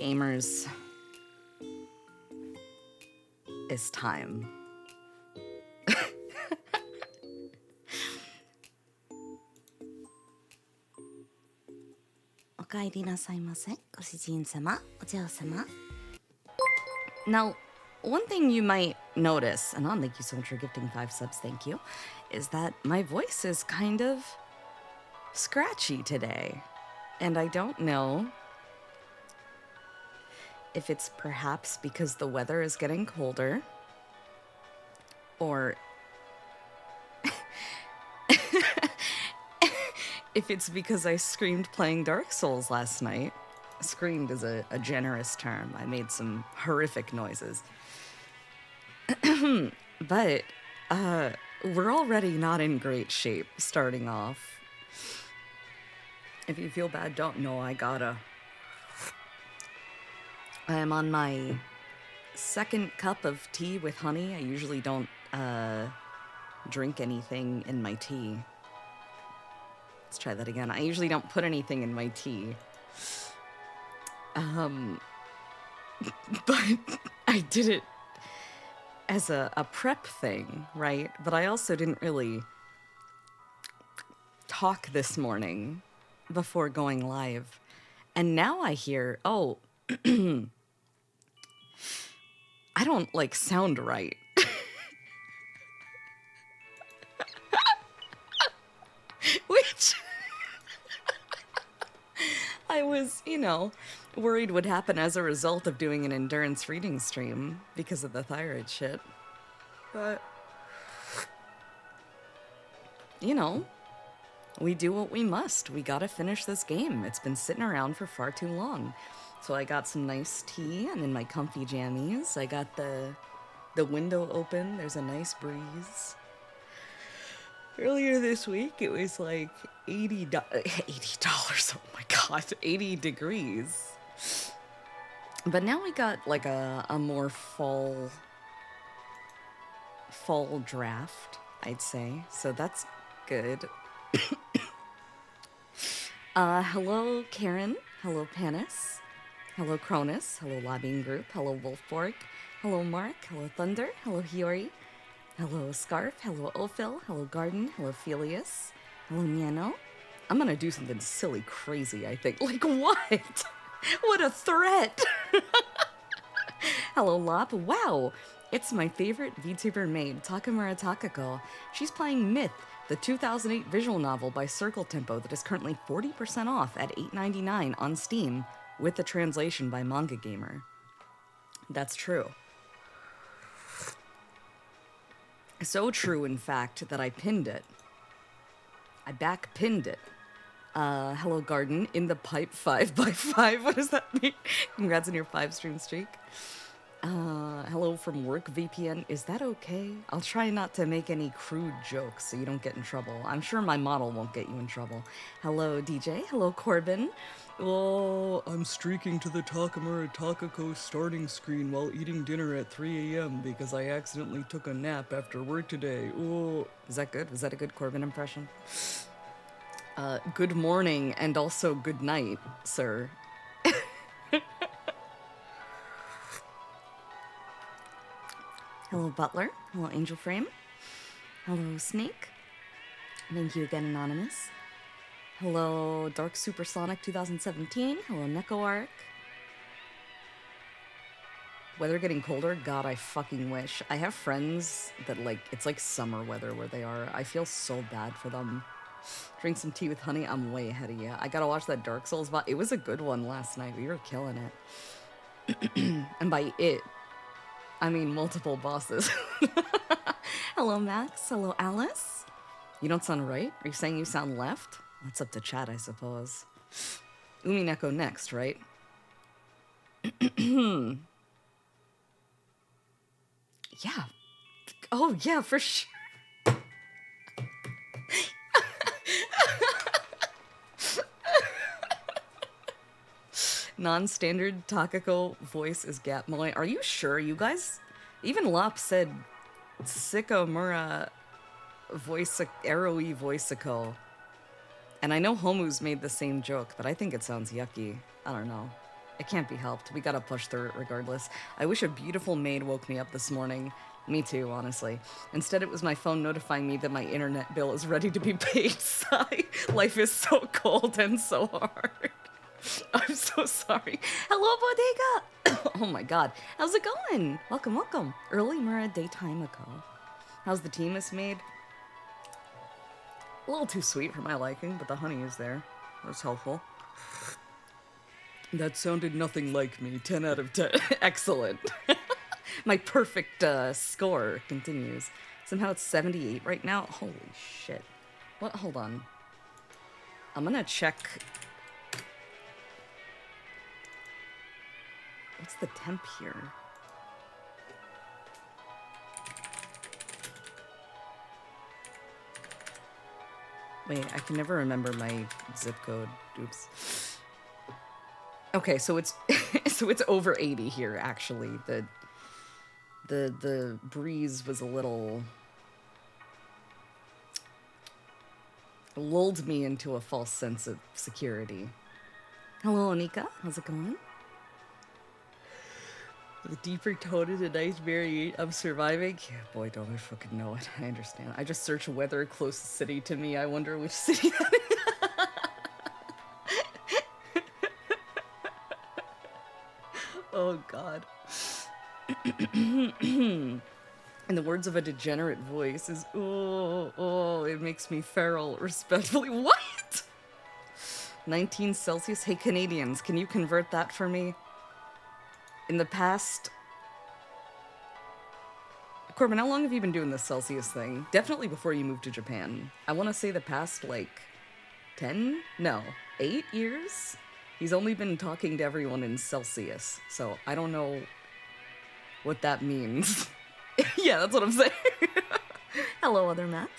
Gamers, it's time. Now, one thing you might notice, and thank you so much for gifting 5 subs, thank you, is that my voice is kind of scratchy today. And I don't know if it's perhaps because the weather is getting colder, or if it's because I screamed playing Dark Souls last night. Screamed is a generous term. I made some horrific noises. But we're already not in great shape starting off. If you feel bad, don't know, I am on my second cup of tea with honey. I usually don't drink anything in my tea. Let's try that again. I usually don't put anything in my tea. But I did it as a prep thing, right? But I also didn't really talk this morning before going live. And now I hear, oh, I don't, sound right. Which I was, worried would happen as a result of doing an endurance reading stream because of the thyroid shit. But, we do what we must. We gotta finish this game. It's been sitting around for far too long. So I got some nice tea. I'm in my comfy jammies. I got the window open. There's a nice breeze. Earlier this week, it was like $80. Oh my God, 80 degrees. But now we got like a more fall draft, I'd say. So that's good. Hello, Karen. Hello, Panis. Hello, Cronus. Hello, Lobbying Group. Hello, Wolfborg. Hello, Mark. Hello, Thunder. Hello, Hiyori. Hello, Scarf. Hello, Ophil. Hello, Garden. Hello, Felius. Hello, Niano. I'm gonna do something silly crazy, I think. Like, what? What a threat! Hello, Lop. Wow! It's my favorite VTuber maid, Takamura Takako. She's playing Myth, the 2008 visual novel by Circle Tempo that is currently 40% off at $8.99 on Steam, with the translation by Manga Gamer. That's true. So true, in fact, that I pinned it. I back-pinned it. Hello, Garden, in the pipe 5x5. What does that mean? Congrats on your 5-stream streak. Hello from Work VPN. Is that okay? I'll try not to make any crude jokes so you don't get in trouble. I'm sure my model won't get you in trouble. Hello, DJ. Hello, Corbin. Oh, I'm streaking to the Takamura Takako starting screen while eating dinner at 3 a.m. because I accidentally took a nap after work today. Oh, is that good? Was that a good Corbin impression? Good morning and also good night, sir. Hello, Butler. Hello, Angel Frame. Hello, Snake. Thank you again, Anonymous. Hello, Dark Supersonic 2017. Hello, NecoArc. Weather getting colder? God, I fucking wish. I have friends that, it's like summer weather where they are. I feel so bad for them. Drink some tea with honey. I'm way ahead of you. I gotta watch that Dark Souls bot. It was a good one last night. We were killing it. And by it, I mean multiple bosses. Hello, Max. Hello, Alice. You don't sound right? Are you saying you sound left? That's up to chat, I suppose. Umineko next, right? Yeah. Oh, yeah, for sure. Non-standard Takako voice is Gatmoy. Are you sure, you guys? Even Lop said Sikomura voice, Arrowy voiceico. And I know Homu's made the same joke, but I think it sounds yucky. I don't know. It can't be helped. We gotta push through it regardless. I wish a beautiful maid woke me up this morning. Me too, honestly. Instead, it was my phone notifying me that my internet bill is ready to be paid. Sigh. Life is so cold and so hard. I'm so sorry. Hello, Bodega! Oh my god. How's it going? Welcome, welcome. Early Mura daytime ago. How's the team is made? A little too sweet for my liking, but the honey is there. That's helpful. That sounded nothing like me. 10 out of 10. Excellent. My perfect score continues. Somehow it's 78 right now. Holy shit. What? Hold on. I'm gonna check. What's the temp here? Wait, I can never remember my zip code. Oops. Okay, so it's so it's over 80 here actually. The breeze was a little lulled me into a false sense of security. Hello, Anika. How's it going? The deeper tone is a nice variation of surviving. Yeah, boy, don't I fucking know it. I understand. I just search weather closest city to me. I wonder which city that is. Oh, God. In the words of a degenerate voice is, oh, it makes me feral, respectfully. What? 19 Celsius? Hey, Canadians, can you convert that for me? In the past... Corbin, how long have you been doing this Celsius thing? Definitely before you moved to Japan. I want to say the past, like, 10? No, 8 years? He's only been talking to everyone in Celsius, so I don't know what that means. Yeah, that's what I'm saying. Hello, other Matt.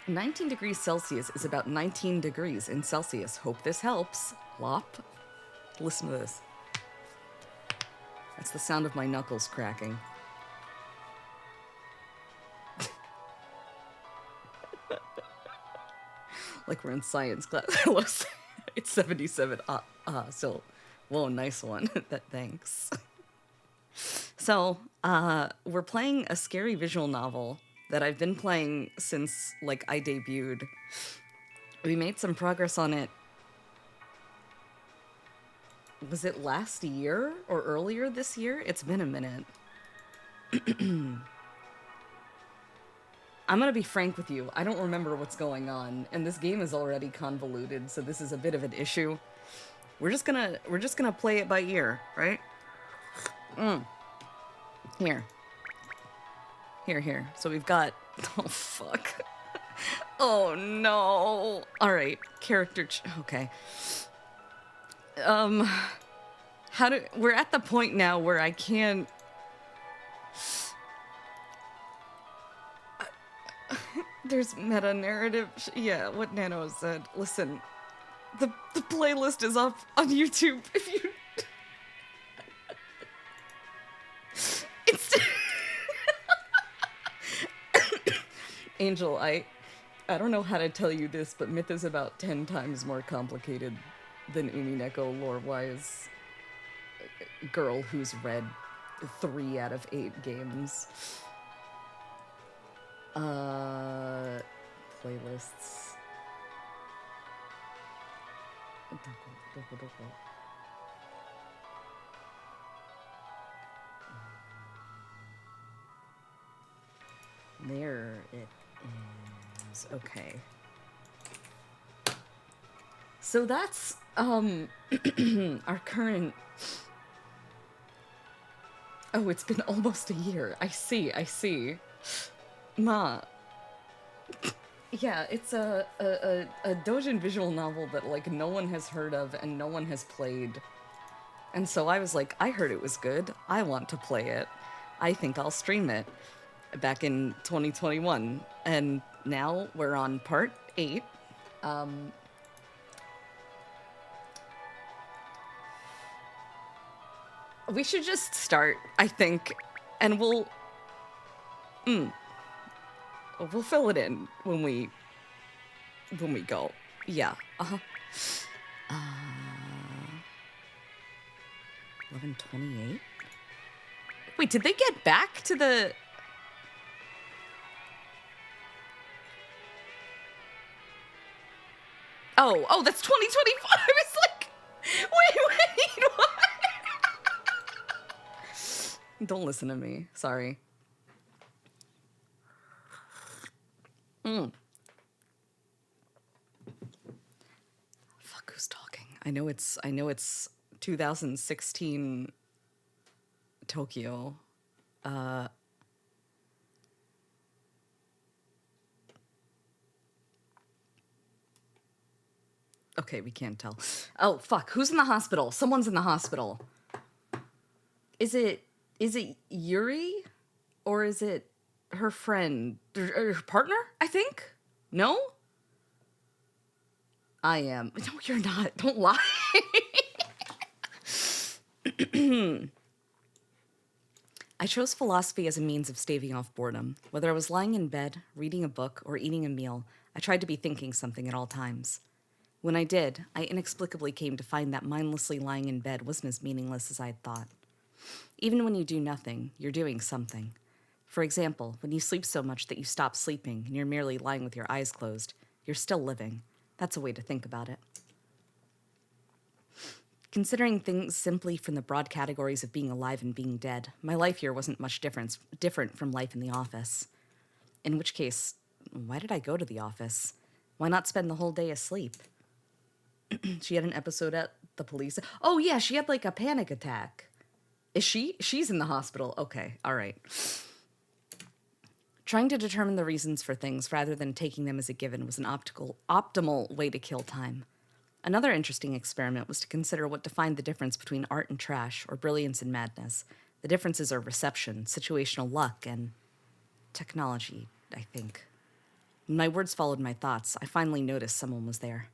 19 degrees Celsius is about 19 degrees in Celsius. Hope this helps. Lop. Listen to this. That's the sound of my knuckles cracking. Like we're in science class. It's 77. So, whoa, nice one. Thanks. So, we're playing a scary visual novel that I've been playing since, like, I debuted. We made some progress on it. Was it last year or earlier this year? It's been a minute. I'm gonna be frank with you. I don't remember what's going on, and this game is already convoluted, so this is a bit of an issue. We're just gonna play it by ear, right? Here. Here. So we've got... Oh, fuck. Oh, no. All right. Character... Okay. We're at the point now where I can't... There's meta-narrative... Yeah, what Nano said. Listen, the playlist is up on YouTube if you... It's... Angel, I don't know how to tell you this, but Myth is about 10 times more complicated than Umineko lore-wise. Girl who's read 3 out of 8 games. Playlists. There it is. Okay. So that's our current... Oh, it's been almost a year. I see. Ma. Yeah, it's a doujin visual novel that, like, no one has heard of and no one has played. And so I was like, I heard it was good. I want to play it. I think I'll stream it. Back in 2021. And now we're on part 8. We should just start, I think, and we'll fill it in when we go. Yeah. 11:28. Wait, did they get back to the... Oh, that's 2024. I was like, wait, what? Don't listen to me. Sorry. Fuck, who's talking? I know it's 2016 Tokyo. Okay, we can't tell. Oh, fuck. Who's in the hospital? Someone's in the hospital. Is it Yuri? Or is it her friend? Or her partner, I think? No? I am. No, you're not. Don't lie. I chose philosophy as a means of staving off boredom. Whether I was lying in bed, reading a book, or eating a meal, I tried to be thinking something at all times. When I did, I inexplicably came to find that mindlessly lying in bed wasn't as meaningless as I had thought. Even when you do nothing, you're doing something. For example, when you sleep so much that you stop sleeping and you're merely lying with your eyes closed, you're still living. That's a way to think about it. Considering things simply from the broad categories of being alive and being dead, my life here wasn't much different from life in the office. In which case, why did I go to the office? Why not spend the whole day asleep? She had an episode at the police. Oh, yeah, she had like a panic attack. Is she? She's in the hospital. Okay, all right. Trying to determine the reasons for things rather than taking them as a given was an optimal way to kill time. Another interesting experiment was to consider what defined the difference between art and trash, or brilliance and madness. The differences are reception, situational luck, and technology, I think. When my words followed my thoughts, I finally noticed someone was there.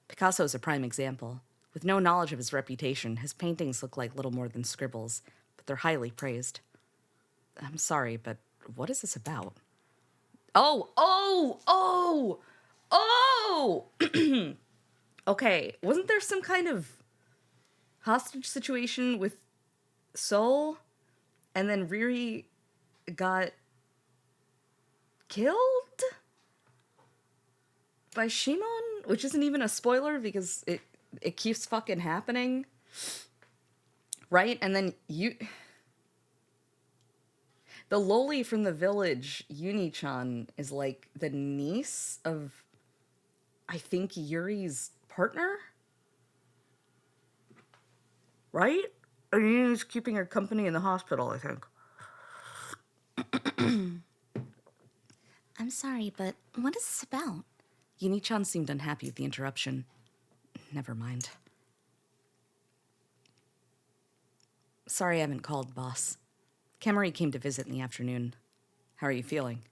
Picasso is a prime example. With no knowledge of his reputation, his paintings look like little more than scribbles, but they're highly praised. I'm sorry, but what is this about? Oh! Okay, wasn't there some kind of hostage situation with Soul, and then Riri got killed by Shimon? Which isn't even a spoiler because it keeps fucking happening. Right? And then the loli from the village, Uni-chan, is like the niece of, I think, Yuri's partner? Right? And he's keeping her company in the hospital, I think. I'm sorry, but what is this about? Uni-chan seemed unhappy with the interruption. Never mind. Sorry I haven't called, boss. Camry came to visit in the afternoon. How are you feeling?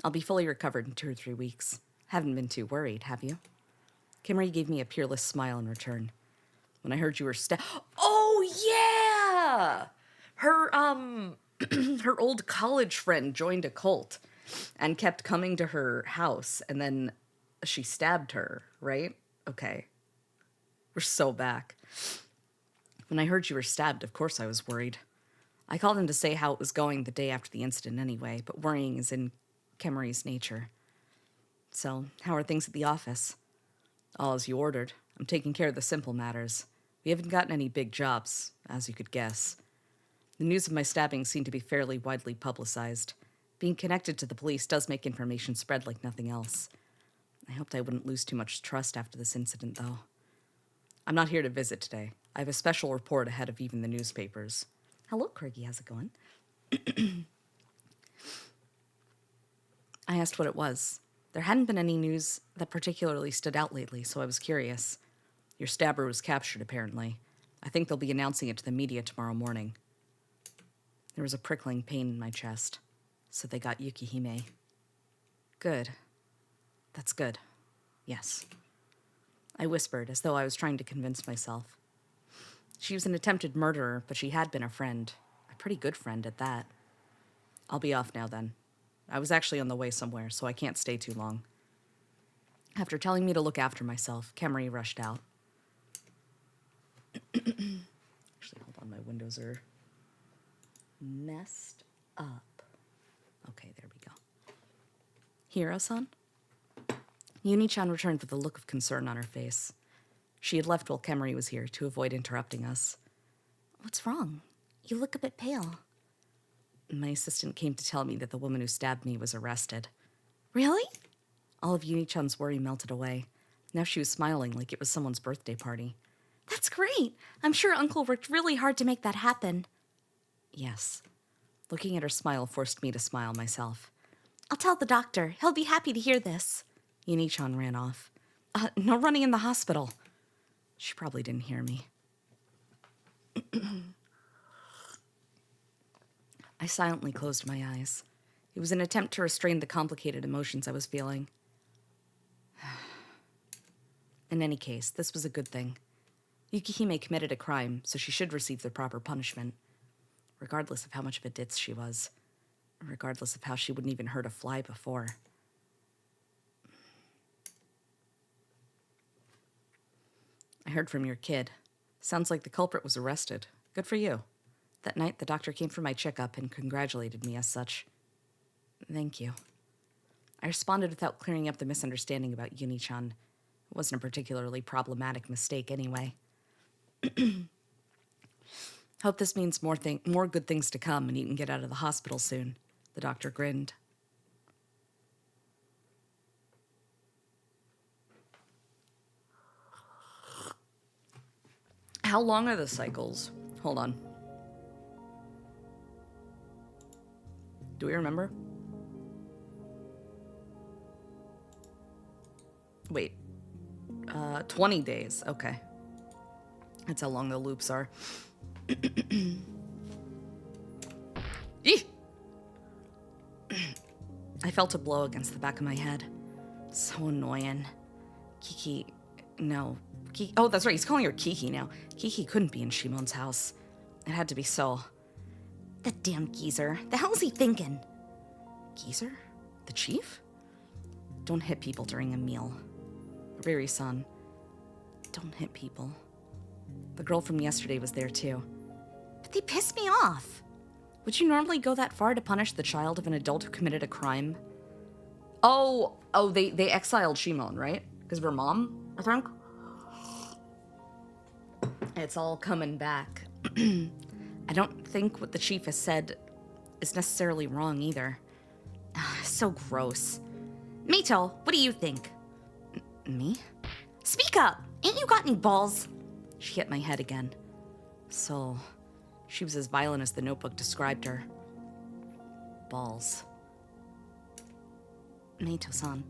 I'll be fully recovered in 2 or 3 weeks. Haven't been too worried, have you? Camry gave me a peerless smile in return. When I heard you were Oh, yeah! Her, her old college friend joined a cult and kept coming to her house, and then she stabbed her, right? Okay. We're so back. When I heard you were stabbed, of course I was worried. I called him to say how it was going the day after the incident anyway, but worrying is in Kemmery's nature. So, how are things at the office? All as you ordered. I'm taking care of the simple matters. We haven't gotten any big jobs, as you could guess. The news of my stabbing seemed to be fairly widely publicized. Being connected to the police does make information spread like nothing else. I hoped I wouldn't lose too much trust after this incident, though. I'm not here to visit today. I have a special report ahead of even the newspapers. Hello, Craigie. How's it going? I asked what it was. There hadn't been any news that particularly stood out lately, so I was curious. Your stabber was captured, apparently. I think they'll be announcing it to the media tomorrow morning. There was a prickling pain in my chest. So they got Yukihime. Good. That's good. Yes. I whispered, as though I was trying to convince myself. She was an attempted murderer, but she had been a friend. A pretty good friend at that. I'll be off now, then. I was actually on the way somewhere, so I can't stay too long. After telling me to look after myself, Kemery rushed out. Actually, hold on, my windows are messed up. Okay, there we go. Hiro-san? Yuni-chan returned with a look of concern on her face. She had left while Kemari was here to avoid interrupting us. What's wrong? You look a bit pale. My assistant came to tell me that the woman who stabbed me was arrested. Really? All of Yuni-chan's worry melted away. Now she was smiling like it was someone's birthday party. That's great. I'm sure Uncle worked really hard to make that happen. Yes. Looking at her smile forced me to smile myself. I'll tell the doctor. He'll be happy to hear this. Yuni-chan ran off. No running in the hospital. She probably didn't hear me. I silently closed my eyes. It was an attempt to restrain the complicated emotions I was feeling. In any case, this was a good thing. Yukihime committed a crime, so she should receive the proper punishment, regardless of how much of a ditz she was, regardless of how she wouldn't even hurt a fly before. I heard from your kid. Sounds like the culprit was arrested. Good for you. That night, the doctor came for my checkup and congratulated me as such. Thank you. I responded without clearing up the misunderstanding about Yuni-chan. It wasn't a particularly problematic mistake anyway. Hope this means more good things to come and you can get out of the hospital soon. The doctor grinned. How long are the cycles? Hold on. Do we remember? Wait. 20 days. Okay. That's how long the loops are. Eeh! I felt a blow against the back of my head. So annoying. Kiki... No. Oh, that's right. He's calling her Kiki now. Kiki couldn't be in Shimon's house. It had to be So. That damn geezer. The hell is he thinking? Geezer? The chief? Don't hit people during a meal. Riri-san. Don't hit people. The girl from yesterday was there too. But they pissed me off. Would you normally go that far to punish the child of an adult who committed a crime? Oh, they exiled Shimon, right? Because of her mom, I think? It's all coming back. I don't think what the chief has said is necessarily wrong either. So gross. Mito, what do you think? Me? Speak up! Ain't you got any balls? She hit my head again. So, she was as violent as the notebook described her. Balls. Meito-san.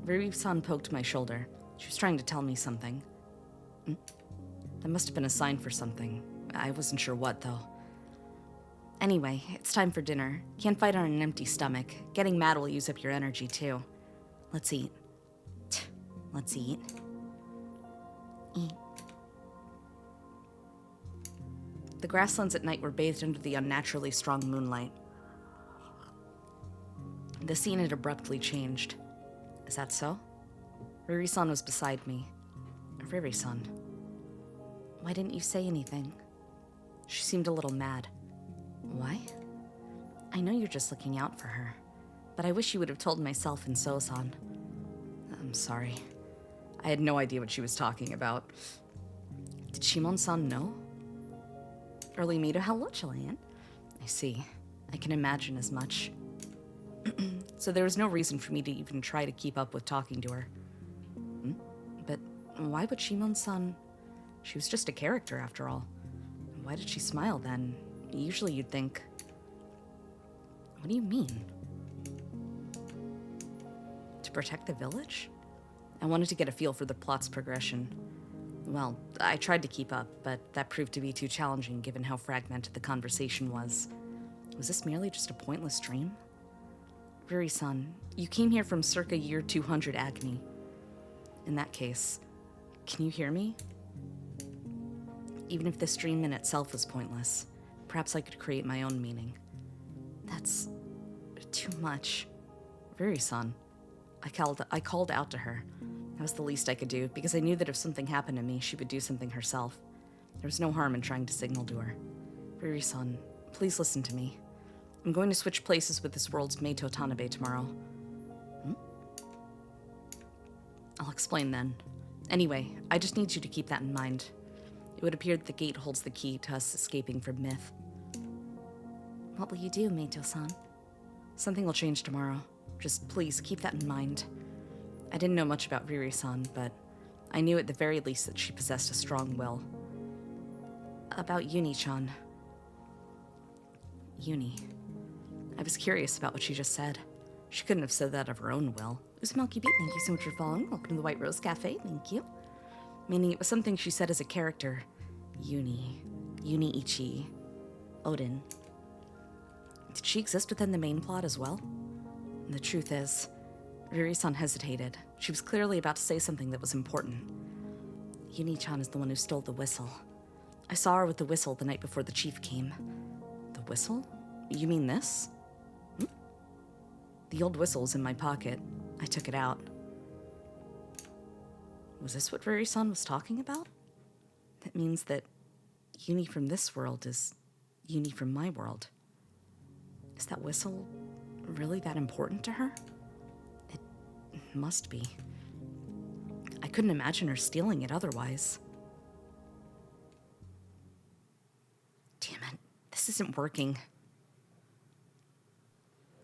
Riri-san poked my shoulder. She was trying to tell me something. That must have been a sign for something. I wasn't sure what, though. Anyway, it's time for dinner. Can't fight on an empty stomach. Getting mad will use up your energy, too. Let's eat. Let's eat. Eat. The grasslands at night were bathed under the unnaturally strong moonlight. The scene had abruptly changed. Is that so? Riri-san was beside me. Riri-san. Why didn't you say anything? She seemed a little mad. Why? I know you're just looking out for her, but I wish you would have told myself and So-san. I'm sorry. I had no idea what she was talking about. Did Shimon-san know? Early Mito, hello, Chilean. I see. I can imagine as much. So there was no reason for me to even try to keep up with talking to her. But why would Shimon-san... She was just a character, after all. Why did she smile then? Usually you'd think... What do you mean? To protect the village? I wanted to get a feel for the plot's progression. Well, I tried to keep up, but that proved to be too challenging given how fragmented the conversation was. Was this merely just a pointless dream? Riri-san, you came here from circa year 200 Agni. In that case, can you hear me? Even if this dream in itself was pointless, perhaps I could create my own meaning. That's too much. Riri-san. I called out to her. That was the least I could do, because I knew that if something happened to me, she would do something herself. There was no harm in trying to signal to her. Riri-san, please listen to me. I'm going to switch places with this world's maid Tanabe tomorrow. I'll explain then. Anyway, I just need you to keep that in mind. It would appear that the gate holds the key to us escaping from myth. What will you do, Meito-san? Something will change tomorrow. Just please keep that in mind. I didn't know much about Riri-san, but I knew at the very least that she possessed a strong will. About Uni-chan. Uni. I was curious about what she just said. She couldn't have said that of her own will. Uzumaki Beat, thank you so much for following. Welcome to the White Rose Cafe, thank you. Meaning it was something she said as a character. Uni. Uni-ichi. Odin. Did she exist within the main plot as well? And the truth is, Riri-san hesitated. She was clearly about to say something that was important. Uni-chan is the one who stole the whistle. I saw her with the whistle the night before the chief came. The whistle? You mean this? The old whistle was in my pocket. I took it out. Was this what Riri-san was talking about? That means that Uni from this world is Uni from my world. Is that whistle really that important to her? It must be. I couldn't imagine her stealing it otherwise. Damn it, this isn't working.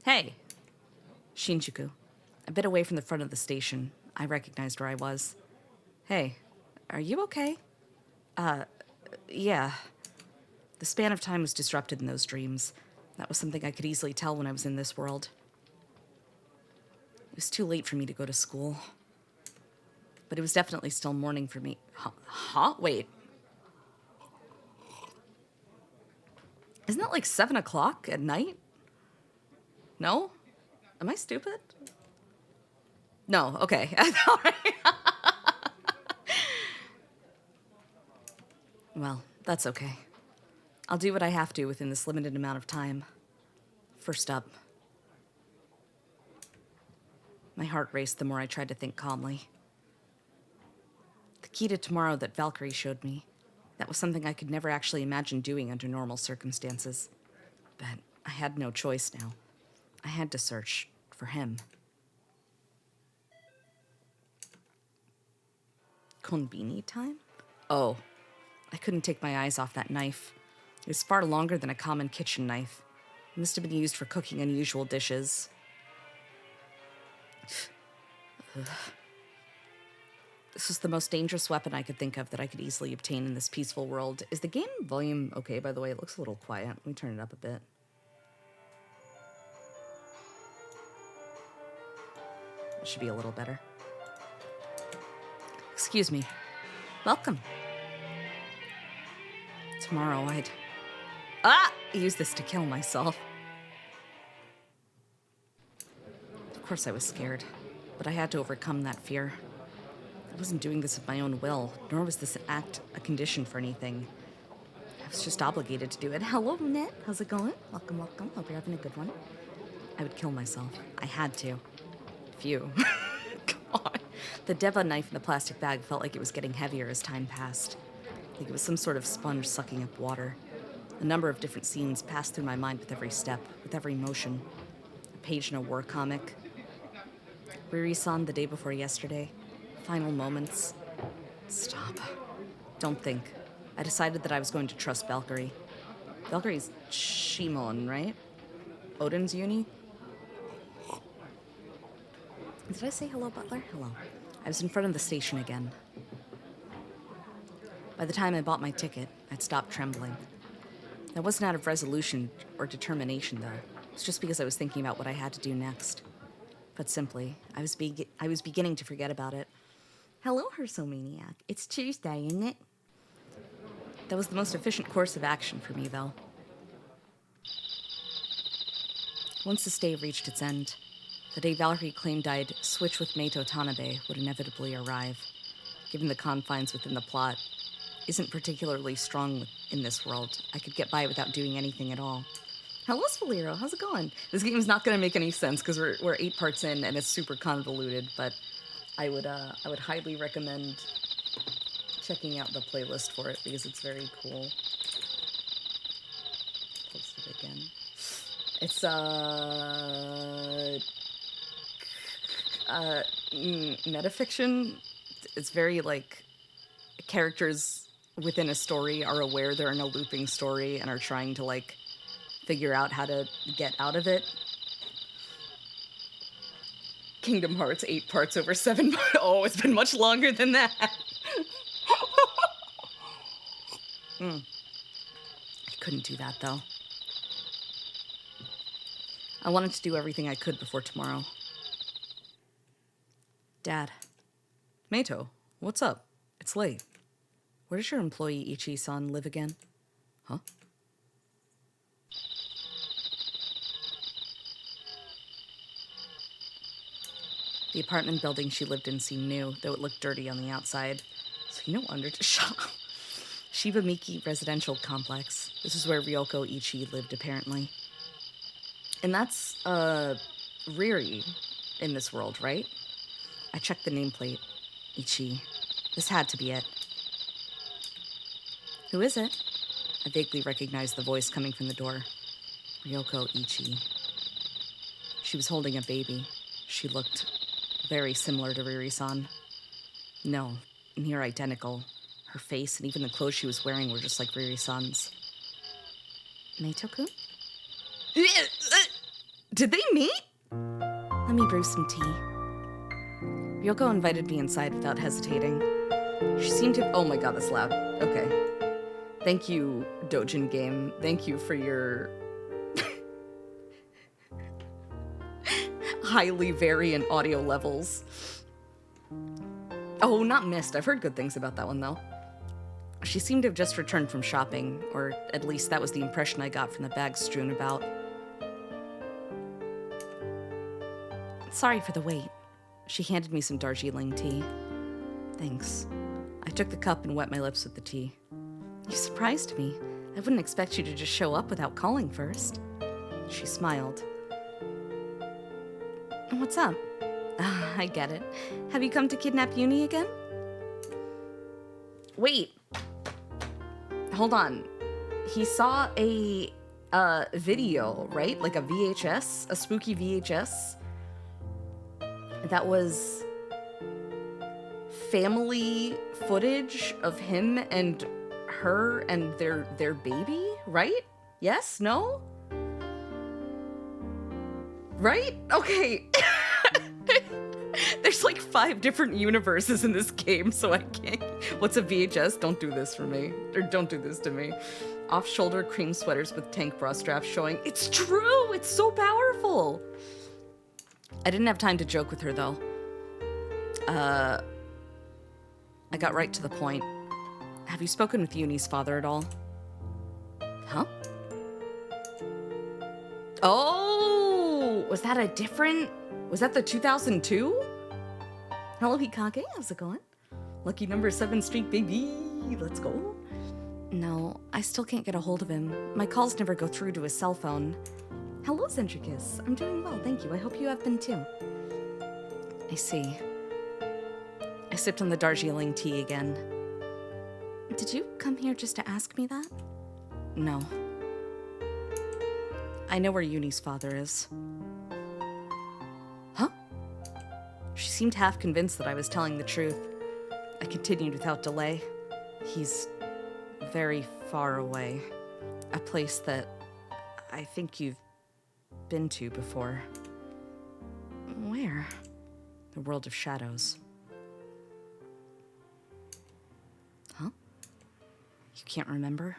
Hey! Shinjuku. A bit away from the front of the station, I recognized where I was. Hey, are you okay? Yeah. The span of time was disrupted in those dreams. That was something I could easily tell when I was in this world. It was too late for me to go to school. But it was definitely still morning for me. Huh? Wait. Isn't that like 7 o'clock at night? No? Am I stupid? No, okay. Well, that's okay. I'll do what I have to within this limited amount of time. First up. My heart raced the more I tried to think calmly. The key to tomorrow that Valkyrie showed me, that was something I could never actually imagine doing under normal circumstances. But I had no choice now. I had to search for him. Konbini time? Oh, I couldn't take my eyes off that knife. It was far longer than a common kitchen knife. It must have been used for cooking unusual dishes. This was the most dangerous weapon I could think of that I could easily obtain in this peaceful world. Is the game volume okay, by the way? It looks a little quiet. Let me turn it up a bit. It should be a little better. Excuse me. Welcome. Tomorrow I'd... use this to kill myself. Of course I was scared, but I had to overcome that fear. I wasn't doing this of my own will, nor was this act a condition for anything. I was just obligated to do it. Hello, Net. How's it going? Welcome, welcome. Hope you're having a good one. I would kill myself. I had to. Phew. Come on. The Deva knife in the plastic bag felt like it was getting heavier as time passed. Like it was some sort of sponge sucking up water. A number of different scenes passed through my mind with every step, with every motion. A page in a war comic. Riri-san the day before yesterday. Final moments. Stop. Don't think. I decided that I was going to trust Valkyrie. Valkyrie's Shimon, right? Odin's Uni? Did I say hello, Butler? Hello. I was in front of the station again. By the time I bought my ticket, I'd stopped trembling. That wasn't out of resolution or determination, though. It's just because I was thinking about what I had to do next. But simply, I was beginning to forget about it. Hello, Hersomaniac. It's Tuesday, isn't it? That was the most efficient course of action for me, though. Once this day reached its end, the day Valkyrie claimed I'd switch with Meito Tanabe would inevitably arrive. Given the confines within the plot isn't particularly strong in this world, I could get by without doing anything at all. Hello, Spalero. How's it going? This game is not going to make any sense because we're 8 parts in and it's super convoluted, but I would highly recommend checking out the playlist for it because it's very cool. Post it again. It's metafiction. It's very like characters within a story are aware they're in a looping story and are trying to like figure out how to get out of it. Kingdom Hearts 8 parts over 7. Oh, it's been much longer than that. I couldn't do that though. I wanted to do everything I could before tomorrow. Dad. Meito, what's up? It's late. Where does your employee Ichi-san live again? Huh? The apartment building she lived in seemed new, though it looked dirty on the outside. So you know Shibamiki Residential Complex. This is where Ryoko Ichi lived, apparently. And that's, Riri in this world, right? I checked the nameplate. Ichi. This had to be it. Who is it? I vaguely recognized the voice coming from the door. Ryoko Ichi. She was holding a baby. She looked very similar to Riri-san. No, near identical. Her face and even the clothes she was wearing were just like Riri-san's. Meito-kun? Did they meet? Let me brew some tea. Ryoko invited me inside without hesitating. She seemed to... Oh my god, that's loud. Okay. Thank you, Dojin Game. Thank you for your... highly variant audio levels. Oh, not Mist. I've heard good things about that one, though. She seemed to have just returned from shopping, or at least that was the impression I got from the bags strewn about. Sorry for the wait. She handed me some Darjeeling tea. Thanks. I took the cup and wet my lips with the tea. You surprised me. I wouldn't expect you to just show up without calling first. She smiled. What's up? I get it. Have you come to kidnap Uni again? Wait. Hold on. He saw a video, right? Like a VHS, a spooky VHS. That was family footage of him and her and their baby, right? Yes? No? Right? Okay. There's like 5 different universes in this game, so I can't... What's a VHS? Don't do this for me. Or don't do this to me. Off-shoulder cream sweaters with tank bra straps showing. It's true! It's so powerful! I didn't have time to joke with her, though. I got right to the point. Have you spoken with Uni's father at all? Huh? Oh! Was that a different... Was that the 2002? Hello, Hikage. How's it going? Lucky number 7 streak, baby. Let's go. No, I still can't get a hold of him. My calls never go through to his cell phone. Hello, Centricus. I'm doing well, thank you. I hope you have been too. I see. I sipped on the Darjeeling tea again. Did you come here just to ask me that? No. I know where Uni's father is. Huh? She seemed half convinced that I was telling the truth. I continued without delay. He's very far away. A place that I think you've been to before. Where? The world of shadows. Huh? You can't remember?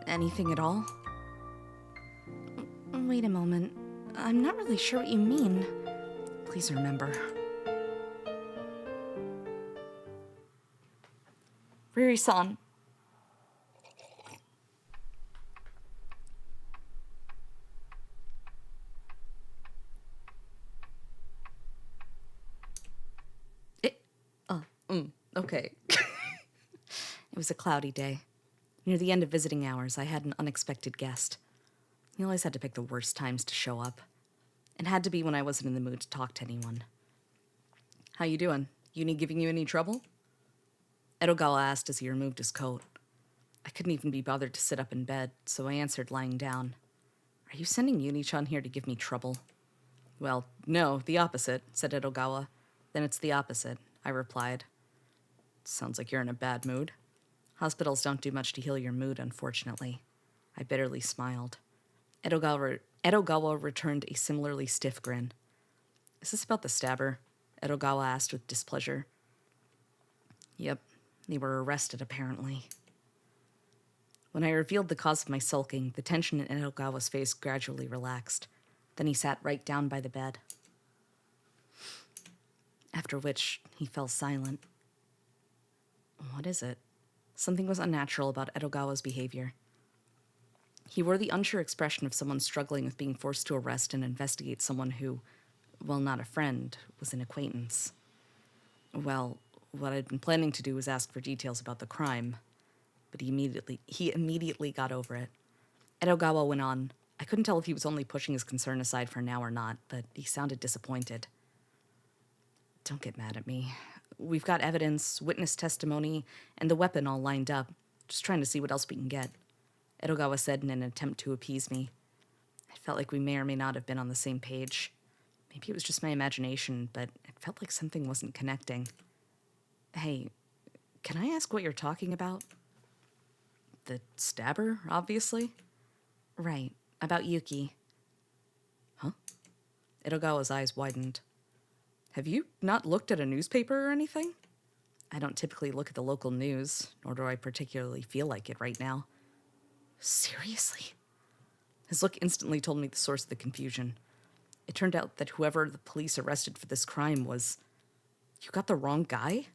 Anything at all? Wait a moment. I'm not really sure what you mean. Please remember. Riri-san. Okay. It was a cloudy day. Near the end of visiting hours, I had an unexpected guest. He always had to pick the worst times to show up. It had to be when I wasn't in the mood to talk to anyone. How you doing? Uni giving you any trouble? Edogawa asked as he removed his coat. I couldn't even be bothered to sit up in bed, so I answered lying down. Are you sending Yuni-chan here to give me trouble? Well, no, the opposite, said Edogawa. Then it's the opposite, I replied. Sounds like you're in a bad mood. Hospitals don't do much to heal your mood, unfortunately. I bitterly smiled. Edogawa returned a similarly stiff grin. Is this about the stabber? Edogawa asked with displeasure. Yep, they were arrested, apparently. When I revealed the cause of my sulking, the tension in Edogawa's face gradually relaxed. Then he sat right down by the bed. After which, he fell silent. What is it? Something was unnatural about Edogawa's behavior. He wore the unsure expression of someone struggling with being forced to arrest and investigate someone who, while not a friend, was an acquaintance. Well, what I'd been planning to do was ask for details about the crime, but he immediately got over it. Edogawa went on. I couldn't tell if he was only pushing his concern aside for now or not, but he sounded disappointed. Don't get mad at me. We've got evidence, witness testimony, and the weapon all lined up. Just trying to see what else we can get, Edogawa said in an attempt to appease me. I felt like we may or may not have been on the same page. Maybe it was just my imagination, but it felt like something wasn't connecting. Hey, can I ask what you're talking about? The stabber, obviously? Right, about Yuki. Huh? Edogawa's eyes widened. Have you not looked at a newspaper or anything? I don't typically look at the local news, nor do I particularly feel like it right now. Seriously? His look instantly told me the source of the confusion. It turned out that whoever the police arrested for this crime was... You got the wrong guy?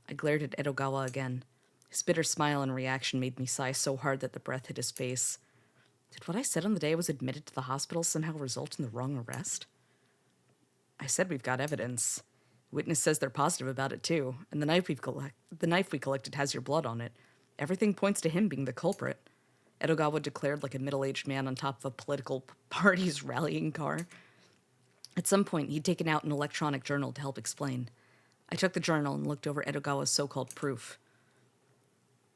I glared at Edogawa again. His bitter smile and reaction made me sigh so hard that the breath hit his face. Did what I said on the day I was admitted to the hospital somehow result in the wrong arrest? I said we've got evidence. Witness says they're positive about it, too, and the knife we collected has your blood on it. Everything points to him being the culprit, Edogawa declared like a middle-aged man on top of a political party's rallying car. At some point, he'd taken out an electronic journal to help explain. I took the journal and looked over Edogawa's so-called proof.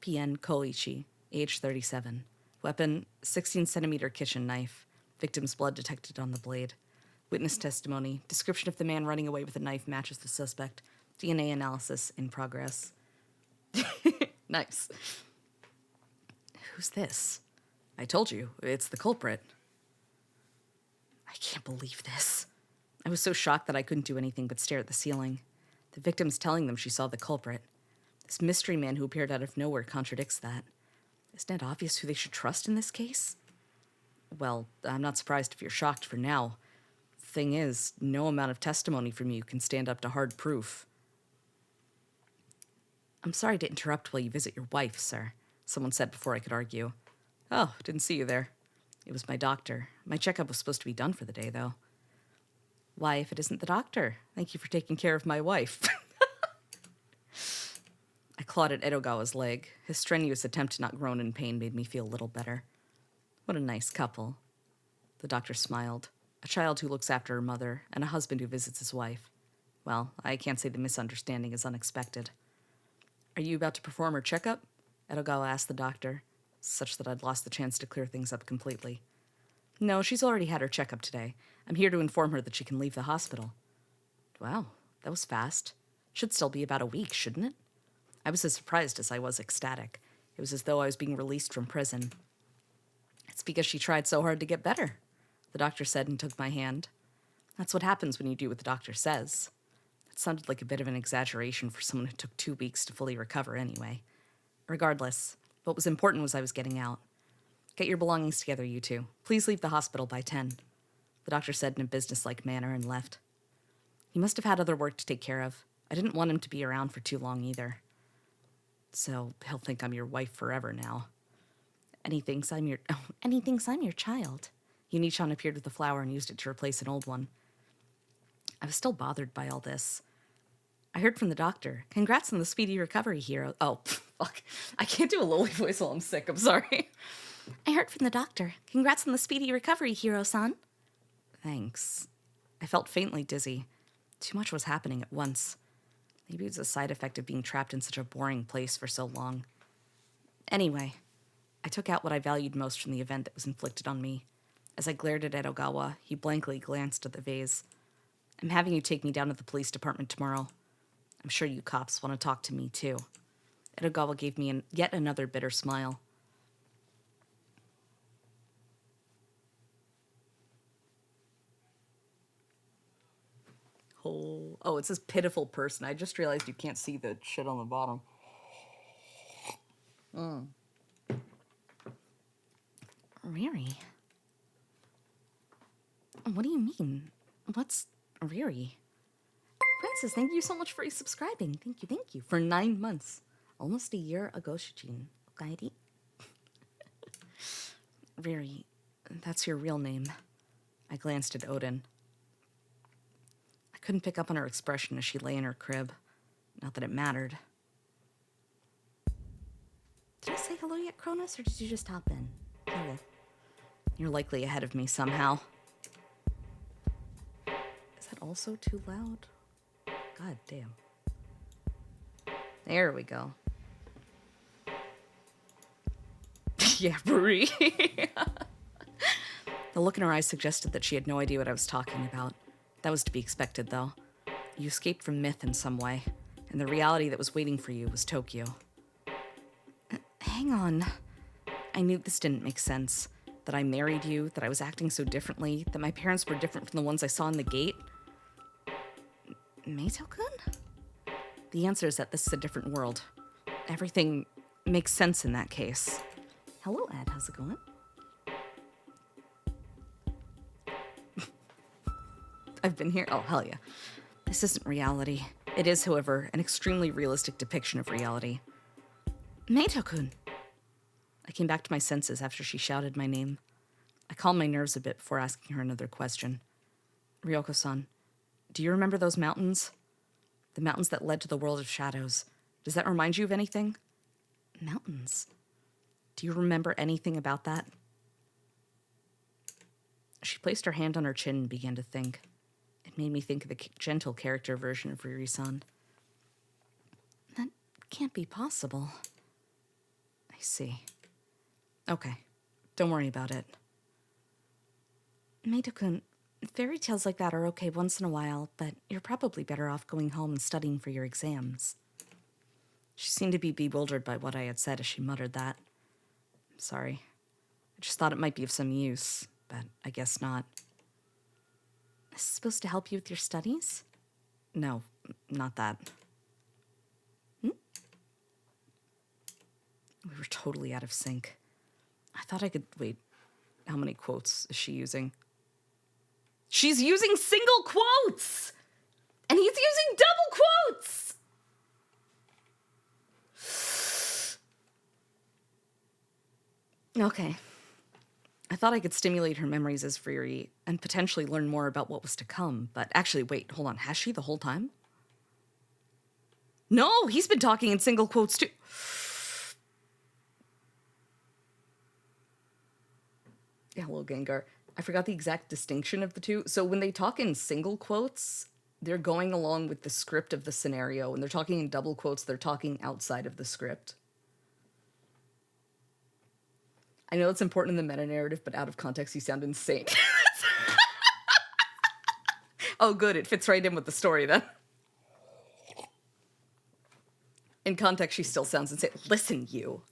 PN Koichi, age 37. Weapon, 16-centimeter kitchen knife. Victim's blood detected on the blade. Witness testimony. Description of the man running away with a knife matches the suspect. DNA analysis in progress. Nice. Who's this? I told you, it's the culprit. I can't believe this. I was so shocked that I couldn't do anything but stare at the ceiling. The victim's telling them she saw the culprit. This mystery man who appeared out of nowhere contradicts that. Isn't it obvious who they should trust in this case? Well, I'm not surprised if you're shocked for now. Thing is, no amount of testimony from you can stand up to hard proof. I'm sorry to interrupt while you visit your wife, sir, someone said before I could argue. Oh, didn't see you there. It was my doctor. My checkup was supposed to be done for the day, though. Why, if it isn't the doctor? Thank you for taking care of my wife. I clawed at Edogawa's leg. His strenuous attempt to not groan in pain made me feel a little better. What a nice couple. The doctor smiled. A child who looks after her mother, and a husband who visits his wife. Well, I can't say the misunderstanding is unexpected. Are you about to perform her checkup? Edogawa asked the doctor, such that I'd lost the chance to clear things up completely. No, she's already had her checkup today. I'm here to inform her that she can leave the hospital. Wow, that was fast. Should still be about a week, shouldn't it? I was as surprised as I was ecstatic. It was as though I was being released from prison. It's because she tried so hard to get better, the doctor said and took my hand. That's what happens when you do what the doctor says. It sounded like a bit of an exaggeration for someone who took 2 weeks to fully recover anyway. Regardless, what was important was I was getting out. Get your belongings together, you two. Please leave the hospital by 10, the doctor said in a businesslike manner and left. He must have had other work to take care of. I didn't want him to be around for too long either. So he'll think I'm your wife forever now. And he thinks I'm your child. Yuni-chan appeared with a flower and used it to replace an old one. I was still bothered by all this. I heard from the doctor. Congrats on the speedy recovery, hero. Oh, fuck. I can't do a lowly voice while I'm sick. I'm sorry. I heard from the doctor. Congrats on the speedy recovery, hero-san. Thanks. I felt faintly dizzy. Too much was happening at once. Maybe it's a side effect of being trapped in such a boring place for so long. Anyway, I took out what I valued most from the event that was inflicted on me. As I glared at Edogawa, he blankly glanced at the vase. I'm having you take me down to the police department tomorrow. I'm sure you cops want to talk to me, too. Edogawa gave me yet another bitter smile. Oh, it says pitiful person. I just realized you can't see the shit on the bottom. Riri? What do you mean? What's Riri? Princess, thank you so much for subscribing. Thank you. For 9 months. Almost a year ago, Shijin. Okaeri? Riri, that's your real name. I glanced at Odin. I couldn't pick up on her expression as she lay in her crib. Not that it mattered. Did I say hello yet, Cronus, or did you just hop in? Hello. You're likely ahead of me somehow. Is that also too loud? God damn. There we go. Yeah, Brie. The look in her eyes suggested that she had no idea what I was talking about. That was to be expected, though. You escaped from myth in some way, and the reality that was waiting for you was Tokyo. Hang on. I knew this didn't make sense. That I married you, that I was acting so differently, that my parents were different from the ones I saw in the gate. Meito-kun? The answer is that this is a different world. Everything makes sense in that case. Hello, Ed. How's it going? I've been here. Oh, hell yeah. This isn't reality. It is, however, an extremely realistic depiction of reality. Meito-kun! I came back to my senses after she shouted my name. I calmed my nerves a bit before asking her another question. Ryoko-san, do you remember those mountains? The mountains that led to the world of shadows. Does that remind you of anything? Mountains? Do you remember anything about that? She placed her hand on her chin and began to think. It made me think of the gentle character version of Riri-san. That can't be possible. I see. Okay, don't worry about it. Meito-kun, fairy tales like that are okay once in a while, but you're probably better off going home and studying for your exams. She seemed to be bewildered by what I had said as she muttered that. I'm sorry. I just thought it might be of some use, but I guess not. Is this supposed to help you with your studies? No, not that. We were totally out of sync. I thought I could... Wait, how many quotes is she using? She's using single quotes! And he's using double quotes! Okay. I thought I could stimulate her memories as Riri and potentially learn more about what was to come, but actually, wait, hold on. Has she the whole time? No, he's been talking in single quotes too. Yeah, hello, Gengar. I forgot the exact distinction of the two. So when they talk in single quotes, they're going along with the script of the scenario. When they're talking in double quotes, they're talking outside of the script. I know it's important in the meta-narrative, but out of context, you sound insane. Oh, good. It fits right in with the story, then. In context, she still sounds insane. Listen, you.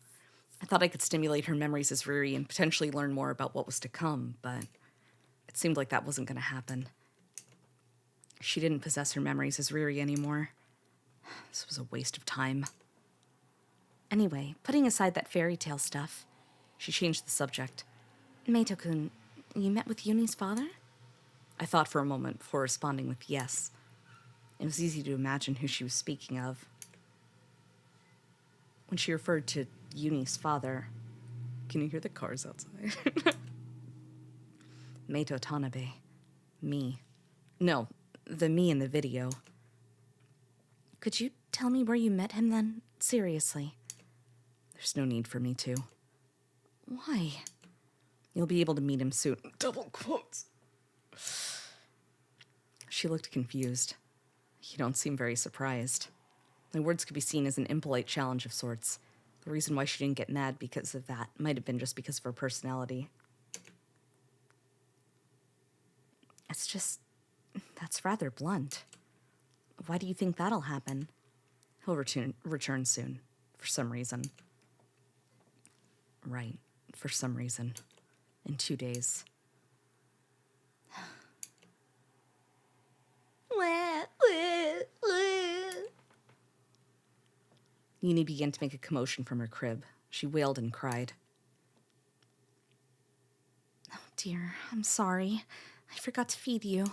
I thought I could stimulate her memories as Riri and potentially learn more about what was to come, but it seemed like that wasn't going to happen. She didn't possess her memories as Riri anymore. This was a waste of time. Anyway, putting aside that fairy tale stuff, she changed the subject. Meito-kun, you met with Yuni's father? I thought for a moment before responding with yes. It was easy to imagine who she was speaking of. When she referred to Yuni's father... Can you hear the cars outside? Meito Tanabe. Me. No, the me in the video. Could you tell me where you met him then? Seriously. There's no need for me to. Why? You'll be able to meet him soon. Double quotes. She looked confused. You don't seem very surprised. My words could be seen as an impolite challenge of sorts. The reason why she didn't get mad because of that might have been just because of her personality. It's just... that's rather blunt. Why do you think that'll happen? He'll return soon, for some reason. Right, for some reason. In 2 days. Yuni began to make a commotion from her crib. She wailed and cried. Oh dear, I'm sorry. I forgot to feed you.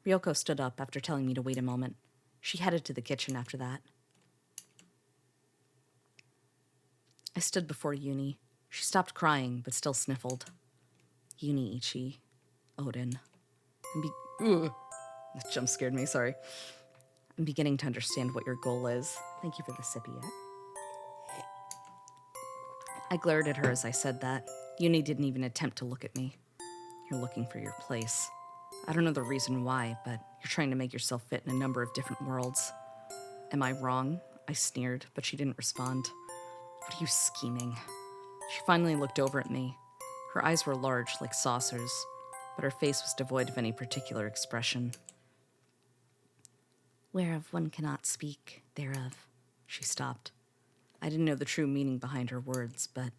Ryoko stood up after telling me to wait a moment. She headed to the kitchen after that. I stood before Yuni. She stopped crying, but still sniffled. Yuni Ichi. Odin. That jump scared me, sorry. I'm beginning to understand what your goal is. Thank you for the sippy yet. I glared at her as I said that. Yuni didn't even attempt to look at me. You're looking for your place. I don't know the reason why, but you're trying to make yourself fit in a number of different worlds. Am I wrong? I sneered, but she didn't respond. What are you scheming? She finally looked over at me. Her eyes were large, like saucers, but her face was devoid of any particular expression. Whereof one cannot speak, thereof. She stopped. I didn't know the true meaning behind her words, but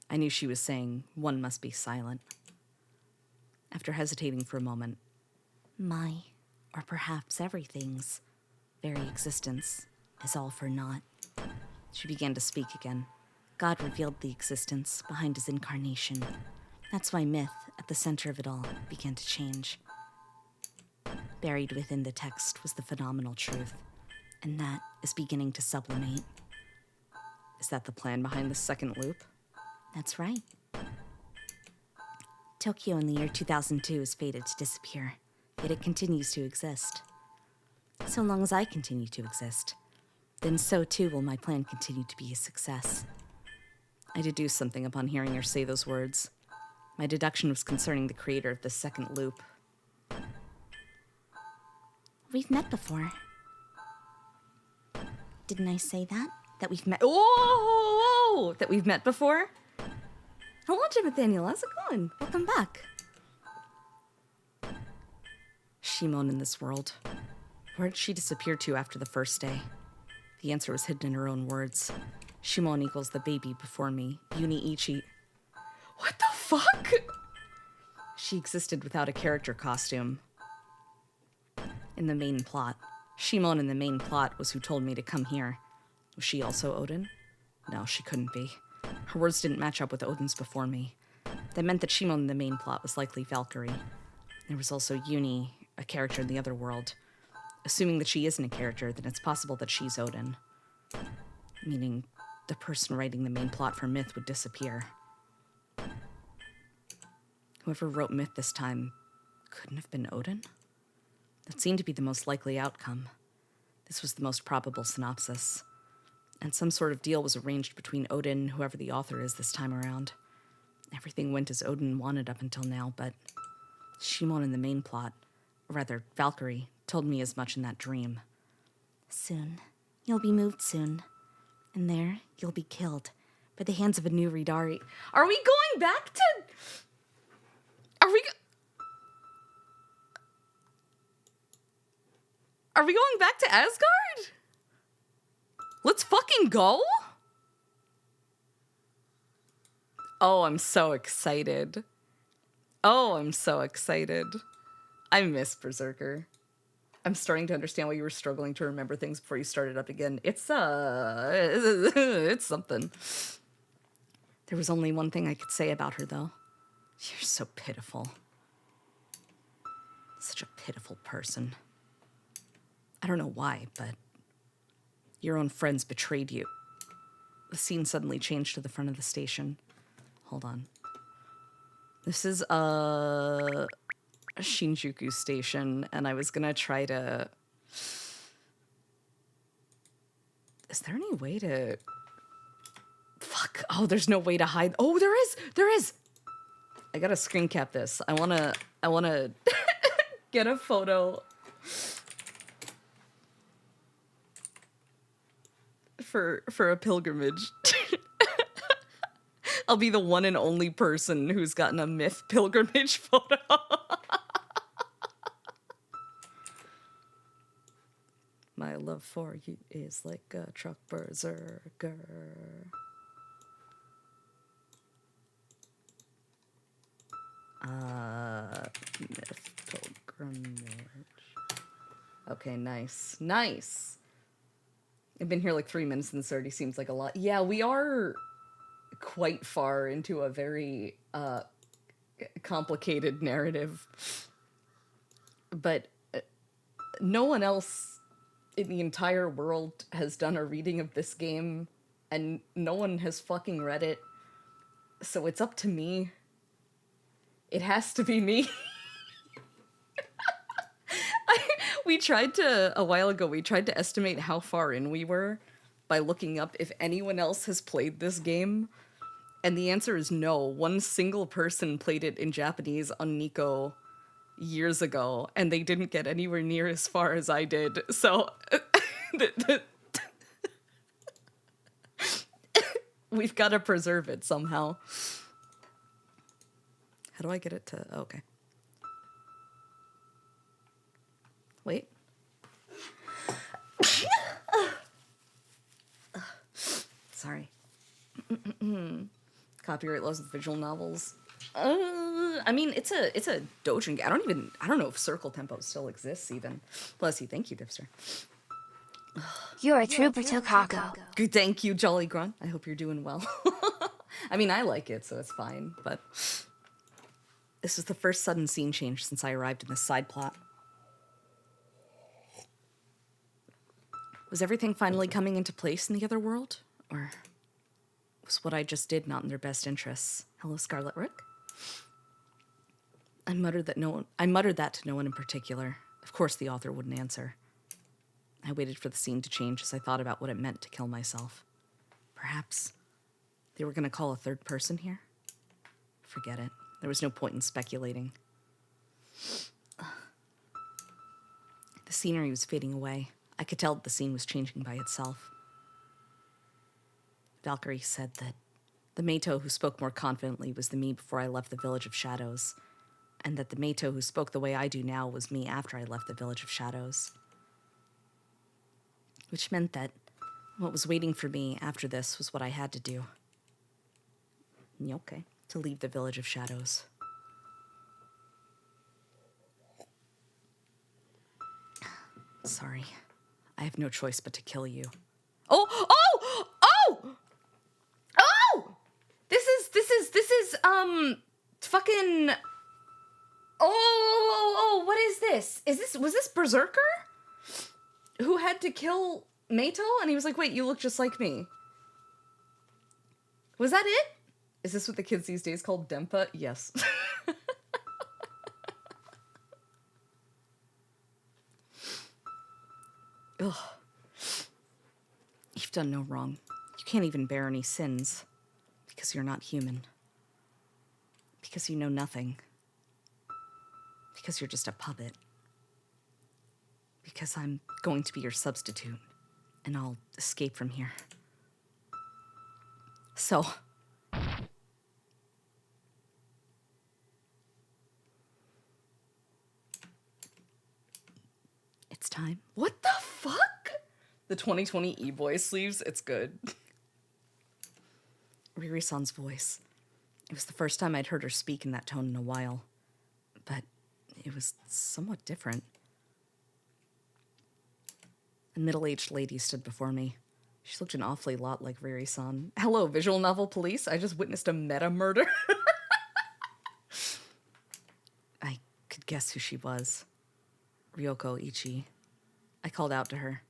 I knew she was saying one must be silent. After hesitating for a moment, my, or perhaps everything's, very existence is all for naught. She began to speak again. God revealed the existence behind his incarnation. That's why myth, at the center of it all, began to change. Buried within the text was the phenomenal truth, and that is beginning to sublimate. Is that the plan behind the second loop? That's right. Tokyo in the year 2002 is fated to disappear, yet it continues to exist. So long as I continue to exist, then so too will my plan continue to be a success. I deduced something upon hearing her say those words. My deduction was concerning the creator of the second loop. We've met before. Didn't I say that? That we've met... Whoa! That we've met before? Hello, Jim Nathaniel. How's it going? Welcome back. Shimon in this world. Where did she disappear to after the first day? The answer was hidden in her own words. Shimon equals the baby before me. Yuni Ichi. What the fuck? She existed without a character costume. In the main plot. Shimon in the main plot was who told me to come here. Was she also Odin? No, she couldn't be. Her words didn't match up with Odin's before me. That meant that Shimon in the main plot was likely Valkyrie. There was also Yuni, a character in the other world. Assuming that she isn't a character, then it's possible that she's Odin. Meaning, the person writing the main plot for Myth would disappear. Whoever wrote Myth this time couldn't have been Odin? That seemed to be the most likely outcome. This was the most probable synopsis. And some sort of deal was arranged between Odin and whoever the author is this time around. Everything went as Odin wanted up until now, but Shimon in the main plot, or rather, Valkyrie, told me as much in that dream. Soon. You'll be moved soon. And there, you'll be killed by the hands of a new Ridari. Are we going back to... Are we going back to Asgard? Let's fucking go? Oh, I'm so excited. Oh, I'm so excited. I miss Berserker. I'm starting to understand why you were struggling to remember things before you started up again. It's something. There was only one thing I could say about her, though. You're so pitiful. Such a pitiful person. I don't know why, but your own friends betrayed you. The scene suddenly changed to the front of the station. Hold on. This is a Shinjuku station, and I was gonna try to... Is there any way to... Fuck. Oh, there's no way to hide... Oh, there is! There is! I gotta screen cap this. I wanna get a photo... for a pilgrimage. I'll be the one and only person who's gotten a myth pilgrimage photo. My love for you is like a truck berserker. Myth pilgrimage. Okay, nice. Nice. I've been here like 3 minutes and this already seems like a lot. Yeah, we are quite far into a very complicated narrative. But no one else in the entire world has done a reading of this game, and no one has fucking read it. So it's up to me. It has to be me. We tried to, a while ago, we tried to estimate how far in we were by looking up if anyone else has played this game. And the answer is no. One single person played it in Japanese on Nico years ago, and they didn't get anywhere near as far as I did. So we've got to preserve it somehow. How do I get it to... Oh, okay. Wait. Sorry. Copyright laws with visual novels. I mean, it's a doujin game. I don't know if circle tempo still exists even. Bless you. Thank you, Dipster. You're a trooper, Takako. Good, thank you, Jolly Grunt. I hope you're doing well. I mean, I like it, so it's fine, but this is the first sudden scene change since I arrived in this side plot. Was everything finally coming into place in the other world? Or was what I just did not in their best interests? Hello, Scarlet Rook. I muttered that to no one in particular. Of course the author wouldn't answer. I waited for the scene to change as I thought about what it meant to kill myself. Perhaps they were going to call a third person here? Forget it. There was no point in speculating. The scenery was fading away. I could tell that the scene was changing by itself. Valkyrie said that the Meito who spoke more confidently was the me before I left the Village of Shadows, and that the Meito who spoke the way I do now was me after I left the Village of Shadows. Which meant that what was waiting for me after this was what I had to do. Okay, to leave the Village of Shadows. Sorry. I have no choice but to kill you. Oh! This is, fucking... what is this? Was this Berserker? Who had to kill Meito? And he was like, wait, you look just like me. Was that it? Is this what the kids these days call Denpa? Yes. Ugh. You've done no wrong. You can't even bear any sins. Because you're not human. Because you know nothing. Because you're just a puppet. Because I'm going to be your substitute. And I'll escape from here. So... it's time. What the fuck? The 2020 E-Boy sleeves, it's good. Riri-san's voice. It was the first time I'd heard her speak in that tone in a while. But it was somewhat different. A middle-aged lady stood before me. She looked an awfully lot like Riri-san. Hello, visual novel police. I just witnessed a meta-murder. I could guess who she was. Ryoko Ichi. I called out to her.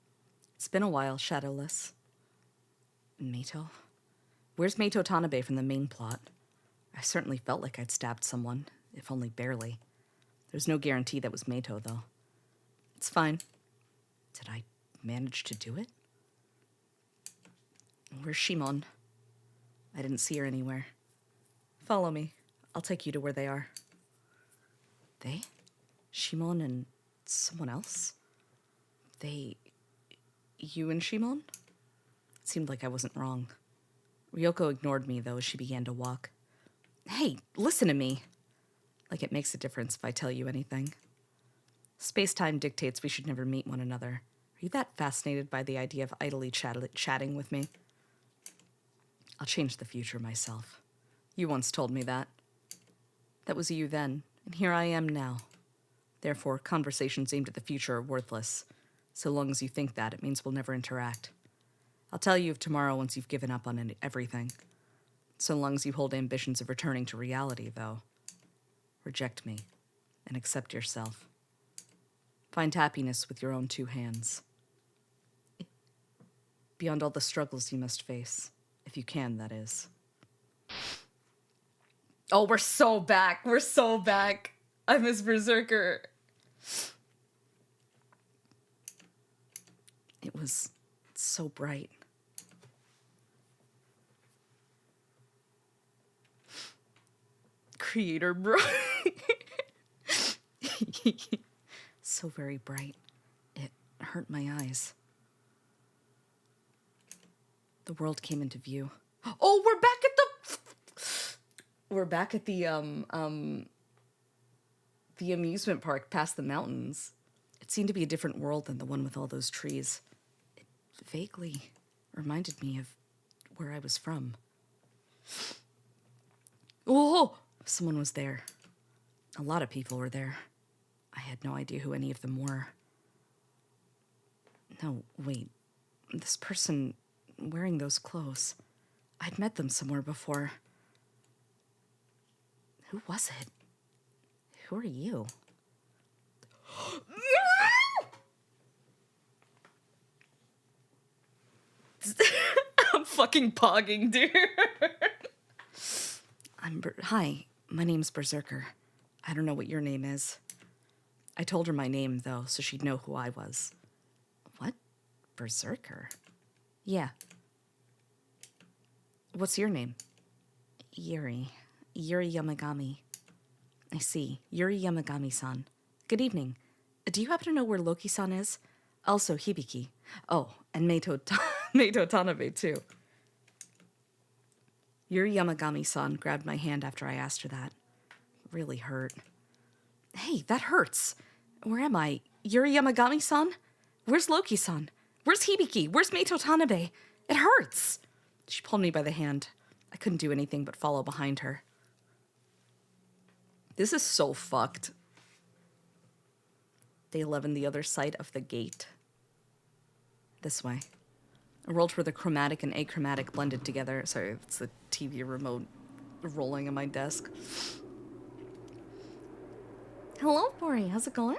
It's been a while, Shadowless. Meito? Where's Meito Tanabe from the main plot? I certainly felt like I'd stabbed someone, if only barely. There's no guarantee that was Meito, though. It's fine. Did I manage to do it? Where's Shimon? I didn't see her anywhere. Follow me. I'll take you to where they are. They? Shimon and someone else? You and Shimon? seemed like I wasn't wrong. Ryoko ignored me, though, as she began to walk. Hey, listen to me. Like it makes a difference if I tell you anything. Space-time dictates we should never meet one another. Are you that fascinated by the idea of idly chatting with me? I'll change the future myself. You once told me that. That was you then, and here I am now. Therefore, conversations aimed at the future are worthless. So long as you think that, it means we'll never interact. I'll tell you of tomorrow once you've given up on everything. So long as you hold ambitions of returning to reality, though. Reject me, and accept yourself. Find happiness with your own two hands. Beyond all the struggles you must face. If you can, that is. Oh, we're so back. We're so back. I miss Berserker. It was so bright. Creator bro. So very bright. It hurt my eyes. The world came into view. Oh, we're back at the amusement park past the mountains. It seemed to be a different world than the one with all those trees. It vaguely reminded me of where I was from. Oh, someone was there. A lot of people were there. I had no idea who any of them were. No, wait. This person wearing those clothes. I'd met them somewhere before. Who was it? Who are you? I'm fucking pogging, dude. Hi, my name's Berserker. I don't know what your name is. I told her my name, though, so she'd know who I was. What? Berserker? Yeah. What's your name? Yuri. Yuri Yamagami. I see. Yuri Yamagami-san. Good evening. Do you happen to know where Loki-san is? Also, Hibiki. Oh, and Meito Tanabe, too. Yuri Yamagami-san grabbed my hand after I asked her that. Really hurt. Hey, that hurts. Where am I? Yuri Yamagami-san? Where's Loki-san? Where's Hibiki? Where's Meito Tanabe? It hurts. She pulled me by the hand. I couldn't do anything but follow behind her. This is so fucked. Day 11, the other side of the gate. This way. A world where the chromatic and achromatic blended together. Sorry, it's the TV remote rolling on my desk. Hello, Bori. How's it going?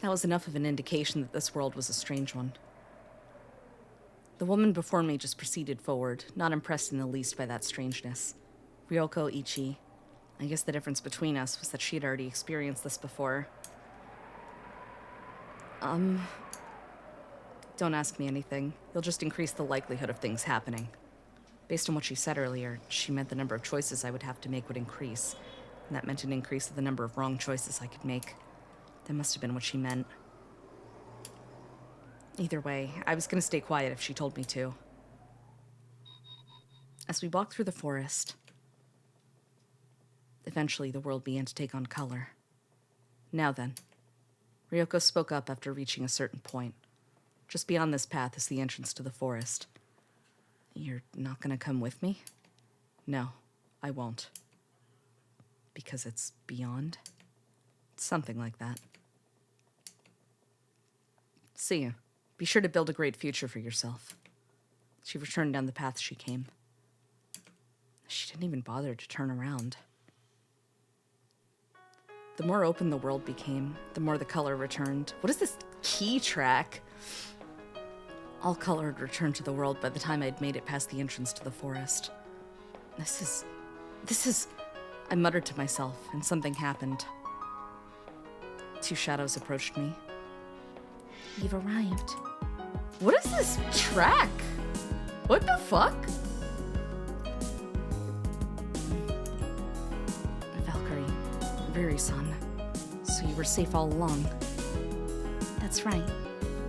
That was enough of an indication that this world was a strange one. The woman before me just proceeded forward, not impressed in the least by that strangeness. Ryoko Ichi. I guess the difference between us was that she had already experienced this before. Don't ask me anything. You'll just increase the likelihood of things happening. Based on what she said earlier, she meant the number of choices I would have to make would increase. And that meant an increase of the number of wrong choices I could make. That must have been what she meant. Either way, I was going to stay quiet if she told me to. As we walked through the forest, eventually the world began to take on color. Now then, Ryoko spoke up after reaching a certain point. Just beyond this path is the entrance to the forest. You're not going to come with me? No, I won't. Because it's beyond? Something like that. See you. Be sure to build a great future for yourself. She returned down the path she came. She didn't even bother to turn around. The more open the world became, the more the color returned. What is this key track? All color had returned to the world by the time I'd made it past the entrance to the forest. This is... I muttered to myself, and something happened. Two shadows approached me. You've arrived. What is this track? What the fuck? Valkyrie, Ryu-san. So you were safe all along. That's right.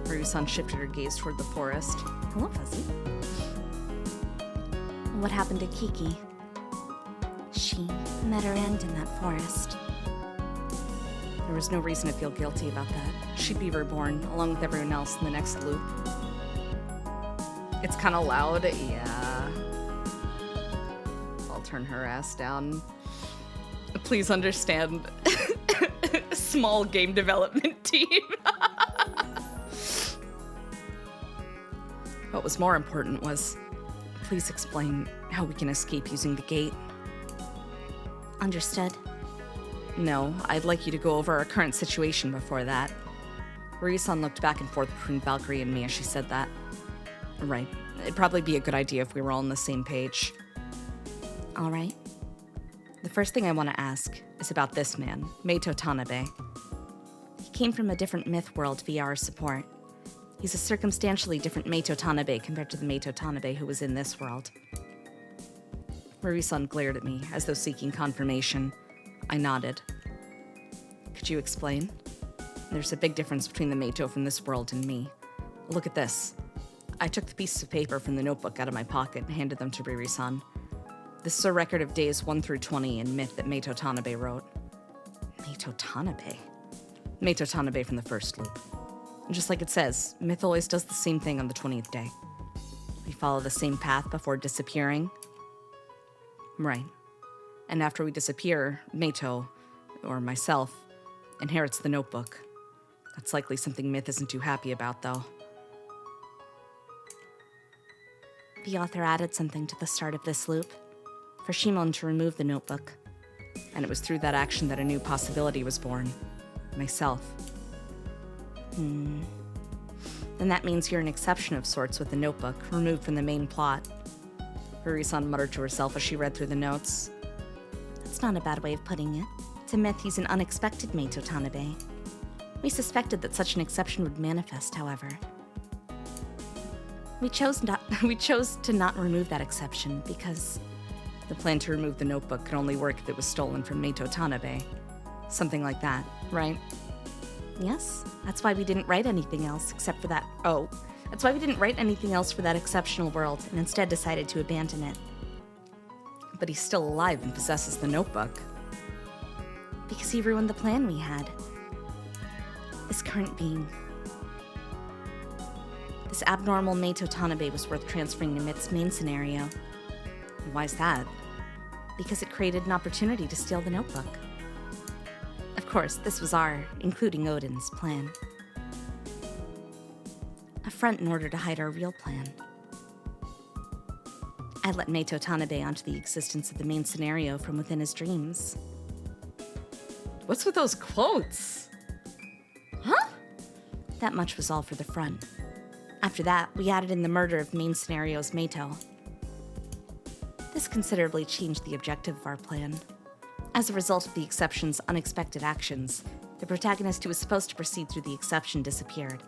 Ryu-san shifted her gaze toward the forest. Hello, Fuzzy. What happened to Kiki? She met her end in that forest. There was no reason to feel guilty about that. She'd be reborn, along with everyone else in the next loop. It's kind of loud, yeah. I'll turn her ass down. Please understand, small game development team. What was more important was, please explain how we can escape using the gate. Understood. No, I'd like you to go over our current situation before that. Ryu-san looked back and forth between Valkyrie and me as she said that. Right. It'd probably be a good idea if we were all on the same page. All right. The first thing I want to ask is about this man, Maid Tanabe. He came from a different myth world via our support. He's a circumstantially different Maid Tanabe compared to the Maid Tanabe who was in this world. Ryu-san glared at me, as though seeking confirmation. I nodded. Could you explain? There's a big difference between the Meito from this world and me. Look at this. I took the pieces of paper from the notebook out of my pocket and handed them to Riri-san. This is a record of days 1 through 20 in myth that Meito Tanabe wrote. Meito Tanabe? Meito Tanabe from the first loop. And just like it says, myth always does the same thing on the 20th day. We follow the same path before disappearing. Right. And after we disappear, Meito, or myself, inherits the notebook. That's likely something myth isn't too happy about, though. The author added something to the start of this loop, for Shimon to remove the notebook. And it was through that action that a new possibility was born. Myself. Then that means you're an exception of sorts with the notebook, removed from the main plot. Riri-san muttered to herself as she read through the notes. That's not a bad way of putting it. To myth, he's an unexpected Meito Tanabe. We suspected that such an exception would manifest, however. We chose to not remove that exception because the plan to remove the notebook could only work if it was stolen from Meito Tanabe. Something like that, right? Yes, that's why we didn't write anything else except for that. Oh, that's why we didn't write anything else for that exceptional world and instead decided to abandon it. But he's still alive and possesses the notebook. Because he ruined the plan we had. This current being. This abnormal Meito Tanabe was worth transferring to Myth's main scenario. Why's that? Because it created an opportunity to steal the notebook. Of course, this was our, including Odin's, plan. A front in order to hide our real plan. I let Meito Tanabe onto the existence of the main scenario from within his dreams. What's with those quotes? Huh? That much was all for the front. After that, we added in the murder of main scenario's Meito. This considerably changed the objective of our plan. As a result of the exception's unexpected actions, the protagonist who was supposed to proceed through the exception disappeared.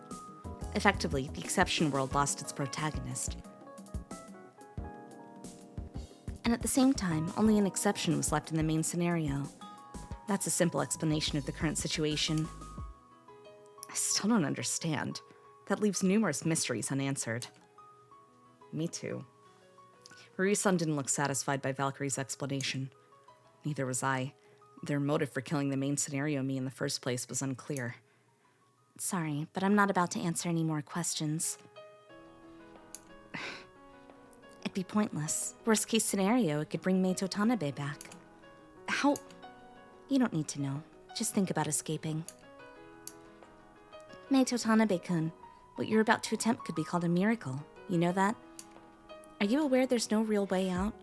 Effectively, the exception world lost its protagonist. And at the same time, only an exception was left in the main scenario. That's a simple explanation of the current situation. I still don't understand. That leaves numerous mysteries unanswered. Me too. Ryu-san didn't look satisfied by Valkyrie's explanation. Neither was I. Their motive for killing the main scenario me in the first place was unclear. Sorry, but I'm not about to answer any more questions. It'd be pointless. Worst case scenario, it could bring Meito Tanabe back. How? You don't need to know. Just think about escaping. Meito Tanabe-kun, what you're about to attempt could be called a miracle. You know that? Are you aware there's no real way out?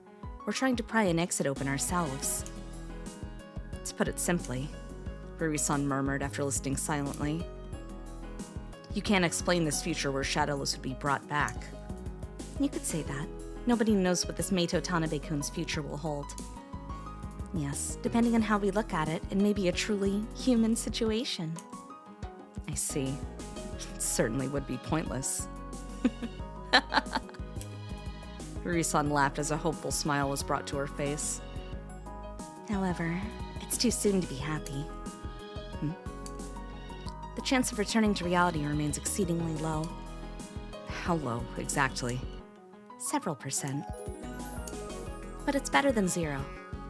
We're trying to pry an exit open ourselves. To put it simply, Ryu-san murmured after listening silently. You can't explain this future where Shadowless would be brought back. You could say that. Nobody knows what this Meito Tanabe-kun's future will hold. Yes, depending on how we look at it, it may be a truly human situation. I see. It certainly would be pointless. Ryu-san laughed as a hopeful smile was brought to her face. However, it's too soon to be happy. The chance of returning to reality remains exceedingly low. How low, exactly? Several percent. But it's better than 0.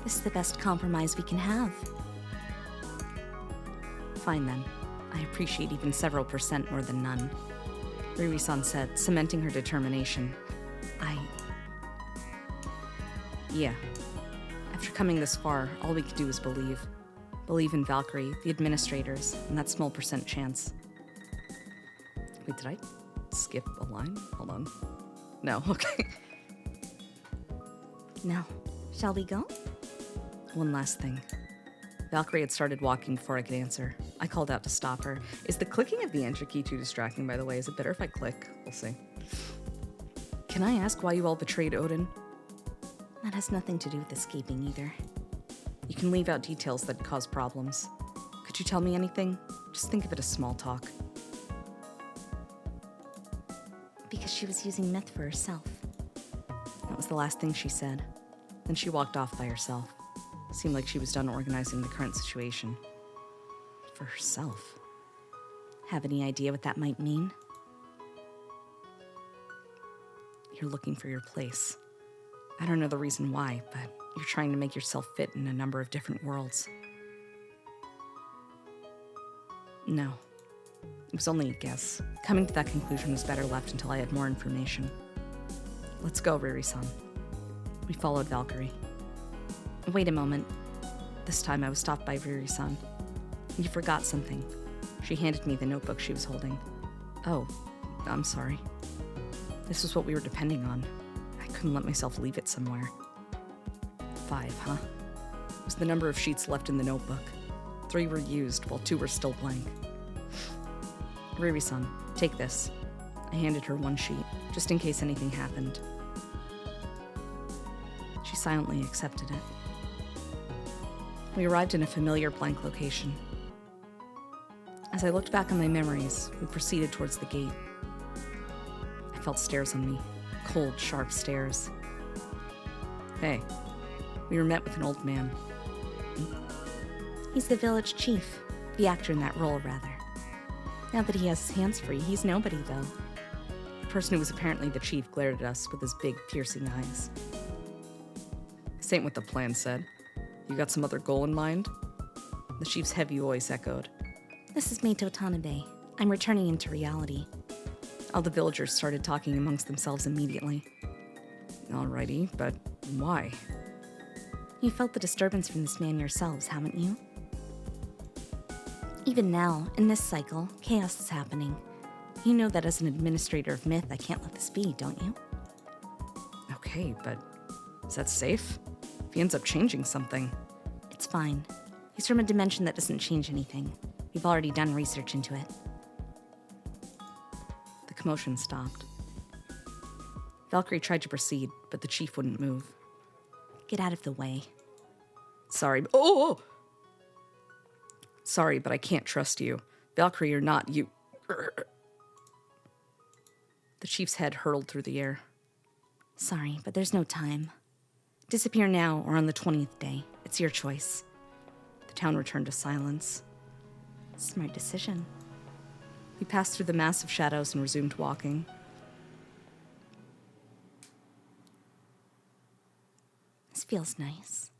This is the best compromise we can have. Fine then. I appreciate even several percent more than none. Riri-san said, cementing her determination. Yeah. After coming this far, all we could do is believe. Believe in Valkyrie, the administrators, and that small percent chance. Wait, did I skip a line? Hold on. No, okay. Now, shall we go? One last thing. Valkyrie had started walking before I could answer. I called out to stop her. Is the clicking of the enter key too distracting, by the way? Is it better if I click? We'll see. Can I ask why you all betrayed Odin? That has nothing to do with escaping either. You can leave out details that cause problems. Could you tell me anything? Just think of it as small talk. Because she was using myth for herself. That was the last thing she said. Then she walked off by herself. Seemed like she was done organizing the current situation. For herself. Have any idea what that might mean? You're looking for your place. I don't know the reason why, but you're trying to make yourself fit in a number of different worlds. No. It was only a guess. Coming to that conclusion was better left until I had more information. Let's go, Riri-san. We followed Valkyrie. Wait a moment. This time I was stopped by Riri-san. You forgot something. She handed me the notebook she was holding. Oh, I'm sorry. This was what we were depending on. I couldn't let myself leave it somewhere. 5, huh? It was the number of sheets left in the notebook. 3 were used, while 2 were still blank. Riri-san, take this. I handed her 1 sheet, just in case anything happened. She silently accepted it. We arrived in a familiar blank location. As I looked back on my memories, we proceeded towards the gate. I felt stares on me, cold, sharp stares. Hey, we were met with an old man. He's the village chief, the actor in that role, rather. Now that he has his hands free, he's nobody, though. The person who was apparently the chief glared at us with his big, piercing eyes. This ain't what the plan said. You got some other goal in mind? The chief's heavy voice echoed. This is Maid Tanabe. I'm returning into reality. All the villagers started talking amongst themselves immediately. Alrighty, but why? You felt the disturbance from this man yourselves, haven't you? Even now, in this cycle, chaos is happening. You know that as an administrator of myth, I can't let this be, don't you? Okay, but is that safe? If he ends up changing something... It's fine. He's from a dimension that doesn't change anything. We've already done research into it. The commotion stopped. Valkyrie tried to proceed, but the chief wouldn't move. Get out of the way. Sorry. Oh! Sorry, but I can't trust you. Valkyrie or not, you... The chief's head hurtled through the air. Sorry, but there's no time. Disappear now or on the 20th day. It's your choice. The town returned to silence. Smart decision. We passed through the massive shadows and resumed walking. This feels nice.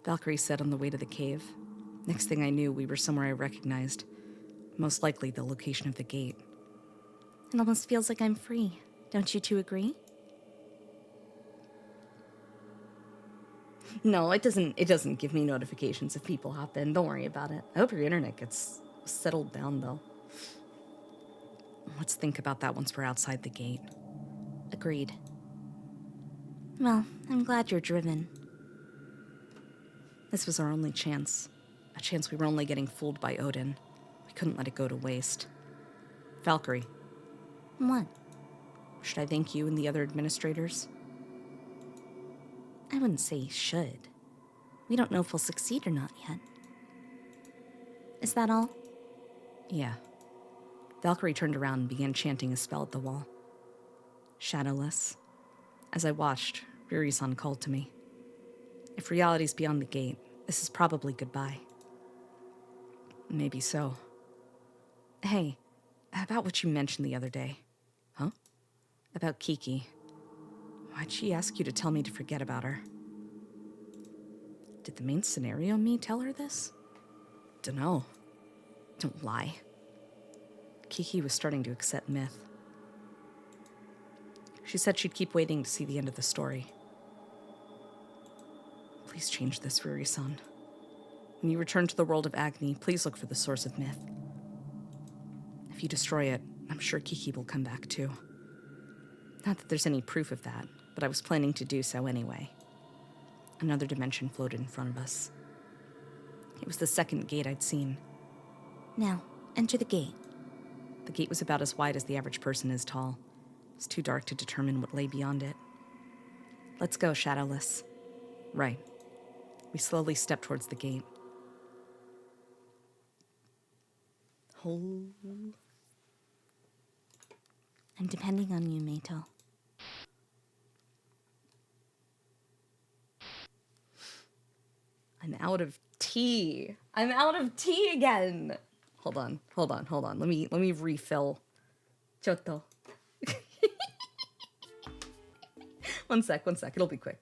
Valkyrie said on the way to the cave. Next thing I knew, we were somewhere I recognized. Most likely the location of the gate. It almost feels like I'm free. Don't you two agree? No, it doesn't give me notifications if people hop in. Don't worry about it. I hope your internet gets settled down, though. Let's think about that once we're outside the gate. Agreed. Well, I'm glad you're driven. This was our only chance. A chance we were only getting fooled by Odin. We couldn't let it go to waste. Valkyrie. What? Should I thank you and the other administrators? I wouldn't say should. We don't know if we'll succeed or not yet. Is that all? Yeah. Valkyrie turned around and began chanting a spell at the wall. Shadowless. As I watched, Riri-san called to me. If reality's beyond the gate, this is probably goodbye. Maybe so. Hey, About what you mentioned the other day. Huh? About Kiki. Why'd she ask you to tell me to forget about her? Did the main scenario me tell her this? Dunno. Don't lie. Kiki was starting to accept myth. She said she'd keep waiting to see the end of the story. Please change this, Ruri-san. When you return to the world of Agni, please look for the source of myth. If you destroy it, I'm sure Kiki will come back too. Not that there's any proof of that, but I was planning to do so anyway. Another dimension floated in front of us. It was the second gate I'd seen. Now, enter the gate. The gate was about as wide as the average person is tall. It was too dark to determine what lay beyond it. Let's go, Shadowless. Right. We slowly stepped towards the gate. Oh. I'm depending on you, Meito. I'm out of tea. I'm out of tea again. Hold on. Let me refill. Chotto. One sec. It'll be quick.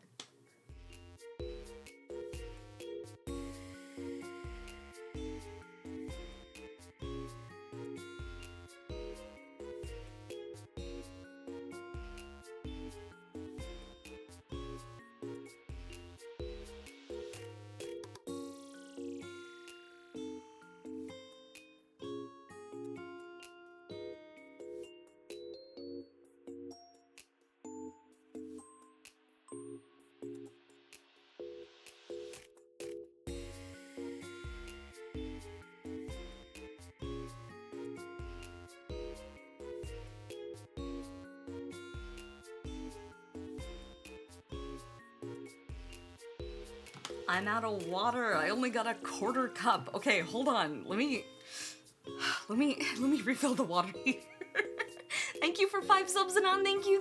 I'm out of water. I only got a quarter cup. Okay, hold on. Let me refill the water here. Thank you for 5 subs and on. Thank you.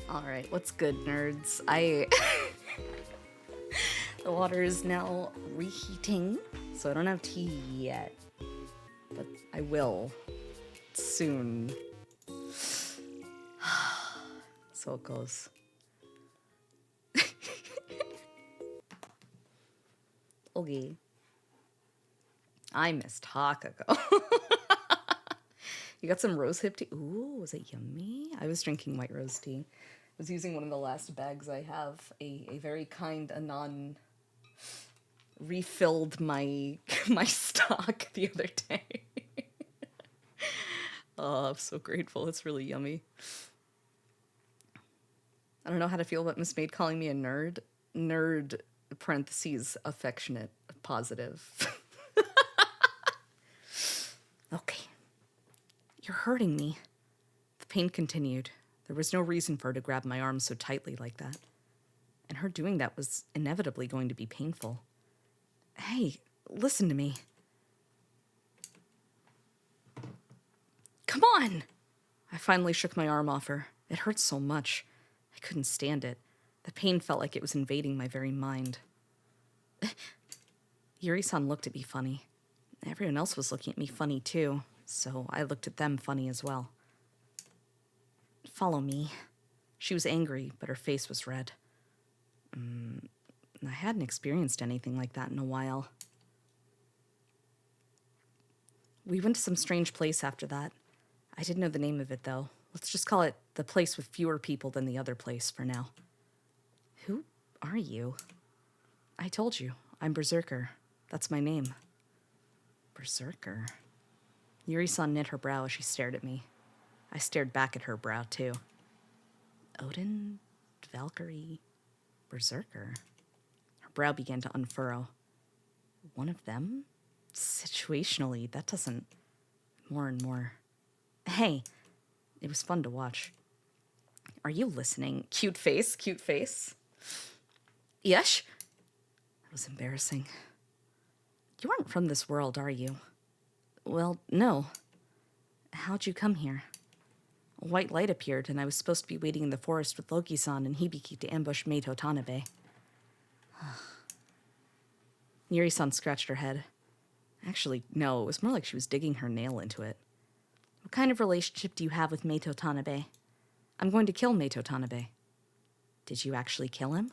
All right, what's good, nerds? The water is now reheating, so I don't have tea yet, but I will soon. So it goes. Okay. I miss Takako. You got some rose hip tea? Ooh, was it yummy? I was drinking white rose tea. I was using one of the last bags I have. A very kind Anon refilled my my stock the other day. Oh, I'm so grateful. It's really yummy. I don't know how to feel about Miss Maid calling me a nerd. Nerd, parentheses, affectionate, positive. Okay. You're hurting me. The pain continued. There was no reason for her to grab my arm so tightly like that. And her doing that was inevitably going to be painful. Hey, listen to me. Come on! I finally shook my arm off her. It hurt so much. I couldn't stand it. The pain felt like it was invading my very mind. Yuri-san looked at me funny. Everyone else was looking at me funny too, so I looked at them funny as well. Follow me. She was angry, but her face was red. I hadn't experienced anything like that in a while. We went to some strange place after that. I didn't know the name of it, though. Let's just call it the place with fewer people than the other place for now. Who are you? I told you. I'm Berserker. That's my name. Berserker? Yuri-san knit her brow as she stared at me. I stared back at her brow, too. Odin? Valkyrie? Berserker? Her brow began to unfurrow. One of them? Situationally, that doesn't... More and more. Hey, it was fun to watch. Are you listening? Cute face, cute face. Yes? That was embarrassing. You aren't from this world, are you? Well, no. How'd you come here? A white light appeared, and I was supposed to be waiting in the forest with Loki-san and Hibiki to ambush Maid Tanabe. Yuri-san scratched her head. Actually, no, it was more like she was digging her nail into it. What kind of relationship do you have with Maid Tanabe? I'm going to kill Maid Tanabe. Did you actually kill him?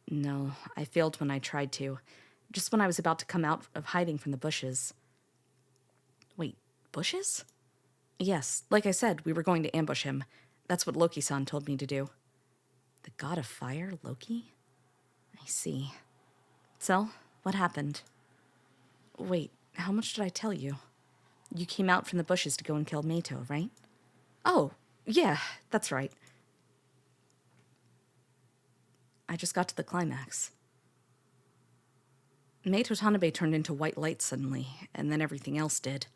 No, I failed when I tried to. Just when I was about to come out of hiding from the bushes. Wait, bushes? Yes, like I said, we were going to ambush him. That's what Loki-san told me to do. The god of fire, Loki? I see. So, what happened? Wait, how much did I tell you? You came out from the bushes to go and kill Meito, right? Oh, yeah, that's right. I just got to the climax. Maid Tanabe turned into white light suddenly, and then everything else did.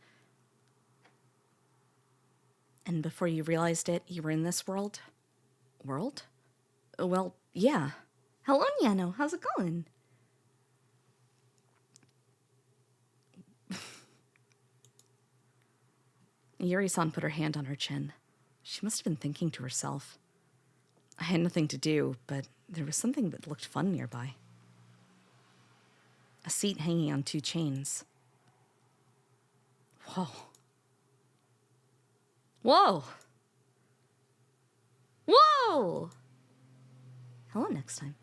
And before you realized it, you were in this world? World? Well, yeah. Hello, Nyano. How's it going? Yuri-san put her hand on her chin. She must have been thinking to herself. I had nothing to do, but there was something that looked fun nearby. A seat hanging on 2 chains. Whoa. Whoa! Whoa! Hello next time.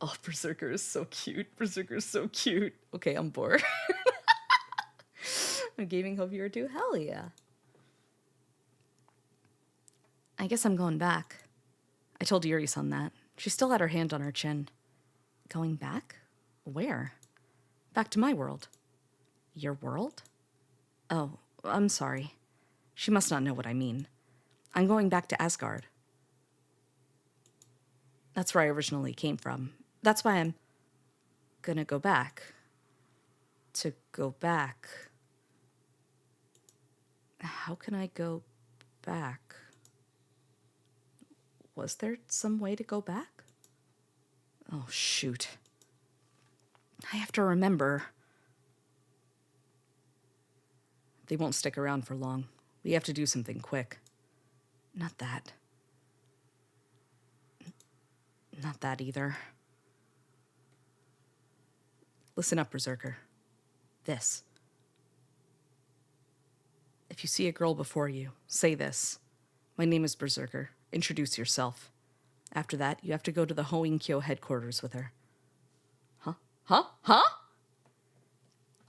Oh, Berserker is so cute. Berserker is so cute. Okay, I'm bored. I'm gaming, hope you are too. Hell yeah. I guess I'm going back. I told Yuri-san that. She still had her hand on her chin. Going back? Where? Back to my world. Your world? Oh, I'm sorry. She must not know what I mean. I'm going back to Asgard. That's where I originally came from. That's why I'm gonna go back. To go back. How can I go back? Was there some way to go back? Oh, shoot. I have to remember. They won't stick around for long. We have to do something quick. Not that. not that either. Listen up, Berserker. This. If you see a girl before you, say this. My name is Berserker. Introduce yourself. After that, you have to go to the Hoinkyo headquarters with her. Huh? Huh? Huh?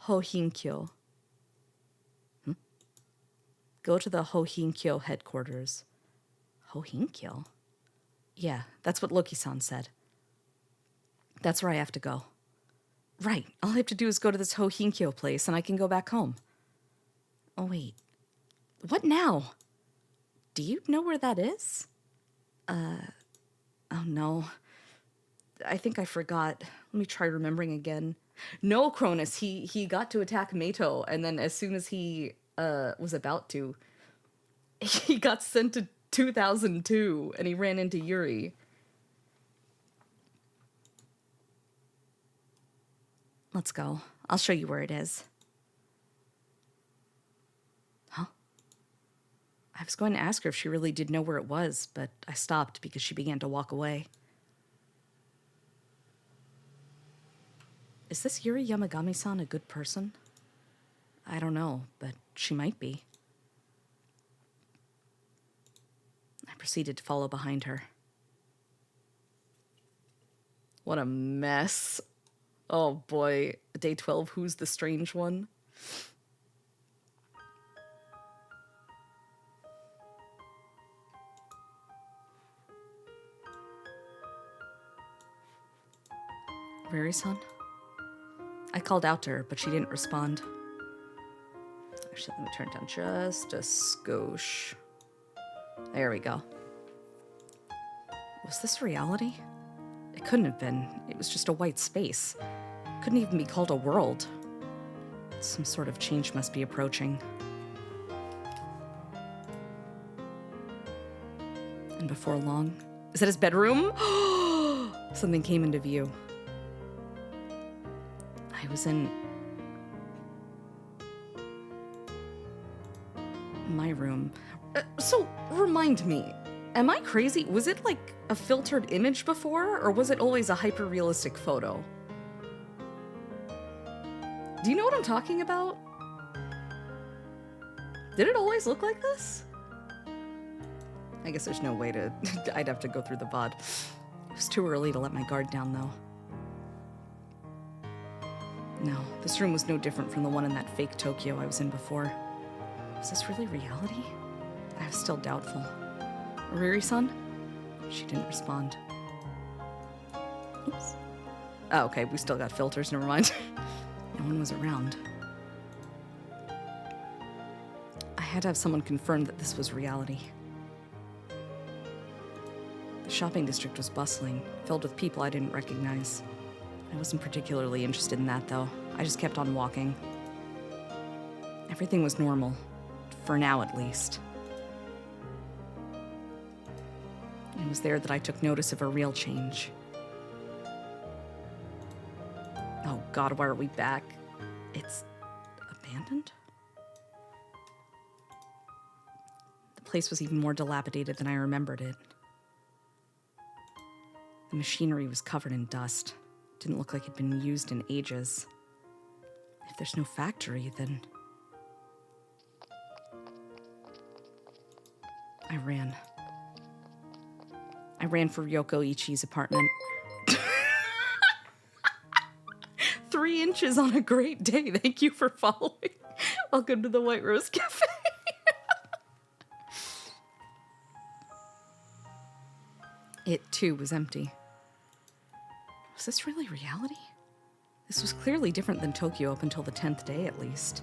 Hoinkyo. Go to the Hoinkyo headquarters. Hoinkyo? Yeah, that's what Loki-san said. That's where I have to go. Right, all I have to do is go to this Hoinkyo place and I can go back home. Oh, wait. What now? Do you know where that is? Oh no. I think I forgot. Let me try remembering again. No, Cronus, he got to attack Mato, and then as soon as he was about to, he got sent to 2002, and he ran into Yuri. Let's go. I'll show you where it is. Huh? I was going to ask her if she really did know where it was, but I stopped because she began to walk away. Is this Yuri Yamagami-san a good person? I don't know, but she might be. I proceeded to follow behind her. What a mess. Oh boy. Day 12, who's the strange one? Riri-san? I called out to her, but she didn't respond. Actually, let me turn it down just a skosh. There we go. Was this reality? It couldn't have been. It was just a white space. Couldn't even be called a world. Some sort of change must be approaching. And before long... Is that his bedroom? Something came into view. I was in my room. So, remind me, am I crazy? Was it like a filtered image before, or was it always a hyper-realistic photo? Do you know what I'm talking about? Did it always look like this? I guess there's no way to... I'd have to go through the VOD. It was too early to let my guard down, though. No, this room was no different from the one in that fake Tokyo I was in before. Was this really reality? I was still doubtful. Riri-san? She didn't respond. Oops. Oh, okay, we still got filters, never mind. No one was around. I had to have someone confirm that this was reality. The shopping district was bustling, filled with people I didn't recognize. I wasn't particularly interested in that, though. I just kept on walking. Everything was normal. For now, at least. It was there that I took notice of a real change. Oh god, why are we back? It's abandoned? The place was even more dilapidated than I remembered it. The machinery was covered in dust. Didn't look like it'd been used in ages. If there's no factory, then... I ran. I ran for Ryoko Ichi's apartment. 3 inches on a great day. Thank you for following. Welcome to the White Rose Cafe. It, too, was empty. Was this really reality? This was clearly different than Tokyo up until the 10th day, at least.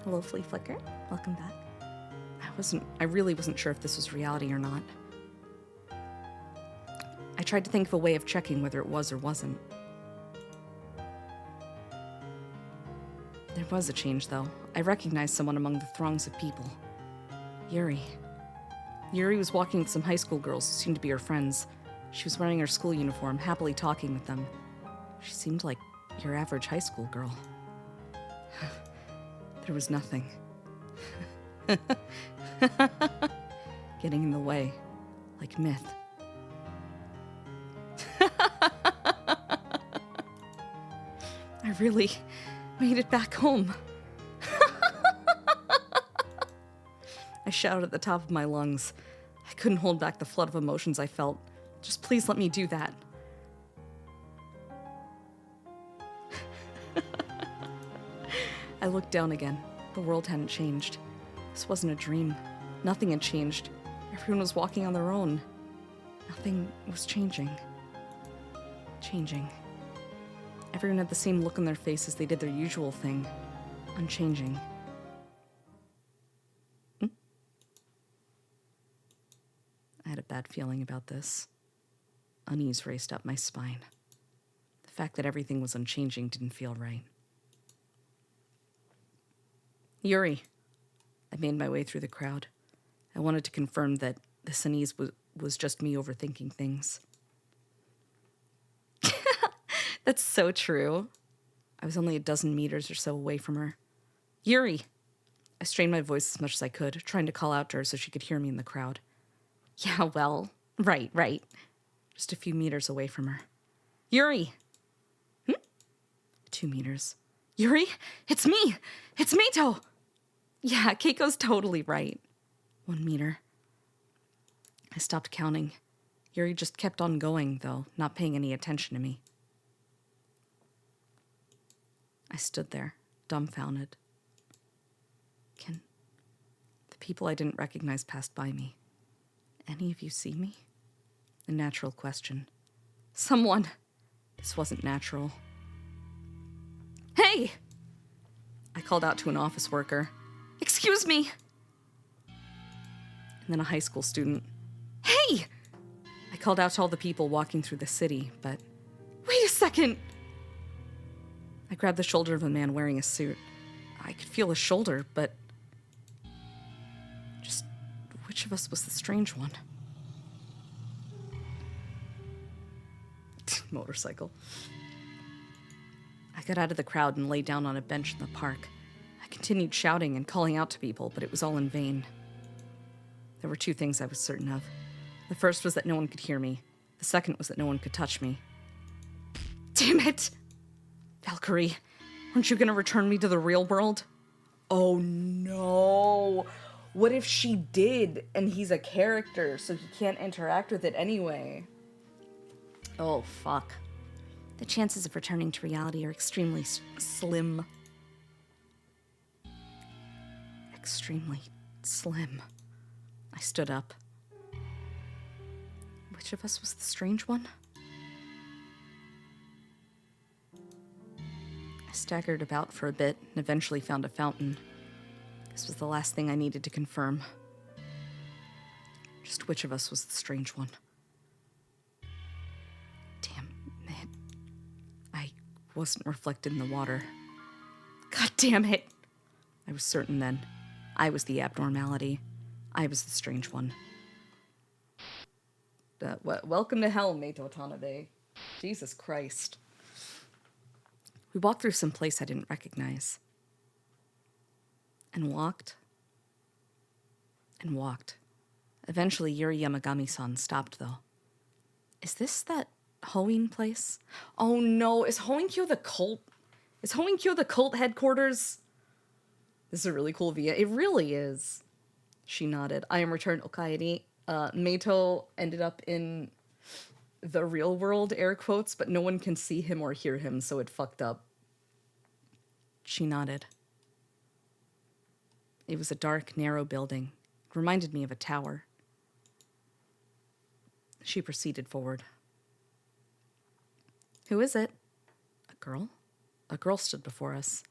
Hello, Flea Flicker. Welcome back. I really wasn't sure if this was reality or not. I tried to think of a way of checking whether it was or wasn't. There was a change, though. I recognized someone among the throngs of people. Yuri. Yuri was walking with some high school girls who seemed to be her friends. She was wearing her school uniform, happily talking with them. She seemed like your average high school girl. There was nothing. Getting in the way, like myth. really made it back home. I shouted at the top of my lungs. I couldn't hold back the flood of emotions I felt. Just please let me do that. I looked down again. The world hadn't changed. This wasn't a dream. Nothing had changed. Everyone was walking on their own. Nothing was changing. Everyone had the same look on their faces. They did their usual thing. Unchanging. I had a bad feeling about this. Unease raced up my spine. The fact that everything was unchanging didn't feel right. Yuri. I made my way through the crowd. I wanted to confirm that this unease was just me overthinking things. That's so true. I was only a dozen meters or so away from her. Yuri! I strained my voice as much as I could, trying to call out to her so she could hear me in the crowd. Yeah, well, right. Just a few meters away from her. Yuri! 2 meters. Yuri, it's me! It's Mito! Yeah, Keiko's totally right. 1 meter. I stopped counting. Yuri just kept on going, though, not paying any attention to me. I stood there, dumbfounded. The people I didn't recognize passed by me. Any of you see me? A natural question. Someone! This wasn't natural. Hey! I called out to an office worker. Excuse me! And then a high school student. Hey! I called out to all the people walking through the city, but... Wait a second! I grabbed the shoulder of a man wearing a suit. I could feel his shoulder, but... Just which of us was the strange one? Motorcycle. I got out of the crowd and lay down on a bench in the park. I continued shouting and calling out to people, but it was all in vain. There were 2 things I was certain of. The first was that no one could hear me. The second was that no one could touch me. Damn it! Valkyrie, aren't you gonna return me to the real world? Oh no! What if she did, and he's a character, so he can't interact with it anyway? Oh, fuck. The chances of returning to reality are extremely Slim. Extremely slim. I stood up. Which of us was the strange one? I staggered about for a bit and eventually found a fountain. This was the last thing I needed to confirm. Just which of us was the strange one? Damn it. I wasn't reflected in the water. God damn it! I was certain then. I was the abnormality. I was the strange one. Welcome to hell, Meito Tanabe. Jesus Christ. We walked through some place I didn't recognize. And walked. And walked. Eventually, Yuri Yamagami-san stopped, though. Is this that Hoenn place? Oh no, is Hoenn-kyo the cult? Is Hoenn-kyo the cult headquarters? This is a really cool via. It really is. She nodded. I am returned Okaeri. Meito ended up in the real world, air quotes, but no one can see him or hear him, so it fucked up. She nodded. It was a dark, narrow building. It reminded me of a tower. She proceeded forward. Who is it? A girl? A girl stood before us.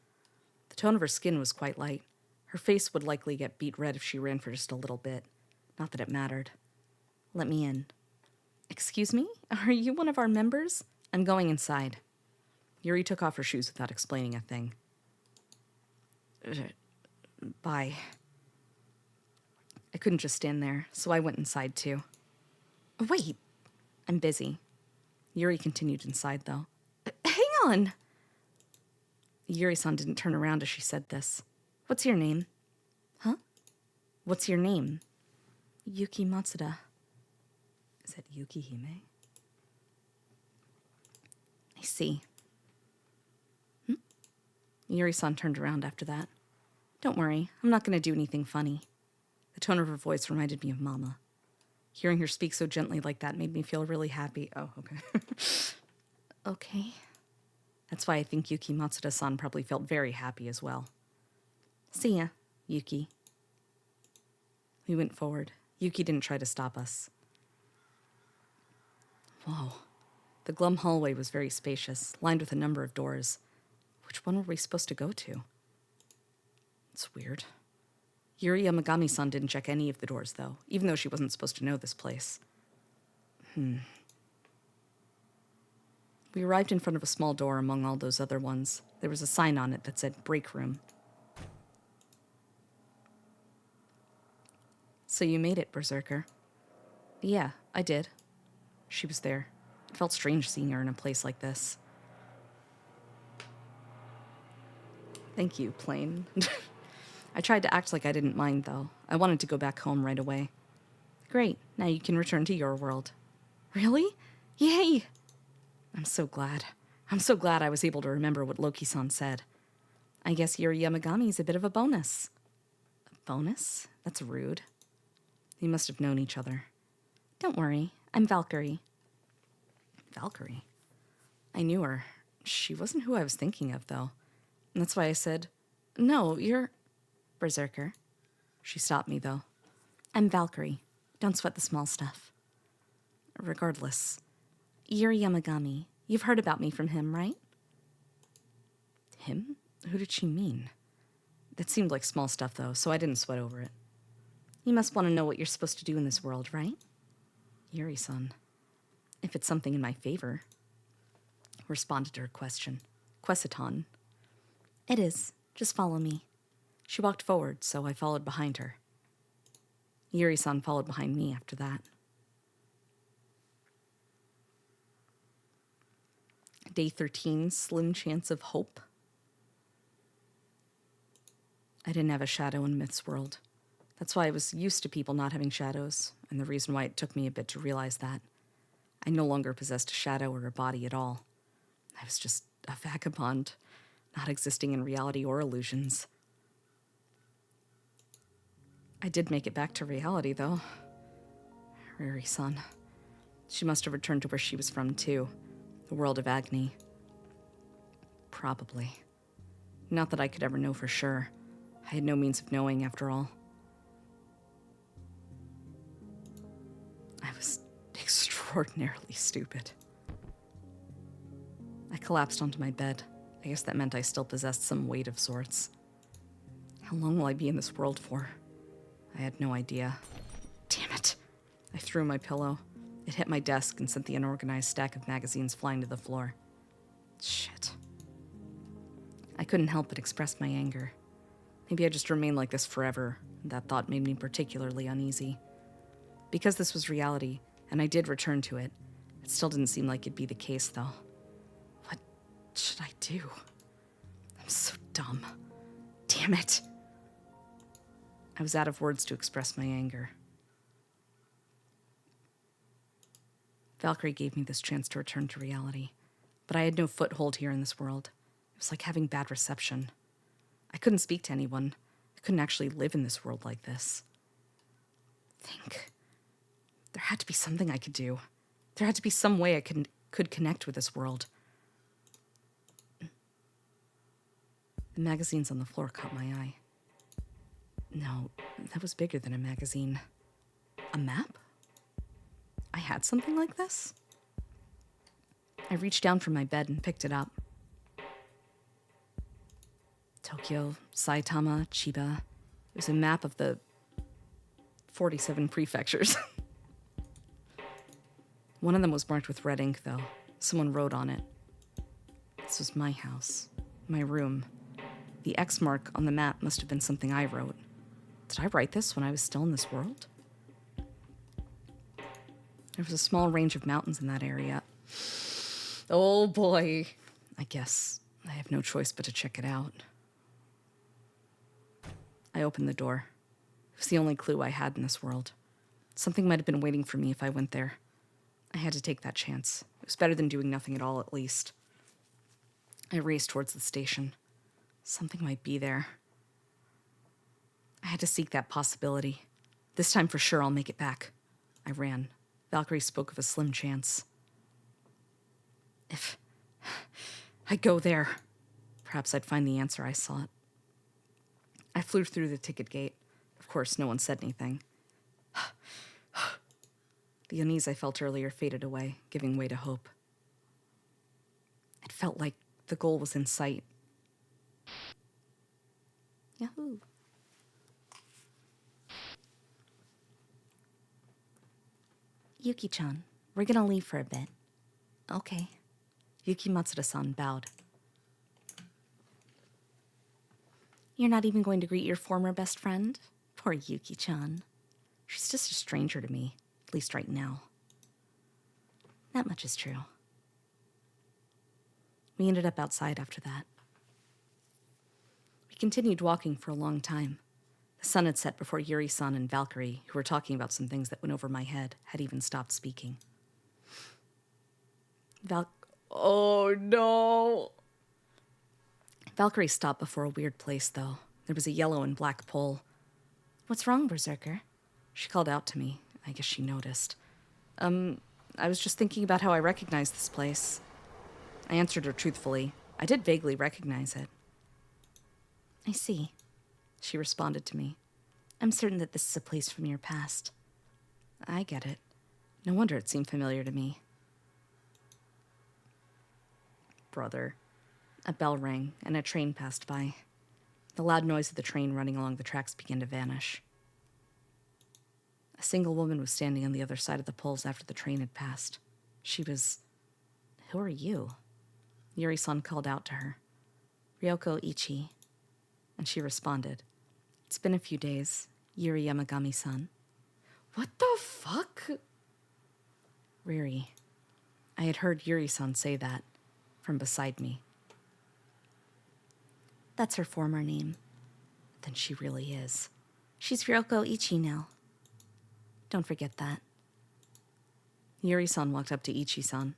The tone of her skin was quite light. Her face would likely get beet red if she ran for just a little bit. Not that it mattered. Let me in. Excuse me? Are you one of our members? I'm going inside. Yuri took off her shoes without explaining a thing. Bye. I couldn't just stand there, so I went inside too. Wait, I'm busy. Yuri continued inside, though. Hang on! Yuri-san didn't turn around as she said this. What's your name? Huh? What's your name? Yuki Matsuda. Is that Yuki Hime? I see. Yuri-san turned around after that. Don't worry, I'm not going to do anything funny. The tone of her voice reminded me of Mama. Hearing her speak so gently like that made me feel really happy. Oh, okay. Okay. That's why I think Yuki Matsuda-san probably felt very happy as well. See ya, Yuki. We went forward. Yuki didn't try to stop us. Whoa. The glum hallway was very spacious, lined with a number of doors. Which one were we supposed to go to? It's weird. Yuri Yamagami-san didn't check any of the doors, though, even though she wasn't supposed to know this place. We arrived in front of a small door among all those other ones. There was a sign on it that said break room. So you made it, Berserker. Yeah, I did. She was there. It felt strange seeing her in a place like this. Thank you, Plain. I tried to act like I didn't mind, though. I wanted to go back home right away. Great, now you can return to your world. Really? Yay! I'm so glad. I'm so glad I was able to remember what Loki-san said. I guess Yuri Yamagami's a bit of a bonus. A bonus? That's rude. They must have known each other. Don't worry, I'm Valkyrie. Valkyrie? I knew her. She wasn't who I was thinking of, though. And that's why I said, no, you're... Berserker. She stopped me, though. I'm Valkyrie. Don't sweat the small stuff. Regardless, Yuri Yamagami, you've heard about me from him, right? Him? Who did she mean? That seemed like small stuff, though, so I didn't sweat over it. You must want to know what you're supposed to do in this world, right? Yuri-san. If it's something in my favor. Responded to her question. Quesiton. It is. Just follow me. She walked forward, so I followed behind her. Yuri-san followed behind me after that. Day 13, slim chance of hope. I didn't have a shadow in Myth's world. That's why I was used to people not having shadows, and the reason why it took me a bit to realize that. I no longer possessed a shadow or a body at all. I was just a vagabond, not existing in reality or illusions. I did make it back to reality, though. Riri-san. She must have returned to where she was from, too. The world of Agni. Probably. Not that I could ever know for sure. I had no means of knowing, after all. I was extraordinarily stupid. I collapsed onto my bed. I guess that meant I still possessed some weight of sorts. How long will I be in this world for? I had no idea. Damn it. I threw my pillow. It hit my desk and sent the unorganized stack of magazines flying to the floor. Shit. I couldn't help but express my anger. Maybe I'd just remain like this forever, and that thought made me particularly uneasy. Because this was reality, and I did return to it, it still didn't seem like it'd be the case, though. What should I do? I'm so dumb. Damn it. I was out of words to express my anger. Valkyrie gave me this chance to return to reality, but I had no foothold here in this world. It was like having bad reception. I couldn't speak to anyone. I couldn't actually live in this world like this. Think. There had to be something I could do. There had to be some way I could connect with this world. The magazines on the floor caught my eye. No, that was bigger than a magazine. A map? I had something like this? I reached down from my bed and picked it up. Tokyo, Saitama, Chiba. It was a map of the 47 prefectures. One of them was marked with red ink, though. Someone wrote on it. This was my house, my room. The X mark on the map must have been something I wrote. Did I write this when I was still in this world? There was a small range of mountains in that area. Oh boy. I guess I have no choice but to check it out. I opened the door. It was the only clue I had in this world. Something might have been waiting for me if I went there. I had to take that chance. It was better than doing nothing at all, at least. I raced towards the station. Something might be there. I had to seek that possibility. This time for sure I'll make it back. I ran. Valkyrie spoke of a slim chance. If I go there, perhaps I'd find the answer I sought. I flew through the ticket gate. Of course, no one said anything. The unease I felt earlier faded away, giving way to hope. It felt like the goal was in sight. Yahoo! Yuki-chan, we're gonna leave for a bit. Okay. Yuki Matsuda-san bowed. You're not even going to greet your former best friend? Poor Yuki-chan. She's just a stranger to me, at least right now. That much is true. We ended up outside after that. We continued walking for a long time. The sun had set before Yuri-san and Valkyrie, who were talking about some things that went over my head, had even stopped speaking. Oh no! Valkyrie stopped before a weird place, though. There was a yellow and black pole. What's wrong, Berserker? She called out to me. I guess she noticed. I was just thinking about how I recognized this place. I answered her truthfully. I did vaguely recognize it. I see. She responded to me. I'm certain that this is a place from your past. I get it. No wonder it seemed familiar to me. Brother. A bell rang, and a train passed by. The loud noise of the train running along the tracks began to vanish. A single woman was standing on the other side of the poles after the train had passed. She was... Who are you? Yuri-san called out to her. Ryoko Ichi. And she responded. It's been a few days. Yuri Yamagami-san. What the fuck? Riri. I had heard Yuri-san say that from beside me. That's her former name. Then she really is. She's Ryoko Ichi now. Don't forget that. Yuri-san walked up to Ichi-san.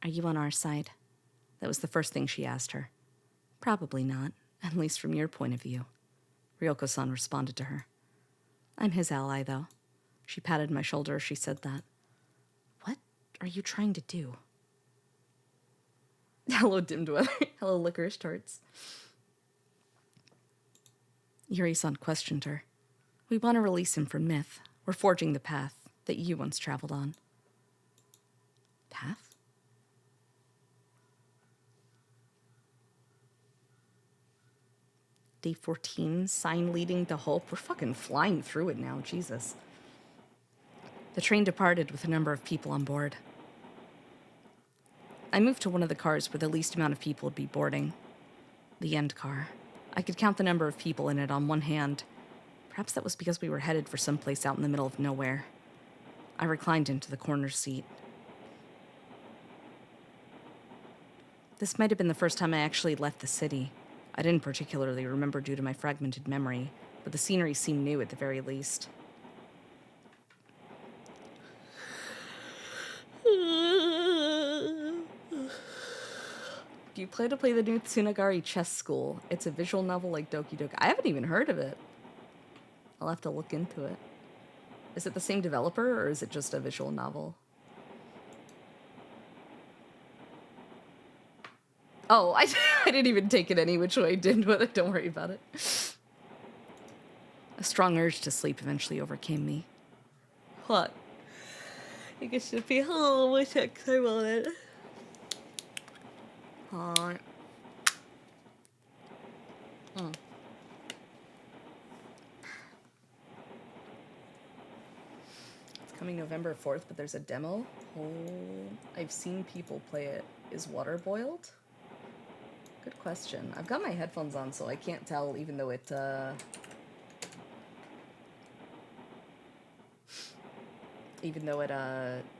Are you on our side? That was the first thing she asked her. Probably not, at least from your point of view. Ryoko-san responded to her. I'm his ally, though. She patted my shoulder as she said that. What are you trying to do? Hello, dimmed weather. Hello, licorice tarts. Yuri-san questioned her. We want to release him from myth. We're forging the path that you once traveled on. Path? Day 14, sign leading to hope. We're fucking flying through it now, Jesus. The train departed with a number of people on board. I moved to one of the cars where the least amount of people would be boarding. The end car. I could count the number of people in it on one hand. Perhaps that was because we were headed for someplace out in the middle of nowhere. I reclined into the corner seat. This might have been the first time I actually left the city. I didn't particularly remember due to my fragmented memory, but the scenery seemed new at the very least. Do you plan to play the new Tsunagari Chess School? It's a visual novel like Doki Doki. I haven't even heard of it. I'll have to look into it. Is it the same developer, or is it just a visual novel? Oh, I didn't even take it any which way I did with it. Don't worry about it. A strong urge to sleep eventually overcame me. What? I think it should be a little more time on it. It's coming November 4th, but there's a demo. Oh, I've seen people play it. Is water boiled? Good question. I've got my headphones on, so I can't tell, even though it,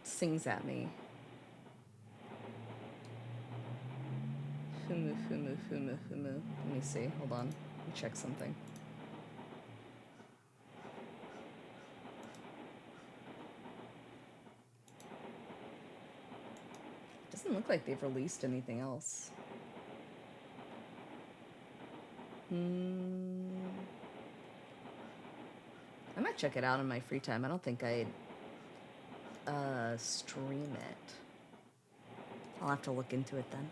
sings at me. Fumu, fumu, fumu, fumu. Let me see. Hold on. Let me check something. Doesn't look like they've released anything else. I might check it out in my free time. I don't think I'd stream it. I'll have to look into it then.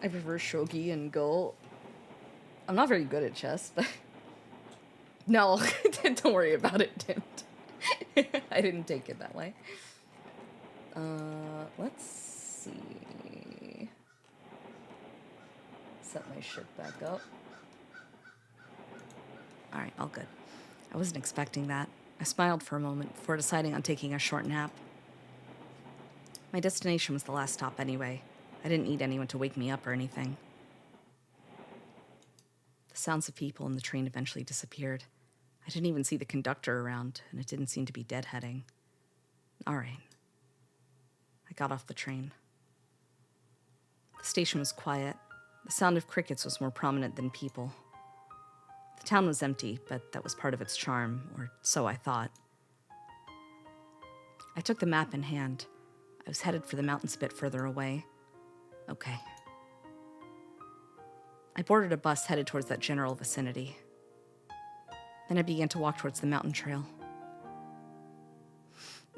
I prefer shogi and go. I'm not very good at chess, but no, don't worry about it, Tim. I didn't take it that way. Let's see. Set my shit back up. All right, all good. I wasn't expecting that. I smiled for a moment before deciding on taking a short nap. My destination was the last stop anyway. I didn't need anyone to wake me up or anything. The sounds of people in the train eventually disappeared. I didn't even see the conductor around, and it didn't seem to be deadheading. All right. I got off the train. The station was quiet. The sound of crickets was more prominent than people. The town was empty, but that was part of its charm, or so I thought. I took the map in hand. I was headed for the mountains a bit further away. Okay. I boarded a bus headed towards that general vicinity. Then I began to walk towards the mountain trail.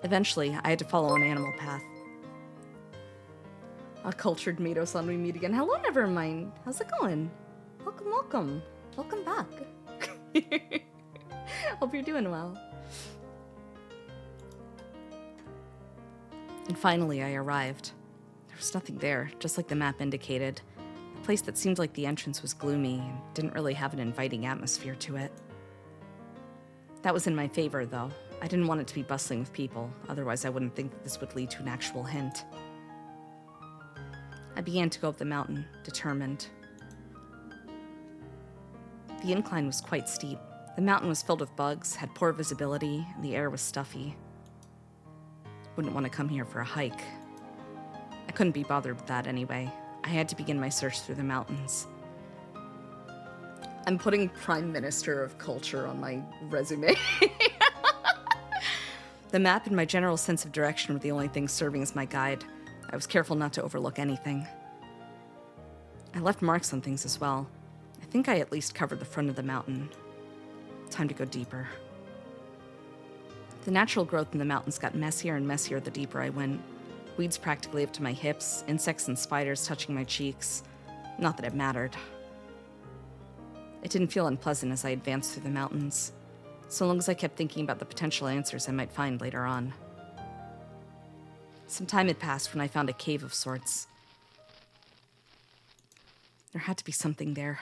Eventually, I had to follow an animal path. A cultured Maid-san, we meet again. Hello, Nevermind. How's it going? Welcome, welcome. Welcome back. Hope you're doing well. And finally, I arrived. There was nothing there, just like the map indicated. A place that seemed like the entrance was gloomy and didn't really have an inviting atmosphere to it. That was in my favor, though. I didn't want it to be bustling with people, otherwise I wouldn't think that this would lead to an actual hint. I began to go up the mountain, determined. The incline was quite steep. The mountain was filled with bugs, had poor visibility, and the air was stuffy. Wouldn't want to come here for a hike. I couldn't be bothered with that anyway. I had to begin my search through the mountains. I'm putting Prime Minister of Culture on my resume. The map and my general sense of direction were the only things serving as my guide. I was careful not to overlook anything. I left marks on things as well. I think I at least covered the front of the mountain. Time to go deeper. The natural growth in the mountains got messier and messier the deeper I went. Weeds practically up to my hips, insects and spiders touching my cheeks. Not that it mattered. It didn't feel unpleasant as I advanced through the mountains, so long as I kept thinking about the potential answers I might find later on. Some time had passed when I found a cave of sorts. There had to be something there.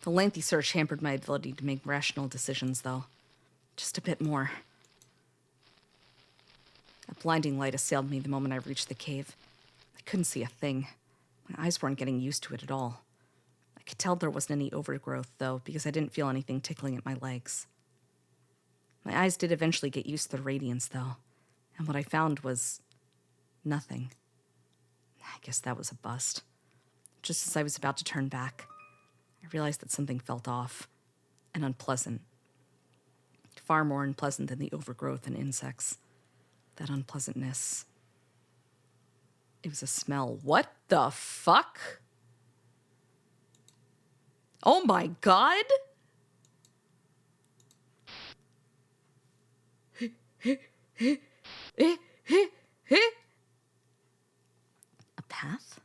The lengthy search hampered my ability to make rational decisions, though. Just a bit more. A blinding light assailed me the moment I reached the cave. I couldn't see a thing. My eyes weren't getting used to it at all. I could tell there wasn't any overgrowth, though, because I didn't feel anything tickling at my legs. My eyes did eventually get used to the radiance, though, and what I found was nothing. I guess that was a bust. Just as I was about to turn back, I realized that something felt off and unpleasant. Far more unpleasant than the overgrowth and insects. That unpleasantness. It was a smell. What the fuck? Oh my god? A path?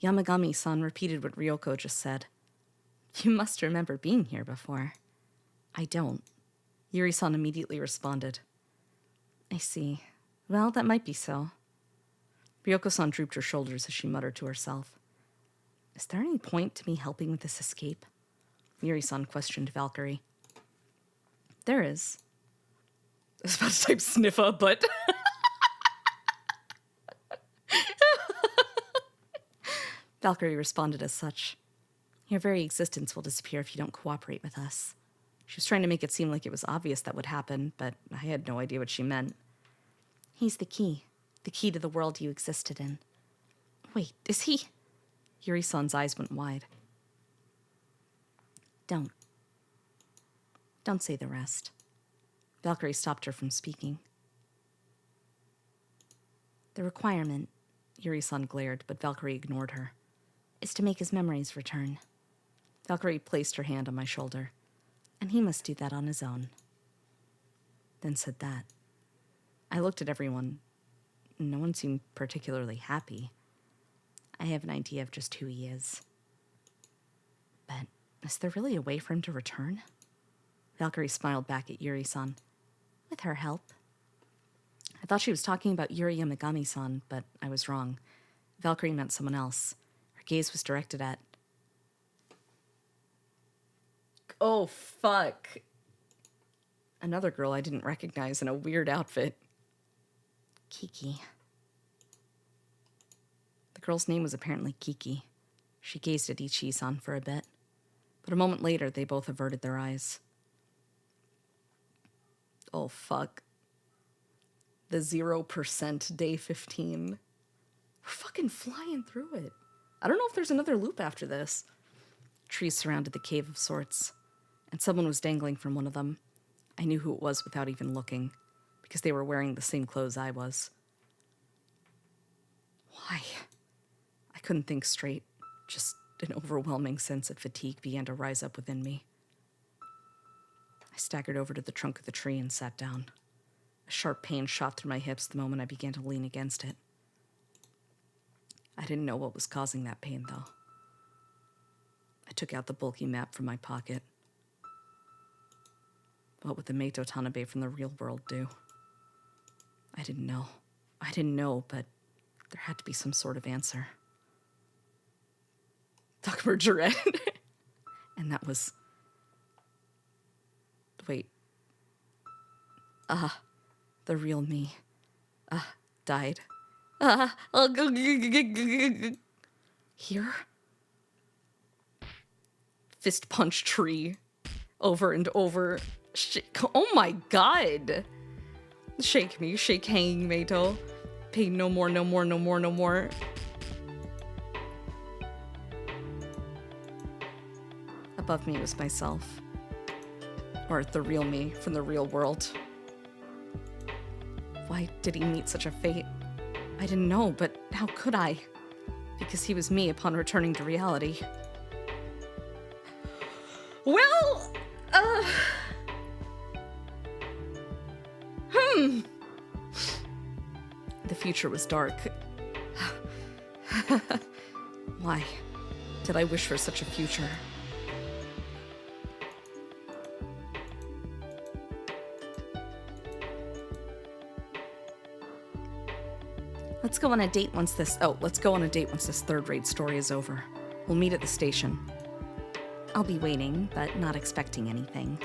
Yamagami-san repeated what Ryoko just said. You must remember being here before. I don't. Yuri-san immediately responded. I see. Well, that might be so. Ryoko-san drooped her shoulders as she muttered to herself. Is there any point to me helping with this escape? Yuri-san questioned Valkyrie. There is. I was about to type sniffer, but... Valkyrie responded as such. Your very existence will disappear if you don't cooperate with us. She was trying to make it seem like it was obvious that would happen, but I had no idea what she meant. He's the key to the world you existed in. Wait, is he? Yuri-san's eyes went wide. Don't say the rest. Valkyrie stopped her from speaking. The requirement, Yuri-san glared, but Valkyrie ignored her, is to make his memories return. Valkyrie placed her hand on my shoulder. And he must do that on his own. Then said that. I looked at everyone. No one seemed particularly happy. I have an idea of just who he is. But is there really a way for him to return? Valkyrie smiled back at Yuri-san. With her help. I thought she was talking about Yuri Yamagami-san, but I was wrong. Valkyrie meant someone else. Her gaze was directed at... Oh, fuck. Another girl I didn't recognize in a weird outfit. Kiki. The girl's name was apparently Kiki. She gazed at Ichi-san for a bit, but a moment later they both averted their eyes. Oh, fuck. The 0% day 15. We're fucking flying through it. I don't know if there's another loop after this. Trees surrounded the cave of sorts, and someone was dangling from one of them. I knew who it was without even looking, because they were wearing the same clothes I was. Why? I couldn't think straight. Just an overwhelming sense of fatigue began to rise up within me. I staggered over to the trunk of the tree and sat down. A sharp pain shot through my hips the moment I began to lean against it. I didn't know what was causing that pain, though. I took out the bulky map from my pocket. What would the Meito Tanabe from the real world do? I didn't know, but there had to be some sort of answer. Dr. Jared. And that was... Wait. The real me. Died. Here? Fist punch tree. Over and over. Oh my god! Shake me, shake hanging Meito. Pain no more, no more, no more, no more. Above me was myself. Or the real me from the real world. Why did he meet such a fate? I didn't know, but how could I? Because he was me upon returning to reality. Well, The future was dark. Why did I wish for such a future? Let's go on a date once this third-rate story is over. We'll meet at the station. I'll be waiting, but not expecting anything.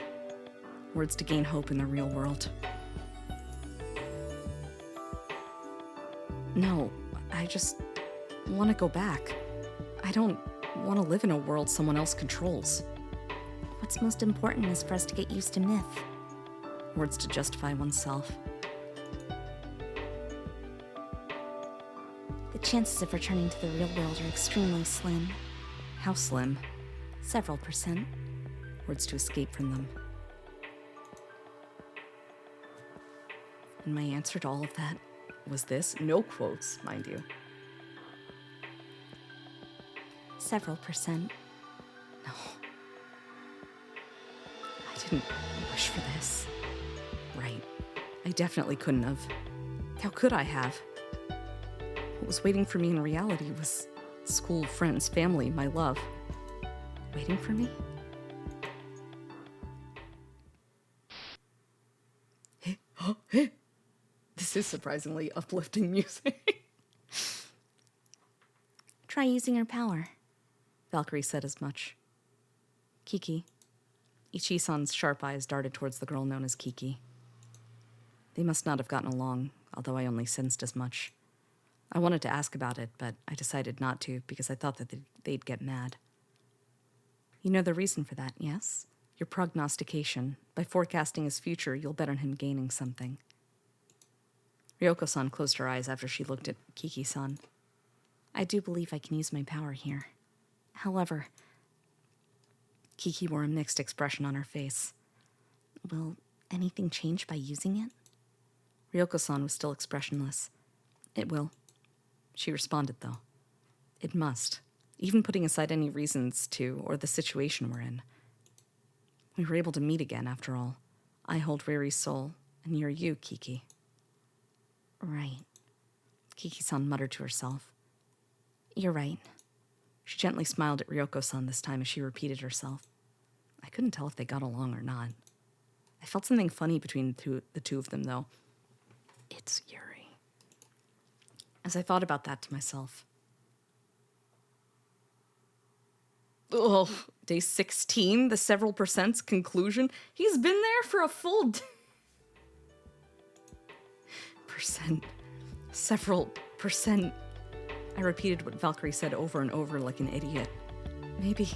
Words to gain hope in the real world. No, I just want to go back. I don't want to live in a world someone else controls. What's most important is for us to get used to myth. Words to justify oneself. The chances of returning to the real world are extremely slim. How slim? Several %. Words to escape from them. And my answer to all of that was this. No quotes, mind you. Several %. No. I didn't wish for this. Right. I definitely couldn't have. How could I have? What was waiting for me in reality was school, friends, family, my love. Waiting for me? This is surprisingly uplifting music. Try using your power. Valkyrie said as much. Kiki. Ichi-san's sharp eyes darted towards the girl known as Kiki. They must not have gotten along, although I only sensed as much. I wanted to ask about it, but I decided not to because I thought that they'd get mad. You know the reason for that, yes? Your prognostication. By forecasting his future, you'll bet on him gaining something. Ryoko-san closed her eyes after she looked at Kiki-san. I do believe I can use my power here. However, Kiki wore a mixed expression on her face. Will anything change by using it? Ryoko-san was still expressionless. It will. She responded, though. It must. even putting aside any reasons to or the situation we're in. We were able to meet again, after all. I hold Riri's soul, and you're you, Kiki. Right. Kiki-san muttered to herself. You're right. She gently smiled at Ryoko-san this time as she repeated herself. I couldn't tell if they got along or not. I felt something funny between the two of them, though. It's Yuri. As I thought about that to myself. Oh, day 16, the several percent's conclusion. He's been there for a full percent. Several percent. I repeated what Valkyrie said over and over like an idiot. Maybe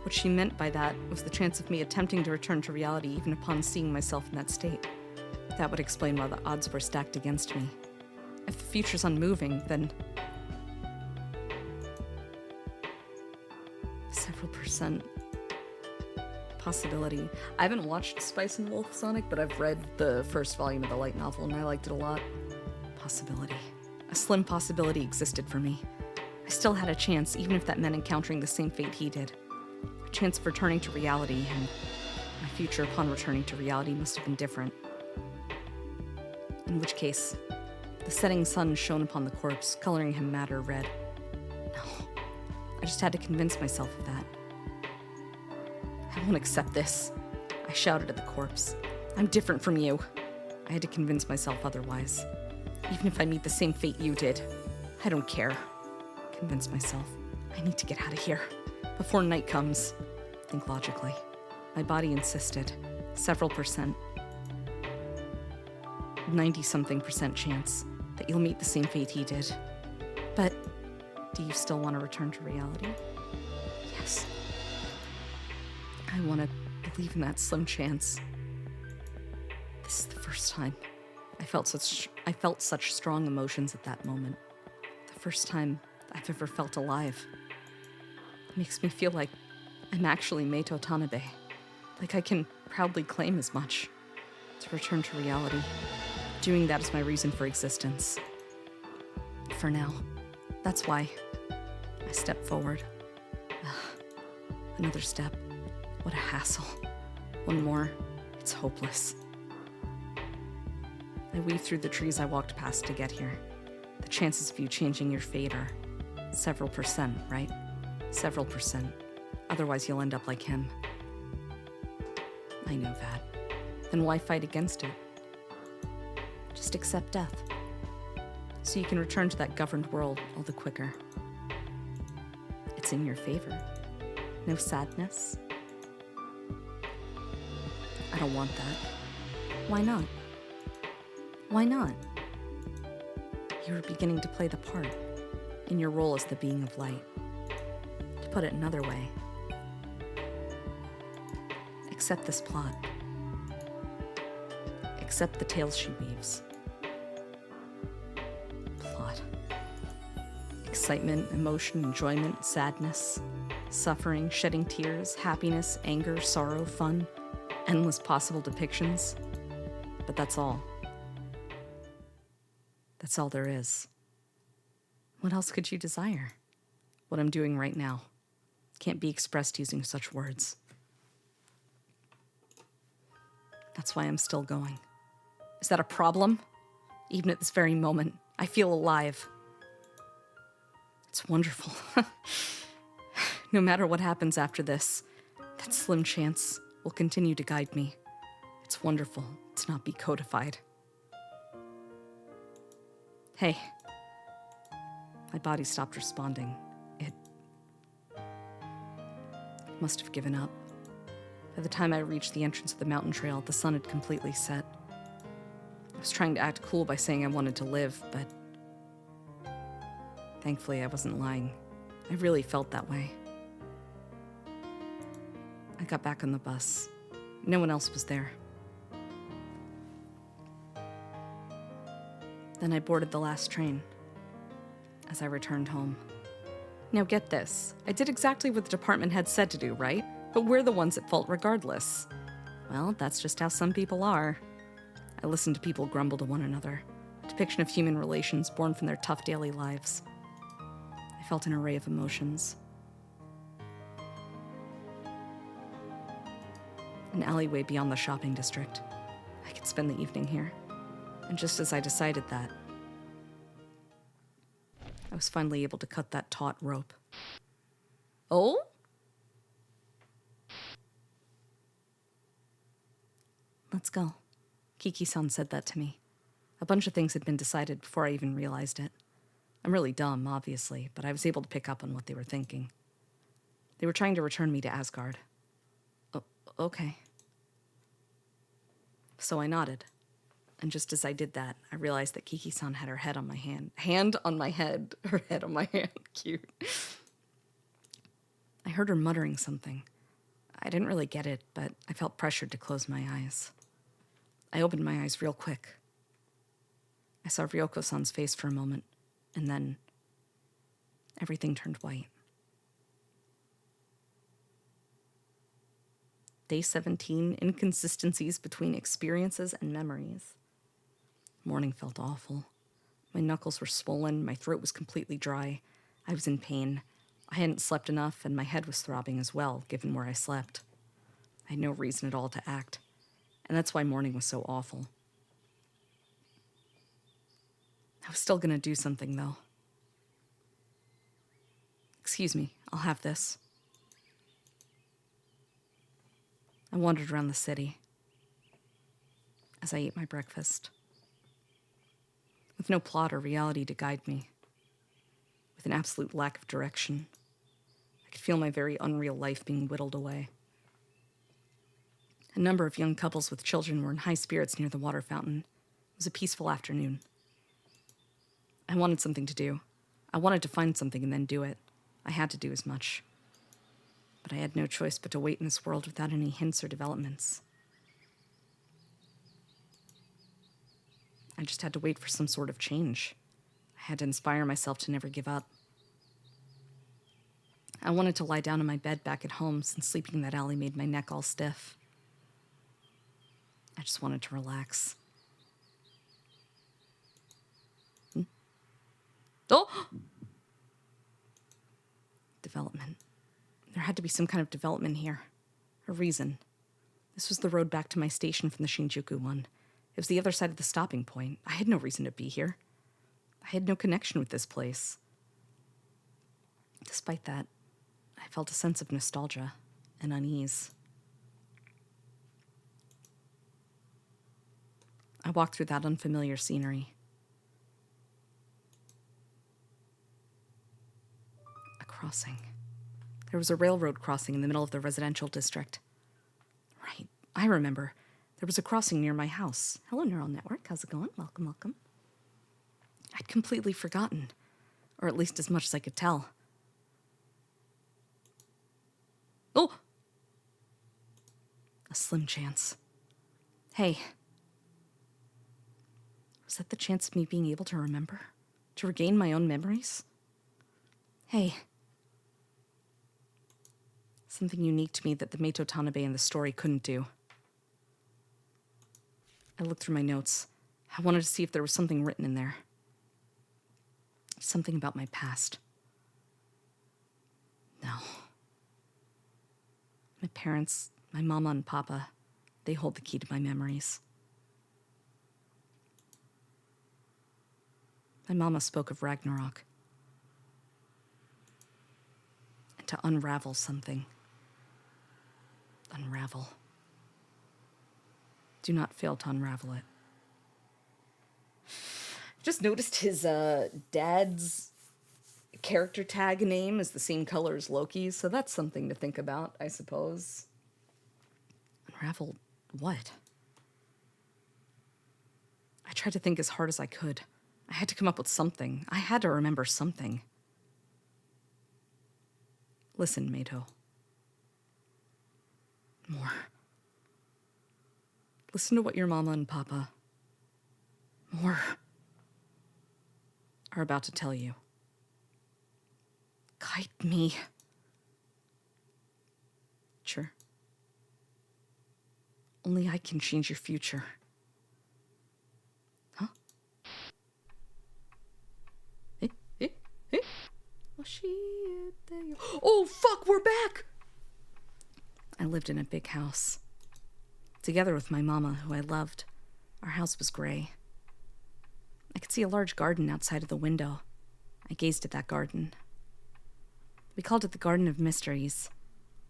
what she meant by that was the chance of me attempting to return to reality even upon seeing myself in that state. That would explain why the odds were stacked against me. If the future's unmoving, then several percent possibility. I haven't watched Spice and Wolf Sonic, but I've read the first volume of the light novel and I liked it a lot. Possibility. A slim possibility existed for me. I still had a chance, even if that meant encountering the same fate he did. A chance of returning to reality, and my future upon returning to reality must have been different. In which case, the setting sun shone upon the corpse, coloring him madder red. No, I just had to convince myself of that. I won't accept this, I shouted at the corpse. I'm different from you. I had to convince myself otherwise. Even if I meet the same fate you did, I don't care. Convince myself. I need to get out of here. Before night comes. Think logically. My body insisted. Several percent. 90-something% chance that you'll meet the same fate he did. But do you still want to return to reality? Yes. I want to believe in that slim chance. This is the first time I felt such strong emotions at that moment. The first time I've ever felt alive. It makes me feel like I'm actually Meito Tanabe. Like I can proudly claim as much. To return to reality. Doing that is my reason for existence. For now. That's why I step forward. Another step. What a hassle. One more. It's hopeless. I weaved through the trees I walked past to get here. The chances of you changing your fate are several percent, right? Several percent. Otherwise you'll end up like him. I know that. Then why fight against it? Just accept death. So you can return to that governed world all the quicker. It's in your favor. No sadness. I don't want that. Why not? Why not? You were beginning to play the part in your role as the being of light. To put it another way, accept this plot. Accept the tales she weaves. Plot. Excitement, emotion, enjoyment, sadness, suffering, shedding tears, happiness, anger, sorrow, fun, endless possible depictions. But that's all. That's all there is. What else could you desire? What I'm doing right now can't be expressed using such words. That's why I'm still going. Is that a problem? Even at this very moment, I feel alive. It's wonderful. No matter what happens after this, that slim chance will continue to guide me. It's wonderful to not be codified. Hey. My body stopped responding. It must have given up. By the time I reached the entrance of the mountain trail, the sun had completely set. I was trying to act cool by saying I wanted to live, but thankfully I wasn't lying. I really felt that way. I got back on the bus. No one else was there. Then I boarded the last train as I returned home. Now get this, I did exactly what the department had said to do, right? But we're the ones at fault regardless. Well, that's just how some people are. I listened to people grumble to one another, a depiction of human relations born from their tough daily lives. I felt an array of emotions. an alleyway beyond the shopping district. I could spend the evening here. And just as I decided that, I was finally able to cut that taut rope. Oh? Let's go. Kiki-san said that to me. A bunch of things had been decided before I even realized it. I'm really dumb, obviously, but I was able to pick up on what they were thinking. They were trying to return me to Asgard. Oh, okay. So I nodded. And just as I did that, I realized that Kiki-san had her head on my hand. Hand on my head. Her head on my hand. Cute. I heard her muttering something. I didn't really get it, but I felt pressured to close my eyes. I opened my eyes real quick. I saw Ryoko-san's face for a moment, and then everything turned white. Day 17, inconsistencies between experiences and memories. Morning felt awful. My knuckles were swollen, my throat was completely dry. I was in pain. I hadn't slept enough, and my head was throbbing as well, given where I slept. I had no reason at all to act, and that's why morning was so awful. I was still gonna do something, though. Excuse me, I'll have this. I wandered around the city as I ate my breakfast. With no plot or reality to guide me. With an absolute lack of direction. I could feel my very unreal life being whittled away. A number of young couples with children were in high spirits near the water fountain. It was a peaceful afternoon. I wanted something to do. I wanted to find something and then do it. I had to do as much. But I had no choice but to wait in this world without any hints or developments. I just had to wait for some sort of change. I had to inspire myself to never give up. I wanted to lie down in my bed back at home since sleeping in that alley made my neck all stiff. I just wanted to relax. Oh! Development. There had to be some kind of development here. A reason. This was the road back to my station from the Shinjuku one. It was the other side of the stopping point. I had no reason to be here. I had no connection with this place. Despite that, I felt a sense of nostalgia and unease. I walked through that unfamiliar scenery. A crossing. There was a railroad crossing in the middle of the residential district. Right, I remember. There was a crossing near my house. Hello, Neural Network. How's it going? Welcome, welcome. I'd completely forgotten. Or at least as much as I could tell. Oh! A slim chance. Hey. Was that the chance of me being able to remember? To regain my own memories? Hey. Something unique to me that the Meito Tanabe in the story couldn't do. I looked through my notes. I wanted to see if there was something written in there. Something about my past. No. My parents, my mama and papa, they hold the key to my memories. My mama spoke of Ragnarok. And to unravel something. Unravel. Do not fail to unravel it. Just noticed his dad's character tag name is the same color as Loki's, so that's something to think about, I suppose. Unravel what? I tried to think as hard as I could. I had to come up with something. I had to remember something. Listen, Meito. More. Listen to what your mama and papa are about to tell you. Guide me. Sure. Only I can change your future. Huh? Oh, fuck, we're back! I lived in a big house. together with my mama, who I loved. Our house was gray. I could see a large garden outside of the window. I gazed at that garden. We called it the Garden of Mysteries.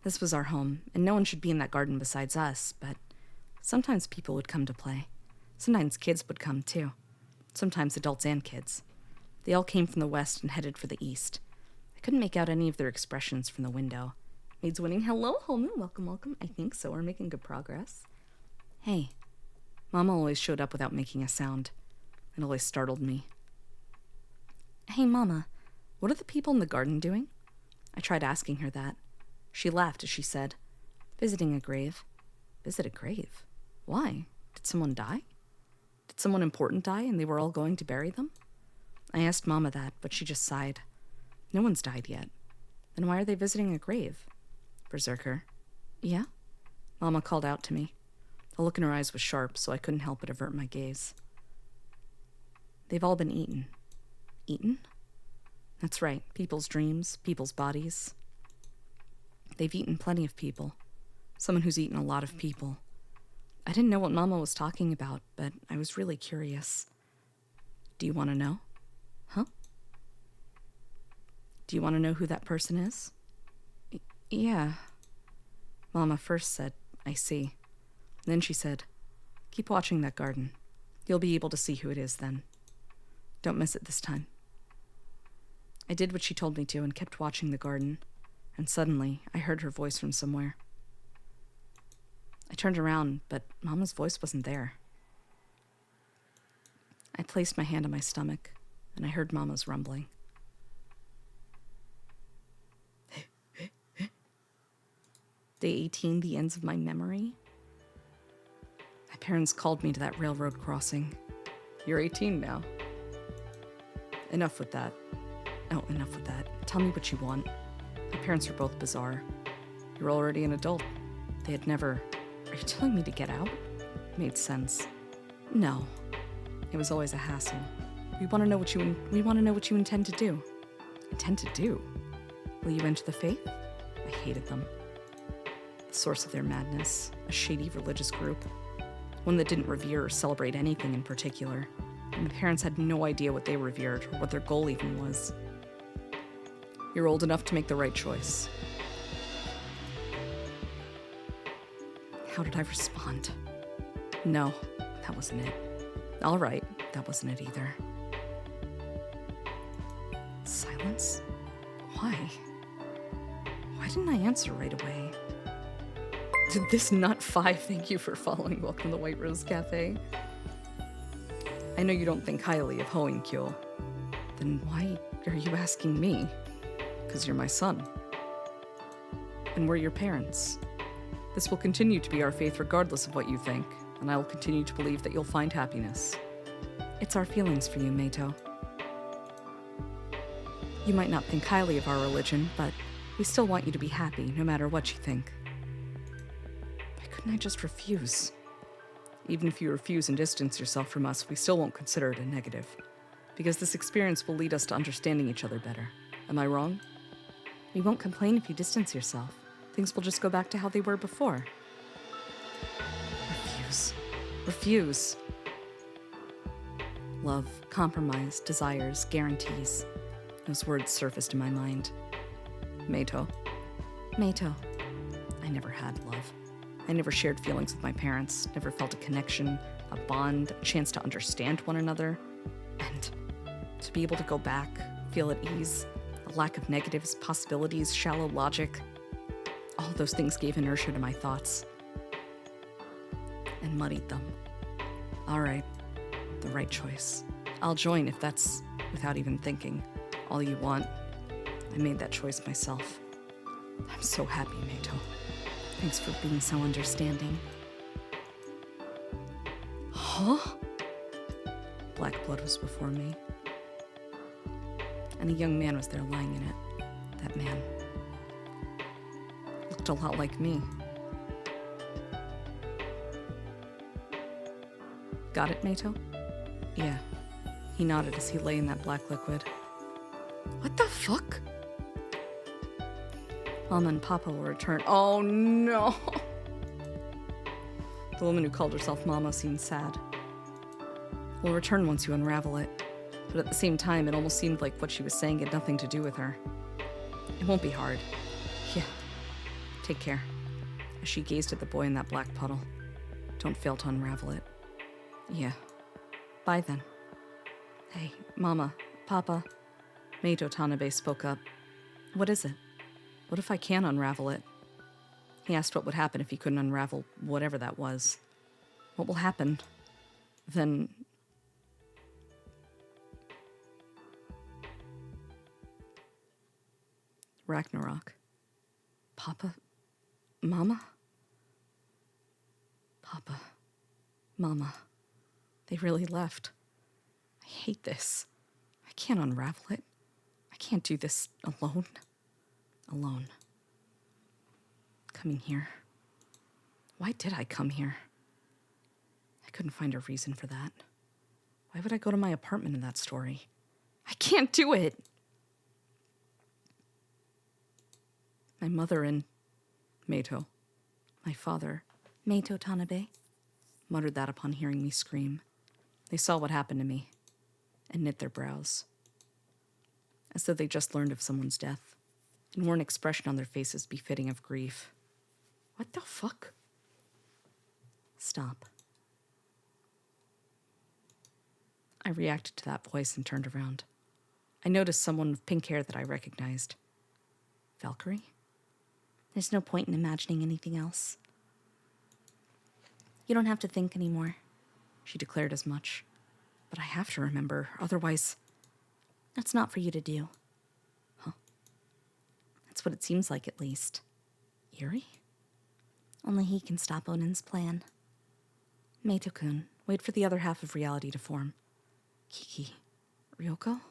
This was our home, and no one should be in that garden besides us, but sometimes people would come to play. Sometimes kids would come, too. Sometimes adults and kids. They all came from the west and headed for the east. I couldn't make out any of their expressions from the window. Maid's winning. Hello, Holman. Welcome, welcome. I think so. We're making good progress. Hey. Mama always showed up without making a sound. It always startled me. Hey, Mama, what are the people in the garden doing? I tried asking her that. She laughed as she said, visiting a grave. Visit a grave? Why? Did someone die? Did someone important die and they were all going to bury them? I asked Mama that, but she just sighed. No one's died yet. Then why are they visiting a grave? Berserker. Yeah? Mama called out to me. The look in her eyes was sharp, so I couldn't help but avert my gaze. They've all been eaten. Eaten? That's right. People's dreams, people's bodies. They've eaten plenty of people. Someone who's eaten a lot of people. I didn't know what Mama was talking about, but I was really curious. Do you want to know? Huh? Do you want to know who that person is? Yeah. Mama first said, I see. Then she said, keep watching that garden. You'll be able to see who it is then. Don't miss it this time. I did what she told me to and kept watching the garden, and suddenly I heard her voice from somewhere. I turned around, but Mama's voice wasn't there. I placed my hand on my stomach, and I heard Mama's rumbling. Day 18, the ends of my memory? My parents called me to that railroad crossing. You're 18 now. Enough with that. Oh, enough with that. Tell me what you want. My parents are both bizarre. You're already an adult. They had never... Are you telling me to get out? Made sense. No. It was always a hassle. We want to know what you intend to do. Intend to do? Will you enter the faith? I hated them. The source of their madness, a shady religious group. One that didn't revere or celebrate anything in particular. And my parents had no idea what they revered or what their goal even was. You're old enough to make the right choice. How did I respond? No, that wasn't it. All right, that wasn't it either. Silence? Why? Why didn't I answer right away? Did this nut 5 thank you for following? Welcome to White Rose Cafe. I know you don't think highly of Hoinkyo. Then why are you asking me? Because you're my son. And we're your parents. This will continue to be our faith regardless of what you think, and I will continue to believe that you'll find happiness. It's our feelings for you, Meito. You might not think highly of our religion, but we still want you to be happy, no matter what you think. Why couldn't I just refuse? Even if you refuse and distance yourself from us, we still won't consider it a negative. Because this experience will lead us to understanding each other better. Am I wrong? We won't complain if you distance yourself. Things will just go back to how they were before. Refuse. Refuse. Love, compromise, desires, guarantees. Those words surfaced in my mind. Meito. Meito. I never had love. I never shared feelings with my parents, never felt a connection, a bond, a chance to understand one another. And to be able to go back, feel at ease, a lack of negatives, possibilities, shallow logic. All those things gave inertia to my thoughts. And muddied them. All right, the right choice. I'll join if that's without even thinking. All you want. I made that choice myself. I'm so happy, Meito. Thanks for being so understanding. Huh? Black blood was before me. And a young man was there lying in it. That man. Looked a lot like me. Got it, Meito? Yeah. He nodded as he lay in that black liquid. What the fuck? Mama and Papa will return. Oh no! The woman who called herself Mama seemed sad. We'll return once you unravel it. But at the same time, it almost seemed like what she was saying had nothing to do with her. It won't be hard. Yeah. Take care. As she gazed at the boy in that black puddle. Don't fail to unravel it. Yeah. Bye then. Hey, Mama, Papa. Maid Tanabe spoke up. What is it? What if I can't unravel it? He asked what would happen if he couldn't unravel whatever that was. What will happen? Then... Ragnarok. Papa? Mama? Papa. Mama. They really left. I hate this. I can't unravel it. I can't do this alone. Alone. Coming here. Why did I come here? I couldn't find a reason for that. Why would I go to my apartment in that story? I can't do it! My mother and Meito, my father, Meito Tanabe, muttered that upon hearing me scream. They saw what happened to me and knit their brows, as though they just learned of someone's death, and wore an expression on their faces befitting of grief. What the fuck? Stop. I reacted to that voice and turned around. I noticed someone with pink hair that I recognized. Valkyrie? There's no point in imagining anything else. You don't have to think anymore. She declared as much. But I have to remember, otherwise... That's not for you to do. Huh. That's what it seems like, at least. Eerie? Only he can stop Onin's plan. Meito-kun, wait for the other half of reality to form. Kiki. Ryoko?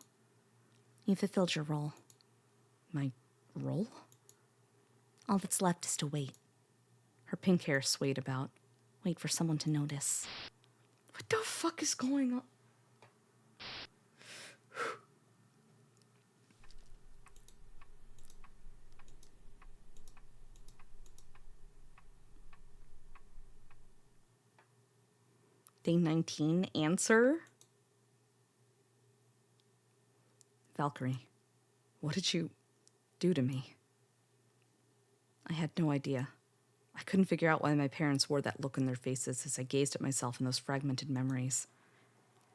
You fulfilled your role. My role? All that's left is to wait. Her pink hair swayed about. Wait for someone to notice. What the fuck is going on? Day 19, answer? Valkyrie, what did you do to me? I had no idea. I couldn't figure out why my parents wore that look in their faces as I gazed at myself in those fragmented memories.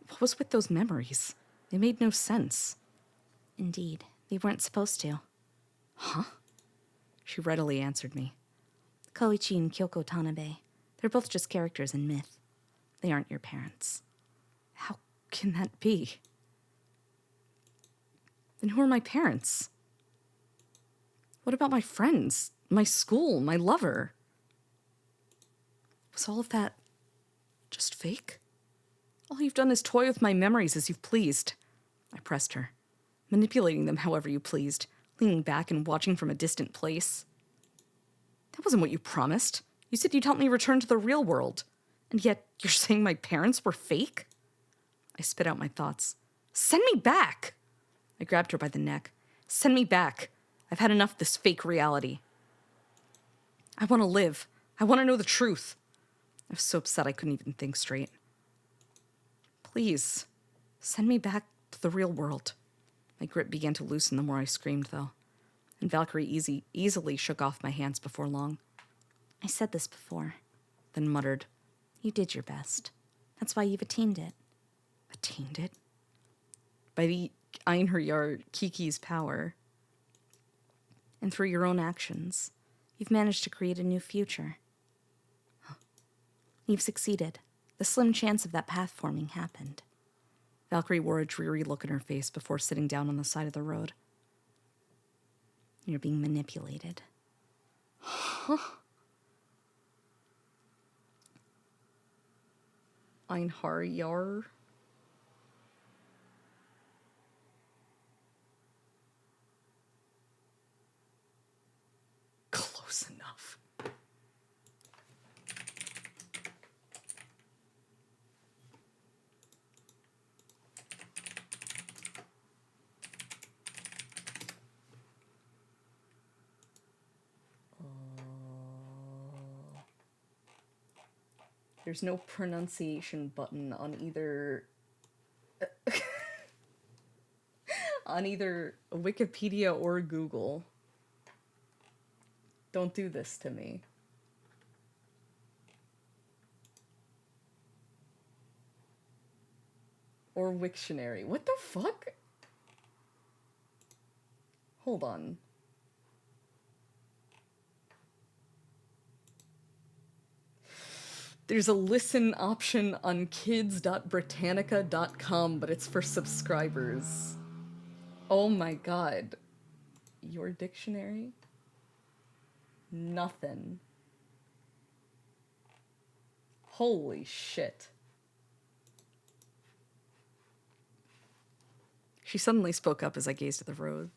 What was with those memories? They made no sense. Indeed, they weren't supposed to. Huh? She readily answered me. Koichi and Kyoko Tanabe. They're both just characters in myth. They aren't your parents. How can that be? Then who are my parents? What about my friends? My school? My lover? Was all of that just fake? All you've done is toy with my memories as you've pleased. I pressed her, manipulating them however you pleased, leaning back and watching from a distant place. That wasn't what you promised. You said you'd help me return to the real world. And yet you're saying my parents were fake? I spit out my thoughts. Send me back! I grabbed her by the neck. Send me back. I've had enough of this fake reality. I want to live. I want to know the truth. I was so upset I couldn't even think straight. Please, send me back to the real world. My grip began to loosen the more I screamed, though, and Valkyrie easily shook off my hands before long. I said this before. Then muttered, You did your best. That's why you've attained it. Attained it? By the Einherjar Kiki's power. And through your own actions, you've managed to create a new future. Huh. You've succeeded. The slim chance of that path forming happened. Valkyrie wore a dreary look in her face before sitting down on the side of the road. You're being manipulated. Huh? Einherjar? Close enough. There's no pronunciation button on either on either Wikipedia or Google. Don't do this to me. Or Wiktionary. What the fuck? Hold on. There's a listen option on kids.britannica.com, but it's for subscribers. Oh my god. Your dictionary? Nothing. Holy shit. She suddenly spoke up as I gazed at the road.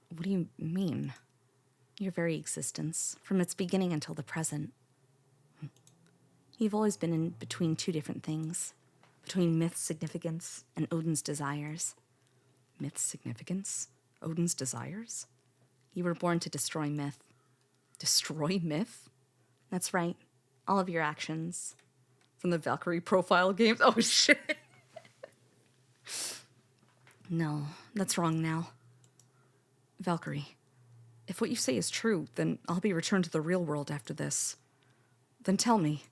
What do you mean? Your very existence, from its beginning until the present. You've always been in between two different things. Between myth's significance and Odin's desires. Myth's significance? Odin's desires? You were born to destroy myth. Destroy myth? That's right. All of your actions. From the Valkyrie profile games? Oh shit. No, that's wrong now. Valkyrie, if what you say is true, then I'll be returned to the real world after this. Then tell me.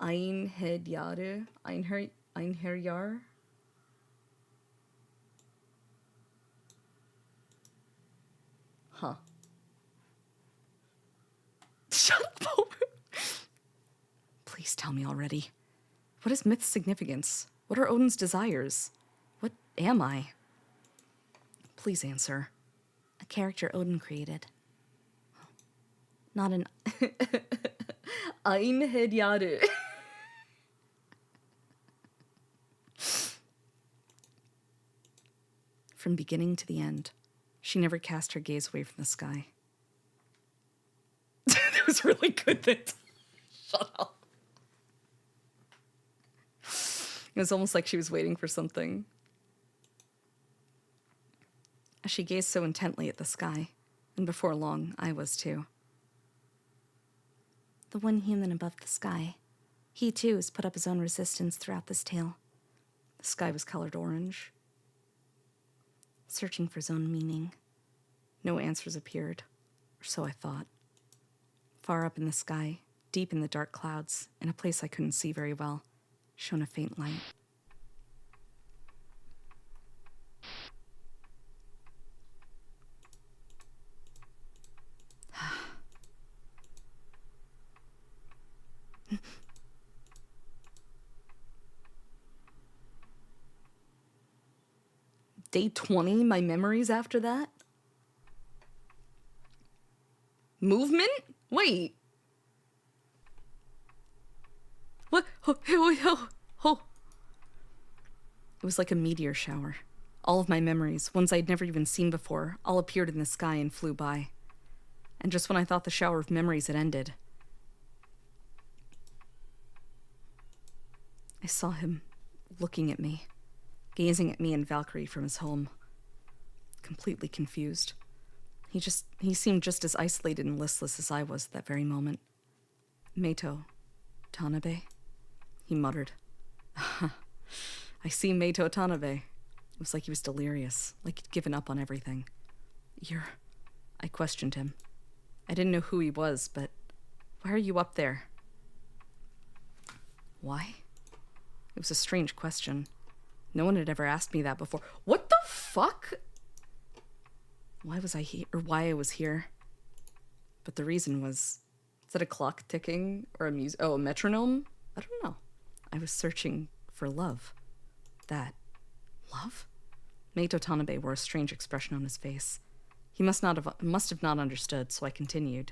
Einherjar? Huh. Shut up! Please tell me already. What is myth's significance? What are Odin's desires? What am I? Please answer. A character Odin created. Not an... Einherjar. From beginning to the end, she never cast her gaze away from the sky. That was really good that Shut up. It was almost like she was waiting for something. As she gazed so intently at the sky, and before long, I was too. The one human above the sky. He, too, has put up his own resistance throughout this tale. The sky was colored orange. Searching for his own meaning. No answers appeared, or so I thought. Far up in the sky, deep in the dark clouds, in a place I couldn't see very well, shone a faint light. Day 20, my memories after that? Movement? Wait. What? Oh. It was like a meteor shower. All of my memories, ones I'd never even seen before, all appeared in the sky and flew by. And just when I thought the shower of memories had ended, I saw him looking at me, gazing at me and Valkyrie from his home. Completely confused. He seemed just as isolated and listless as I was at that very moment. Meito Tanabe? He muttered. I see Meito Tanabe. It was like he was delirious, like he'd given up on everything. I questioned him. I didn't know who he was, but why are you up there? Why? It was a strange question. No one had ever asked me that before. What the fuck? Why was I here, or why I was here? But the reason was, is that a clock ticking or a metronome? I don't know. I was searching for love. That. Love? Meito Tanabe wore a strange expression on his face. He must have not understood, so I continued.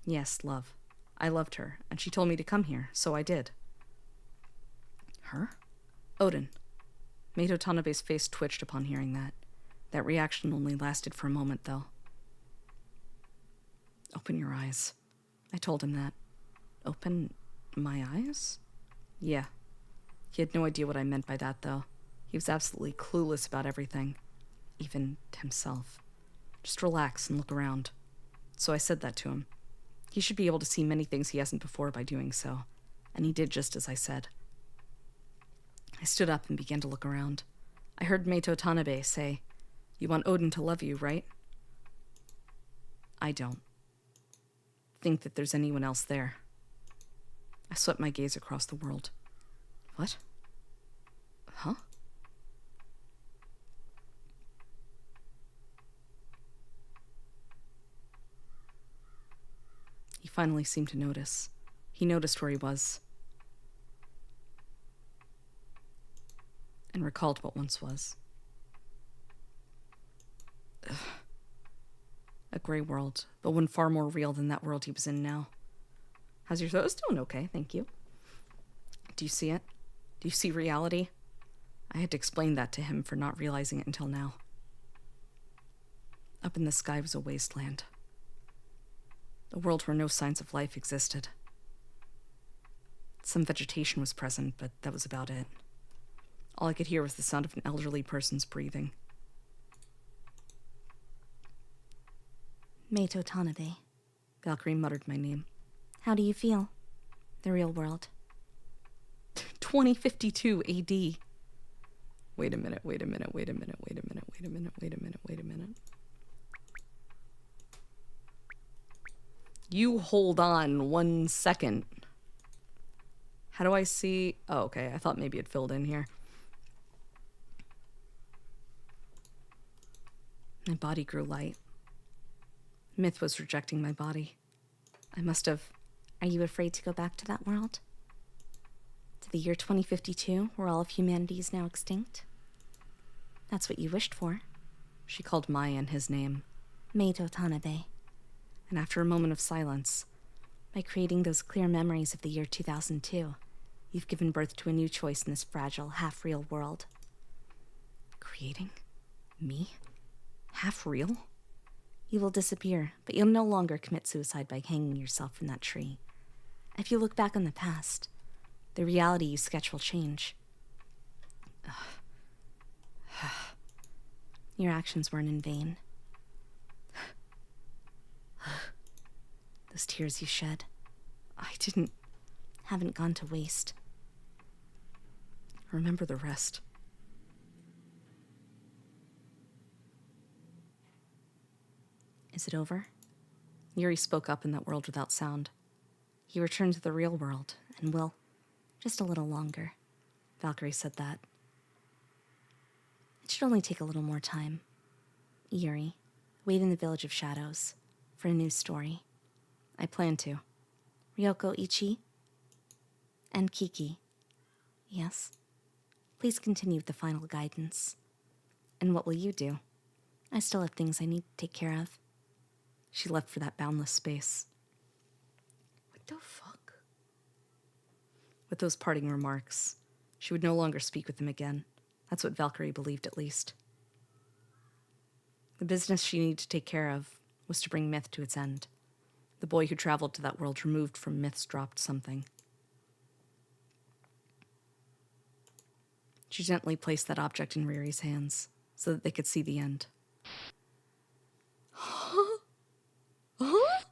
Yes, love. I loved her, and she told me to come here, so I did. Her? Odin. Meito Tanabe's face twitched upon hearing that. That reaction only lasted for a moment, though. Open your eyes. I told him that. Open my eyes? Yeah. He had no idea what I meant by that, though. He was absolutely clueless about everything. Even himself. Just relax and look around. So I said that to him. He should be able to see many things he hasn't before by doing so, and he did just as I said. I stood up and began to look around. I heard Meito Tanabe say, "You want Odin to love you, right?" I don't think that there's anyone else there. I swept my gaze across the world. What? Huh? He finally seemed to notice. He noticed where he was. And recalled what once was. Ugh. A gray world, but one far more real than that world he was in now. How's your throat? It's doing okay, thank you. Do you see it? Do you see reality? I had to explain that to him for not realizing it until now. Up in the sky was a wasteland. A world where no signs of life existed. Some vegetation was present, but that was about it. All I could hear was the sound of an elderly person's breathing. Meito Tanabe. Valkyrie muttered my name. How do you feel? The real world. 2052 AD. Wait a minute. You hold on 1 second. How do I see? Oh, okay. I thought maybe it filled in here. My body grew light. Myth was rejecting my body. I must have... Are you afraid to go back to that world? To the year 2052, where all of humanity is now extinct? That's what you wished for. She called Mayan his name. Meito Tanabe. And after a moment of silence, by creating those clear memories of the year 2002, you've given birth to a new choice in this fragile, half-real world. Creating? Me? Half-real? You will disappear, but you'll no longer commit suicide by hanging yourself from that tree. If you look back on the past, the reality you sketch will change. Your actions weren't in vain. Those tears you shed, haven't gone to waste. Remember the rest. Is it over? Yuri spoke up in that world without sound. He returned to the real world, and will. Just a little longer. Valkyrie said that. It should only take a little more time. Yuri, wait in the Village of Shadows for a new story. I plan to. Ryoko Ichi? And Kiki. Yes? Please continue with the final guidance. And what will you do? I still have things I need to take care of. She left for that boundless space. What the fuck? With those parting remarks, she would no longer speak with him again. That's what Valkyrie believed, at least. The business she needed to take care of was to bring Myth to its end. The boy who traveled to that world removed from Myth's dropped something. She gently placed that object in Riri's hands so that they could see the end. Huh? Huh?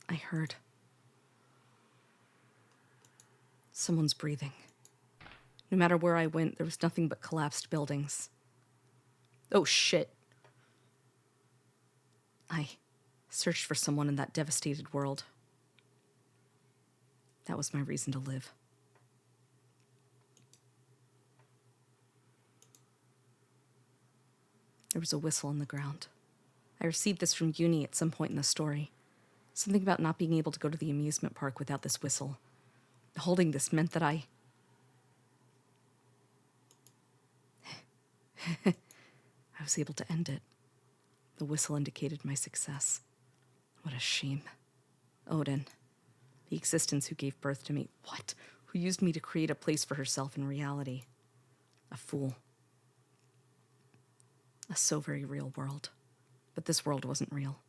I heard. Someone's breathing. No matter where I went, there was nothing but collapsed buildings. Oh, shit. I searched for someone in that devastated world. That was my reason to live. There was a whistle on the ground. I received this from Uni at some point in the story. Something about not being able to go to the amusement park without this whistle. Holding this meant that I was able to end it. The whistle indicated my success. What a shame. Odin, the existence who gave birth to me. What? Who used me to create a place for herself in reality. A fool. A so very real world. But this world wasn't real.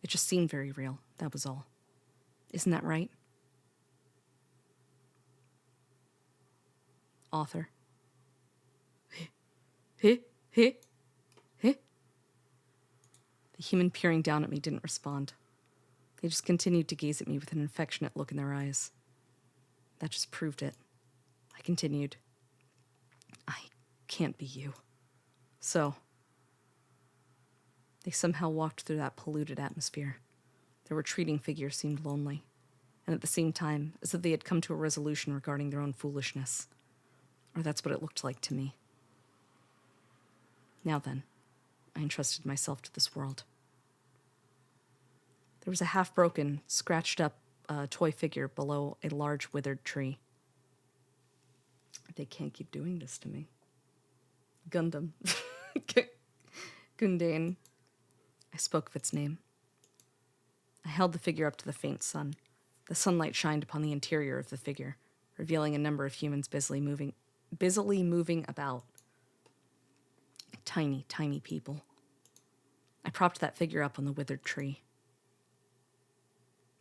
It just seemed very real, that was all. Isn't that right? Author. Hey, hey, hey. The human peering down at me didn't respond. They just continued to gaze at me with an affectionate look in their eyes. That just proved it. I continued. I can't be you. So, they somehow walked through that polluted atmosphere. Their retreating figure seemed lonely, and at the same time, as if they had come to a resolution regarding their own foolishness. Or that's what it looked like to me. Now then, I entrusted myself to this world. There was a half-broken, scratched-up toy figure below a large, withered tree. They can't keep doing this to me. Gundam. Gundane. I spoke of its name. I held the figure up to the faint sun. The sunlight shined upon the interior of the figure, revealing a number of humans busily moving about. Tiny, tiny people. I propped that figure up on the withered tree,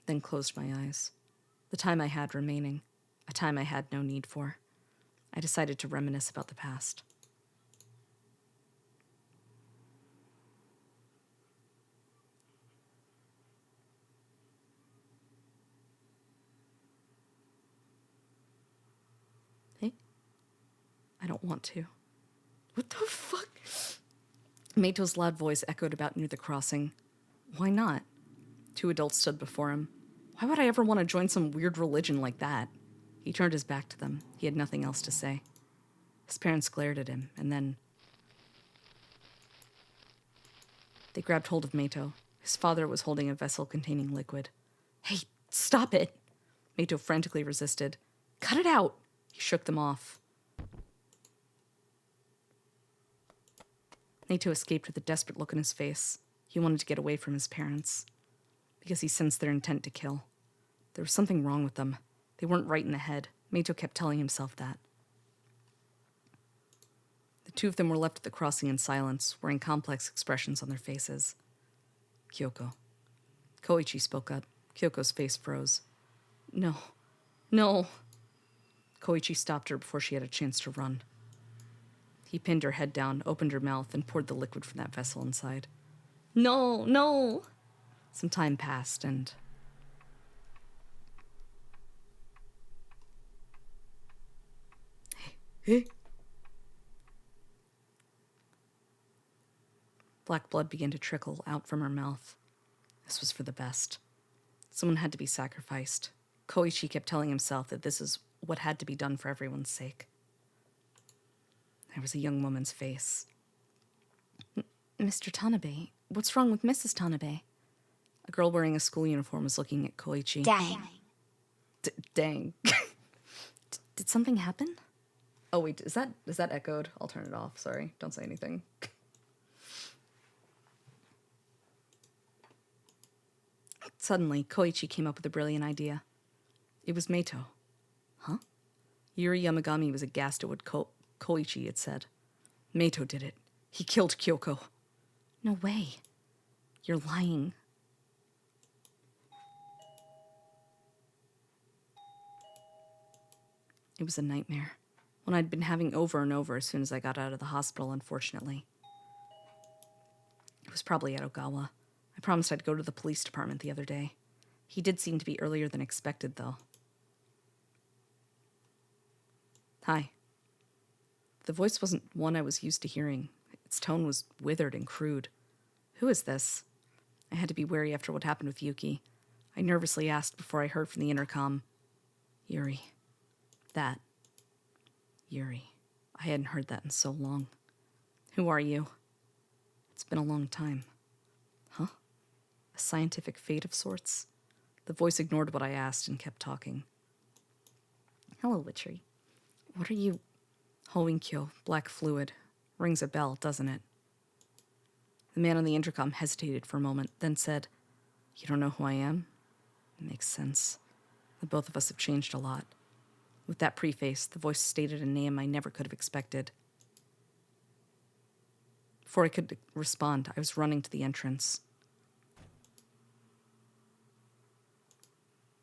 then closed my eyes. The time I had remaining, a time I had no need for. I decided to reminisce about the past. Hey? I don't want to. What the fuck? Meito's loud voice echoed about near the crossing. Why not? Two adults stood before him. Why would I ever want to join some weird religion like that? He turned his back to them. He had nothing else to say. His parents glared at him, and then they grabbed hold of Meito. His father was holding a vessel containing liquid. Hey, stop it! Meito frantically resisted. Cut it out! He shook them off. Meito escaped with a desperate look on his face. He wanted to get away from his parents, because he sensed their intent to kill. There was something wrong with them. They weren't right in the head. Meito kept telling himself that. The two of them were left at the crossing in silence, wearing complex expressions on their faces. Kyoko. Koichi spoke up. Kyoko's face froze. No. No. Koichi stopped her before she had a chance to run. He pinned her head down, opened her mouth, and poured the liquid from that vessel inside. No, no! Some time passed, and Hey. Black blood began to trickle out from her mouth. This was for the best. Someone had to be sacrificed. Koichi kept telling himself that this is what had to be done for everyone's sake. There was a young woman's face. Mr. Tanabe, what's wrong with Mrs. Tanabe? A girl wearing a school uniform was looking at Koichi. Dang. Dang. Did something happen? Oh, wait, is that echoed? I'll turn it off. Sorry, don't say anything. Suddenly, Koichi came up with a brilliant idea. It was Meito. Huh? Yuri Yamagami was aghast at what Koichi had said. Meito did it. He killed Kyoko. No way. You're lying. It was a nightmare. One I'd been having over and over as soon as I got out of the hospital, unfortunately. It was probably at Ogawa. I promised I'd go to the police department the other day. He did seem to be earlier than expected, though. Hi. The voice wasn't one I was used to hearing. Its tone was withered and crude. Who is this? I had to be wary after what happened with Yuki. I nervously asked before I heard from the intercom. Yuri. That. Yuri. I hadn't heard that in so long. Who are you? It's been a long time. Huh? A scientific fate of sorts? The voice ignored what I asked and kept talking. Hello, Witchery. What are you... Hoinkyo, black fluid. Rings a bell, doesn't it? The man on the intercom hesitated for a moment, then said, You don't know who I am? It makes sense. The both of us have changed a lot. With that preface, the voice stated a name I never could have expected. Before I could respond, I was running to the entrance.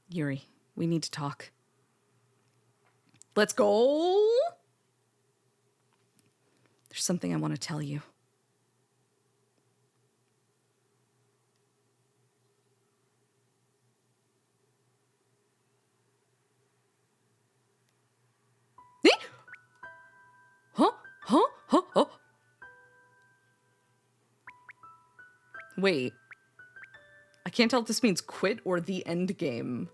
Yuri, we need to talk. Let's go! There's There's something I want to tell you. Huh? Huh? Huh? Huh? Wait. I can't tell if this means quit or the end game.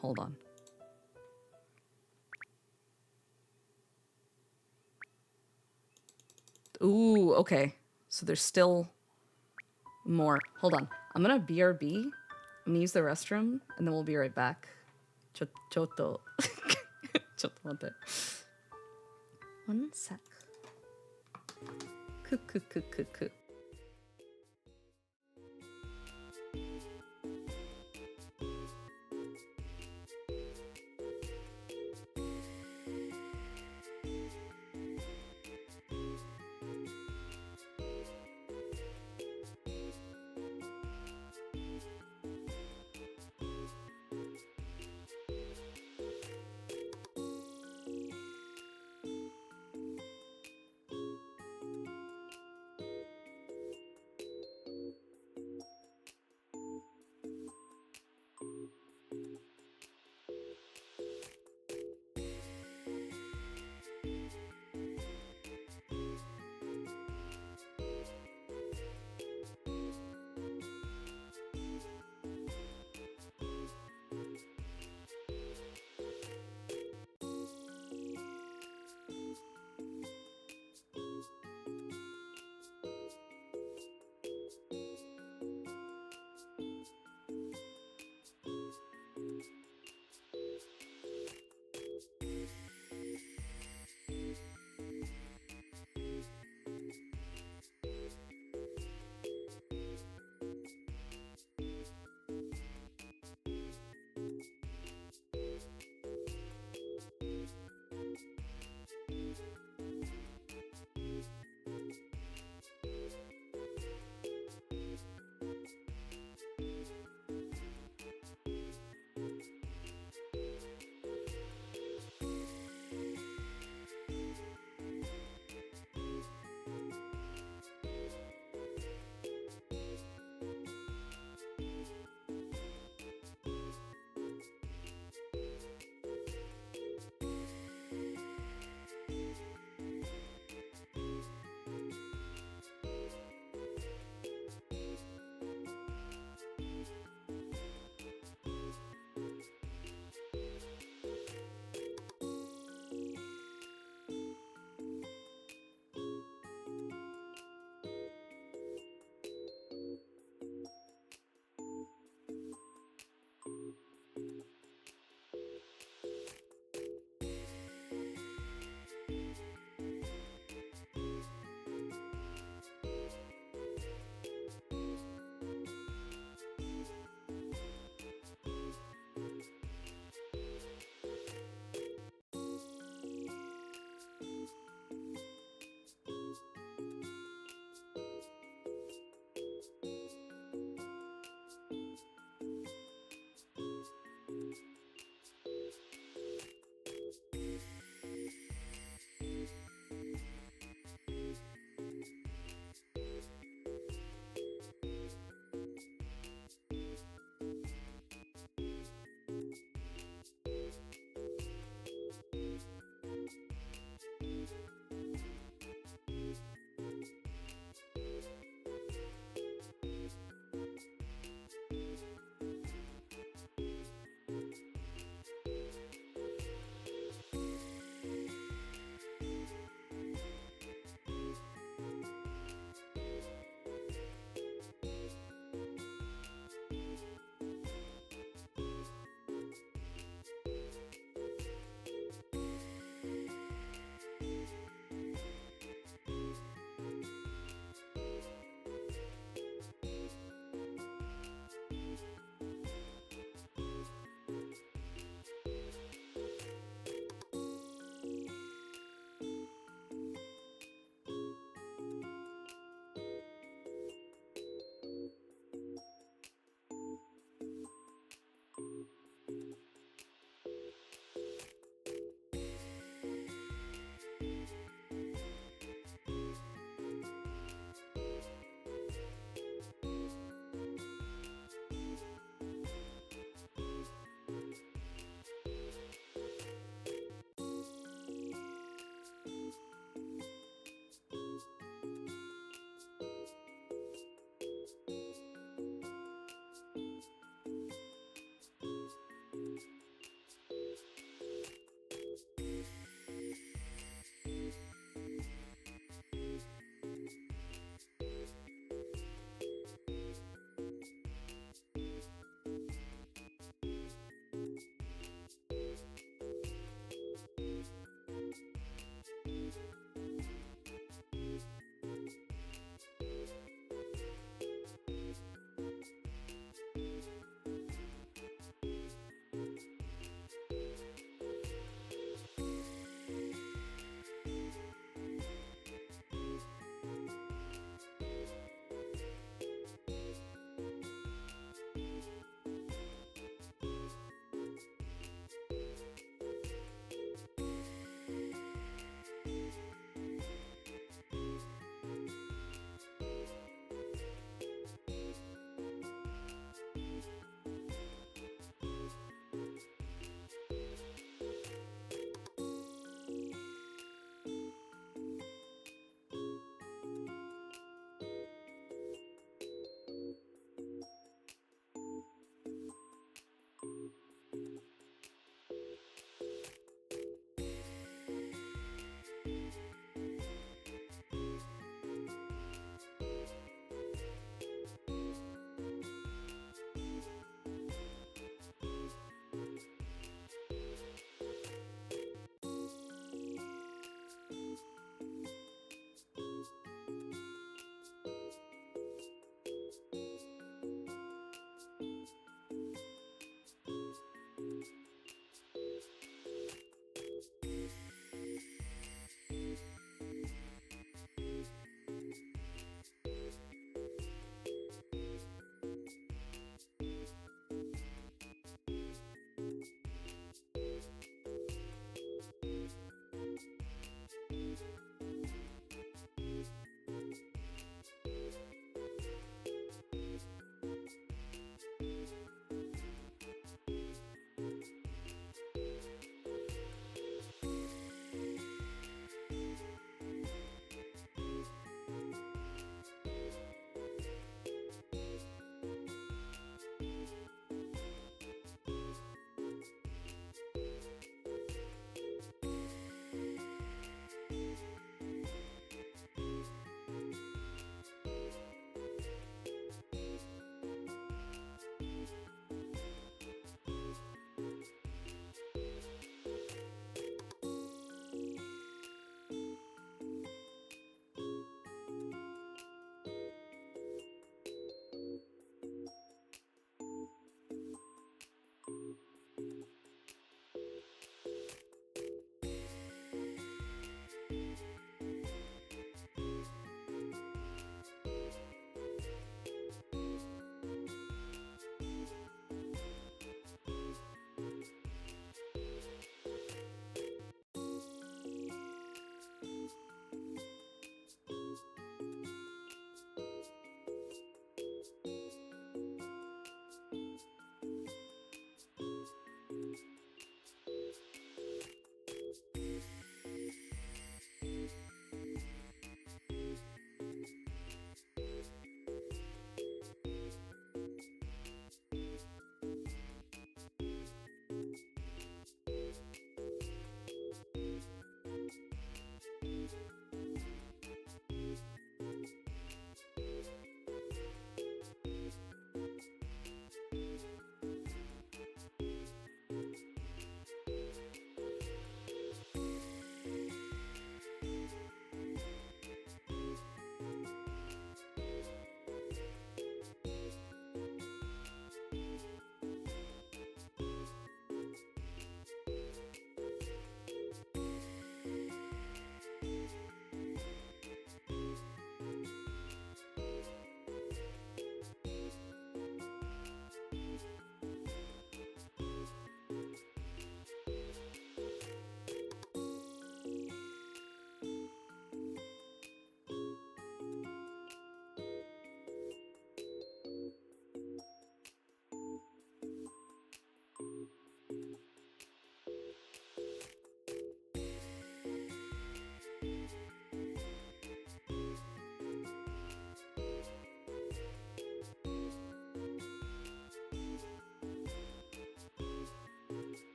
Hold on. Ooh, okay. So there's still more. Hold on. I'm gonna BRB. I'm gonna use the restroom, and then we'll be right back. Chotto. Chotto mate. 1 sec. Ku.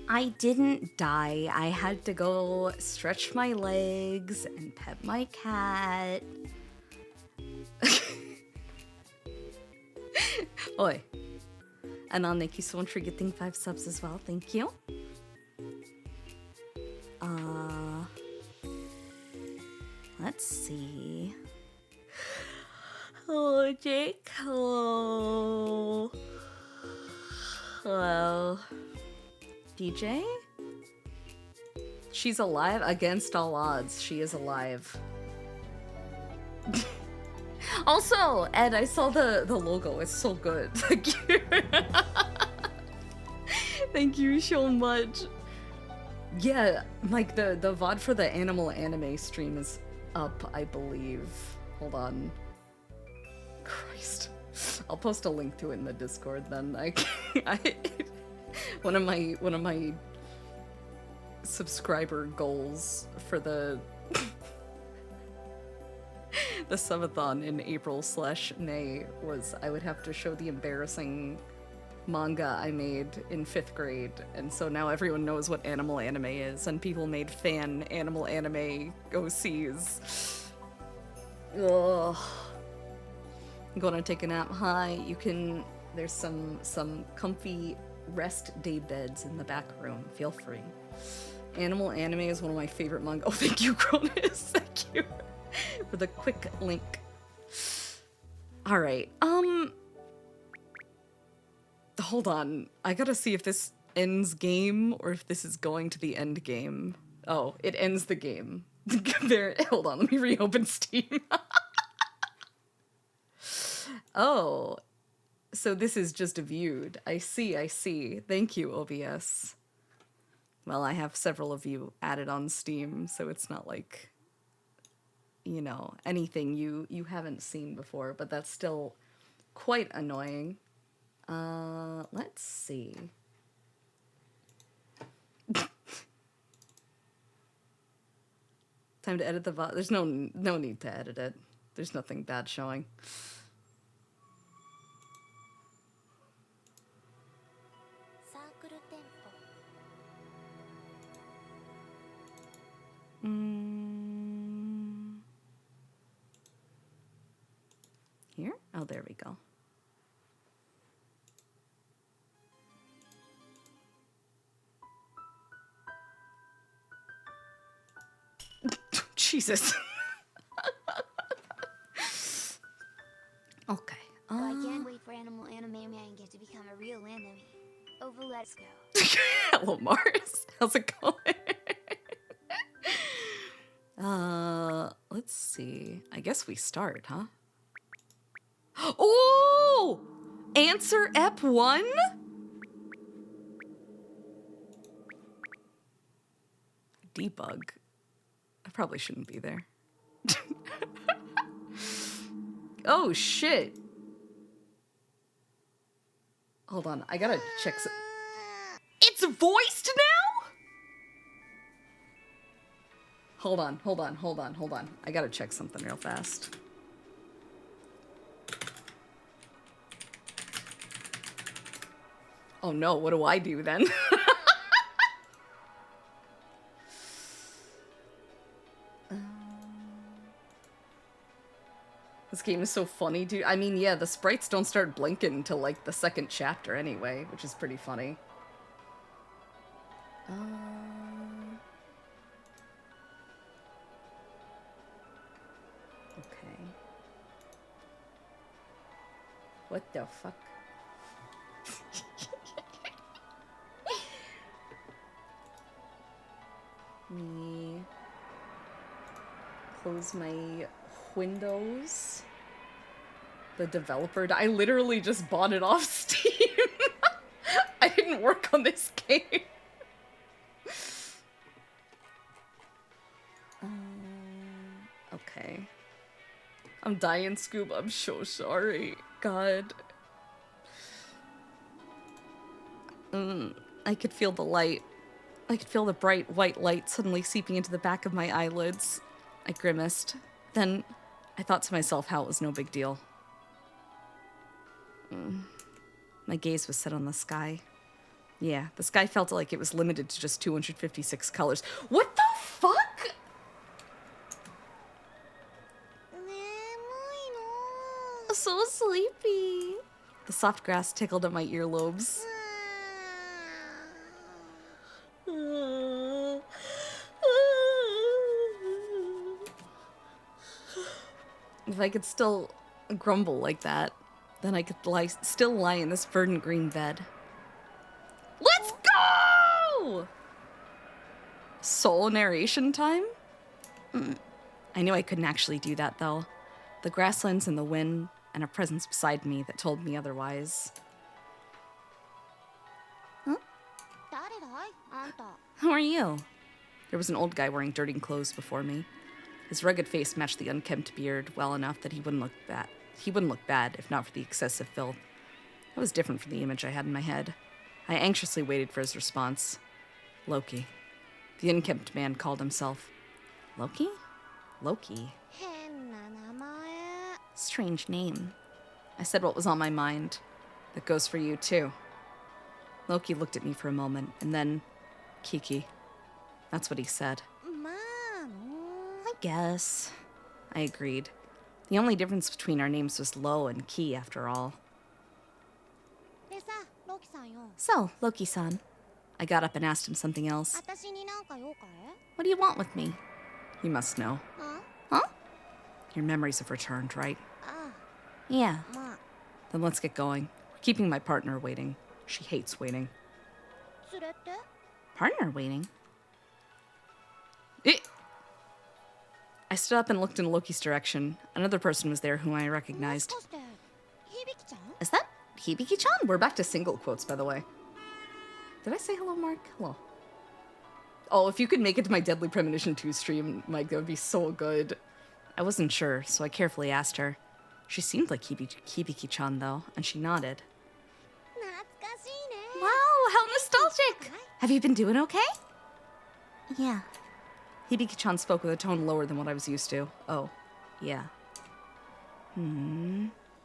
I didn't die. I had to go stretch my legs and pet my cat. Oi. Anon, thank you so much for getting 5 subs as well. Thank you. Let's see. Hello, Jake. Hello. Hello. DJ? She's alive? Against all odds, she is alive. Also, Ed, I saw the logo. It's so good. Thank you. Thank you so much. Yeah, like the VOD for the animal anime stream is up, I believe. Hold on. Christ. I'll post a link to it in the Discord then. One of my subscriber goals for the the subathon in April/May was I would have to show the embarrassing manga I made in 5th grade, and so now everyone knows what animal anime is, and people made fan animal anime OCs. Ugh. I'm gonna take a nap. Hi, you can. There's some comfy rest day beds in the back room. Feel free. Animal anime is one of my favorite manga. Oh, thank you, Cronus. Thank you for the quick link. All right. Hold on. I gotta see if this ends game or if this is going to the end game. Oh, it ends the game. There. Hold on. Let me reopen Steam. Oh, so this is just viewed. I see. Thank you, OBS. Well, I have several of you added on Steam, so it's not like, you know, anything you haven't seen before, but that's still quite annoying. Let's see. Time to edit the VOD. There's no need to edit it. There's nothing bad showing. Here? Oh, there we go. Jesus. Okay. I can't wait for Animal Anime Man get to become a real anime. Over, let's go. Hello, Mars. How's it going? Let's see. I guess we start, huh? Oh! Answer EP1? Debug. I probably shouldn't be there. Oh, shit. Hold on. I gotta check some... It's voiced now? Hold on. I gotta check something real fast. Oh no, what do I do then? This game is so funny, dude. I mean, yeah, the sprites don't start blinking until, like, the 2nd chapter anyway, which is pretty funny. Okay. What the fuck? Me close my windows. The developer, I literally just bought it off Steam. I didn't work on this game. Okay. I'm dying, Scoob. I'm so sorry. God. I could feel the light. I could feel the bright white light suddenly seeping into the back of my eyelids. I grimaced. Then I thought to myself how it was no big deal. My gaze was set on the sky. Yeah, this guy felt like it was limited to just 256 colors. What the fuck? So sleepy. The soft grass tickled at my earlobes. If I could still grumble like that, then I could still lie in this verdant green bed. Let's go! Soul narration time? I knew I couldn't actually do that, though. The grasslands and the wind, and a presence beside me that told me otherwise. Huh? Who are you? There was an old guy wearing dirty clothes before me. His rugged face matched the unkempt beard well enough that he wouldn't look bad. He wouldn't look bad if not for the excessive filth. That was different from the image I had in my head. I anxiously waited for his response. Loki. The unkempt man called himself. Loki? Loki. Strange name. I said what was on my mind. That goes for you, too. Loki looked at me for a moment, and then... Kiki. That's what he said. I guess. I agreed. The only difference between our names was Lo and Ki, after all. So, Loki-san. I got up and asked him something else. What do you want with me? You must know. Huh? Your memories have returned, right? Yeah. Then let's get going. We're keeping my partner waiting. She hates waiting. Partner waiting? I stood up and looked in Loki's direction. Another person was there whom I recognized. Is that Hibiki-chan? We're back to single quotes, by the way. Did I say hello, Mark? Hello. Oh, if you could make it to my Deadly Premonition 2 stream, Mike, that would be so good. I wasn't sure, so I carefully asked her. She seemed like Hibiki-chan, though, and she nodded. Wow, how nostalgic! Have you been doing okay? Yeah. Hibiki-chan spoke with a tone lower than what I was used to. Oh, yeah.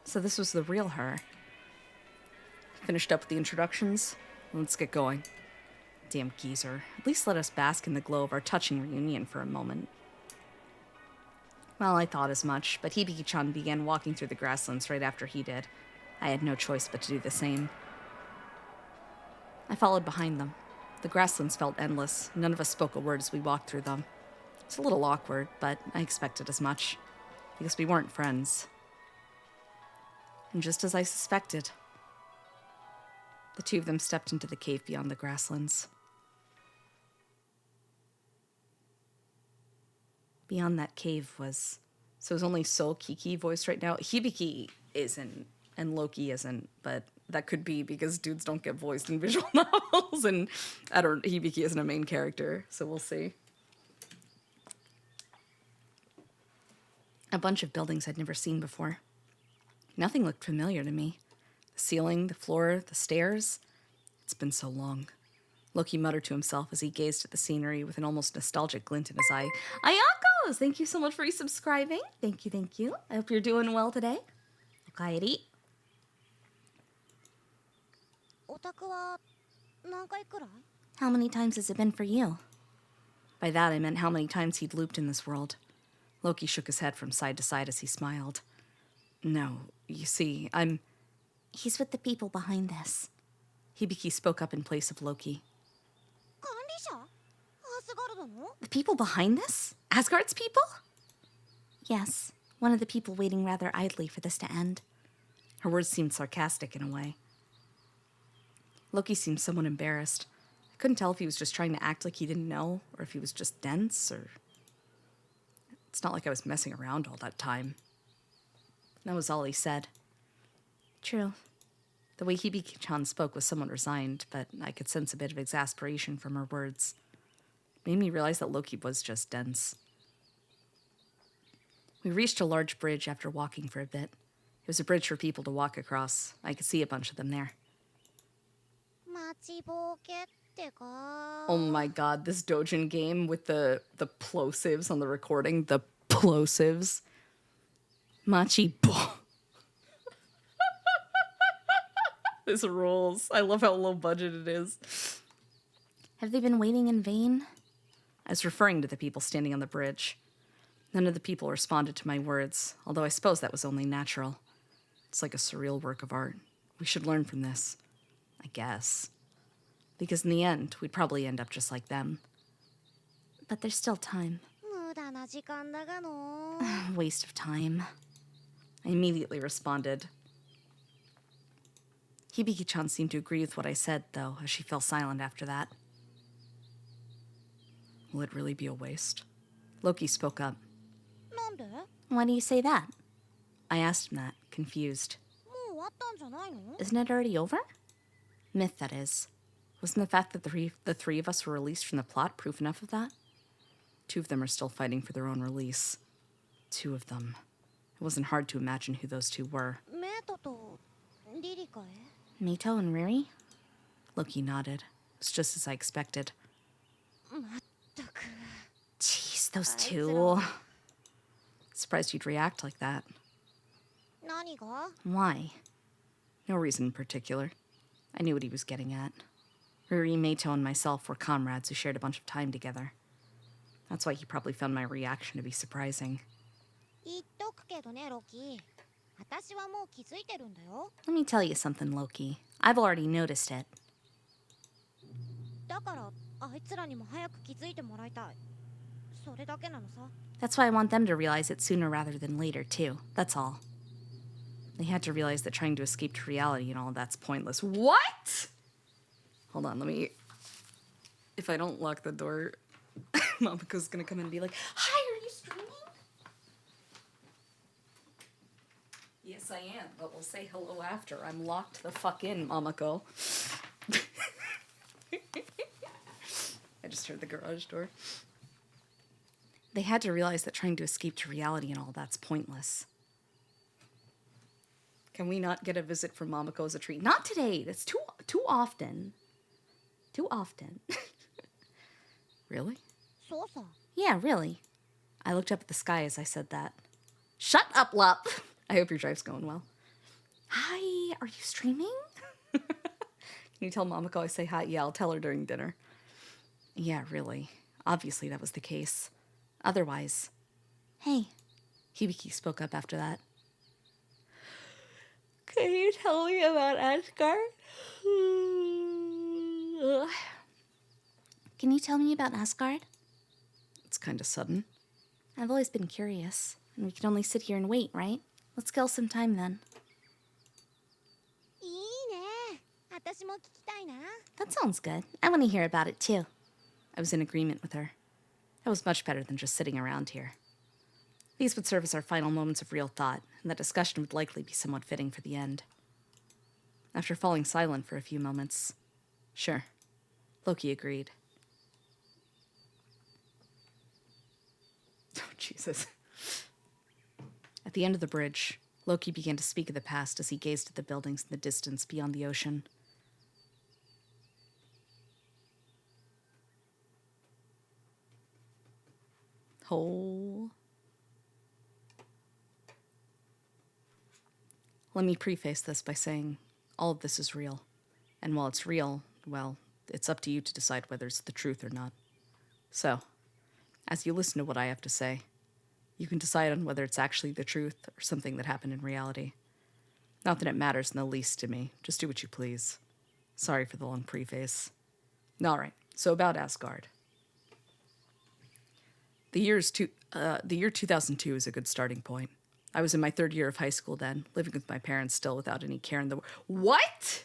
So this was the real her. Finished up with the introductions. Let's get going. Damn geezer. At least let us bask in the glow of our touching reunion for a moment. Well, I thought as much, but Hibiki-chan began walking through the grasslands right after he did. I had no choice but to do the same. I followed behind them. The grasslands felt endless. None of us spoke a word as we walked through them. It's a little awkward, but I expected as much. Because we weren't friends. And just as I suspected, the two of them stepped into the cave beyond the grasslands. Beyond that cave was... So it was only Soul Kiki voiced right now. Hibiki isn't, and Loki isn't, but that could be because dudes don't get voiced in visual novels, and Hibiki isn't a main character, so we'll see. A bunch of buildings I'd never seen before. Nothing looked familiar to me. The ceiling, the floor, the stairs. It's been so long. Loki muttered to himself as he gazed at the scenery with an almost nostalgic glint in his eye. Ayakos, thank you so much for resubscribing. Thank you, thank you. I hope you're doing well today. Okaeri. How many times has it been for you? By that I meant how many times he'd looped in this world. Loki shook his head from side to side as he smiled. No, you see, He's with the people behind this. Hibiki spoke up in place of Loki. The people behind this? Asgard's people? Yes, one of the people waiting rather idly for this to end. Her words seemed sarcastic in a way. Loki seemed somewhat embarrassed. I couldn't tell if he was just trying to act like he didn't know, or if he was just dense, or... It's not like I was messing around all that time. That was all he said. True. The way Hibiki-chan spoke was somewhat resigned, but I could sense a bit of exasperation from her words. It made me realize that Loki was just dense. We reached a large bridge after walking for a bit. It was a bridge for people to walk across. I could see a bunch of them there. Oh my god, this Dojin game with the plosives on the recording. The plosives. Machibo. This rules. I love how low budget it is. Have they been waiting in vain? I was referring to the people standing on the bridge. None of the people responded to my words, although I suppose that was only natural. It's like a surreal work of art. We should learn from this. I guess. Because in the end, we'd probably end up just like them. But there's still time. 無駄な時間だがの Waste of time. I immediately responded. Hibiki-chan seemed to agree with what I said, though, as she fell silent after that. Will it really be a waste? Loki spoke up. なんで Why do you say that? I asked him that, confused. もう終わったんじゃないの Isn't it already over? Myth, that is. Wasn't the fact that the three of us were released from the plot proof enough of that? 2 of them are still fighting for their own release. 2 of them. It wasn't hard to imagine who those 2 were. メイトとリリカへ Mito and Riri? Loki nodded. It was just as I expected. まったく Jeez, those two. Surprised you'd react like that. 何が Why? No reason in particular. I knew what he was getting at. Riri, Meito, and myself were comrades who shared a bunch of time together. That's why he probably found my reaction to be surprising. 言っとくけどねロキ私はもう気づいてるんだよ Let me tell you something, Loki. I've already noticed it. だからあいつらにも早く気づいてもらいたいそれだけなのさ That's why I want them to realize it sooner rather than later, too. That's all. They had to realize that trying to escape to reality and all that's pointless. What? Hold on, let me... If I don't lock the door, Mamoko's gonna come in and be like, "Hi, are you streaming?" Yes, I am, but we'll say hello after. I'm locked the fuck in, Mamako. I just heard the garage door. They had to realize that trying to escape to reality and all that's pointless. Can we not get a visit from Mamako as a treat? Not today. That's too often. Too often. Really? そうさ Yeah, really. I looked up at the sky as I said that. Shut up, Lup! I hope your drive's going well. Hi, are you streaming? Can you tell Mamako I say hi? Yeah, I'll tell her during dinner. Yeah, really. Obviously that was the case. Otherwise... Hey, Hibiki spoke up after that. Can you tell me about Asgard? can you tell me about Asgard? It's kind of sudden. I've always been curious, and we can only sit here and wait, right? Let's kill some time then. いいね私も聞きたいな That sounds good. I want to hear about it too. I was in agreement with her. That was much better than just sitting around here. These would serve as our final moments of real thought, and that discussion would likely be somewhat fitting for the end. After falling silent for a few moments, sure, Loki agreed. Oh, Jesus. At the end of the bridge, Loki began to speak of the past as he gazed at the buildings in the distance beyond the ocean. Oh. Let me preface this by saying all of this is real. And while it's real, well, it's up to you to decide whether it's the truth or not. So, as you listen to what I have to say, you can decide on whether it's actually the truth or something that happened in reality. Not that it matters in the least to me. Just do what you please. Sorry for the long preface. All right, so about Asgard. The year 2002 is a good starting point. I was in my 3rd year of high school then, living with my parents still without any care in the world. What?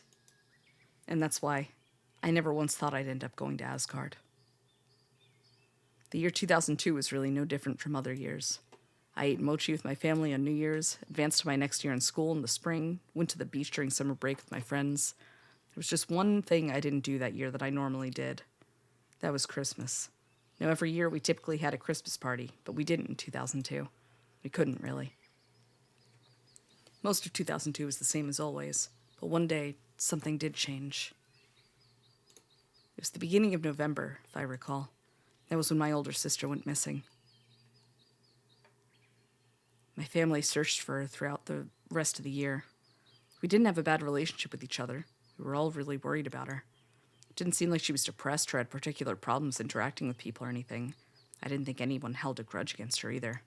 And that's why I never once thought I'd end up going to Asgard. The year 2002 was really no different from other years. I ate mochi with my family on New Year's, advanced to my next year in school in the spring, went to the beach during summer break with my friends. There was just one thing I didn't do that year that I normally did. That was Christmas. Now, every year we typically had a Christmas party, but we didn't in 2002. We couldn't, really. Most of 2002 was the same as always, but one day, something did change. It was the beginning of November, if I recall. That was when my older sister went missing. My family searched for her throughout the rest of the year. We didn't have a bad relationship with each other. We were all really worried about her. It didn't seem like she was depressed or had particular problems interacting with people or anything. I didn't think anyone held a grudge against her either.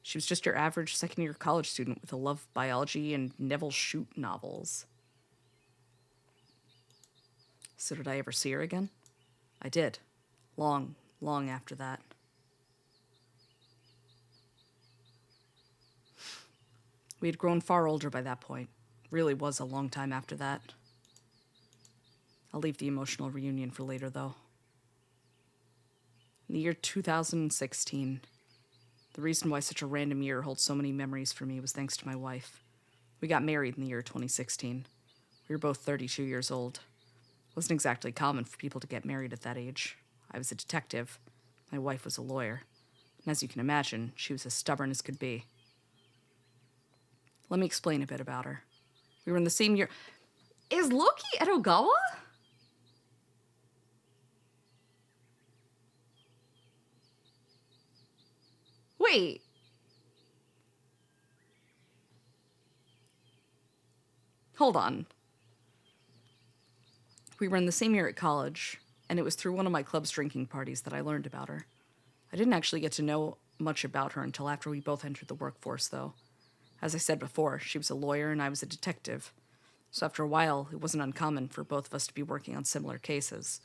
She was just your average second-year college student with a love of biology and Neville Shute novels. So did I ever see her again? I did. Long, long after that. We had grown far older by that point. Really was a long time after that. I'll leave the emotional reunion for later, though. In the year 2016, the reason why such a random year holds so many memories for me was thanks to my wife. We got married in the year 2016. We were both 32 years old. It wasn't exactly common for people to get married at that age. I was a detective. My wife was a lawyer. And as you can imagine, she was as stubborn as could be. Let me explain a bit about her. We were in the same year. Is Loki Edogawa? Wait. Hold on. We were in the same year at college, and it was through one of my club's drinking parties that I learned about her. I didn't actually get to know much about her until after we both entered the workforce, though. As I said before, she was a lawyer and I was a detective. So after a while, it wasn't uncommon for both of us to be working on similar cases.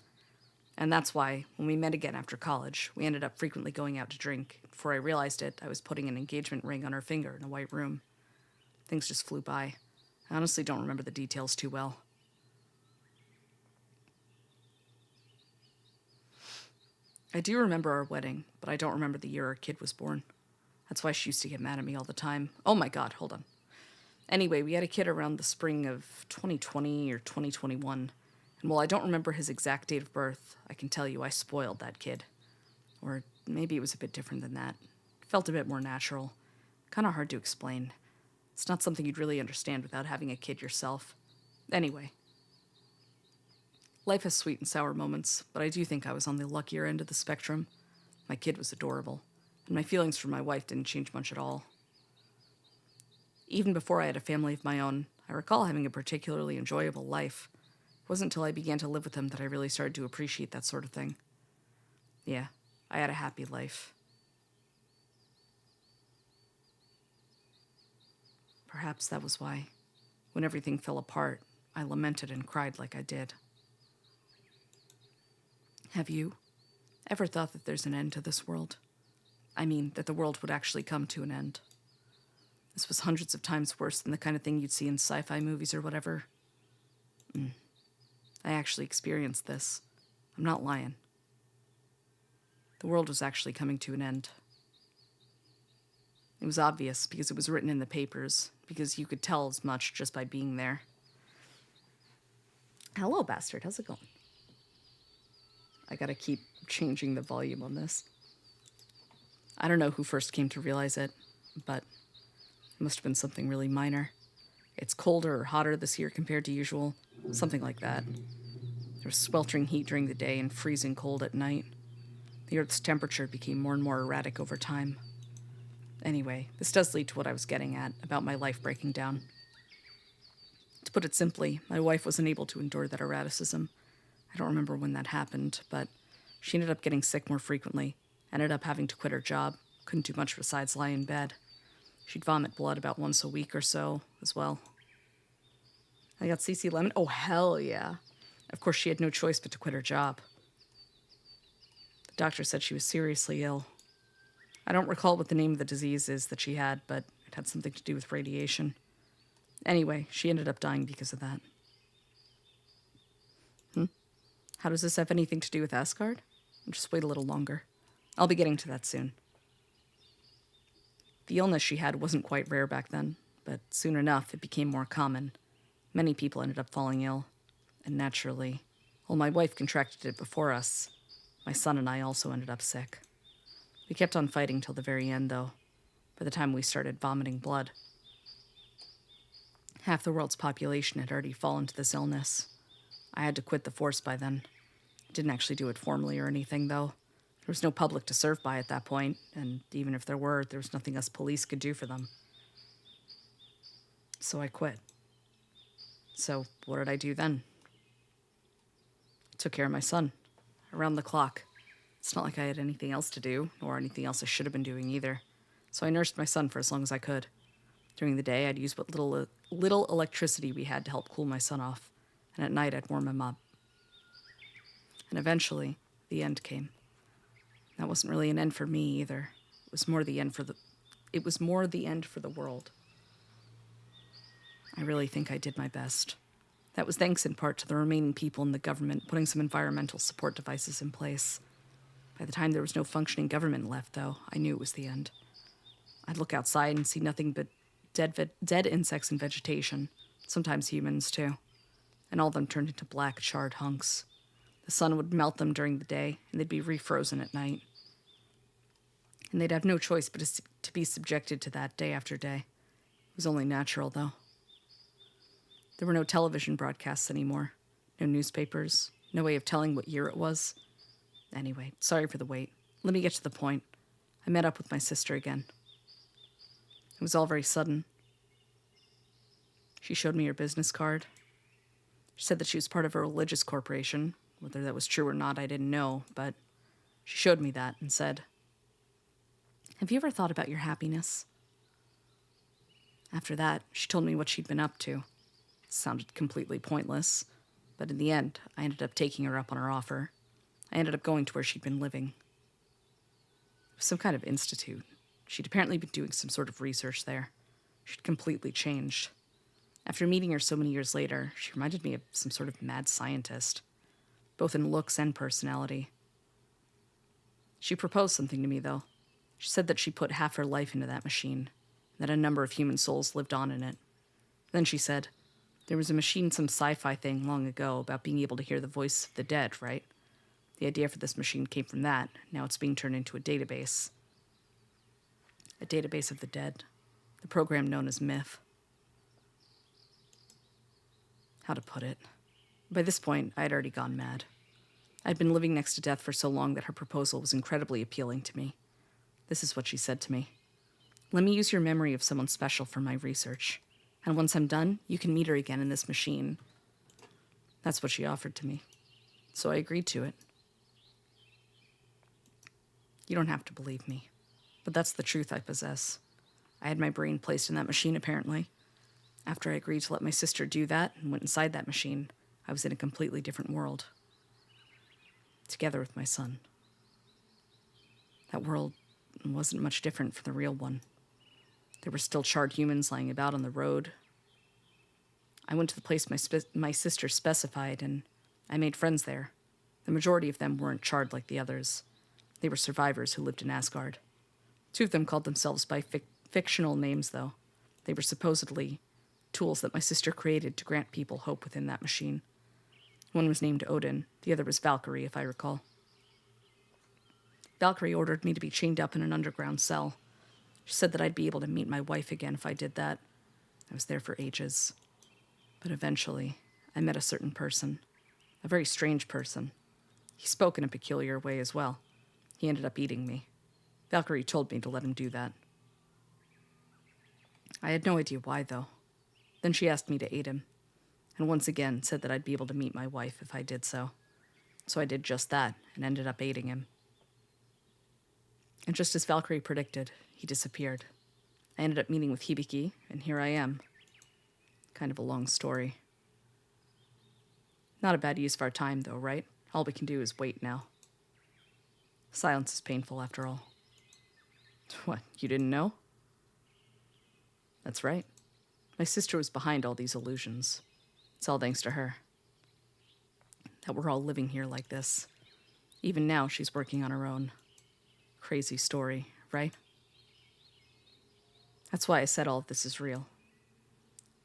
And that's why, when we met again after college, we ended up frequently going out to drink. Before I realized it, I was putting an engagement ring on her finger in a white room. Things just flew by. I honestly don't remember the details too well. I do remember our wedding, but I don't remember the year our kid was born. That's why she used to get mad at me all the time. Oh my god, hold on. Anyway, we had a kid around the spring of 2020 or 2021. And while I don't remember his exact date of birth, I can tell you I spoiled that kid. Or maybe it was a bit different than that. It felt a bit more natural. Kind of hard to explain. It's not something you'd really understand without having a kid yourself. Anyway. Life has sweet and sour moments, but I do think I was on the luckier end of the spectrum. My kid was adorable, and my feelings for my wife didn't change much at all. Even before I had a family of my own, I recall having a particularly enjoyable life. It wasn't until I began to live with him that I really started to appreciate that sort of thing. Yeah, I had a happy life. Perhaps that was why, when everything fell apart, I lamented and cried like I did. Have you ever thought that there's an end to this world? I mean, that the world would actually come to an end. This was hundreds of times worse than the kind of thing you'd see in sci-fi movies or whatever. I actually experienced this. I'm not lying. The world was actually coming to an end. It was obvious because it was written in the papers, because you could tell as much just by being there. Hello, bastard. How's it going? I gotta keep changing the volume on this. I don't know who first came to realize it, but it must have been something really minor. It's colder or hotter this year compared to usual, something like that. There's sweltering heat during the day and freezing cold at night. The Earth's temperature became more and more erratic over time. Anyway, this does lead to what I was getting at, about my life breaking down. To put it simply, my wife wasn't able to endure that erraticism. I don't remember when that happened, but she ended up getting sick more frequently, ended up having to quit her job, couldn't do much besides lie in bed. She'd vomit blood about once a week or so, as well. I got CC Lemon? Oh, hell yeah. Of course, she had no choice but to quit her job. The doctor said she was seriously ill. I don't recall what the name of the disease is that she had, but it had something to do with radiation. Anyway, she ended up dying because of that. How does this have anything to do with Asgard? Just wait a little longer. I'll be getting to that soon. The illness she had wasn't quite rare back then, but soon enough it became more common. Many people ended up falling ill. And naturally, while my wife contracted it before us, my son and I also ended up sick. We kept on fighting till the very end, though. By the time we started vomiting blood. Half the world's population had already fallen to this illness. I had to quit the force by then. I didn't actually do it formally or anything, though. There was no public to serve by at that point, and even if there was nothing us police could do for them. So I quit. So what did I do then? I took care of my son. Around the clock. It's not like I had anything else to do, or anything else I should have been doing either. So I nursed my son for as long as I could. During the day, I'd use what little electricity we had to help cool my son off. And at night, I'd warm him up. And eventually, the end came. That wasn't really an end for me either. It was more the end for the world. I really think I did my best. That was thanks in part to the remaining people in the government putting some environmental support devices in place. By the time there was no functioning government left, though, I knew it was the end. I'd look outside and see nothing but dead insects and vegetation, sometimes humans too. And all of them turned into black, charred hunks. The sun would melt them during the day, and they'd be refrozen at night. And they'd have no choice but to be subjected to that day after day. It was only natural, though. There were no television broadcasts anymore, no newspapers, no way of telling what year it was. Anyway, sorry for the wait. Let me get to the point. I met up with my sister again. It was all very sudden. She showed me her business card. She said that she was part of a religious corporation. Whether that was true or not, I didn't know, but she showed me that and said, "Have you ever thought about your happiness?" After that, she told me what she'd been up to. It sounded completely pointless, but in the end, I ended up taking her up on her offer. I ended up going to where she'd been living. It was some kind of institute. She'd apparently been doing some sort of research there. She'd completely changed. After meeting her so many years later, she reminded me of some sort of mad scientist, both in looks and personality. She proposed something to me, though. She said that she put half her life into that machine, and that a number of human souls lived on in it. Then she said, there was a machine, some sci-fi thing long ago about being able to hear the voice of the dead, right? The idea for this machine came from that. Now it's being turned into a database. A database of the dead. The program known as Myth. How to put it? By this point, I had already gone mad. I'd been living next to death for so long that her proposal was incredibly appealing to me. This is what she said to me. "Let me use your memory of someone special for my research. And once I'm done, you can meet her again in this machine." That's what she offered to me. So I agreed to it. You don't have to believe me, but that's the truth I possess. I had my brain placed in that machine, apparently. After I agreed to let my sister do that and went inside that machine, I was in a completely different world. Together with my son. That world wasn't much different from the real one. There were still charred humans lying about on the road. I went to the place my sister specified, and I made friends there. The majority of them weren't charred like the others. They were survivors who lived in Asgard. Two of them called themselves by fictional names, though. They were supposedly tools that my sister created to grant people hope within that machine. One was named Odin, the other was Valkyrie, if I recall. Valkyrie ordered me to be chained up in an underground cell. She said that I'd be able to meet my wife again if I did that. I was there for ages. But eventually, I met a certain person. A very strange person. He spoke in a peculiar way as well. He ended up eating me. Valkyrie told me to let him do that. I had no idea why, though. Then she asked me to aid him, and once again said that I'd be able to meet my wife if I did so. So I did just that, and ended up aiding him. And just as Valkyrie predicted, he disappeared. I ended up meeting with Hibiki, and here I am. Kind of a long story. Not a bad use of our time, though, right? All we can do is wait now. Silence is painful, after all. What, you didn't know? That's right. My sister was behind all these illusions. It's all thanks to her. That we're all living here like this. Even now, she's working on her own. Crazy story, right? That's why I said all of this is real.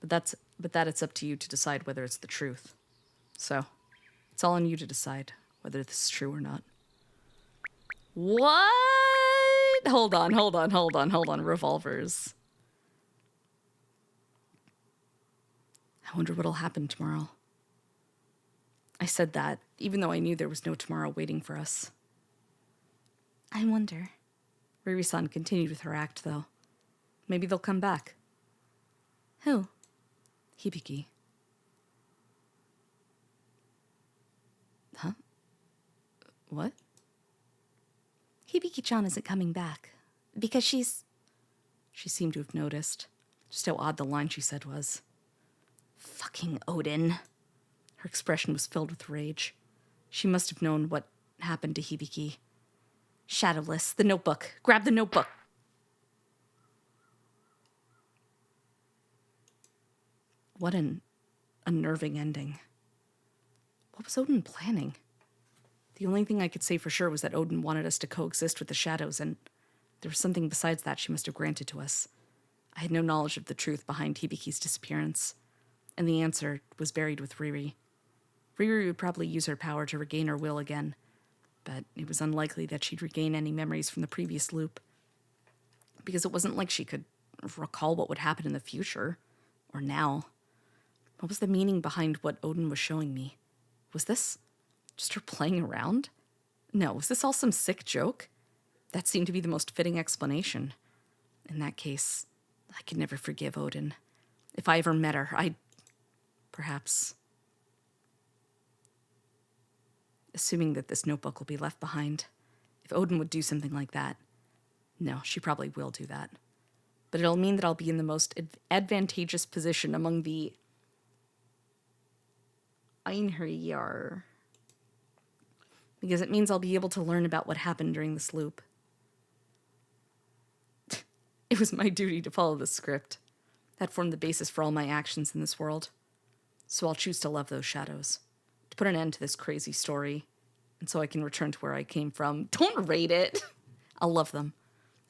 But that it's up to you to decide whether it's the truth. So, it's all on you to decide whether this is true or not. What? Hold on. Revolvers. I wonder what'll happen tomorrow. I said that, even though I knew there was no tomorrow waiting for us. I wonder. Riri-san continued with her act, though. Maybe they'll come back. Who? Hibiki. What? Hibiki-chan isn't coming back. Because she's... She seemed to have noticed just how odd the line she said was. Fucking Odin. Her expression was filled with rage. She must have known what happened to Hibiki. Shadowless, the notebook. Grab the notebook. What an unnerving ending. What was Odin planning? The only thing I could say for sure was that Odin wanted us to coexist with the shadows, and there was something besides that she must have granted to us. I had no knowledge of the truth behind Hibiki's disappearance, and the answer was buried with Riri. Riri would probably use her power to regain her will again, but it was unlikely that she'd regain any memories from the previous loop, because it wasn't like she could recall what would happen in the future, or now. What was the meaning behind what Odin was showing me? Was this just her playing around? No, was this all some sick joke? That seemed to be the most fitting explanation. In that case, I could never forgive Odin. If I ever met her, I'd... perhaps... Assuming that this notebook will be left behind. If Odin would do something like that. No, she probably will do that. But it'll mean that I'll be in the most advantageous position among the... Einherjar. Because it means I'll be able to learn about what happened during this loop. It was my duty to follow the script. That formed the basis for all my actions in this world. So I'll choose to love those shadows. To put an end to this crazy story. And so I can return to where I came from. Don't rate it! I'll love them.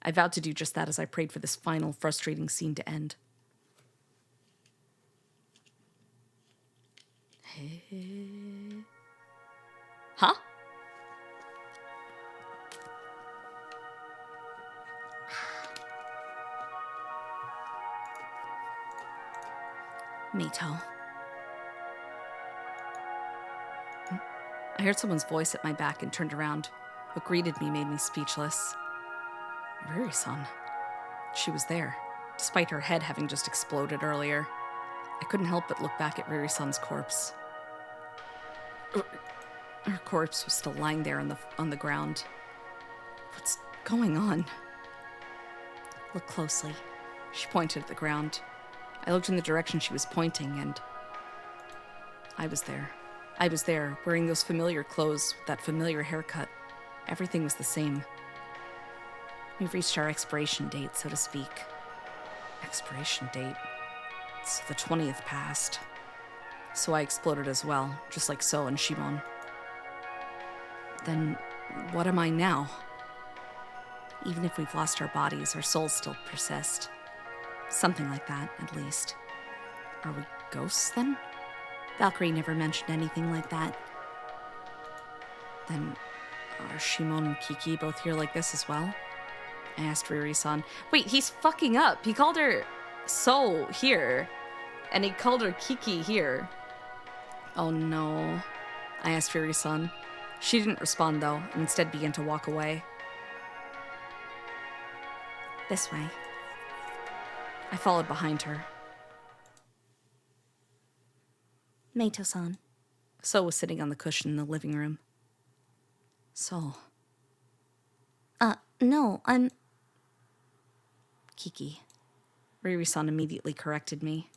I vowed to do just that as I prayed for this final, frustrating scene to end. Huh? Meito. I heard someone's voice at my back and turned around. What greeted me made me speechless. Riri-san. She was there, despite her head having just exploded earlier. I couldn't help but look back at Riri-san's corpse. Her corpse was still lying there on the ground. What's going on? Look closely. She pointed at the ground. I looked in the direction she was pointing, and I was there. I was there, wearing those familiar clothes with that familiar haircut. Everything was the same. We've reached our expiration date, so to speak. Expiration date? So the 20th passed. So I exploded as well, just like So and Shimon. Then, what am I now? Even if we've lost our bodies, our souls still persist. Something like that, at least. Are we ghosts, then? Valkyrie never mentioned anything like that. Then, are Shimon and Kiki both here like this as well? I asked Riri-san. Wait, he's fucking up. He called her So here, and he called her Kiki here. Oh no. I asked Riri-san. She didn't respond, though, and instead began to walk away. This way. I followed behind her. Meito-san. So was sitting on the cushion in the living room. So. No, I'm... Kiki. Riri-san immediately corrected me.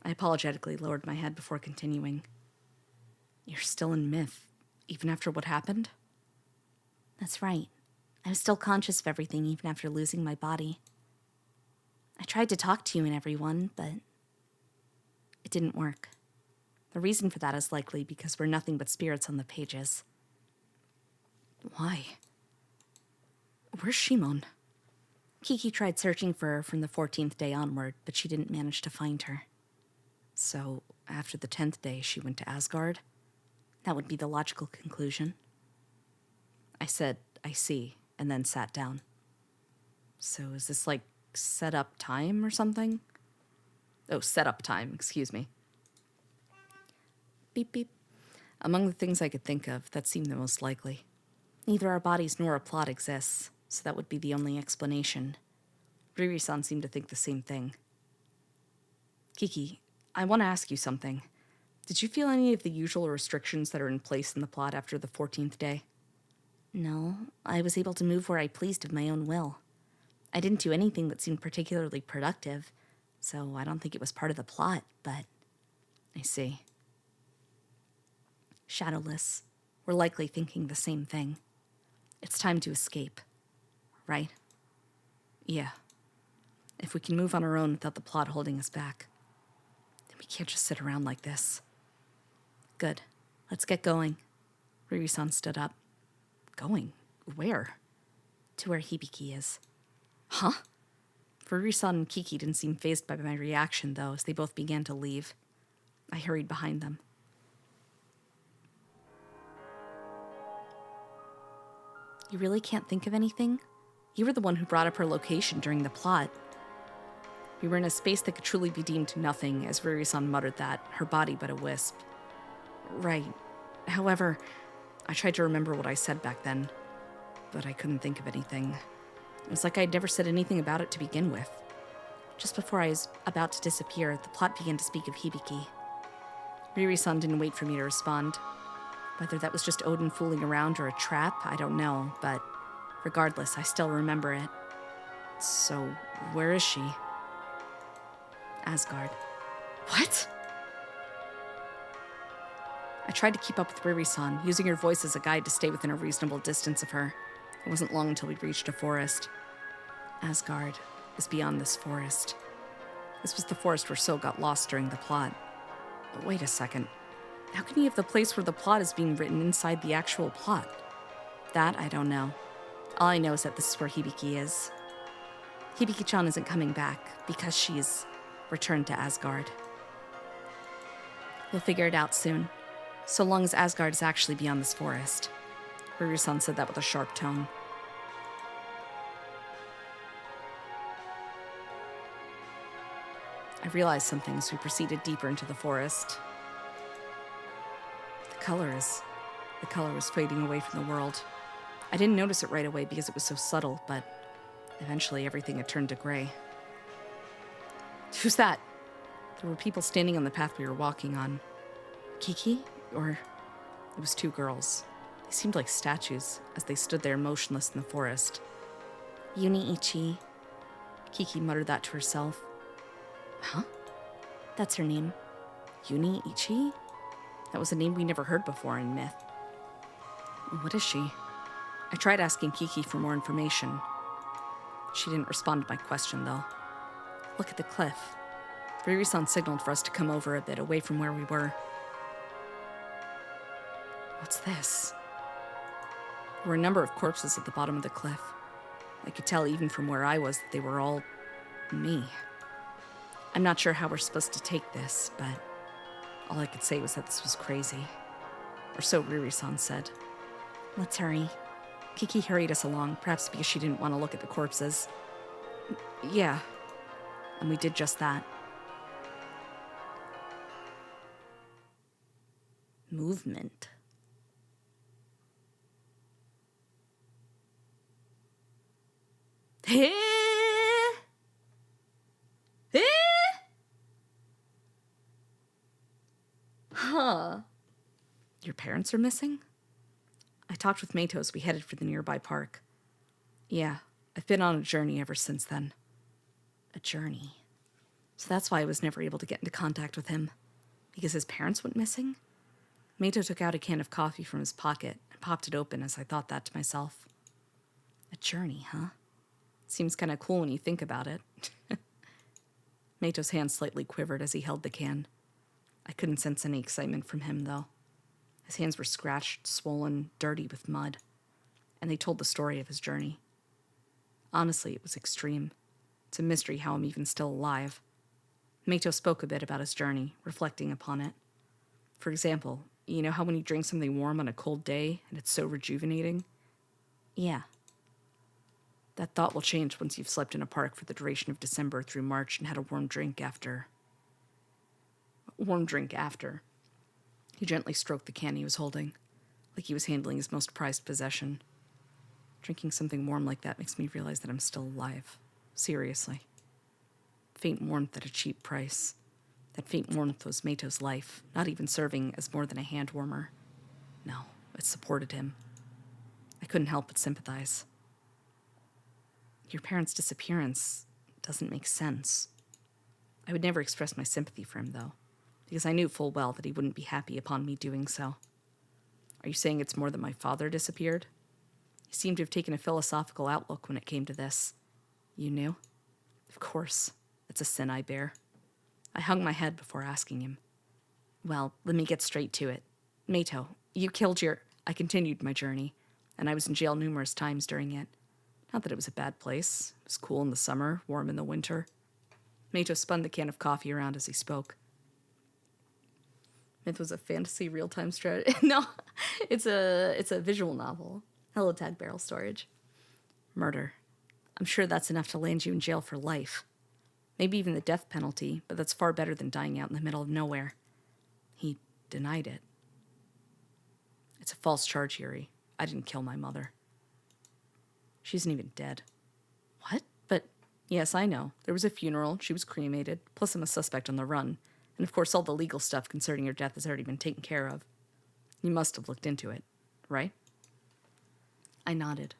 I apologetically lowered my head before continuing. You're still in myth, even after what happened? That's right. I was still conscious of everything even after losing my body. I tried to talk to you and everyone, but it didn't work. The reason for that is likely because we're nothing but spirits on the pages. Why? Where's Shimon? Kiki tried searching for her from the 14th day onward, but she didn't manage to find her. So, after the 10th day, she went to Asgard? That would be the logical conclusion. I said, I see, and then sat down. So is this like set up time or something? Oh, set up time, excuse me. Beep, beep. Among the things I could think of, that seemed the most likely. Neither our bodies nor a plot exists, so that would be the only explanation. Riri-san seemed to think the same thing. Kiki, I want to ask you something. Did you feel any of the usual restrictions that are in place in the plot after the 14th day? No, I was able to move where I pleased of my own will. I didn't do anything that seemed particularly productive, so I don't think it was part of the plot, but I see. Shadowless, we're likely thinking the same thing. It's time to escape, right? Yeah. If we can move on our own without the plot holding us back, then we can't just sit around like this. Good. Let's get going. Riri-san stood up. Going? Where? To where Hibiki is. Huh? Riri-san and Kiki didn't seem fazed by my reaction, though, as they both began to leave. I hurried behind them. You really can't think of anything? You were the one who brought up her location during the plot. We were in a space that could truly be deemed nothing, as Riri-san muttered that, her body but a wisp. Right. However, I tried to remember what I said back then, but I couldn't think of anything. It was like I'd never said anything about it to begin with. Just before I was about to disappear, the plot began to speak of Hibiki. Riri-san didn't wait for me to respond. Whether that was just Odin fooling around or a trap, I don't know, but regardless, I still remember it. So, where is she? Asgard. What? I tried to keep up with Riri-san, using her voice as a guide to stay within a reasonable distance of her. It wasn't long until we reached a forest. Asgard is beyond this forest. This was the forest where Syl got lost during the plot. But wait a second. How can you have the place where the plot is being written inside the actual plot? That I don't know. All I know is that this is where Hibiki is. Hibiki-chan isn't coming back because she's returned to Asgard. We'll figure it out soon. So long as Asgard is actually beyond this forest. Riri-san said that with a sharp tone. I realized something as we proceeded deeper into the forest. The color was fading away from the world. I didn't notice it right away because it was so subtle, but eventually everything had turned to gray. Who's that? There were people standing on the path we were walking on. Kiki? Or it was two girls. They seemed like statues as they stood there motionless in the forest. Yuni-ichi. Kiki muttered that to herself. Huh? That's her name. Yuni-ichi? That was a name we never heard before in myth. What is she? I tried asking Kiki for more information. She didn't respond to my question, though. Look at the cliff. Riri-san signaled for us to come over a bit away from where we were. What's this? There were a number of corpses at the bottom of the cliff. I could tell even from where I was that they were all me. I'm not sure how we're supposed to take this, but all I could say was that this was crazy. Or so Riri-san said. Let's hurry. Kiki hurried us along, perhaps because she didn't want to look at the corpses. Yeah. And we did just that. Movement. Huh. Your parents are missing? I talked with Mato as we headed for the nearby park. Yeah, I've been on a journey ever since then. A journey. So that's why I was never able to get into contact with him. Because his parents went missing? Mato took out a can of coffee from his pocket and popped it open as I thought that to myself. A journey, huh? Seems kind of cool when you think about it. Mato's hand slightly quivered as he held the can. I couldn't sense any excitement from him, though. His hands were scratched, swollen, dirty with mud, and they told the story of his journey. Honestly, it was extreme. It's a mystery how I'm even still alive. Mato spoke a bit about his journey, reflecting upon it. For example, you know how when you drink something warm on a cold day and it's so rejuvenating? Yeah. That thought will change once you've slept in a park for the duration of December through March and had a warm drink after. He gently stroked the can he was holding, like he was handling his most prized possession. Drinking something warm like that makes me realize that I'm still alive. Seriously. Faint warmth at a cheap price. That faint warmth was Mato's life, not even serving as more than a hand warmer. No, it supported him. I couldn't help but sympathize. Your parents' disappearance doesn't make sense. I would never express my sympathy for him, though, because I knew full well that he wouldn't be happy upon me doing so. Are you saying it's more that my father disappeared? He seemed to have taken a philosophical outlook when it came to this. You knew? Of course. It's a sin I bear. I hung my head before asking him. Well, let me get straight to it. Mato, you killed your... I continued my journey, and I was in jail numerous times during it. Not that it was a bad place. It was cool in the summer, warm in the winter. Mato spun the can of coffee around as he spoke. Myth was a fantasy real-time strategy. No, it's a visual novel. Hello, Tag Barrel Storage. Murder. I'm sure that's enough to land you in jail for life. Maybe even the death penalty, but that's far better than dying out in the middle of nowhere. He denied it. It's a false charge, Yuri. I didn't kill my mother. She isn't even dead. What? But, yes, I know. There was a funeral, she was cremated, plus I'm a suspect on the run. And of course all the legal stuff concerning your death has already been taken care of. You must have looked into it, right? I nodded.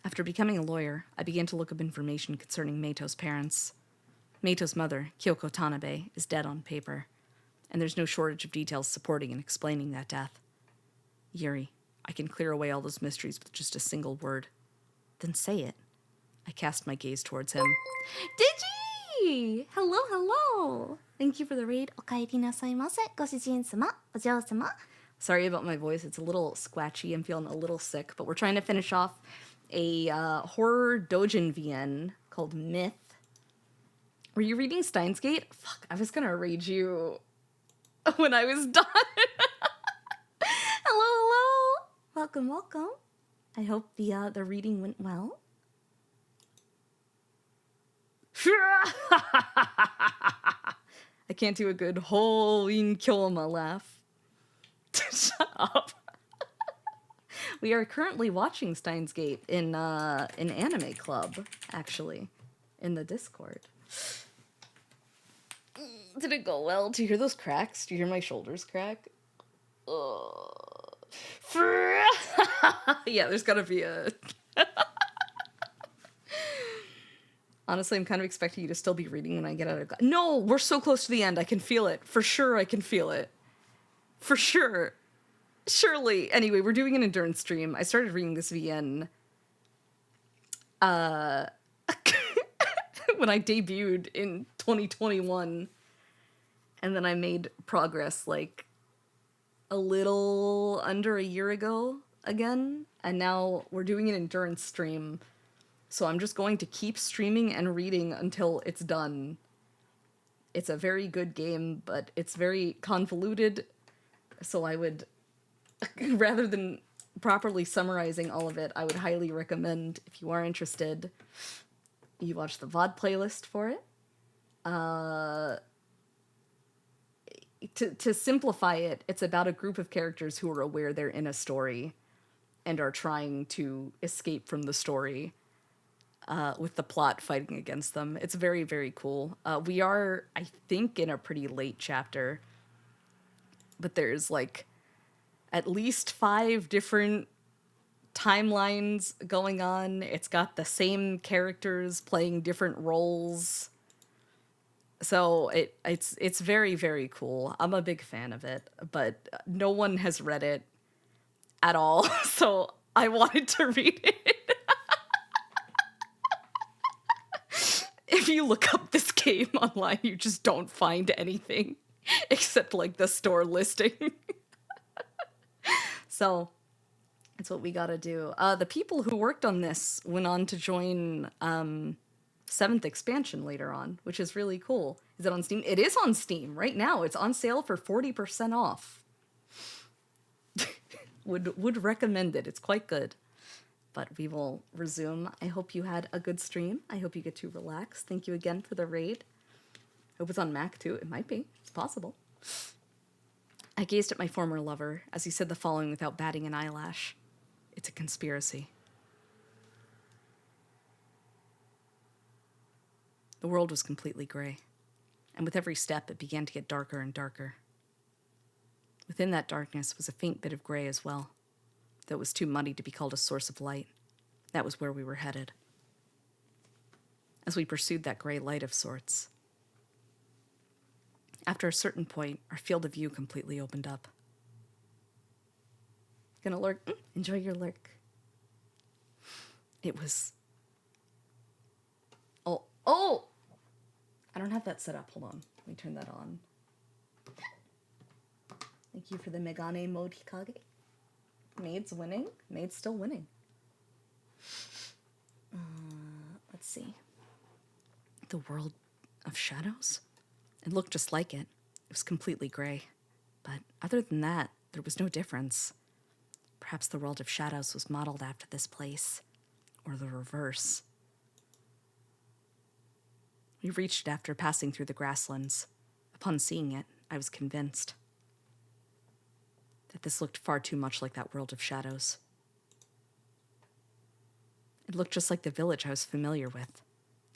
After becoming a lawyer, I began to look up information concerning Mato's parents. Mato's mother, Kyoko Tanabe, is dead on paper, and there's no shortage of details supporting and explaining that death. Yuri, I can clear away all those mysteries with just a single word. Then say it. I cast my gaze towards him. Digi! Hello, hello! Thank you for the raid. お帰りなさいませ。ご主人様、お嬢様. Sorry about my voice. It's a little scratchy. I'm feeling a little sick, but we're trying to finish off a horror doujin VN called Myth. Were you reading Steins Gate? Fuck, I was gonna raid you when I was done. Hello, hello! Welcome, welcome. I hope the reading went well. I can't do a good Hoin Kyoma laugh. Shut up. We are currently watching Steins Gate in an anime club, actually, in the Discord. Did it go well? Do you hear those cracks? Do you hear my shoulders crack? Yeah, there's gotta be a... Honestly, I'm kind of expecting you to still be reading when I get out of... No, we're so close to the end. I can feel it. For sure, I can feel it. For sure. Surely. Anyway, we're doing an endurance stream. I started reading this VN when I debuted in 2021. And then I made progress like a little under a year ago again. And now we're doing an endurance stream. So I'm just going to keep streaming and reading until it's done. It's a very good game, but it's very convoluted. So I would, rather than properly summarizing all of it, I would highly recommend, if you are interested, you watch the VOD playlist for it. To simplify it, it's about a group of characters who are aware they're in a story and are trying to escape from the story. With the plot fighting against them. It's very, very cool. We are, I think, in a pretty late chapter. But there's, like, at least 5 different timelines going on. It's got the same characters playing different roles. So it's very, very cool. I'm a big fan of it. But no one has read it at all. So I wanted to read it. If you look up this game online, you just don't find anything except like the store listing. So that's what we gotta do. The people who worked on this went on to join 7th expansion later on, which is really cool. Is it on Steam? It is on Steam right now. It's on sale for 40% off. Would recommend it. It's quite good. But we will resume. I hope you had a good stream. I hope you get to relax. Thank you again for the raid. Hope it's on Mac too. It might be. It's possible. I gazed at my former lover as he said the following without batting an eyelash. It's a conspiracy. The world was completely gray, and with every step it began to get darker and darker. Within that darkness was a faint bit of gray as well. though it was too muddy to be called a source of light. That was where we were headed. As we pursued that gray light of sorts. After a certain point, our field of view completely opened up. Gonna lurk? Enjoy your lurk. It was... Oh! I don't have that set up. Hold on. Let me turn that on. Thank you for the Megane mode, Hikage. Maid's winning. Maid's still winning. Let's see. The world of shadows? It looked just like it. It was completely gray. But other than that, there was no difference. Perhaps the world of shadows was modeled after this place. Or the reverse. We reached it after passing through the grasslands. Upon seeing it, I was convinced that this looked far too much like that world of shadows. It looked just like the village I was familiar with.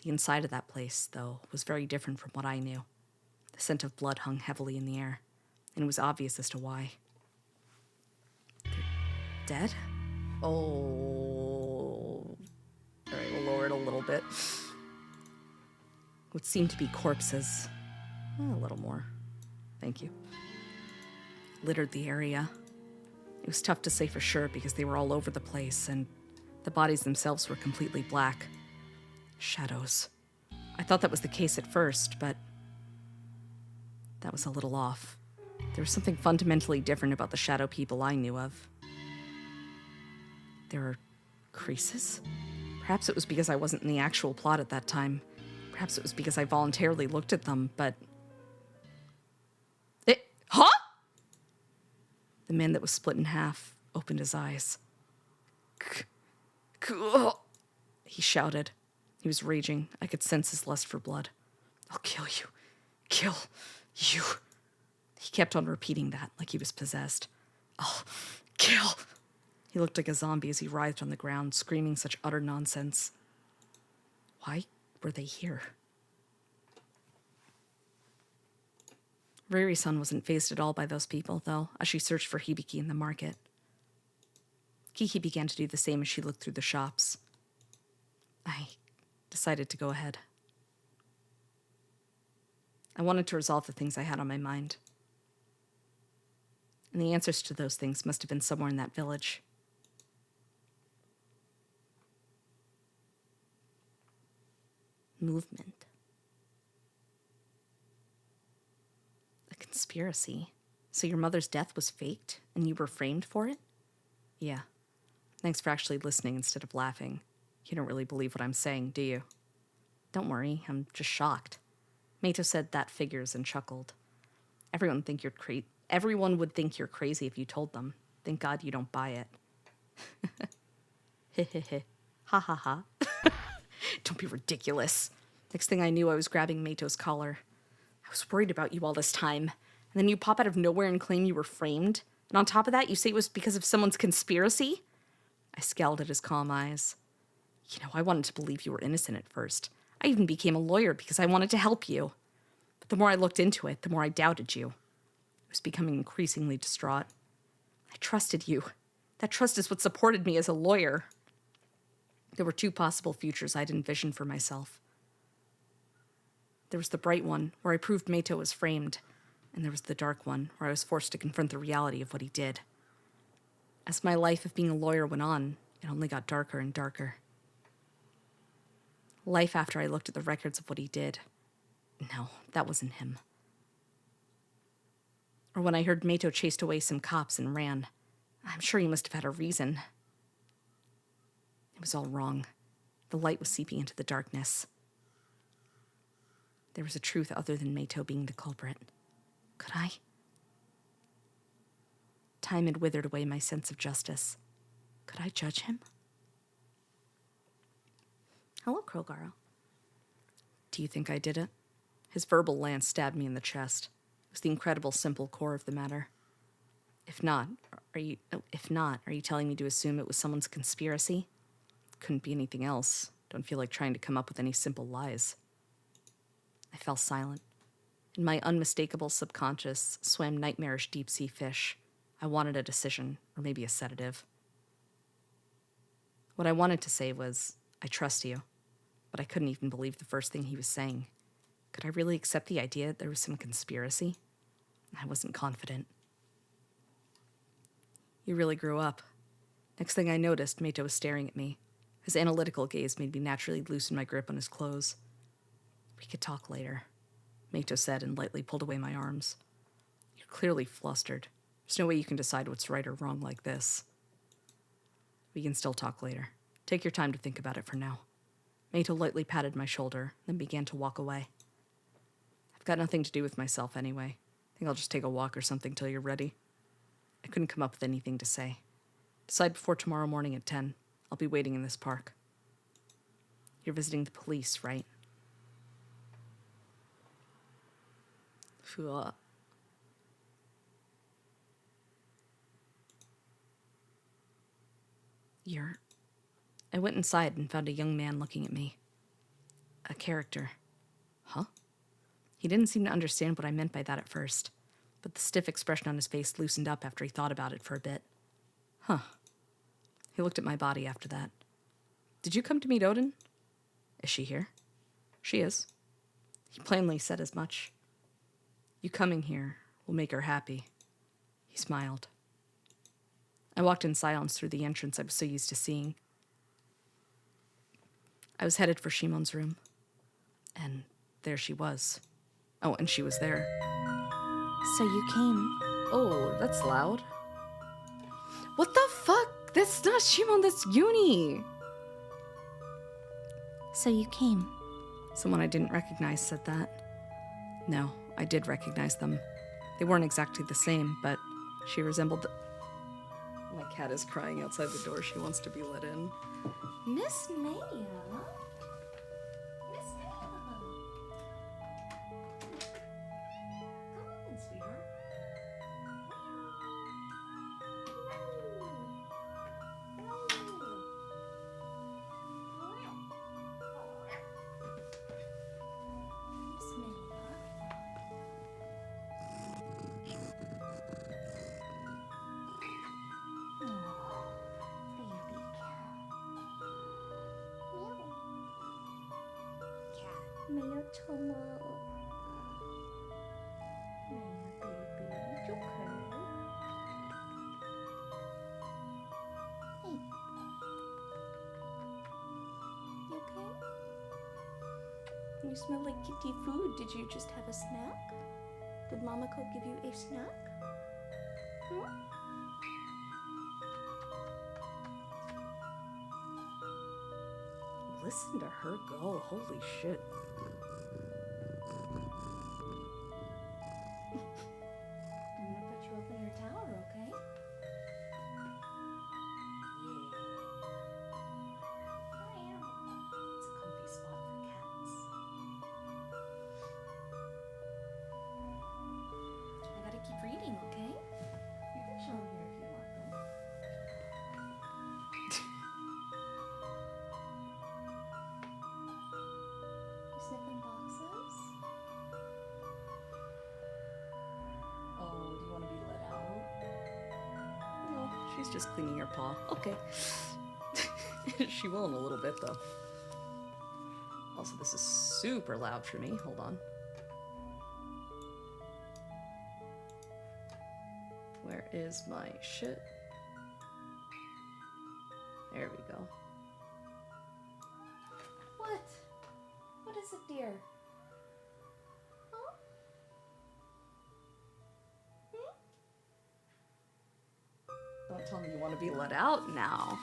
The inside of that place, though, was very different from what I knew. The scent of blood hung heavily in the air, and it was obvious as to why. They're dead? Oh. Alright, we'll lower it a little bit. What seemed to be corpses. A little more. Thank you. Littered the area. It was tough to say for sure because they were all over the place, and the bodies themselves were completely black. Shadows. I thought that was the case at first, but that was a little off. There was something fundamentally different about the shadow people I knew of. There were creases? Perhaps it was because I wasn't in the actual plot at that time. Perhaps it was because I voluntarily looked at them, but... Huh? The man that was split in half opened his eyes. He shouted. He was raging. I could sense his lust for blood. I'll kill you. Kill you. He kept on repeating that like he was possessed. I'll kill. He looked like a zombie as he writhed on the ground, screaming such utter nonsense. Why were they here? Riri-san wasn't fazed at all by those people, though, as she searched for Hibiki in the market. Kiki began to do the same as she looked through the shops. I decided to go ahead. I wanted to resolve the things I had on my mind. And the answers to those things must have been somewhere in that village. Movement. A conspiracy. So your mother's death was faked, and you were framed for it? Yeah. Thanks for actually listening instead of laughing. You don't really believe what I'm saying, do you? Don't worry, I'm just shocked. Meito said that figures and chuckled. Everyone would think you're crazy if you told them. Thank God you don't buy it. Hehehe. Ha ha ha. Don't be ridiculous. Next thing I knew, I was grabbing Meito's collar. I was worried about you all this time. And then you pop out of nowhere and claim you were framed. And on top of that, you say it was because of someone's conspiracy? I scowled at his calm eyes. You know, I wanted to believe you were innocent at first. I even became a lawyer because I wanted to help you. But the more I looked into it, the more I doubted you. I was becoming increasingly distraught. I trusted you. That trust is what supported me as a lawyer. There were two possible futures I'd envisioned for myself. There was the bright one, where I proved Meito was framed, and there was the dark one, where I was forced to confront the reality of what he did. As my life of being a lawyer went on, it only got darker and darker. Life after I looked at the records of what he did. No, that wasn't him. Or when I heard Meito chased away some cops and ran. I'm sure he must have had a reason. It was all wrong. The light was seeping into the darkness. There was a truth other than Meito being the culprit. Could I? Time had withered away my sense of justice. Could I judge him? Hello, Krogaro. Do you think I did it? His verbal lance stabbed me in the chest. It was the incredible, simple core of the matter. If not, are you telling me to assume it was someone's conspiracy? Couldn't be anything else. Don't feel like trying to come up with any simple lies. I fell silent. In my unmistakable subconscious swam nightmarish deep-sea fish. I wanted a decision, or maybe a sedative. What I wanted to say was, I trust you, but I couldn't even believe the first thing he was saying. Could I really accept the idea that there was some conspiracy? I wasn't confident. You really grew up. Next thing I noticed, Meito was staring at me. His analytical gaze made me naturally loosen my grip on his clothes. We could talk later, Meito said and lightly pulled away my arms. You're clearly flustered. There's no way you can decide what's right or wrong like this. We can still talk later. Take your time to think about it for now. Meito lightly patted my shoulder, then began to walk away. I've got nothing to do with myself anyway. I think I'll just take a walk or something till you're ready. I couldn't come up with anything to say. Decide before tomorrow morning at 10. I'll be waiting in this park. You're visiting the police, right? Phew. I went inside and found a young man looking at me. A character. Huh? He didn't seem to understand what I meant by that at first, but the stiff expression on his face loosened up after he thought about it for a bit. Huh. He looked at my body after that. Did you come to meet Odin? Is she here? She is. He plainly said as much. You coming here will make her happy. He smiled. I walked in silence through the entrance I was so used to seeing. I was headed for Shimon's room. And there she was. Oh, and she was there. So you came. Oh, that's loud. What the fuck? That's not Shimon, that's Yuni. So you came. Someone I didn't recognize said that. No, I did recognize them. They weren't exactly the same, but she resembled... My cat is crying outside the door. She wants to be let in. Miss Maya. Miss Maya. Come on, sweetheart. Miss Maya. Maya Tomo. Maya baby, you okay? Hey. You okay? You smell like kitty food. Did you just have a snack? Did Mamako give you a snack? Hmm? Listen to her go. Holy shit. I'm gonna put you up in your tower, okay? Yeah. It's a comfy spot for cats. I gotta keep reading, okay? You can show them here if you want them. You sniffing boxes? Oh, do you want to be let out? No, she's just cleaning her paw. Okay. She will in a little bit, though. Also, this is super loud for me. Hold on. Where is my shit? There we go. What? What is it, dear? Huh? Don't tell me you want to be let out now.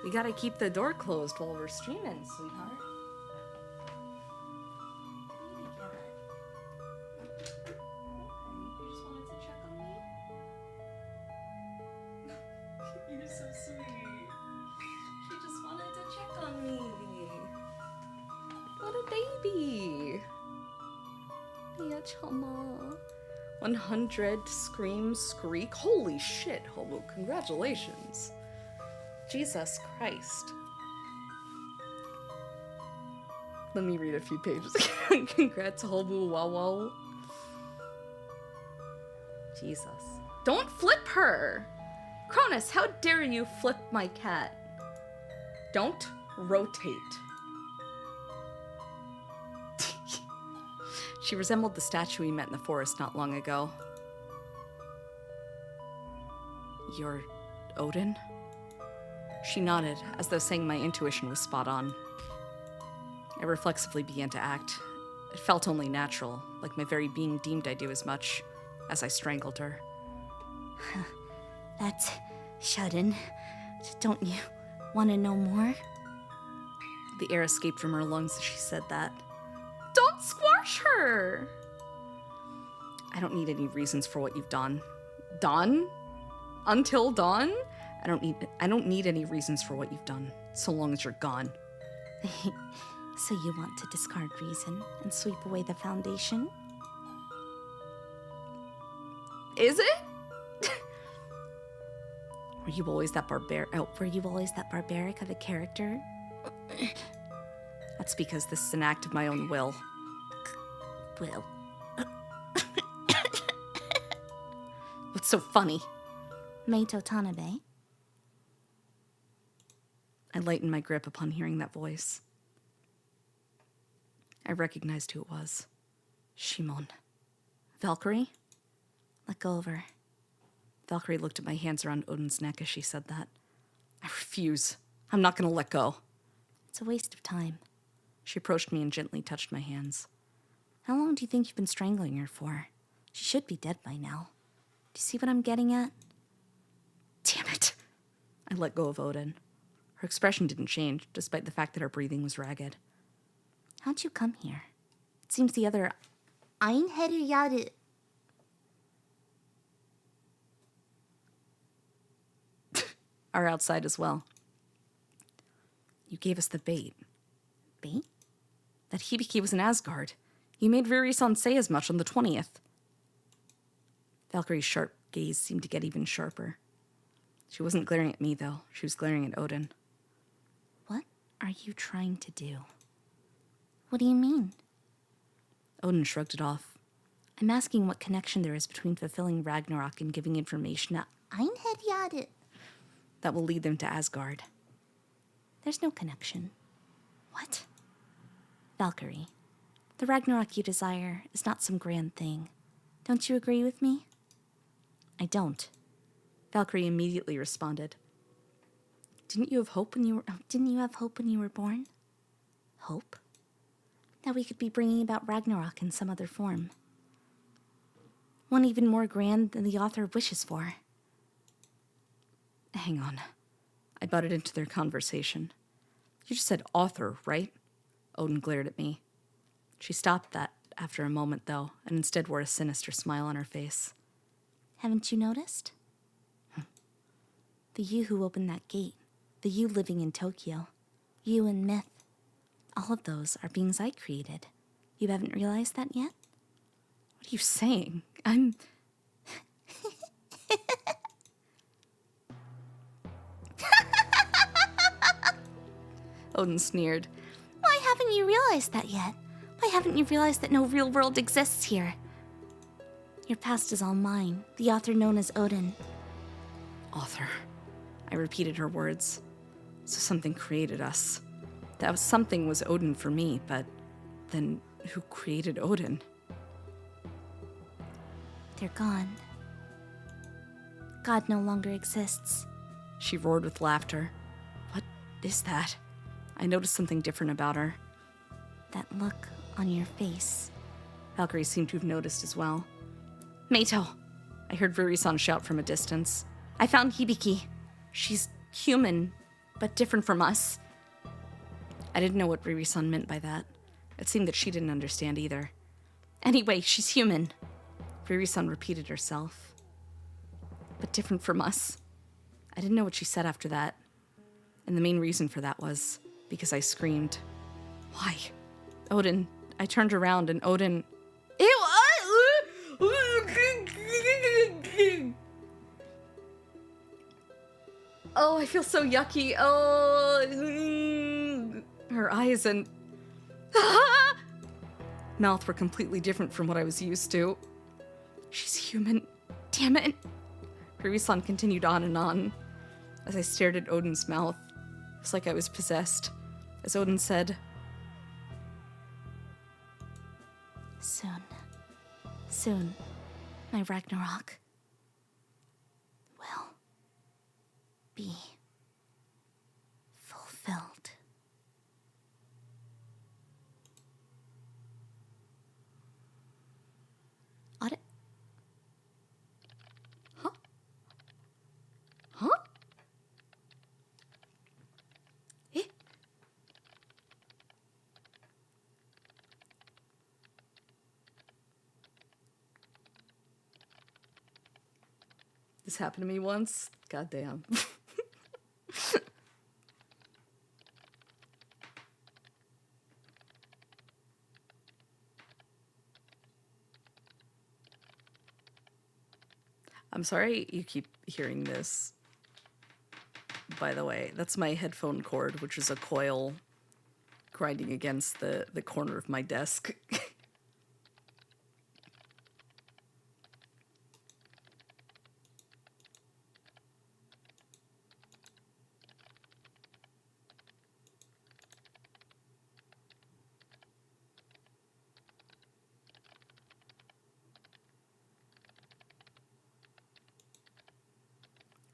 We gotta keep the door closed while we're streaming, sweetheart. Baby cat. Okay, you just wanted to check on me? You're so sweet. She just wanted to check on me. What a baby. Yeah, chama. 100 scream squeak. Holy shit, Hobo. Congratulations. Jesus Christ. Let me read a few pages. Congrats, Hobo. Wow, wow. Jesus. Don't flip her! Cronus, how dare you flip my cat? Don't rotate. She resembled the statue we met in the forest not long ago. You're Odin? She nodded, as though saying my intuition was spot on. I reflexively began to act. It felt only natural, like my very being deemed I do as much, as I strangled her. That's Shudden. Don't you want to know more? The air escaped from her lungs as she said that. Don't squash her! I don't need any reasons for what you've done. Done? Until dawn? I don't need any reasons for what you've done, so long as you're gone. So you want to discard reason and sweep away the foundation? Is it? Were you always that barbaric of a character? That's because this is an act of my own will. Will. What's so funny? Meito Tanabe. I lightened my grip upon hearing that voice. I recognized who it was. Shimon. Valkyrie? Let go of her. Valkyrie looked at my hands around Odin's neck as she said that. I refuse. I'm not going to let go. It's a waste of time. She approached me and gently touched my hands. How long do you think you've been strangling her for? She should be dead by now. Do you see what I'm getting at? Damn it. I let go of Odin. Her expression didn't change, despite the fact that her breathing was ragged. How'd you come here? It seems the other Einherjar are outside as well. You gave us the bait. Bait? That Hibiki was in Asgard. You made Riri-san say as much on the 20th. Valkyrie's sharp gaze seemed to get even sharper. She wasn't glaring at me, though. She was glaring at Odin. What are you trying to do? What do you mean? Odin shrugged it off. I'm asking what connection there is between fulfilling Ragnarok and giving information to Einherjar that will lead them to Asgard. There's no connection. What? Valkyrie, the Ragnarok you desire is not some grand thing. Don't you agree with me? I don't. Valkyrie immediately responded. Didn't you have hope when you were born? Hope? That we could be bringing about Ragnarok in some other form. One even more grand than the author wishes for. Hang on. I butted into their conversation. You just said author, right? Odin glared at me. She stopped that after a moment, though, and instead wore a sinister smile on her face. Haven't you noticed? The you who opened that gate, the you living in Tokyo, you and myth, all of those are beings I created. You haven't realized that yet? What are you saying? Odin sneered. Why haven't you realized that yet? Why haven't you realized that no real world exists here? Your past is all mine, the author known as Odin. Author. I repeated her words. So something created us. That something was Odin for me, but then who created Odin? They're gone. God no longer exists. She roared with laughter. What is that? I noticed something different about her. That look on your face. Valkyrie seemed to have noticed as well. Meito! I heard Riri-san shout from a distance. I found Hibiki. She's human, but different from us. I didn't know what Riri-san meant by that. It seemed that she didn't understand either. Anyway, she's human. Riri-san repeated herself. But different from us. I didn't know what she said after that. And the main reason for that was because I screamed. Why? Odin. I turned around and Odin... Ew! Oh, I feel so yucky. Oh... Her eyes and... mouth were completely different from what I was used to. She's human. Damn it. Riri-san continued on and on. As I stared at Odin's mouth, it It's like I was possessed. As Odin said, Soon, my Ragnarok will be fulfilled. Audit? huh? Eh? This happened to me once. Goddamn. I'm sorry you keep hearing this. By the way, that's my headphone cord, which is a coil grinding against the corner of my desk.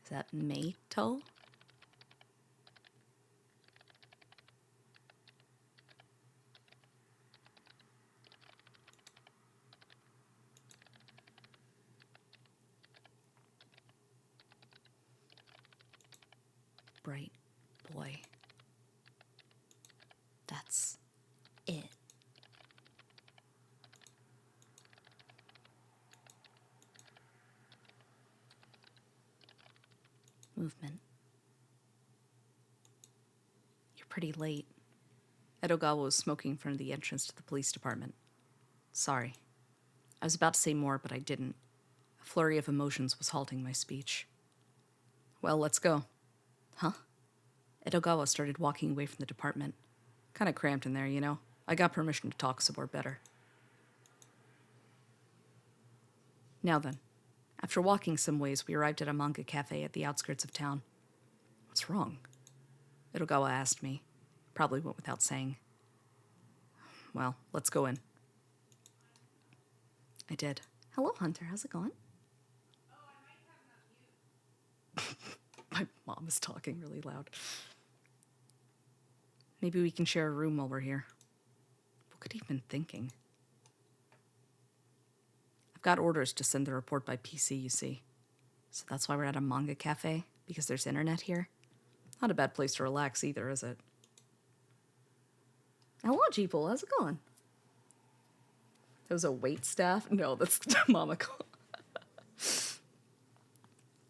Is that Mato? Bright boy. That's it. Movement. You're pretty late. Edogawa was smoking in front of the entrance to the police department. Sorry. I was about to say more, but I didn't. A flurry of emotions was halting my speech. Well, let's go. Huh? Edogawa started walking away from the department. Kind of cramped in there, you know. I got permission to talk some more better. Now then. After walking some ways, we arrived at a manga cafe at the outskirts of town. What's wrong? Edogawa asked me. Probably went without saying. Well, let's go in. I did. Hello, Hunter. How's it going? My mom is talking really loud. Maybe we can share a room while we're here. What could he have been thinking? I've got orders to send the report by PC, you see. So that's why we're at a manga cafe, because there's internet here. Not a bad place to relax either, is it? Hello, Jeeple. How's it going? That was a wait staff? No, that's Mamako.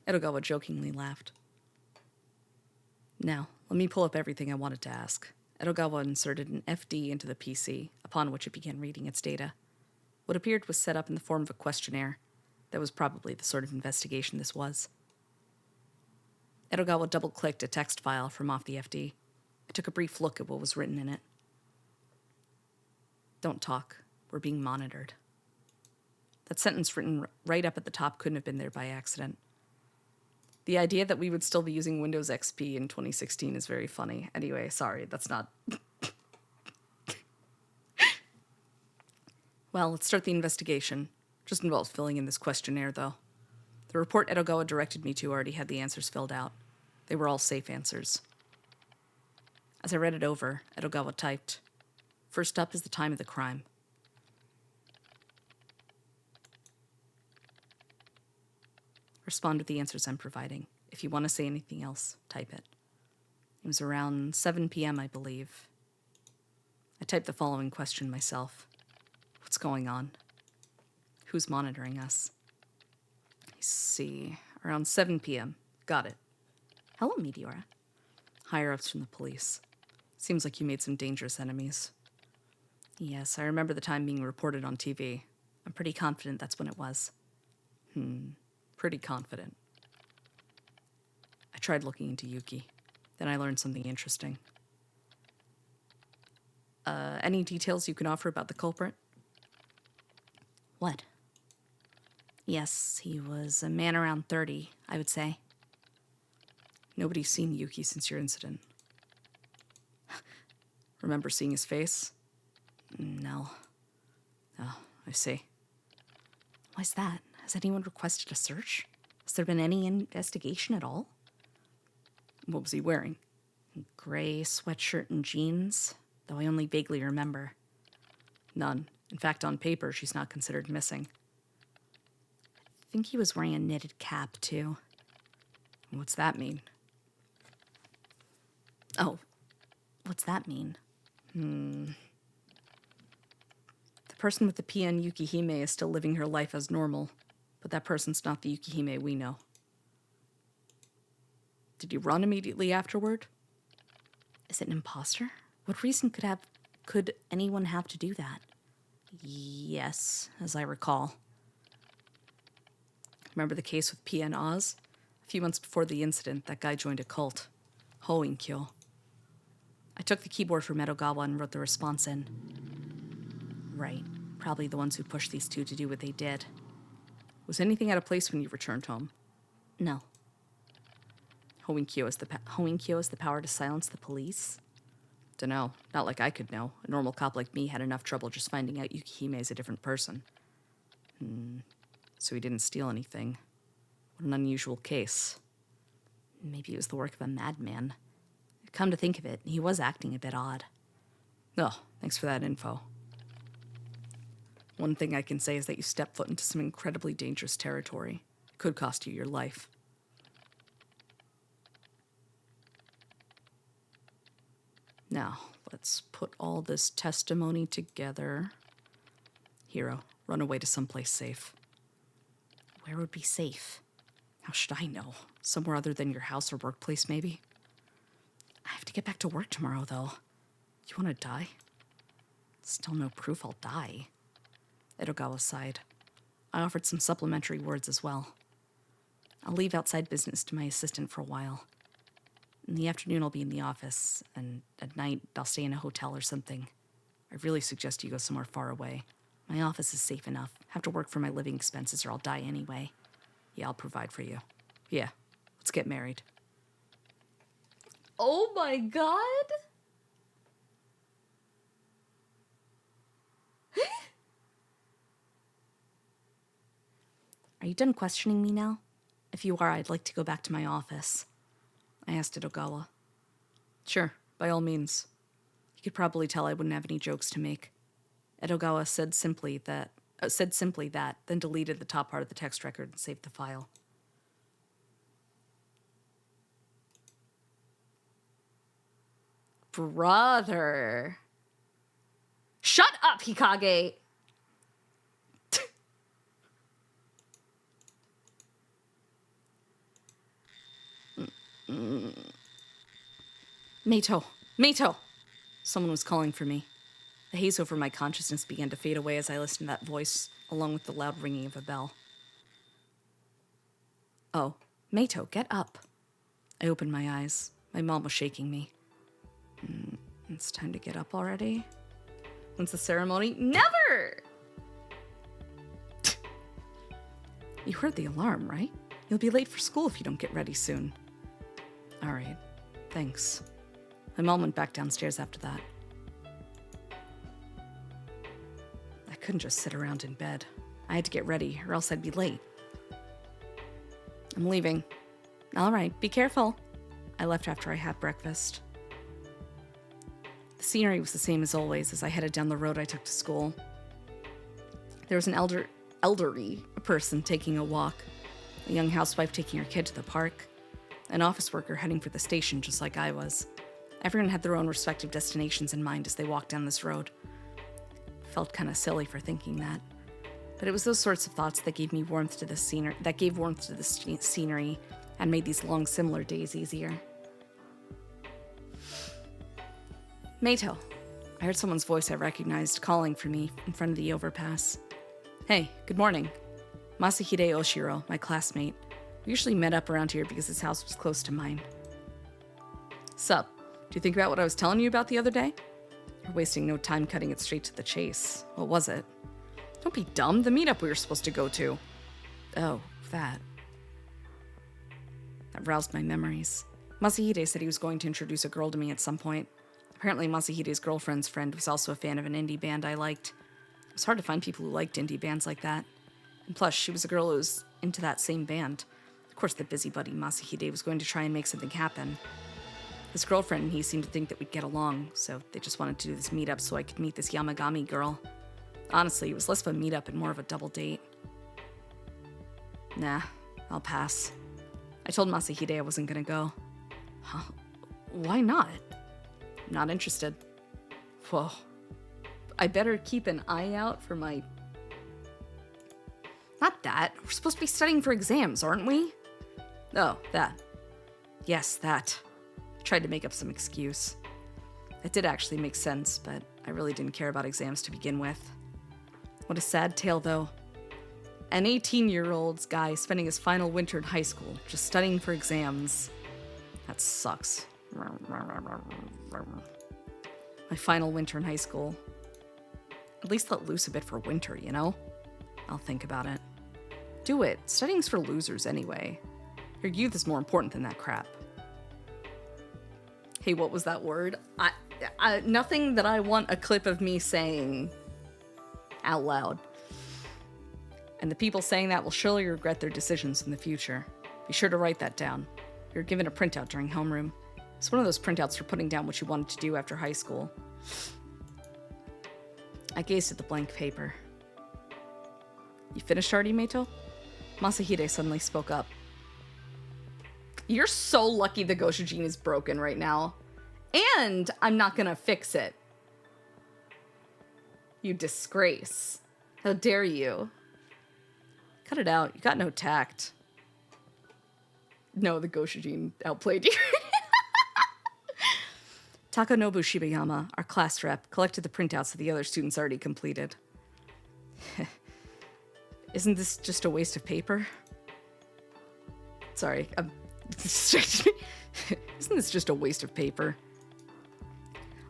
Edogawa jokingly laughed. Now, let me pull up everything I wanted to ask. Edogawa inserted an FD into the PC, upon which it began reading its data. What appeared was set up in the form of a questionnaire. That was probably the sort of investigation this was. Edogawa double-clicked a text file from off the FD. I took a brief look at what was written in it. Don't talk. We're being monitored. That sentence written right up at the top couldn't have been there by accident. The idea that we would still be using Windows XP in 2016 is very funny. Anyway, sorry, that's not... Well, let's start the investigation. Just involves filling in this questionnaire, though. The report Edogawa directed me to already had the answers filled out. They were all safe answers. As I read it over, Edogawa typed, "First up is the time of the crime. Respond with the answers I'm providing. If you want to say anything else, type it." It was around 7 p.m., I believe. I typed the following question myself. What's going on? Who's monitoring us? I see. Around 7 p.m. Got it. Hello, Meteora. Higher-ups from the police. Seems like you made some dangerous enemies. Yes, I remember the time being reported on TV. I'm pretty confident that's when it was. Pretty confident. I tried looking into Yuki. Then I learned something interesting. Any details you can offer about the culprit? What? Yes, he was a man around 30, I would say. Nobody's seen Yuki since your incident. Remember seeing his face? No. Oh, I see. Why's that? Has anyone requested a search? Has there been any investigation at all? What was he wearing? Gray sweatshirt and jeans, though I only vaguely remember. None. In fact, on paper, she's not considered missing. I think he was wearing a knitted cap, too. What's that mean? Oh, what's that mean? The person with the PN Yukihime is still living her life as normal, but that person's not the Yukihime we know. Did you run immediately afterward? Is it an imposter? What reason could anyone have to do that? Yes, as I recall. Remember the case with PN Oz? A few months before the incident, that guy joined a cult. Hoinkyo. I took the keyboard from Edogawa and wrote the response in. Right. Probably the ones who pushed these two to do what they did. Was anything out of place when you returned home? No. Hoinkyo has the power to silence the police? Dunno. Not like I could know. A normal cop like me had enough trouble just finding out Yukihime is a different person. So he didn't steal anything. What an unusual case. Maybe it was the work of a madman. Come to think of it, he was acting a bit odd. Oh, thanks for that info. One thing I can say is that you stepped foot into some incredibly dangerous territory. It could cost you your life. Now, let's put all this testimony together. Hiro, run away to someplace safe. Where would be safe? How should I know? Somewhere other than your house or workplace, maybe? I have to get back to work tomorrow, though. You want to die? Still no proof I'll die. Edogawa sighed. I offered some supplementary words as well. I'll leave outside business to my assistant for a while. In the afternoon, I'll be in the office, and at night, I'll stay in a hotel or something. I really suggest you go somewhere far away. My office is safe enough. Have to work for my living expenses or I'll die anyway. Yeah, I'll provide for you. Yeah, let's get married. Oh my god! Are you done questioning me now? If you are, I'd like to go back to my office. I asked Edogawa. Sure, by all means. You could probably tell I wouldn't have any jokes to make. Edogawa said simply that, then deleted the top part of the text record and saved the file. Brother. Shut up, Hikage! Meito! Someone was calling for me. The haze over my consciousness began to fade away as I listened to that voice, along with the loud ringing of a bell. Oh, Meito, get up. I opened my eyes. My mom was shaking me. It's time to get up already? When's the ceremony? Never! You heard the alarm, right? You'll be late for school if you don't get ready soon. All right, thanks. My mom went back downstairs after that. I couldn't just sit around in bed. I had to get ready, or else I'd be late. I'm leaving. All right, be careful. I left after I had breakfast. The scenery was the same as always as I headed down the road I took to school. There was an elderly person taking a walk, a young housewife taking her kid to the park, an office worker heading for the station just like I was. Everyone had their own respective destinations in mind as they walked down this road. Felt kind of silly for thinking that. But it was those sorts of thoughts that gave warmth to the scenery and made these long similar days easier. Meito. I heard someone's voice I recognized calling for me in front of the overpass. Hey, good morning. Masahide Oshiro, my classmate. We usually met up around here because his house was close to mine. Sup? Do you think about what I was telling you about the other day? You're wasting no time cutting it straight to the chase. What was it? Don't be dumb. The meetup we were supposed to go to. Oh, that. That roused my memories. Masahide said he was going to introduce a girl to me at some point. Apparently Masahide's girlfriend's friend was also a fan of an indie band I liked. It was hard to find people who liked indie bands like that. And plus, she was a girl who was into that same band. Of course, the busybody Masahide was going to try and make something happen. His girlfriend and he seemed to think that we'd get along, so they just wanted to do this meetup so I could meet this Yamagami girl. Honestly, it was less of a meetup and more of a double date. Nah, I'll pass. I told Masahide I wasn't gonna go. Huh? Why not? Not interested. Whoa. I better keep an eye out for my... Not that. We're supposed to be studying for exams, aren't we? Oh, that. Yes, that. I tried to make up some excuse. It did actually make sense, but I really didn't care about exams to begin with. What a sad tale, though. An 18-year-old guy spending his final winter in high school, just studying for exams. That sucks. My final winter in high school. At least let loose a bit for winter, you know? I'll think about it. Do it. Studying's for losers anyway. Your youth is more important than that crap. Hey, what was that word? Nothing that I want a clip of me saying out loud. And the people saying that will surely regret their decisions in the future. Be sure to write that down. You're given a printout during homeroom. It's one of those printouts for putting down what you wanted to do after high school. I gazed at the blank paper. You finished already, Meito? Masahide suddenly spoke up. You're so lucky the Goshujin is broken right now. And I'm not gonna fix it. You disgrace. How dare you? Cut it out. You got no tact. No, the Goshujin outplayed you. Takanobu Shibayama, our class rep, collected the printouts that the other students already completed. Isn't this just a waste of paper? Sorry, isn't this just a waste of paper?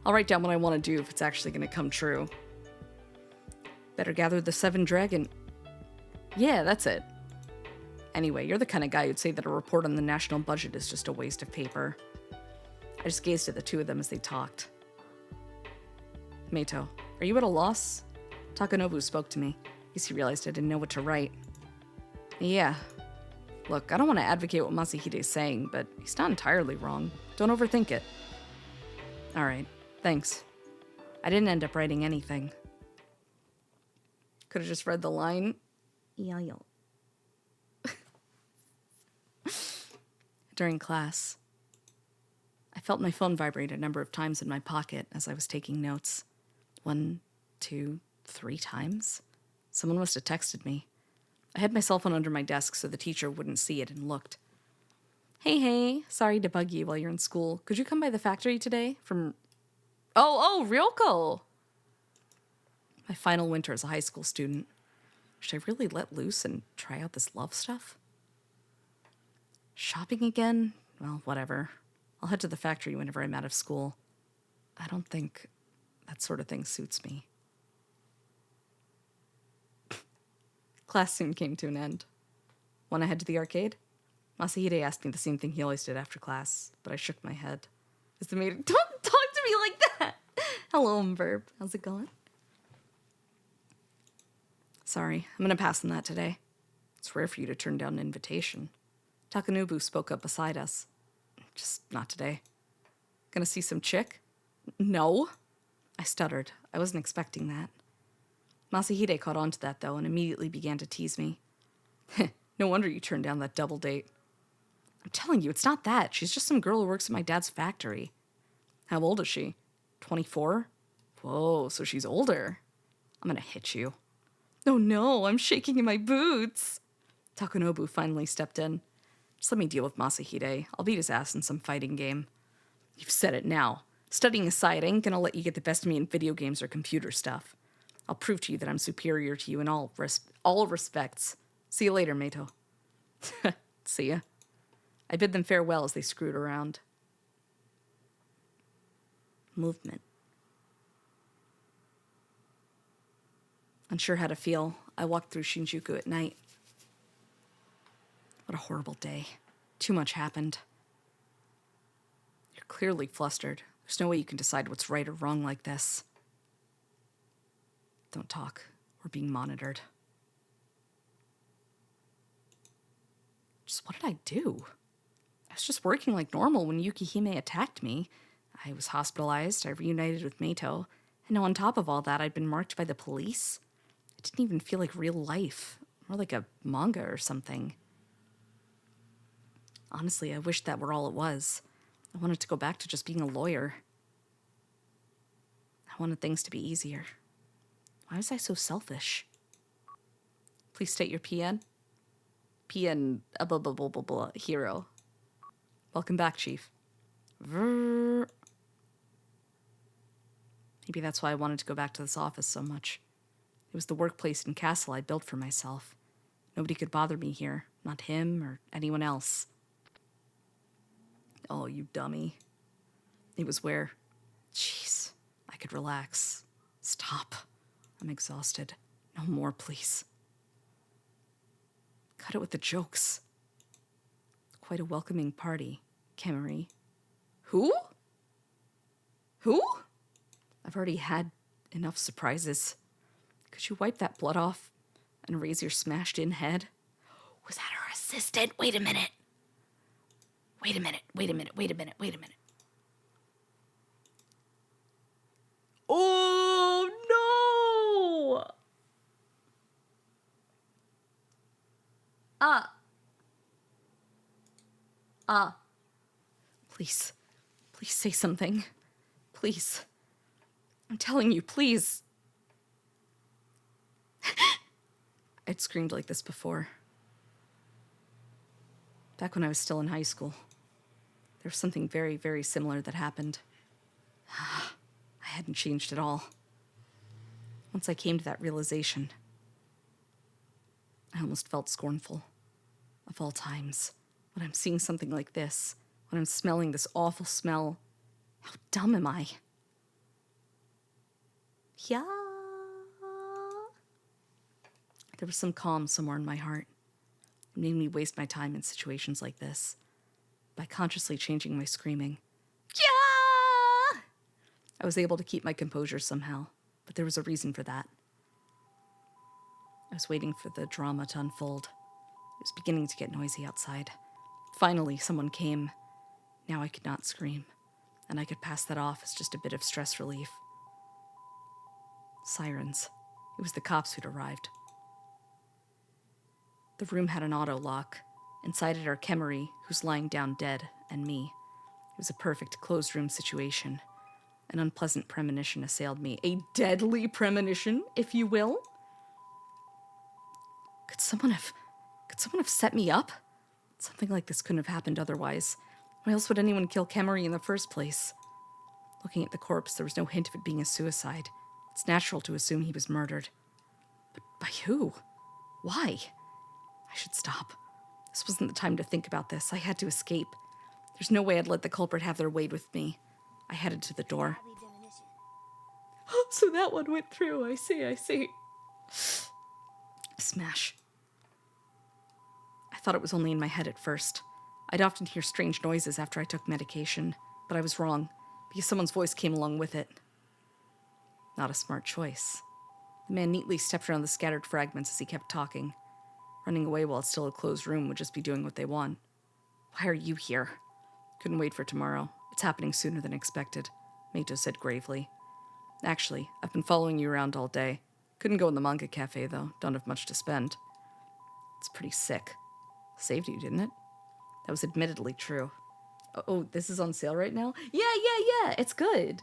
I'll write down what I want to do if it's actually going to come true. Better gather the 7 dragon... Yeah, that's it. Anyway, you're the kind of guy who'd say that a report on the national budget is just a waste of paper. I just gazed at the two of them as they talked. Meito, are you at a loss? Takanobu spoke to me. I guess he realized I didn't know what to write. Yeah. Look, I don't want to advocate what Masahide's saying, but he's not entirely wrong. Don't overthink it. Alright, thanks. I didn't end up writing anything. Could have just read the line. Yo. During class, I felt my phone vibrate a number of times in my pocket as I was taking notes. 1, 2, 3 times? Someone must have texted me. I had my cell phone under my desk so the teacher wouldn't see it and looked. Hey, sorry to bug you while you're in school. Could you come by the factory today? Oh, Ryoko! My final winter as a high school student. Should I really let loose and try out this love stuff? Shopping again? Well, whatever. I'll head to the factory whenever I'm out of school. I don't think that sort of thing suits me. Class soon came to an end. Want to head to the arcade? Masahide asked me the same thing he always did after class, but I shook my head. As the maid, don't talk to me like that! Hello, Verb. How's it going? Sorry, I'm gonna pass on that today. It's rare for you to turn down an invitation. Takanobu spoke up beside us. Just not today. Gonna see some chick? No. I stuttered. I wasn't expecting that. Masahide caught on to that, though, and immediately began to tease me. No wonder you turned down that double date. I'm telling you, it's not that. She's just some girl who works at my dad's factory. How old is she? 24? Whoa, so she's older. I'm gonna hit you. Oh no, I'm shaking in my boots. Takanobu finally stepped in. Just let me deal with Masahide. I'll beat his ass in some fighting game. You've said it now. Studying aside, I ain't gonna let you get the best of me in video games or computer stuff. I'll prove to you that I'm superior to you in all respects. See you later, Meito. See ya. I bid them farewell as they screwed around. Movement. Unsure how to feel, I walked through Shinjuku at night. What a horrible day. Too much happened. You're clearly flustered. There's no way you can decide what's right or wrong like this. Don't talk. We're being monitored. Just what did I do? I was just working like normal when Yukihime attacked me. I was hospitalized, I reunited with Meito, and now on top of all that, I'd been marked by the police. It didn't even feel like real life, more like a manga or something. Honestly, I wished that were all it was. I wanted to go back to just being a lawyer. I wanted things to be easier. Why was I so selfish? Please state your PN. PN, blah, blah, blah, blah, blah, hero. Welcome back, Chief. Maybe that's why I wanted to go back to this office so much. It was the workplace and castle I built for myself. Nobody could bother me here, not him or anyone else. Oh, you dummy. It was where, jeez, I could relax. Stop. I'm exhausted. No more, please. Cut it with the jokes. Quite a welcoming party, Kemery. Who? Who? I've already had enough surprises. Could you wipe that blood off and raise your smashed-in head? Was that her assistant? Wait a minute. Wait a minute. Oh, no! Please. Please say something. Please. I'm telling you, please. I'd screamed like this before. Back when I was still in high school. There was something very, very similar that happened. I hadn't changed at all. Once I came to that realization, I almost felt scornful. Of all times, when I'm seeing something like this, when I'm smelling this awful smell, how dumb am I? Yeah. There was some calm somewhere in my heart. It made me waste my time in situations like this by consciously changing my screaming. Yeah! I was able to keep my composure somehow, but there was a reason for that. I was waiting for the drama to unfold. It was beginning to get noisy outside. Finally, someone came. Now I could not scream, and I could pass that off as just a bit of stress relief. Sirens. It was the cops who'd arrived. The room had an auto lock. Inside it are Kemery, who's lying down dead, and me. It was a perfect closed room situation. An unpleasant premonition assailed me. A deadly premonition, if you will. Could someone have set me up? Something like this couldn't have happened otherwise. Why else would anyone kill Kemery in the first place? Looking at the corpse, there was no hint of it being a suicide. It's natural to assume he was murdered. But by who? Why? I should stop. This wasn't the time to think about this. I had to escape. There's no way I'd let the culprit have their way with me. I headed to the door. So that one went through. I see. Smash. I thought it was only in my head at first. I'd often hear strange noises after I took medication, but I was wrong, because someone's voice came along with it. Not a smart choice. The man neatly stepped around the scattered fragments as he kept talking. Running away while it's still a closed room would just be doing what they want. Why are you here? Couldn't wait for tomorrow. It's happening sooner than expected, Meito said gravely. Actually, I've been following you around all day. Couldn't go in the manga cafe, though. Don't have much to spend. It's pretty sick. Saved you, didn't it? That was admittedly true. Oh, this is on sale right now? Yeah, it's good.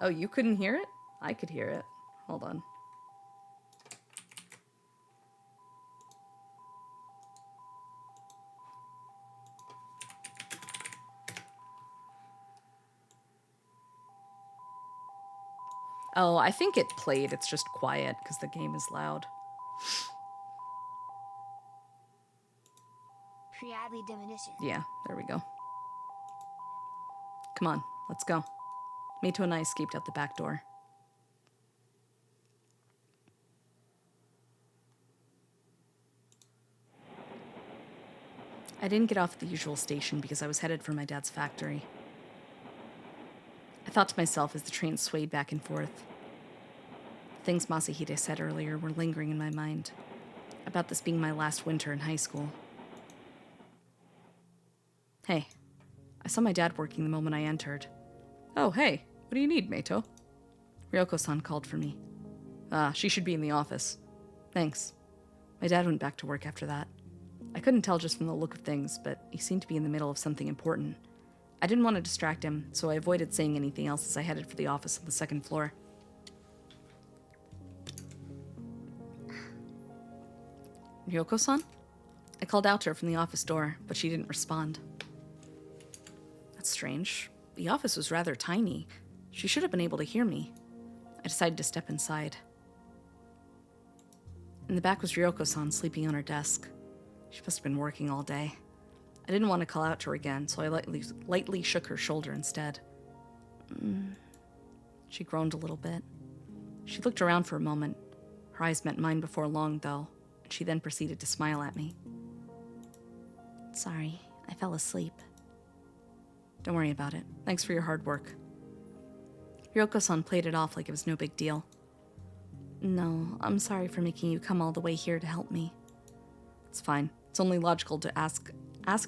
Oh, you couldn't hear it? I could hear it. Hold on. Oh, I think it played. It's just quiet because the game is loud. Periodically diminution. Yeah, there we go. Come on, let's go. Meito and I escaped out the back door. I didn't get off at the usual station because I was headed for my dad's factory. thought to myself as the train swayed back and forth. Things Masahide said earlier were lingering in my mind, about this being my last winter in high school. Hey, I saw my dad working the moment I entered. Oh, hey, what do you need, Meito? Ryoko-san called for me. She should be in the office. Thanks. My dad went back to work after that. I couldn't tell just from the look of things, but he seemed to be in the middle of something important. I didn't want to distract him, so I avoided saying anything else as I headed for the office on the second floor. Ryoko-san? I called out to her from the office door, but she didn't respond. That's strange. The office was rather tiny. She should have been able to hear me. I decided to step inside. In the back was Ryoko-san sleeping on her desk. She must have been working all day. I didn't want to call out to her again, so I lightly shook her shoulder instead. She groaned a little bit. She looked around for a moment. Her eyes met mine before long, though, and she then proceeded to smile at me. Sorry, I fell asleep. Don't worry about it. Thanks for your hard work. Ryoko-san played it off like it was no big deal. No, I'm sorry for making you come all the way here to help me. It's fine. It's only logical to ask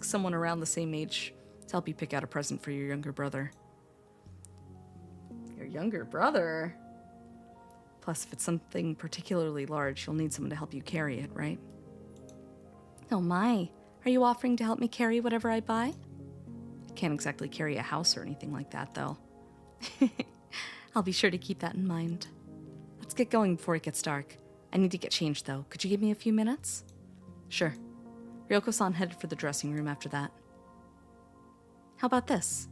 someone around the same age to help you pick out a present for your younger brother. Your younger brother? Plus, if it's something particularly large, you'll need someone to help you carry it, right? Oh my, are you offering to help me carry whatever I buy? I can't exactly carry a house or anything like that, though. I'll be sure to keep that in mind. Let's get going before it gets dark. I need to get changed, though. Could you give me a few minutes? Sure. Ryoko-san headed for the dressing room after that. How about this?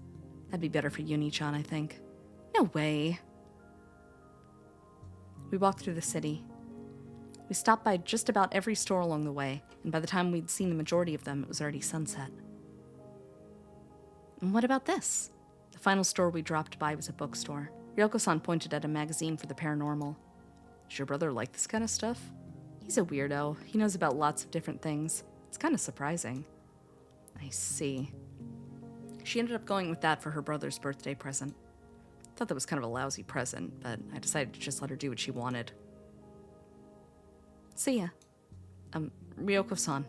That'd be better for Uni-chan, I think. No way. We walked through the city. We stopped by just about every store along the way, and by the time we'd seen the majority of them, it was already sunset. And what about this? The final store we dropped by was a bookstore. Ryoko-san pointed at a magazine for the paranormal. Does your brother like this kind of stuff? He's a weirdo. He knows about lots of different things. It's kind of surprising. I see. She ended up going with that for her brother's birthday present. Thought that was kind of a lousy present, but I decided to just let her do what she wanted. See ya. Ryoko-san.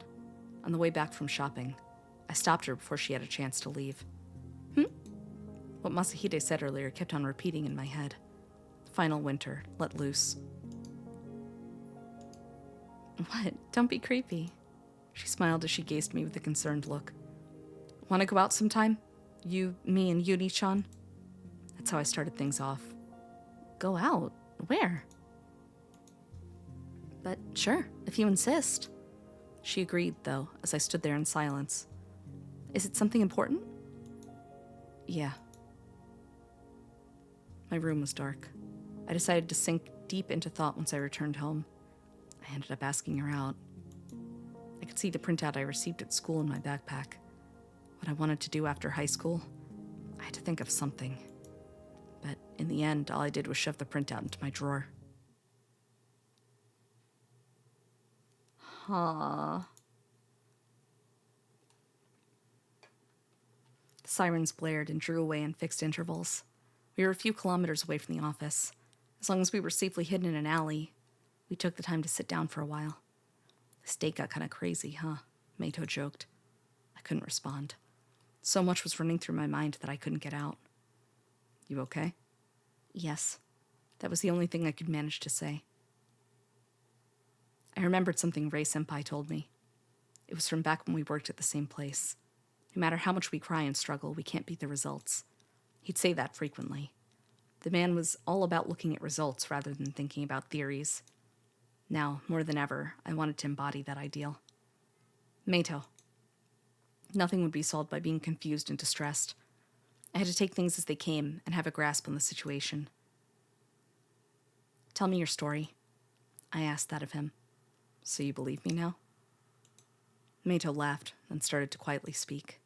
On the way back from shopping, I stopped her before she had a chance to leave. What Masahide said earlier kept on repeating in my head. Final winter, let loose. What? Don't be creepy. She smiled as she gazed at me with a concerned look. Want to go out sometime? You, me, and Uni-chan? That's how I started things off. Go out? Where? But sure, if you insist. She agreed, though, as I stood there in silence. Is it something important? Yeah. My room was dark. I decided to sink deep into thought once I returned home. I ended up asking her out. I could see the printout I received at school in my backpack. What I wanted to do after high school, I had to think of something. But in the end, all I did was shove the printout into my drawer. Huh. The sirens blared and drew away in fixed intervals. We were a few kilometers away from the office. As long as we were safely hidden in an alley, we took the time to sit down for a while. This date got kind of crazy, huh? Meito joked. I couldn't respond. So much was running through my mind that I couldn't get out. You okay? Yes. That was the only thing I could manage to say. I remembered something Rei-senpai told me. It was from back when we worked at the same place. No matter how much we cry and struggle, we can't beat the results. He'd say that frequently. The man was all about looking at results rather than thinking about theories. Now, more than ever, I wanted to embody that ideal. Meito. Nothing would be solved by being confused and distressed. I had to take things as they came and have a grasp on the situation. Tell me your story. I asked that of him. So you believe me now? Meito laughed, then started to quietly speak.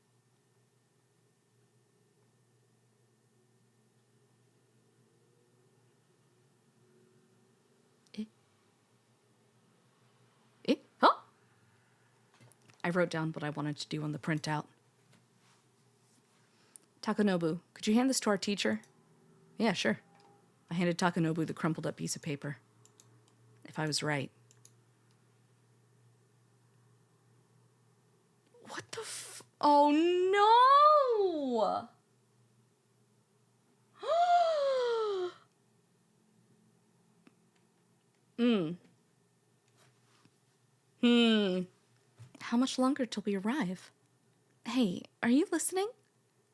Huh? I wrote down what I wanted to do on the printout. Takanobu, could you hand this to our teacher? Yeah, sure. I handed Takanobu the crumpled up piece of paper. If I was right. What the Oh no! How much longer till we arrive? Hey, are you listening?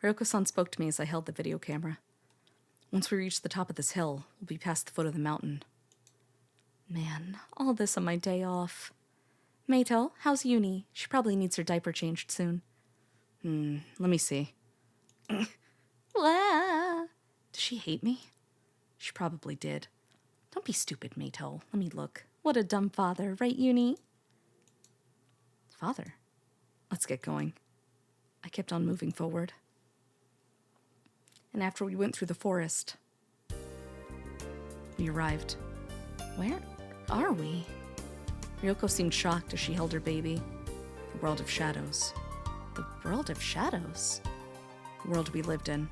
Ryoko-san spoke to me as I held the video camera. Once we reach the top of this hill, we'll be past the foot of the mountain. Man, all this on my day off. Meito, how's Uni? She probably needs her diaper changed soon. Let me see. Does she hate me? She probably did. Don't be stupid, Meito. Let me look. What a dumb father, right, Uni? Father? Let's get going. I kept on moving forward. And after we went through the forest, we arrived. Where are we? Ryoko seemed shocked as she held her baby. The world of shadows. The world of shadows? The world we lived in.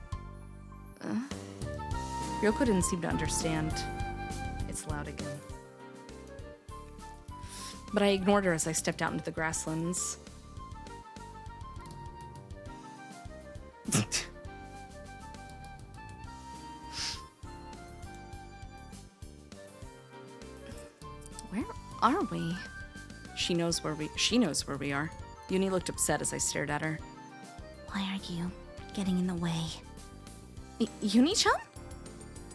Ryoko didn't seem to understand. It's loud again. But I ignored her as I stepped out into the grasslands. Where are we? She knows where we are. Uni looked upset as I stared at her. Why are you getting in the way? Uni-chan?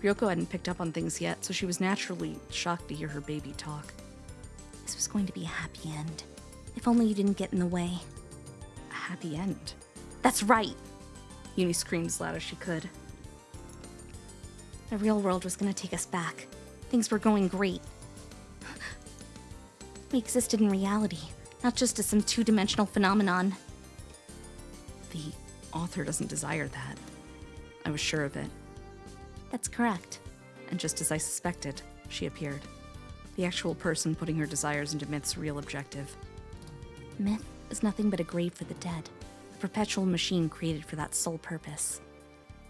Ryoko hadn't picked up on things yet, so she was naturally shocked to hear her baby talk. This was going to be a happy end. If only you didn't get in the way. A happy end? That's right! Uni screamed as loud as she could. The real world was going to take us back. Things were going great. We existed in reality, not just as some two-dimensional phenomenon. The author doesn't desire that. I was sure of it. That's correct. And just as I suspected, she appeared. The actual person putting her desires into Myth's real objective. Myth is nothing but a grave for the dead, a perpetual machine created for that sole purpose.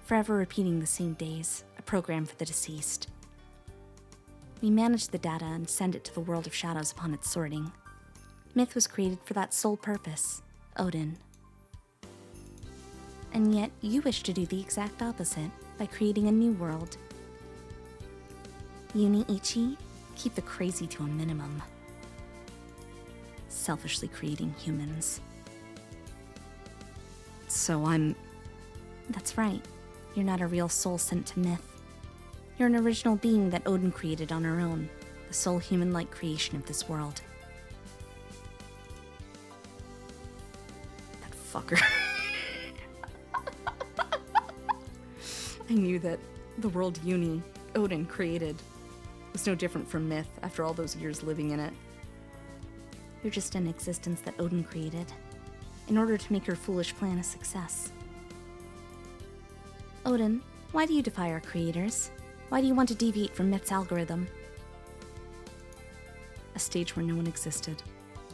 Forever repeating the same days, a program for the deceased. We manage the data and send it to the world of shadows upon its sorting. Myth was created for that sole purpose, Odin. And yet, you wish to do the exact opposite by creating a new world. Uni-ichi, keep the crazy to a minimum. Selfishly creating humans. So That's right. You're not a real soul sent to Myth. You're an original being that Odin created on her own, the sole human-like creation of this world. That fucker. I knew that the world Odin created was no different from Myth after all those years living in it. You're just an existence that Odin created, in order to make her foolish plan a success. Odin, why do you defy our creators? Why do you want to deviate from Myth's algorithm? A stage where no one existed,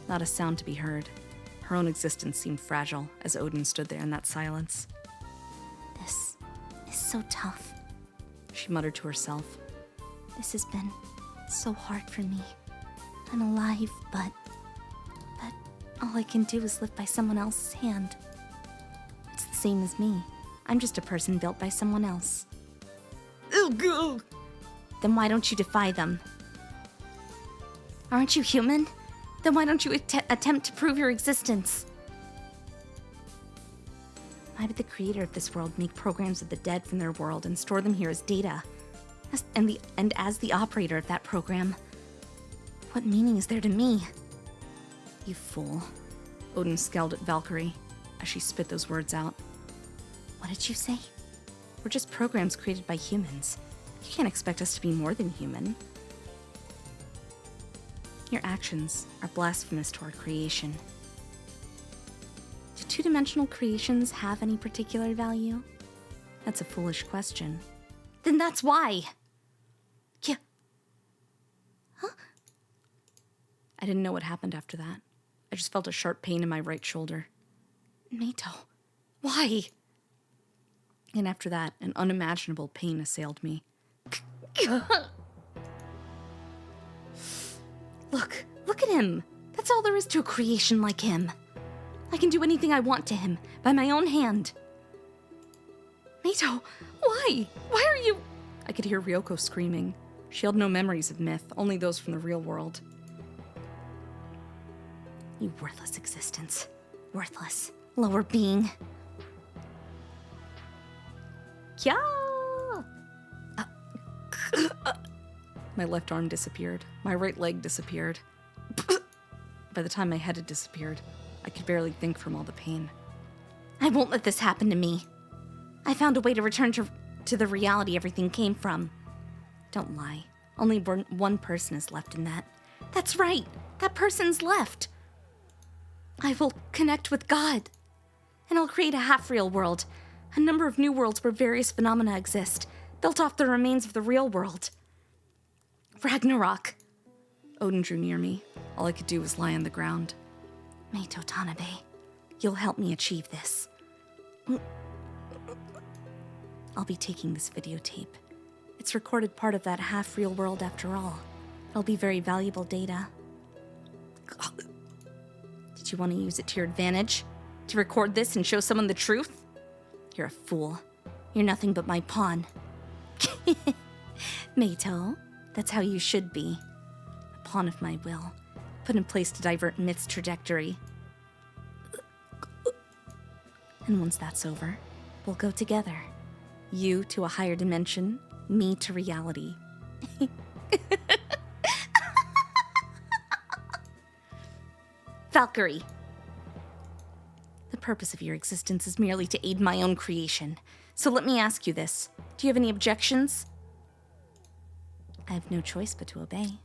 not a sound to be heard. Her own existence seemed fragile as Odin stood there in that silence. This is so tough, she muttered to herself. This has been so hard for me. I'm alive, but all I can do is live by someone else's hand. It's the same as me. I'm just a person built by someone else. Ooh. Then why don't you defy them? Aren't you human? Then why don't you attempt to prove your existence? Why would the creator of this world make programs of the dead from their world and store them here as data? As the operator of that program, what meaning is there to me? You fool. Odin scowled at Valkyrie as she spit those words out. What did you say? We're just programs created by humans. You can't expect us to be more than human. Your actions are blasphemous to our creation. Do two-dimensional creations have any particular value? That's a foolish question. Then that's why! Yeah. Huh? I didn't know what happened after that. I just felt a sharp pain in my right shoulder. Meito, why? And after that, an unimaginable pain assailed me. Look at him. That's all there is to a creation like him. I can do anything I want to him, by my own hand. Mato, why? Why are you... I could hear Ryoko screaming. She held no memories of myth, only those from the real world. You worthless existence. Worthless. Lower being. Kya! My left arm disappeared. My right leg disappeared. By the time my head had disappeared, I could barely think from all the pain. I won't let this happen to me. I found a way to return to the reality everything came from. Don't lie. Only one person is left in that. That's right. That person's left. I will connect with God. And I'll create a half-real world. A number of new worlds where various phenomena exist, built off the remains of the real world. Ragnarok. Odin drew near me. All I could do was lie on the ground. Maito Tanabe, you'll help me achieve this. I'll be taking this videotape. It's recorded part of that half-real world after all. It'll be very valuable data. Did you want to use it to your advantage? To record this and show someone the truth? You're a fool. You're nothing but my pawn. Maito, that's how you should be. A pawn of my will, put in place to divert Myth's trajectory. And once that's over, we'll go together. You to a higher dimension, me to reality. Valkyrie. The purpose of your existence is merely to aid my own creation. So let me ask you this. Do you have any objections? I have no choice but to obey.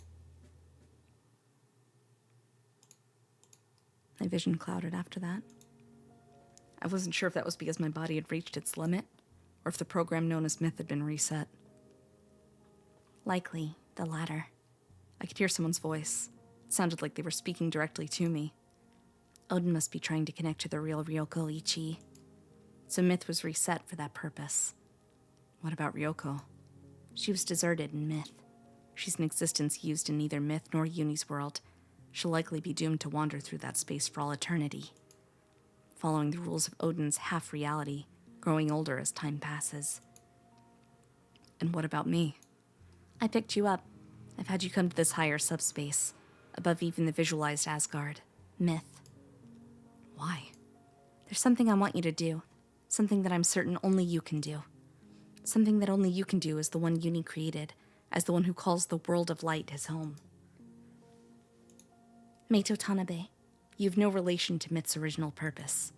My vision clouded after that. I wasn't sure if that was because my body had reached its limit, or if the program known as Myth had been reset. Likely the latter. I could hear someone's voice. It sounded like they were speaking directly to me. Odin must be trying to connect to the real Ryoko Ichi. So Myth was reset for that purpose. What about Ryoko? She was deserted in Myth. She's an existence used in neither Myth nor Uni's world. She'll likely be doomed to wander through that space for all eternity, following the rules of Odin's half-reality, growing older as time passes. And what about me? I picked you up. I've had you come to this higher subspace, above even the visualized Asgard, Myth. Why? There's something I want you to do. Something that I'm certain only you can do. Something that only you can do as the one Uni created, as the one who calls the world of light his home. Maito Tanabe, you've no relation to Myth's original purpose.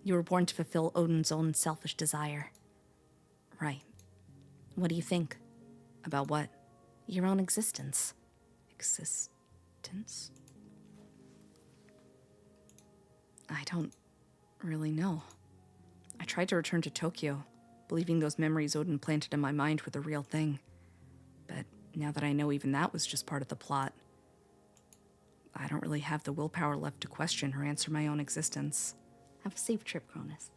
You were born to fulfill Odin's own selfish desire. Right. What do you think? About what? Your own existence. Existence? I don't really know. I tried to return to Tokyo, believing those memories Odin planted in my mind were the real thing. But now that I know even that was just part of the plot, I don't really have the willpower left to question or answer my own existence. Have a safe trip, Cronus.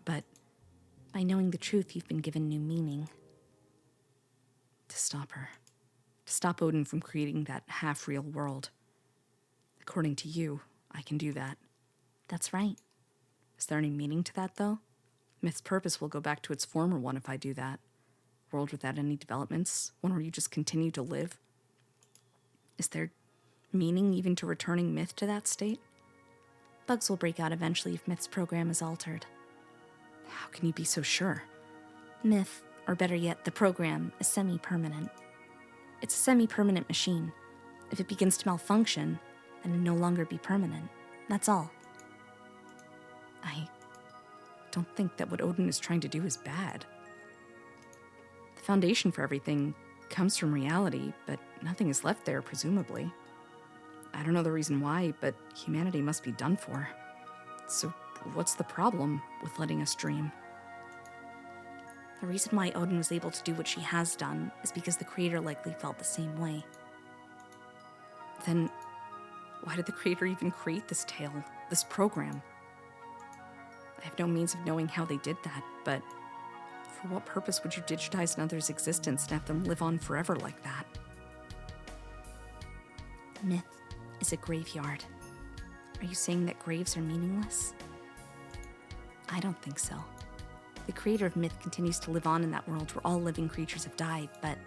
But by knowing the truth, you've been given new meaning. To stop her. To stop Odin from creating that half-real world. According to you, I can do that. That's right. Is there any meaning to that, though? Myth's purpose will go back to its former one if I do that. World without any developments, one where you just continue to live. Is there meaning even to returning Myth to that state? Bugs will break out eventually if Myth's program is altered. How can you be so sure? Myth, or better yet, the program, is semi-permanent. It's a semi-permanent machine. If it begins to malfunction, then it'll no longer be permanent. That's all. I don't think that what Odin is trying to do is bad. The foundation for everything comes from reality, but nothing is left there, presumably. I don't know the reason why, but humanity must be done for. So what's the problem with letting us dream? The reason why Odin was able to do what she has done is because the creator likely felt the same way. Then why did the creator even create this tale, this program? I have no means of knowing how they did that, but For what purpose would you digitize another's existence and have them live on forever like that? Myth is a graveyard. Are you saying that graves are meaningless? I don't think so. The creator of myth continues to live on in that world where all living creatures have died, but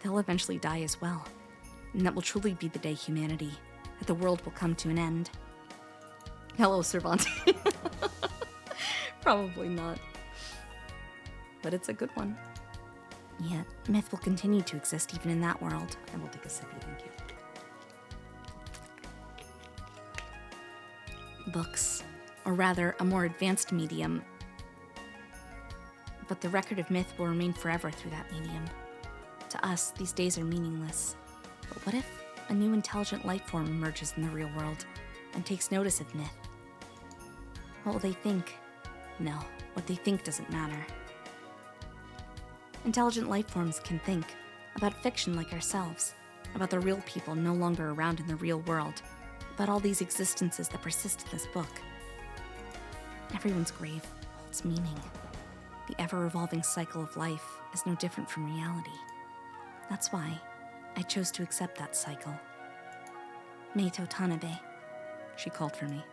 they'll eventually die as well. And that will truly be the day humanity, that the world will come to an end. Hello, Cervantes. Probably not. But it's a good one. Yet, myth will continue to exist even in that world. I will take a sippy, thank you. Books, or rather, a more advanced medium. But the record of myth will remain forever through that medium. To us, these days are meaningless. But what if a new intelligent life form emerges in the real world and takes notice of myth? What will they think? No, what they think doesn't matter. Intelligent life forms can think about fiction like ourselves, about the real people no longer around in the real world, about all these existences that persist in this book. Everyone's grave holds meaning. The ever-revolving cycle of life is no different from reality. That's why I chose to accept that cycle. Maid Tanabe, she called for me.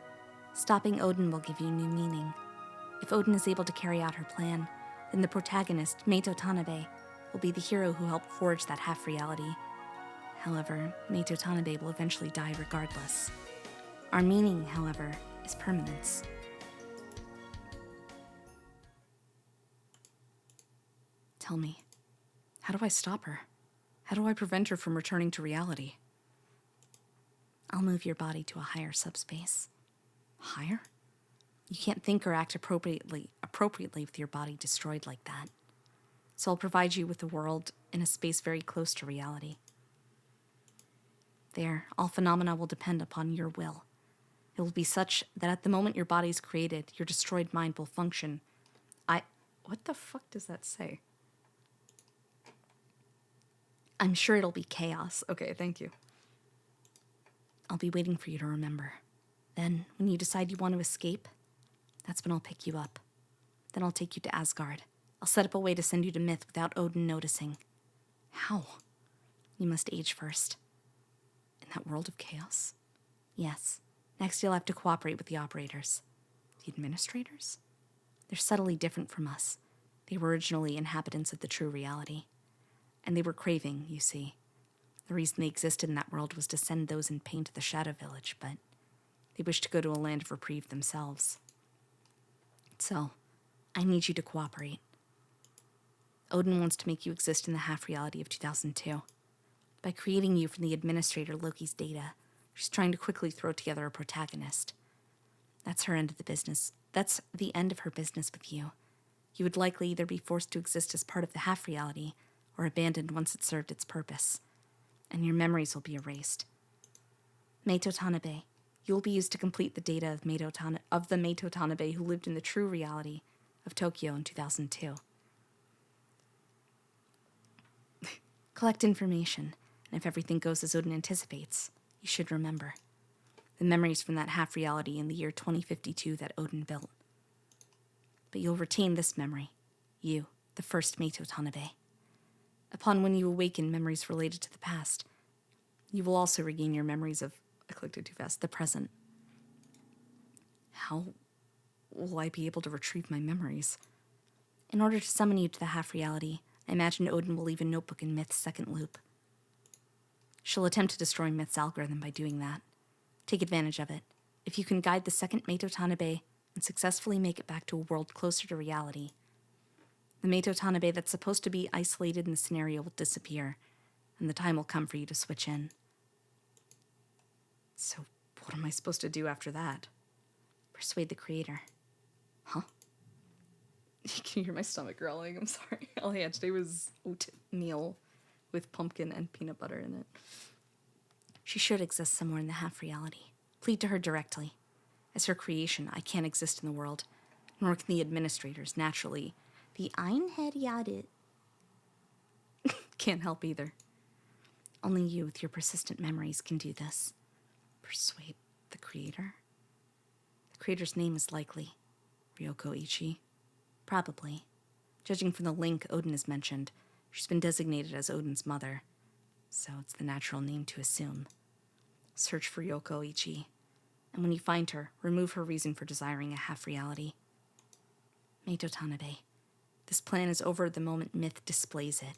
Stopping Odin will give you new meaning. If Odin is able to carry out her plan, then the protagonist, Maid Tanabe, will be the hero who helped forge that half-reality. However, Maid Tanabe will eventually die regardless. Our meaning, however, is permanence. Tell me, how do I stop her? How do I prevent her from returning to reality? I'll move your body to a higher subspace. Higher? You can't think or act appropriately with your body destroyed like that. So I'll provide you with a world in a space very close to reality. There, all phenomena will depend upon your will. It will be such that at the moment your body is created, your destroyed mind will function. What the fuck does that say? I'm sure it'll be chaos. Okay, thank you. I'll be waiting for you to remember. Then, when you decide you want to escape, that's when I'll pick you up. Then I'll take you to Asgard. I'll set up a way to send you to Myth without Odin noticing. How? You must age first. In that world of chaos? Yes. Next, you'll have to cooperate with the operators. The administrators? They're subtly different from us. They were originally inhabitants of the true reality. And they were craving, you see. The reason they existed in that world was to send those in pain to the Shadow Village, but they wished to go to a land of reprieve themselves. So, I need you to cooperate. Odin wants to make you exist in the half-reality of 2002. By creating you from the administrator Loki's data, she's trying to quickly throw together a protagonist. That's her end of the business. That's the end of her business with you. You would likely either be forced to exist as part of the half-reality, or abandoned once it served its purpose. And your memories will be erased. Maid Tanabe, you will be used to complete the data of the Maid Tanabe who lived in the true reality of Tokyo in 2002. Collect information, and if everything goes as Odin anticipates, you should remember. The memories from that half-reality in the year 2052 that Odin built. But you'll retain this memory. You, the first Maid Tanabe. Upon when you awaken memories related to the past, you will also regain your memories of, I clicked it too fast, the present. How will I be able to retrieve my memories? In order to summon you to the half-reality, I imagine Odin will leave a notebook in Myth's second loop. She'll attempt to destroy Myth's algorithm by doing that. Take advantage of it. If you can guide the second Maid Tanabe and successfully make it back to a world closer to reality, the Maid Tanabe that's supposed to be isolated in the scenario will disappear, and the time will come for you to switch in. So, what am I supposed to do after that? Persuade the creator. Huh? Can you hear my stomach growling? I'm sorry. All I had today was oatmeal with pumpkin and peanut butter in it. She should exist somewhere in the half-reality. Plead to her directly. As her creation, I can't exist in the world, nor can the administrators, naturally. The Einherjadet can't help either. Only you with your persistent memories can do this. Persuade the creator? The creator's name is likely Ryoko Ichi. Probably. Judging from the link Odin is mentioned, she's been designated as Odin's mother, so it's the natural name to assume. Search for Yoko Ichi, and when you find her, remove her reason for desiring a half-reality. Meito Tanabe, this plan is over the moment myth displays it.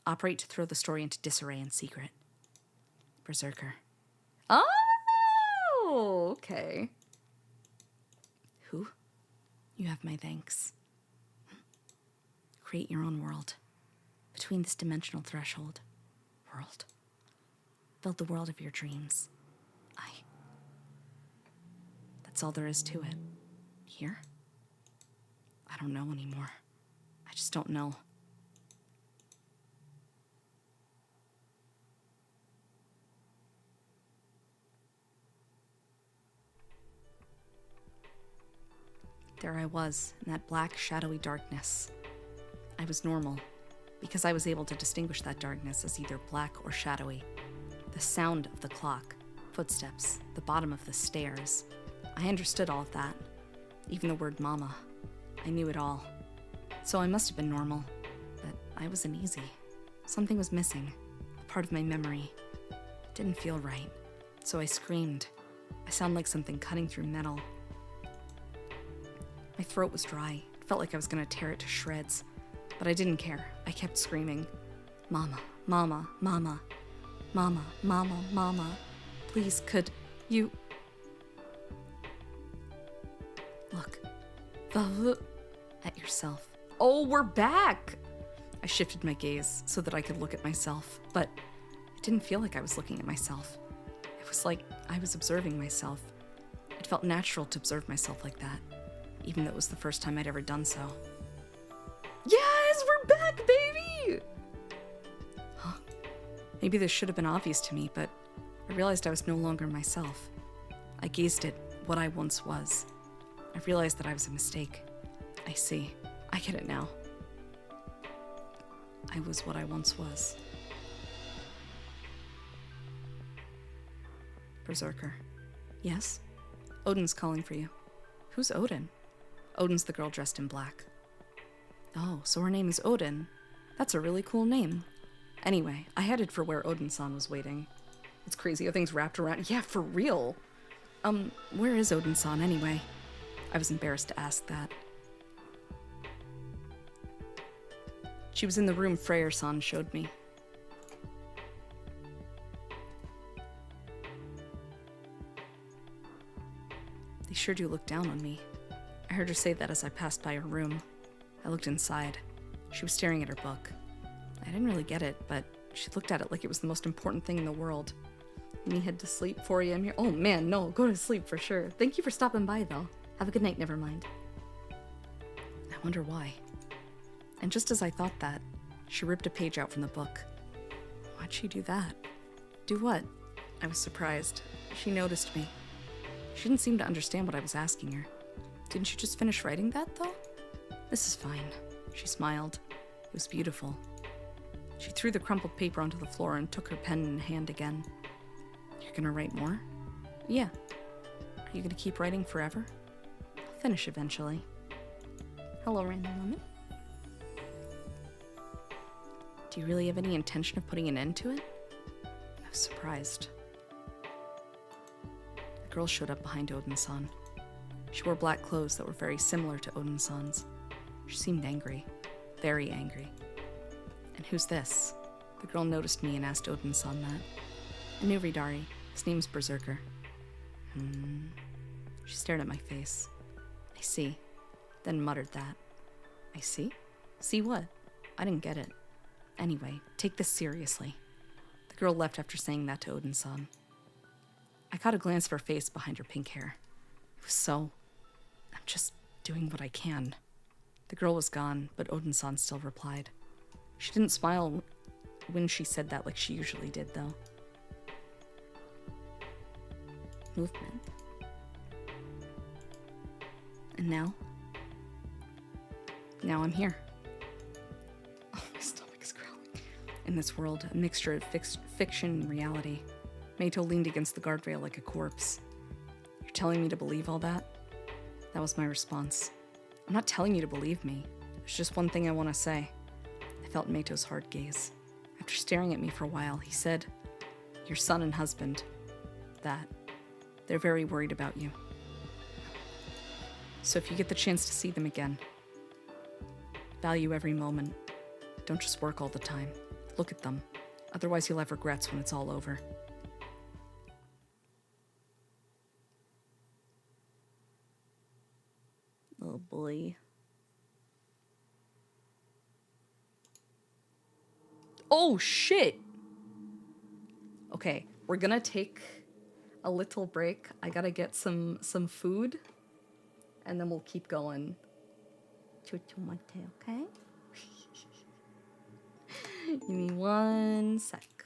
Operate to throw the story into disarray in secret. Berserker. Oh, okay. Who? You have my thanks. Create your own world. Between this dimensional threshold. World. Build the world of your dreams. That's all there is to it. Here? I don't know anymore. I just don't know. There I was, in that black, shadowy darkness. I was normal, because I was able to distinguish that darkness as either black or shadowy. The sound of the clock, footsteps, the bottom of the stairs. I understood all of that. Even the word mama. I knew it all. So I must have been normal, but I was uneasy. Something was missing, a part of my memory. It didn't feel right, so I screamed. I sound like something cutting through metal. My throat was dry. It felt like I was gonna tear it to shreds. But I didn't care. I kept screaming. Mama, mama, mama, mama, mama, mama. Please, could you... Look. At yourself. Oh, we're back! I shifted my gaze so that I could look at myself, but it didn't feel like I was looking at myself. It was like I was observing myself. It felt natural to observe myself like that, even though it was the first time I'd ever done so. Yes, we're back, baby! Huh. Maybe this should have been obvious to me, but I realized I was no longer myself. I gazed at what I once was. I realized that I was a mistake. I see. I get it now. I was what I once was. Berserker. Yes? Odin's calling for you. Who's Odin? Odin's the girl dressed in black. Oh, so her name is Odin. That's a really cool name. Anyway, I headed for where Odin-san was waiting. It's crazy how things wrapped around. Yeah, for real. Where is Odin-san anyway? I was embarrassed to ask that. She was in the room Freyr-san showed me. They sure do look down on me. I heard her say that as I passed by her room. I looked inside. She was staring at her book. I didn't really get it, but she looked at it like it was the most important thing in the world. You need to head to sleep for you. I'm here. Oh man, no, go to sleep for sure. Thank you for stopping by though. Have a good night, never mind. I wonder why. And just as I thought that, she ripped a page out from the book. Why'd she do that? Do what? I was surprised. She noticed me. She didn't seem to understand what I was asking her. Didn't you just finish writing that, though? This is fine. She smiled. It was beautiful. She threw the crumpled paper onto the floor and took her pen in hand again. You're gonna write more? Yeah. Are you gonna keep writing forever? I'll finish eventually. Hello, random woman. Do you really have any intention of putting an end to it? I was surprised. The girl showed up behind Odin-san. She wore black clothes that were very similar to Odin-san's. She seemed angry. Very angry. And who's this? The girl noticed me and asked Odin-san that. A new Ridari. His name's Berserker. She stared at my face. I see. Then muttered that. I see? See what? I didn't get it. Anyway, take this seriously. The girl left after saying that to Odin-san. I caught a glance of her face behind her pink hair. It was so... I'm just doing what I can. The girl was gone, but Odin-san still replied. She didn't smile when she said that like she usually did, though. Movement. And now? Now I'm here. Oh, my stomach is growling. In this world, a mixture of fiction and reality. Meito leaned against the guardrail like a corpse. You're telling me to believe all that? That was my response. I'm not telling you to believe me. There's just one thing I want to say. I felt Mato's hard gaze. After staring at me for a while, he said, "Your son and husband, that they're very worried about you. So if you get the chance to see them again, value every moment. Don't just work all the time. Look at them. Otherwise you'll have regrets when it's all over." Oh boy. Oh shit! Okay, we're gonna take a little break. I gotta get some food, and then we'll keep going. Chuchumate, okay? Give me 1 sec.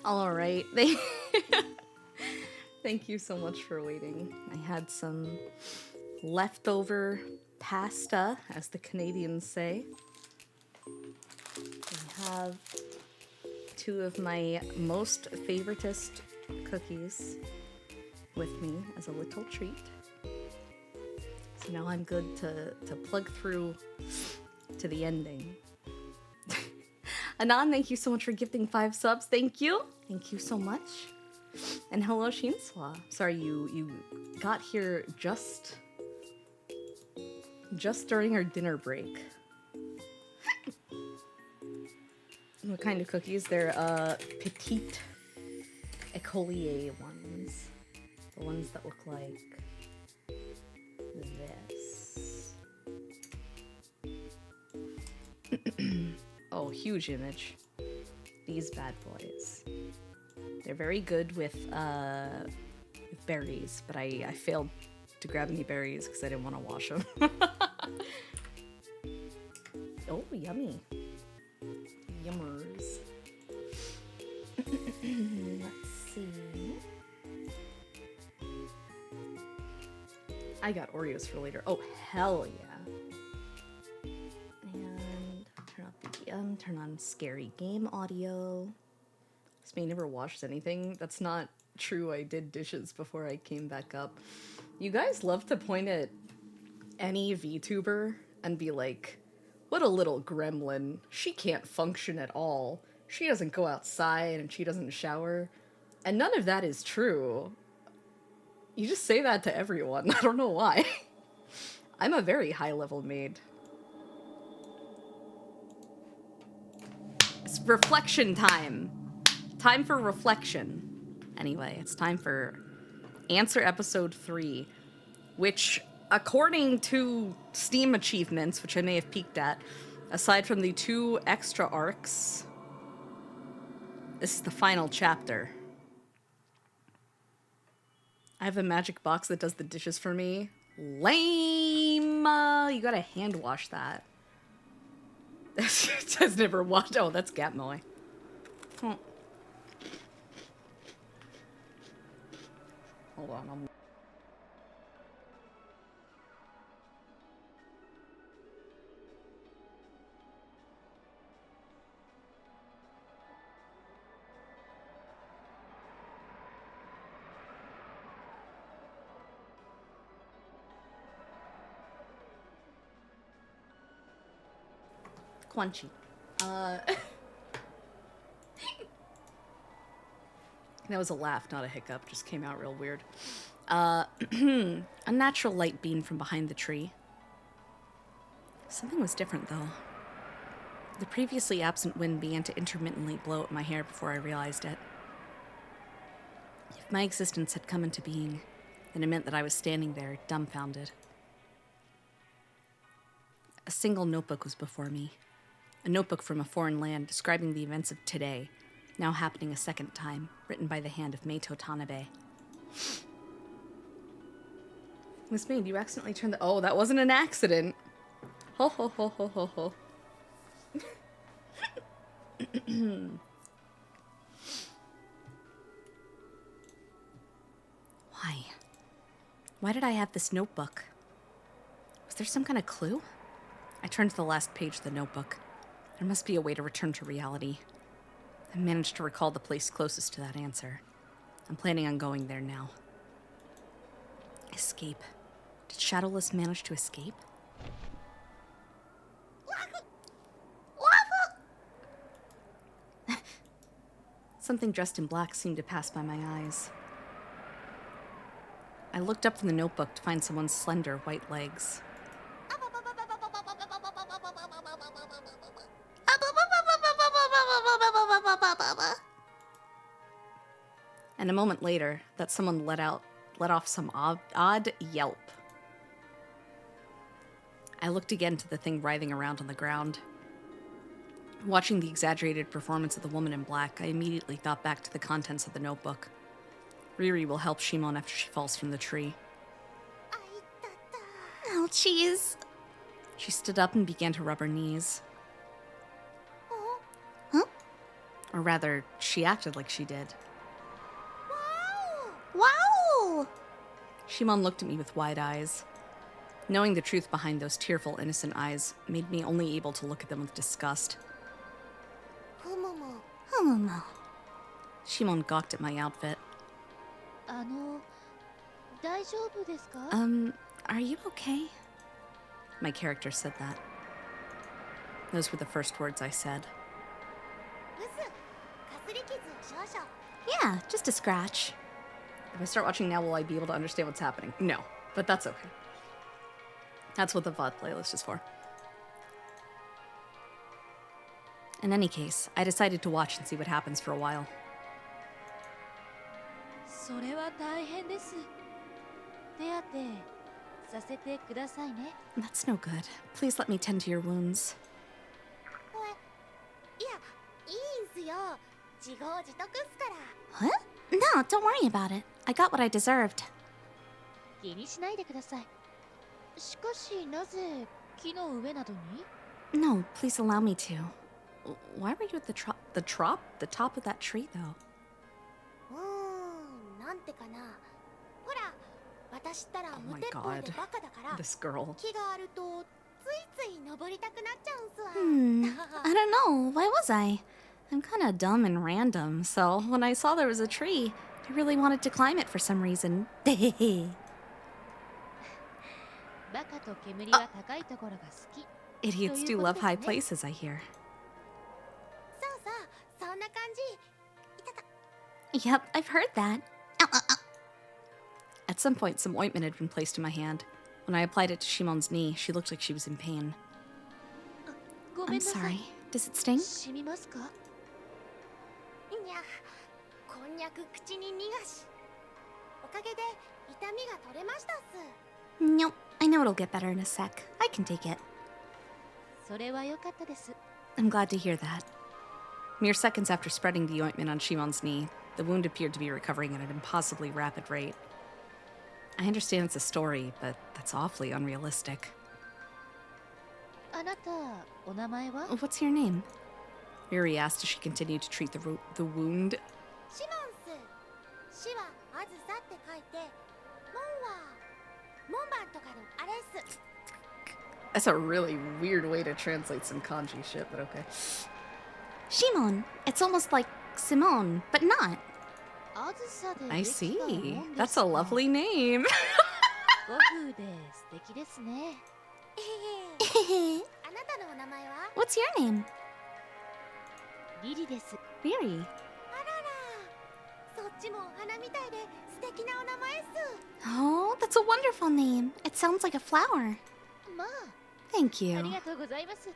All right. Thank you so much for waiting. I had some leftover pasta, as the Canadians say. I have two of my most favoritist cookies with me as a little treat. So now I'm good to plug through to the ending. Anan, thank you so much for gifting 5 subs. Thank you. Thank you so much. And hello, Shinswa. Sorry, you got here just during our dinner break. What kind of cookies? They're petite écolier ones. The ones that look like this. Oh, huge image. These bad boys. They're very good with berries, but I failed to grab any berries because I didn't want to wash them. Oh, yummy. Yummers. Let's see. I got Oreos for later. Oh, hell yeah. And turn off BGM, turn on scary game audio. This may never washes anything. That's not true. I did dishes before I came back up. You guys love to point at any VTuber and be like, what a little gremlin. She can't function at all. She doesn't go outside and she doesn't shower. And none of that is true. You just say that to everyone. I don't know why. I'm a very high-level maid. It's reflection time. Time for reflection. Anyway, it's time for Answer Episode 3, which, according to Steam achievements, which I may have peeked at, aside from the 2 extra arcs, this is the final chapter. I have a magic box that does the dishes for me. Lame! You gotta hand wash that. It says never washed. Oh, that's Gatmoy. Huh. Hold on, I'm... Quanchy. That was a laugh, not a hiccup. Just came out real weird. A natural light beamed from behind the tree. Something was different, though. The previously absent wind began to intermittently blow at my hair before I realized it. If my existence had come into being, then it meant that I was standing there, dumbfounded. A single notebook was before me. A notebook from a foreign land describing the events of today, now happening a second time, written by the hand of Meito Tanabe. Miss Maid, you accidentally turned the... Oh, that wasn't an accident. Ho ho ho ho ho ho. Why? Why did I have this notebook? Was there some kind of clue? I turned to the last page of the notebook. There must be a way to return to reality. I managed to recall the place closest to that answer. I'm planning on going there now. Escape. Did Shadowless manage to escape? Something dressed in black seemed to pass by my eyes. I looked up from the notebook to find someone's slender white legs. And a moment later, that someone let off some odd yelp. I looked again to the thing writhing around on the ground. Watching the exaggerated performance of the woman in black, I immediately thought back to the contents of the notebook. Riri will help Shimon after she falls from the tree. Ouchies! She stood up and began to rub her knees. Huh? Or rather, she acted like she did. Wow! Shimon looked at me with wide eyes. Knowing the truth behind those tearful, innocent eyes made me only able to look at them with disgust. Humumu. Shimon gawked at my outfit. 大丈夫ですか? Are you okay? My character said that. Those were the first words I said. Yeah, just a scratch. If I start watching now, will I be able to understand what's happening? No, but that's okay. That's what the VOD playlist is for. In any case, I decided to watch and see what happens for a while. それは大変です。手当てさせてくださいね。 That's no good. Please let me tend to your wounds. いや、いいんすよ。自業自得っすから。 What? No, don't worry about it. I got what I deserved. 気にしないでください。しかし、なぜ木の上などに? No, please allow me to. Why were you at the top of that tree, though? なんてかな。ほら、私ったら Oh 無 my 鉄砲 god. でバカだから。 This girl. 木があるとついつい登りたくなっちゃうんすわ。 I don't know. Why was I? I'm kind of dumb and random, so when I saw there was a tree, I really wanted to climb it for some reason. バカと煙は高いところが好き。 Idiots do love high places, I hear. そうそう、そんな感じ。 Yep, I've heard that. At some point, some ointment had been placed in my hand. When I applied it to Shimon's knee, she looked like she was in pain. ごめん I'm なさ sorry. い。 Does it sting? 染みますか? いや、こんにゃく口に逃がし。おかげで痛みが取れましたっす。 Nope. I know it'll get better in a sec. I can take it. それは良かったです。 I'm glad to hear that. Mere seconds after spreading the ointment on Shimon's knee, the wound appeared to be recovering at an impossibly rapid rate. I understand it's a story, but that's awfully unrealistic. あなた、お名前は? What's your name? Yuri asked as she continued to treat the wound. シモンス。シはあずさって書いて、モンは門番とかのあれっす。 That's a really weird way to translate some kanji shit, but okay. Shimon. It's almost like Simone, but not. あずさで I できたもん see. です That's a か。 lovely name. ご風で素敵ですね。あなたのお名前は? What's your name? リリです。 Riri. あらら、そっちもお花みたいで素敵なお名前っす。 Oh, that's a wonderful name. It sounds like a flower. まあ、 Thank あり you. がとうございます。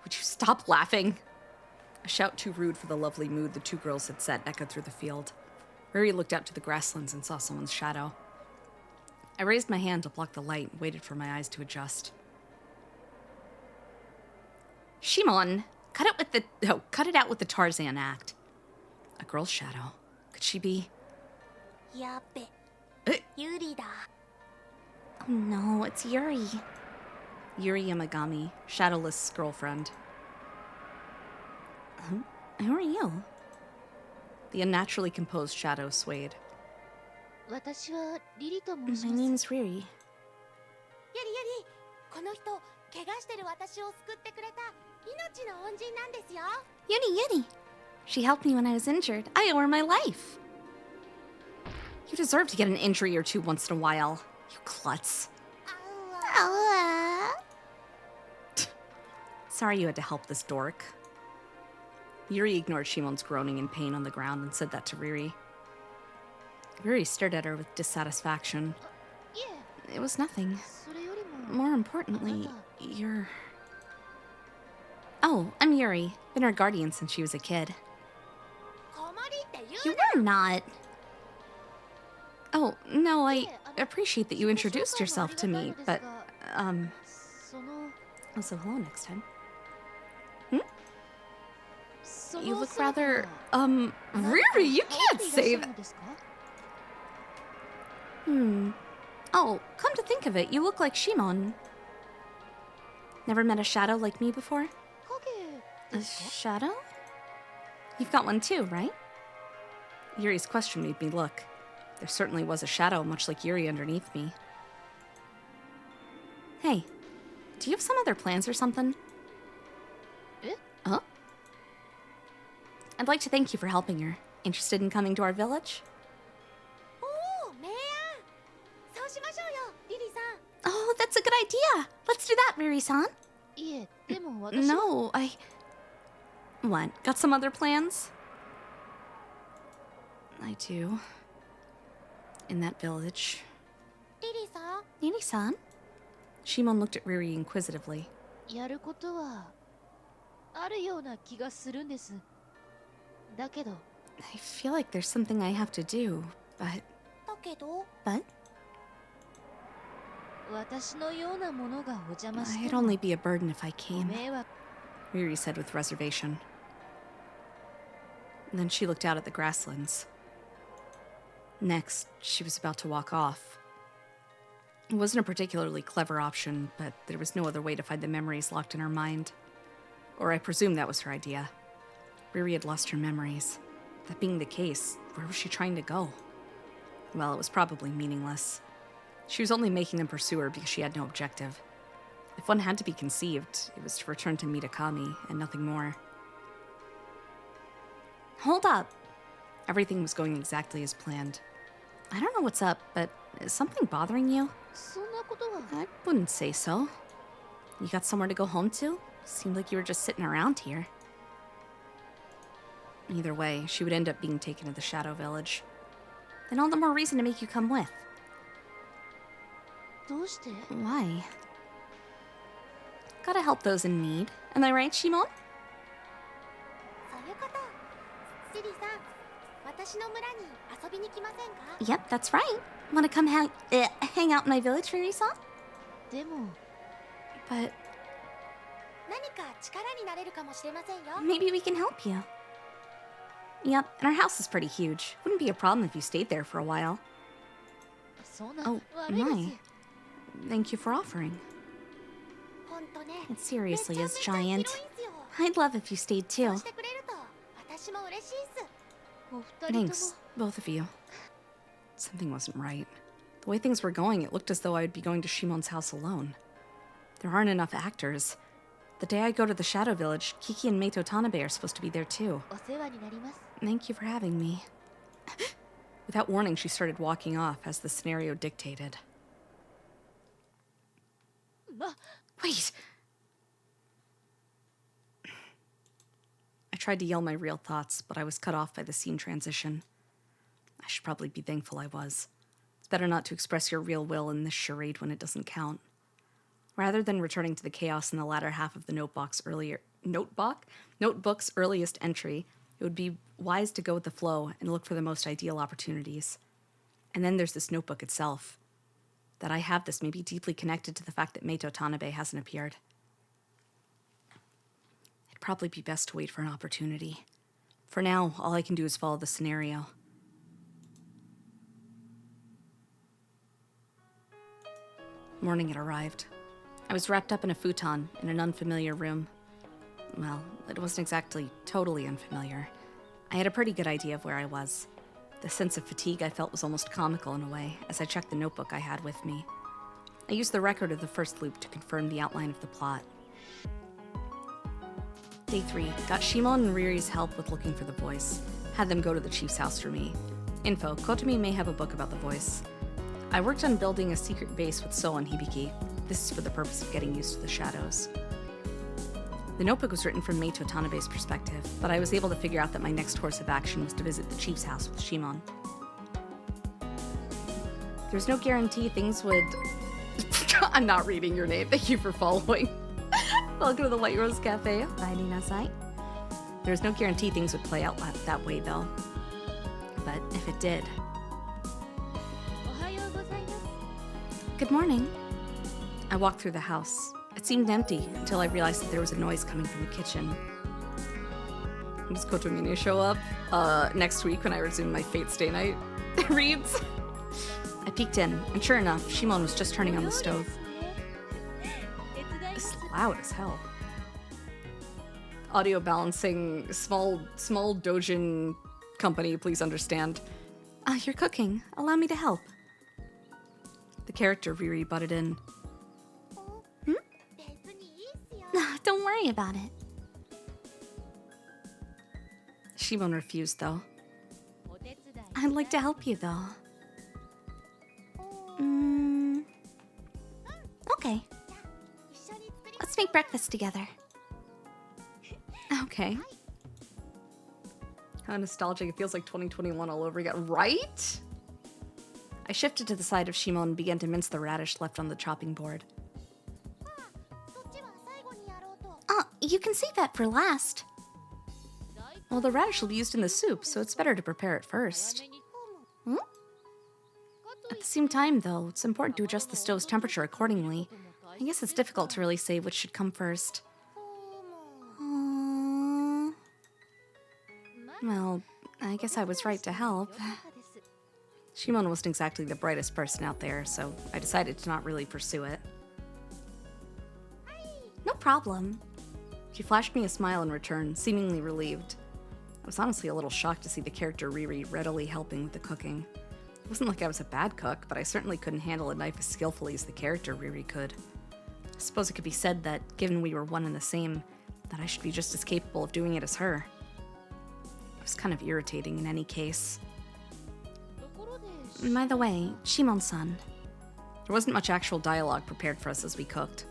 Would you stop laughing? A shout too rude for the lovely mood the two girls had set echoed through the field. Riri looked out to the grasslands and saw someone's shadow. I raised my hand to block the light and waited for my eyes to adjust. Shimon, cut it out with the Tarzan act. A girl's shadow. Could she be? やっべ、ユリだ。 Oh no, it's Yuri. Yuri Yamagami, Shadowless' girlfriend. Who are you? The unnaturally composed shadow swayed. 私はリリと申し My ます。 name's Riri. ゆりゆり、この人、怪我してる私を救ってくれた命の恩人なんですよ。 Yuri. She helped me when I was injured. I owe her my life. You deserve to get an injury or two once in a while, you klutz. あうわ。 Sorry you had to help this dork. Yuri ignored Shimon's groaning in pain on the ground and said that to Riri. Riri stared at her with dissatisfaction. いえ、 It was nothing. それよりも。 More importantly, you're... Oh, I'm Yuri. Been her guardian since she was a kid. 困りって言 You う were not. Oh, no, I appreciate that you introduced yourself to me, but, その、 also hello next time. その You look 姿 rather, なんか Riri, you 羽織っ can't ていらっしゃ say る that. んですか? Oh, come to think of it, you look like Shimon. Never met a shadow like me before? 影 A ですか？ shadow? You've got one too, right? Yuri's question made me look. There certainly was a shadow, much like Yuri, underneath me. Hey, do you have some other plans or something? え？ Huh? I'd like to thank you for helping her. Interested in coming to our village? おお、明暗。そうしましょうよ、リリーさん。 Oh, that's a good idea. Let's do that, Riri-san. いえ、でも私は No, What? Got some other plans? I do. In that village. リリーさん、 Nini-san? Shimon looked at Riri inquisitively. やることはあるような気がするんです。だけど、 I feel like there's something I have to do, but... だけど、 But? 私のようなものがお邪魔して I'd も only be a burden if I ご came, 迷惑。 Riri said with reservation. Then she looked out at the grasslands. Next, she was about to walk off. It wasn't a particularly clever option, but there was no other way to find the memories locked in her mind. Or I presume that was her idea. Riri had lost her memories. That being the case, where was she trying to go? Well, it was probably meaningless. She was only making them pursue her because she had no objective. If one had to be conceived, it was to return to Mitakami and nothing more. Hold up! Everything was going exactly as planned. I don't know what's up, but is something bothering you? そんなことは I wouldn't say so. You got somewhere to go home to? Seemed like you were just sitting around here. Either way, she would end up being taken to the Shadow Village. Then all the more reason to make you come with. どうして？ Why? Gotta help those in need. Am I right, Shimon? そういうこと。リリーさん、私の村に遊びに来ませんか？ Yep, that's right. Wanna come hang out in my village, Riri-san? でも But 何か力になれるかもしれませんよ。 maybe we can help you. Yep, and our house is pretty huge. Wouldn't be a problem if you stayed there for a while. そうな、 Oh, 悪いです。 my. Thank you for offering. 本当ね。 It seriously is めちゃ giant. めちゃ広いんすよ。 I'd love if you stayed そ too. うしてくれると私も嬉しいっす。お二人と Thanks, も both of you. Something wasn't right. The way things were going, it looked as though I would be going to Shimon's house alone. There aren't enough actors. The day I go to the Shadow Village, Kiki and Meito Tanabe are supposed to be there too. お世話になります。 Thank you for having me. Without warning, she started walking off as the scenario dictated. ま、 Wait! I tried to yell my real thoughts, but I was cut off by the scene transition. I should probably be thankful I was. It's better not to express your real will in this charade when it doesn't count. Rather than returning to the chaos in the latter half of the notebook's earliest entry, it would be wise to go with the flow and look for the most ideal opportunities. And then there's this notebook itself. That I have this may be deeply connected to the fact that Meito Tanabe hasn't appeared. It'd probably be best to wait for an opportunity. For now, all I can do is follow the scenario. Morning had arrived. I was wrapped up in a futon in an unfamiliar room. Well, it wasn't exactly totally unfamiliar. I had a pretty good idea of where I was. The sense of fatigue I felt was almost comical in a way as I checked the notebook I had with me. I used the record of the first loop to confirm the outline of the plot. Day 3. Got Shimon and Riri's help with looking for the voice. Had them go to the chief's house for me. Info: Kotomi may have a book about the voice. I worked on building a secret base with So and Hibiki. This is for the purpose of getting used to the shadows. The notebook was written from Meito Tanabe's perspective, but I was able to figure out that my next course of action was to visit the chief's house with Shimon. There's no guarantee things would... I'm not reading your name. Thank you for following. Welcome to the White Rose Cafe. Bye, Nasai. There's no guarantee things would play out that way, though. But if it did... おはようございます。 Good morning. I walked through the house. It seemed empty until I realized that there was a noise coming from the kitchen. Does Kotomine show up next week when I resume my Fate Stay Night reads? I peeked in, and sure enough, Shimon was just turning on the stove. This is loud as hell. Audio balancing, small dojin company, please understand. You're cooking. Allow me to help. The character Riri butted in. Don't worry about it. Shimon refused, though. I'd like to help you, though. Okay. Let's make breakfast together. Okay. How nostalgic. It feels like 2021 all over again. Right? I shifted to the side of Shimon and began to mince the radish left on the chopping board. You can save that for last. Well, the radish will be used in the soup, so it's better to prepare it first. At the same time, though, it's important to adjust the stove's temperature accordingly. I guess it's difficult to really say which should come first. Well, I guess I was right to help. Shimon wasn't exactly the brightest person out there, so I decided to not really pursue it. No problem. She flashed me a smile in return, seemingly relieved. I was honestly a little shocked to see the character Riri readily helping with the cooking. It wasn't like I was a bad cook, but I certainly couldn't handle a knife as skillfully as the character Riri could. I suppose it could be said that, given we were one and the same, that I should be just as capable of doing it as her. It was kind of irritating in any case. By the way, Shimon-san. There wasn't much actual dialogue prepared for us as we cooked,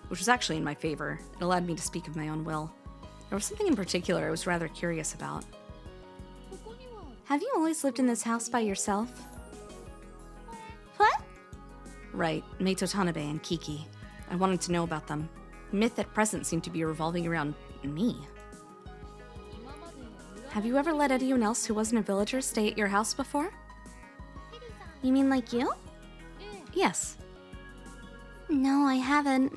which was actually in my favor. It allowed me to speak of my own will. There was something in particular I was rather curious about. Have you always lived in this house by yourself? What? Right, Meito Tanabe and Kiki. I wanted to know about them. The myth at present seemed to be revolving around me. Have you ever let anyone else who wasn't a villager stay at your house before? You mean like you? Yes. No, I haven't.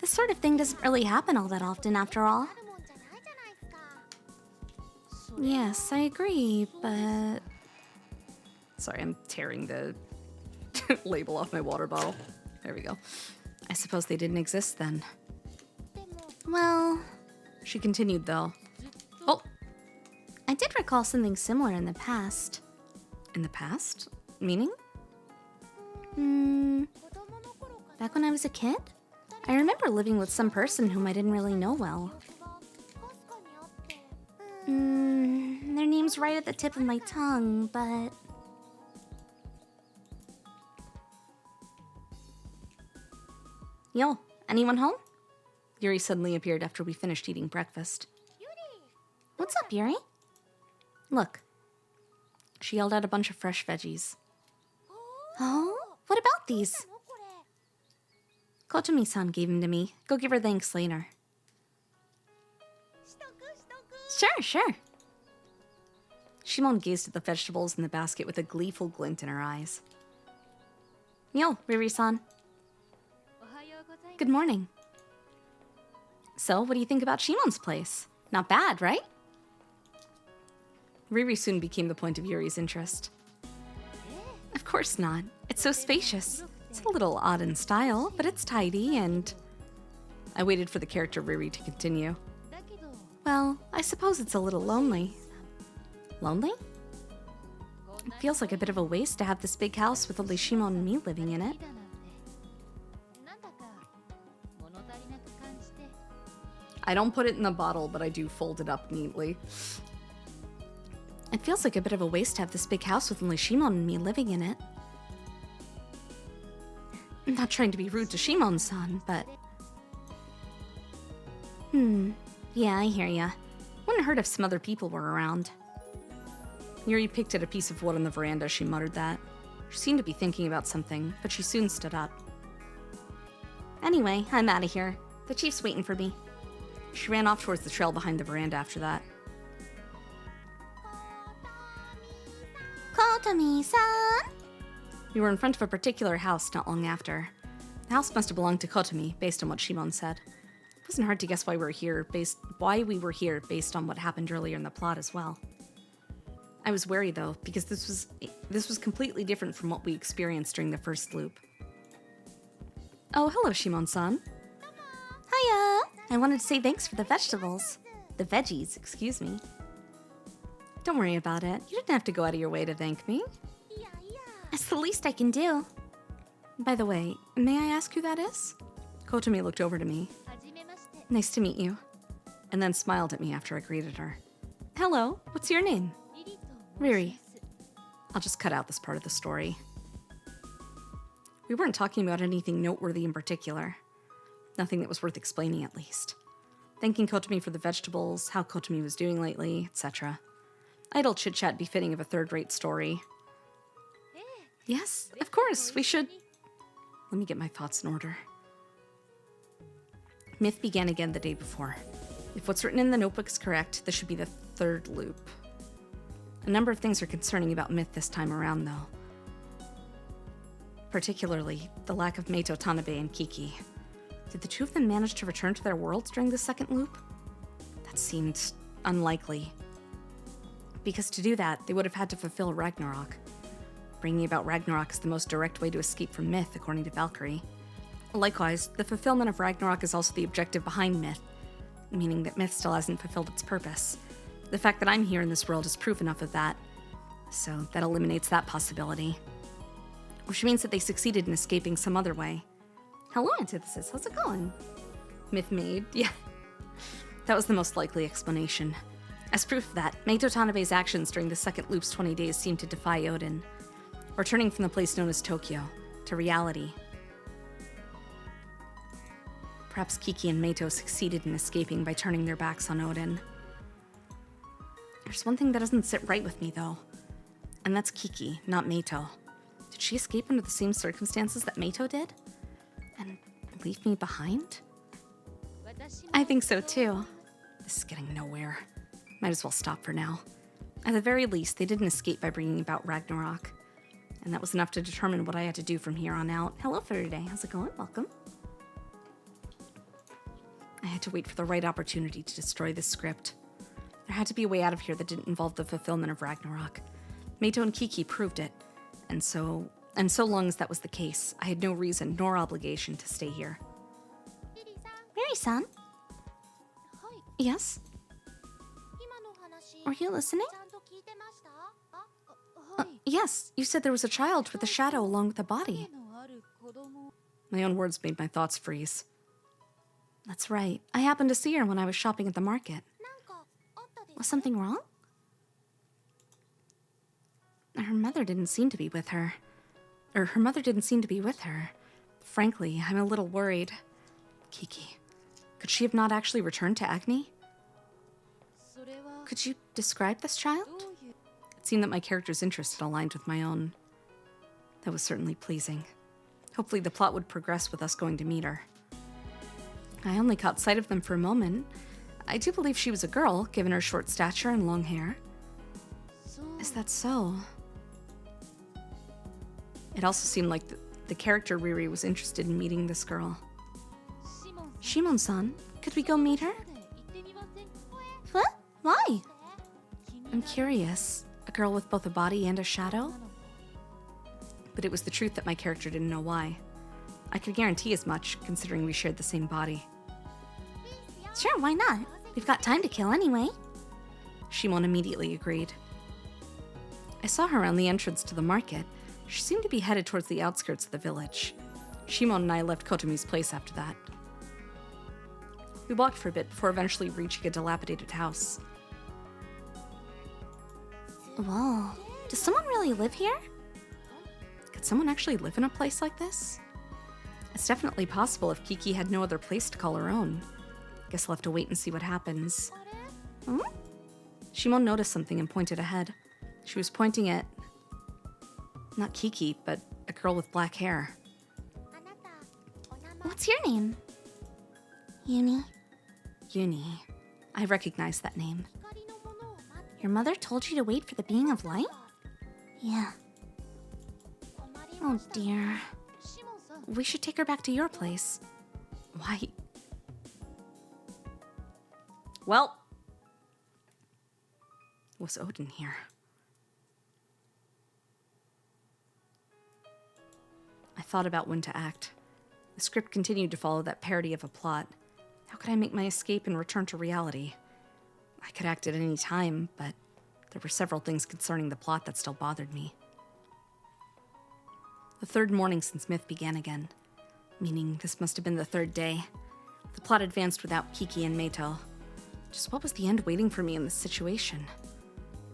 This sort of thing doesn't really happen all that often, after all. Yes, I agree, but... Sorry, I'm tearing the label off my water bottle. There we go. I suppose they didn't exist then. Well... She continued, though. Oh! I did recall something similar in the past. In the past? Meaning? Back when I was a kid? I remember living with some person whom I didn't really know well. Their name's right at the tip of my tongue, but... Yo, anyone home? Yuri suddenly appeared after we finished eating breakfast. What's up, Yuri? Look. She yelled out a bunch of fresh veggies. Oh? What about these? Kotomi-san gave them to me. Go give her thanks later. Sure. Shimon gazed at the vegetables in the basket with a gleeful glint in her eyes. Yo, Riri-san. Good morning. So, what do you think about Shimon's place? Not bad, right? Riri soon became the point of Yuri's interest. Of course not. It's so spacious. It's a little odd in style, but it's tidy and... I waited for the character Riri to continue. Well, I suppose it's a little lonely. Lonely? It feels like a bit of a waste to have this big house with only Shimon and me living in it. I don't put it in the bottle, but I do fold it up neatly. It feels like a bit of a waste to have this big house with only Shimon and me living in it. I'm not trying to be rude to Shimon-san, but... Yeah, I hear ya. Wouldn't hurt if some other people were around. Yuri picked at a piece of wood on the veranda as she muttered that. She seemed to be thinking about something, but she soon stood up. Anyway, I'm out of here. The chief's waiting for me. She ran off towards the trail behind the veranda after that. Kotomi-san! We were in front of a particular house not long after. The house must have belonged to Kotomi, based on what Shimon said. It wasn't hard to guess why we were here based on what happened earlier in the plot as well. I was wary though, because this was completely different from what we experienced during the first loop. Oh, hello, Shimon-san. Hiya! I wanted to say thanks for the vegetables. The veggies, excuse me. Don't worry about it. You didn't have to go out of your way to thank me. It's the least I can do. By the way, may I ask who that is? Kotomi looked over to me. Nice to meet you. And then smiled at me after I greeted her. Hello, what's your name? Riri. I'll just cut out this part of the story. We weren't talking about anything noteworthy in particular. Nothing that was worth explaining, at least. Thanking Kotomi for the vegetables, how Kotomi was doing lately, etc. Idle chit-chat befitting of a third-rate story. Yes, of course, we should... Let me get my thoughts in order. Myth began again the day before. If what's written in the notebook is correct, this should be the third loop. A number of things are concerning about Myth this time around, though. Particularly, the lack of Meito, Tanabe, and Kiki. Did the two of them manage to return to their worlds during the second loop? That seemed unlikely. Because to do that, they would have had to fulfill Ragnarok. Bringing about Ragnarok is the most direct way to escape from Myth, according to Valkyrie. Likewise, the fulfillment of Ragnarok is also the objective behind Myth, meaning that Myth still hasn't fulfilled its purpose. The fact that I'm here in this world is proof enough of that, so that eliminates that possibility. Which means that they succeeded in escaping some other way. Hello, Antithesis, how's it going? Myth maid, yeah. That was the most likely explanation. As proof of that, Meito Tanabe's actions during the second loop's 20 days seemed to defy Odin, returning from the place known as Tokyo to reality. Perhaps Kiki and Meito succeeded in escaping by turning their backs on Odin. There's one thing that doesn't sit right with me, though, and that's Kiki, not Meito. Did she escape under the same circumstances that Meito did? And leave me behind? I think so, too. This is getting nowhere. Might as well stop for now. At the very least, they didn't escape by bringing about Ragnarok. And that was enough to determine what I had to do from here on out. Hello, Faraday. How's it going? Welcome. I had to wait for the right opportunity to destroy this script. There had to be a way out of here that didn't involve the fulfillment of Ragnarok. Meito and Kiki proved it. And so long as that was the case, I had no reason nor obligation to stay here. Mary-san, Yes? are you listening? Yes, you said there was a child with a shadow along with a body. My own words made my thoughts freeze. That's right. I happened to see her when I was shopping at the market. Was something wrong? Her mother didn't seem to be with her. Her mother didn't seem to be with her. Frankly, I'm a little worried. Kiki, could she have not actually returned to Agni? Could you describe this child? It seemed that my character's interest had aligned with my own. That was certainly pleasing. Hopefully the plot would progress with us going to meet her. I only caught sight of them for a moment. I do believe she was a girl, given her short stature and long hair. Is that so? It also seemed like the character Riri was interested in meeting this girl. Shimon-san, could we go meet her? What? Why? I'm curious. A girl with both a body and a shadow? But it was the truth that my character didn't know why. I could guarantee as much, considering we shared the same body. Sure, why not? We've got time to kill anyway. Shimon immediately agreed. I saw her around the entrance to the market. She seemed to be headed towards the outskirts of the village. Shimon and I left Kotomi's place after that. We walked for a bit before eventually reaching a dilapidated house. Whoa. Does someone really live here? Could someone actually live in a place like this? It's definitely possible if Kiki had no other place to call her own. Guess I'll have to wait and see what happens. Hmm? Shimon noticed something and pointed ahead. She was pointing at... not Kiki, but a girl with black hair. What's your name? Uni. Uni. I recognize that name. Your mother told you to wait for the being of light? Yeah. Oh dear. We should take her back to your place. Why? Well, was Odin here? thought about when to act. The script continued to follow that parody of a plot. How could I make my escape and return to reality? I could act at any time, but there were several things concerning the plot that still bothered me. The third morning since Myth began again, meaning this must have been the third day. The plot advanced without Kiki and Meito. Just what was the end waiting for me in this situation?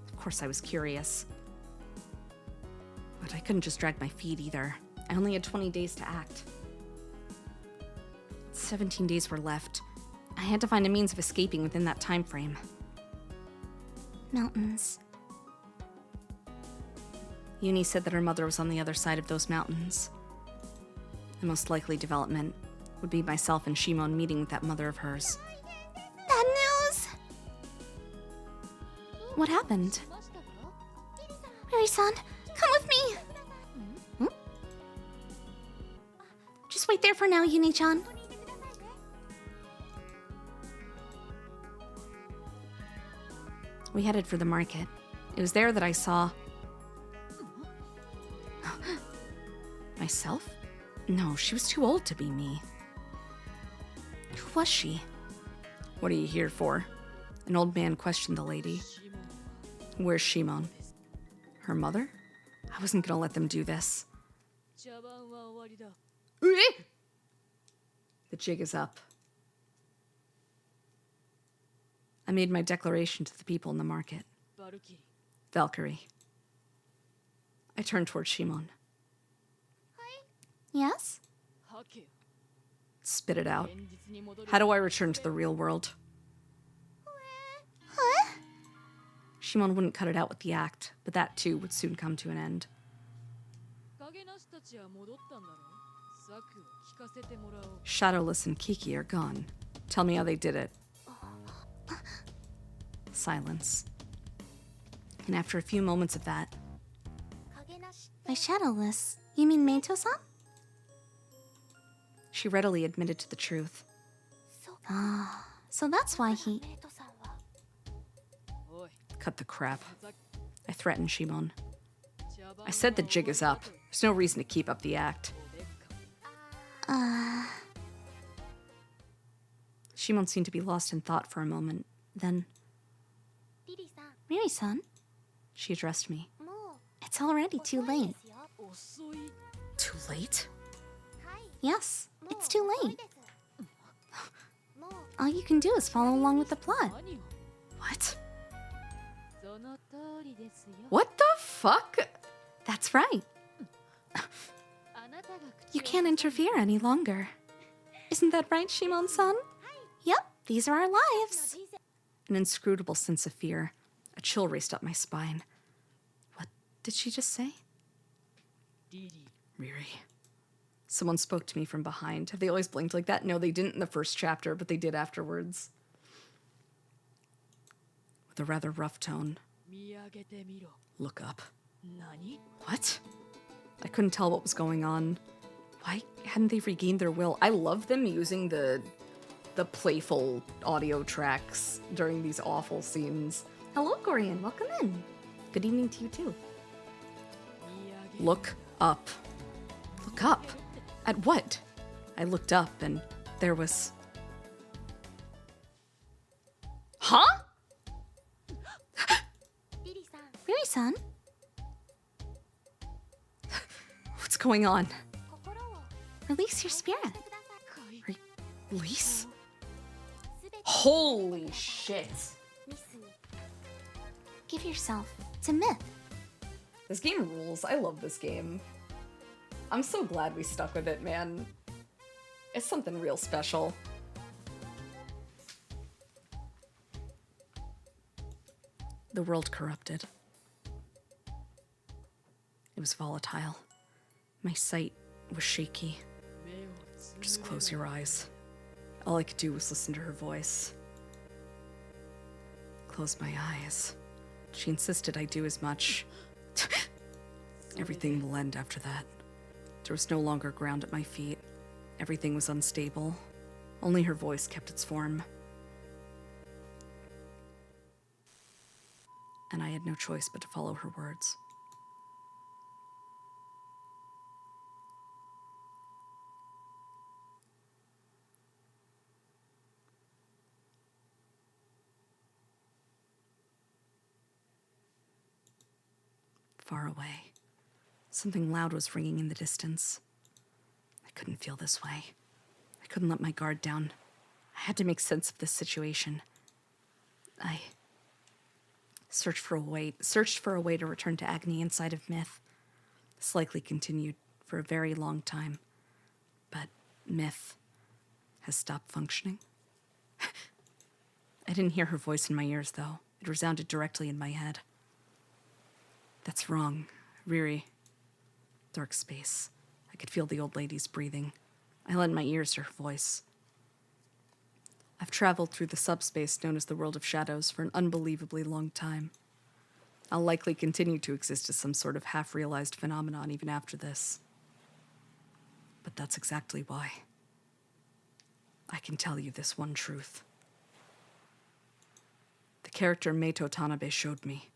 Of course I was curious. But I couldn't just drag my feet either. I only had 20 days to act. 17 days were left. I had to find a means of escaping within that time frame. Mountains. Uni said that her mother was on the other side of those mountains. The most likely development would be myself and Shimon meeting with that mother of hers. Bad news! What happened? Mary-san, come with me! Hmm? Just wait there for now, Uni-chan. We headed for the market. It was there that I saw... myself? No, she was too old to be me. Who was she? What are you here for? An old man questioned the lady. Where's Shimon? Her mother? I wasn't gonna let them do this. The jig is up. I made my declaration to the people in the market. Valkyrie. I turned towards Shimon. Yes? Spit it out. How do I return to the real world? Huh? Shimon wouldn't cut it out with the act, but that too would soon come to an end. Shadowless and Kiki are gone. Tell me how they did it. Silence. And after a few moments of that, By shadowless, you mean Meito-san? she readily admitted to the truth. Ah, so that's why he... Cut the crap. I threatened Shimon. I said the jig is up. There's no reason to keep up the act. Shimon seemed to be lost in thought for a moment. Then, Miri-san, she addressed me. it's already too late. Too late? Yes, it's too late. All you can do is follow along with the plot. What? What the fuck? That's right. You can't interfere any longer. Isn't that right, Shimon-san? Yep, these are our lives. An inscrutable sense of fear. A chill raced up my spine. What did she just say? Riri. Someone spoke to me from behind. Have they always blinked like that? No, they didn't in the first chapter, but they did afterwards. With a rather rough tone. Look up. What? I couldn't tell what was going on. Why hadn't they regained their will? I love them using the playful audio tracks during these awful scenes. Hello, Gorian. Welcome in. Good evening to you, too. Look up. Look up. At what? I looked up and there was... Huh? Miri-san, What's going on? release your spirit. Release? Holy shit. Give yourself to Myth. This game rules. I love this game. I'm so glad we stuck with it, man. It's something real special. The world corrupted. It was volatile. My sight was shaky. Just close your eyes. All I could do was listen to her voice. Close my eyes. She insisted I do as much. Everything will end after that. There was no longer ground at my feet. Everything was unstable. Only her voice kept its form. And I had no choice but to follow her words. far away. Something loud was ringing in the distance. I couldn't feel this way. I couldn't let my guard down. I had to make sense of this situation. I searched for a way to return to Agni inside of Myth. This likely continued for a very long time, but Myth has stopped functioning. I didn't hear her voice in my ears, though. It resounded directly in my head. That's wrong, Riri. Dark space. I could feel the old lady's breathing. I lent my ears to her voice. I've traveled through the subspace known as the World of Shadows for an unbelievably long time. I'll likely continue to exist as some sort of half-realized phenomenon even after this. But that's exactly why. I can tell you this one truth. The character Meito Tanabe showed me.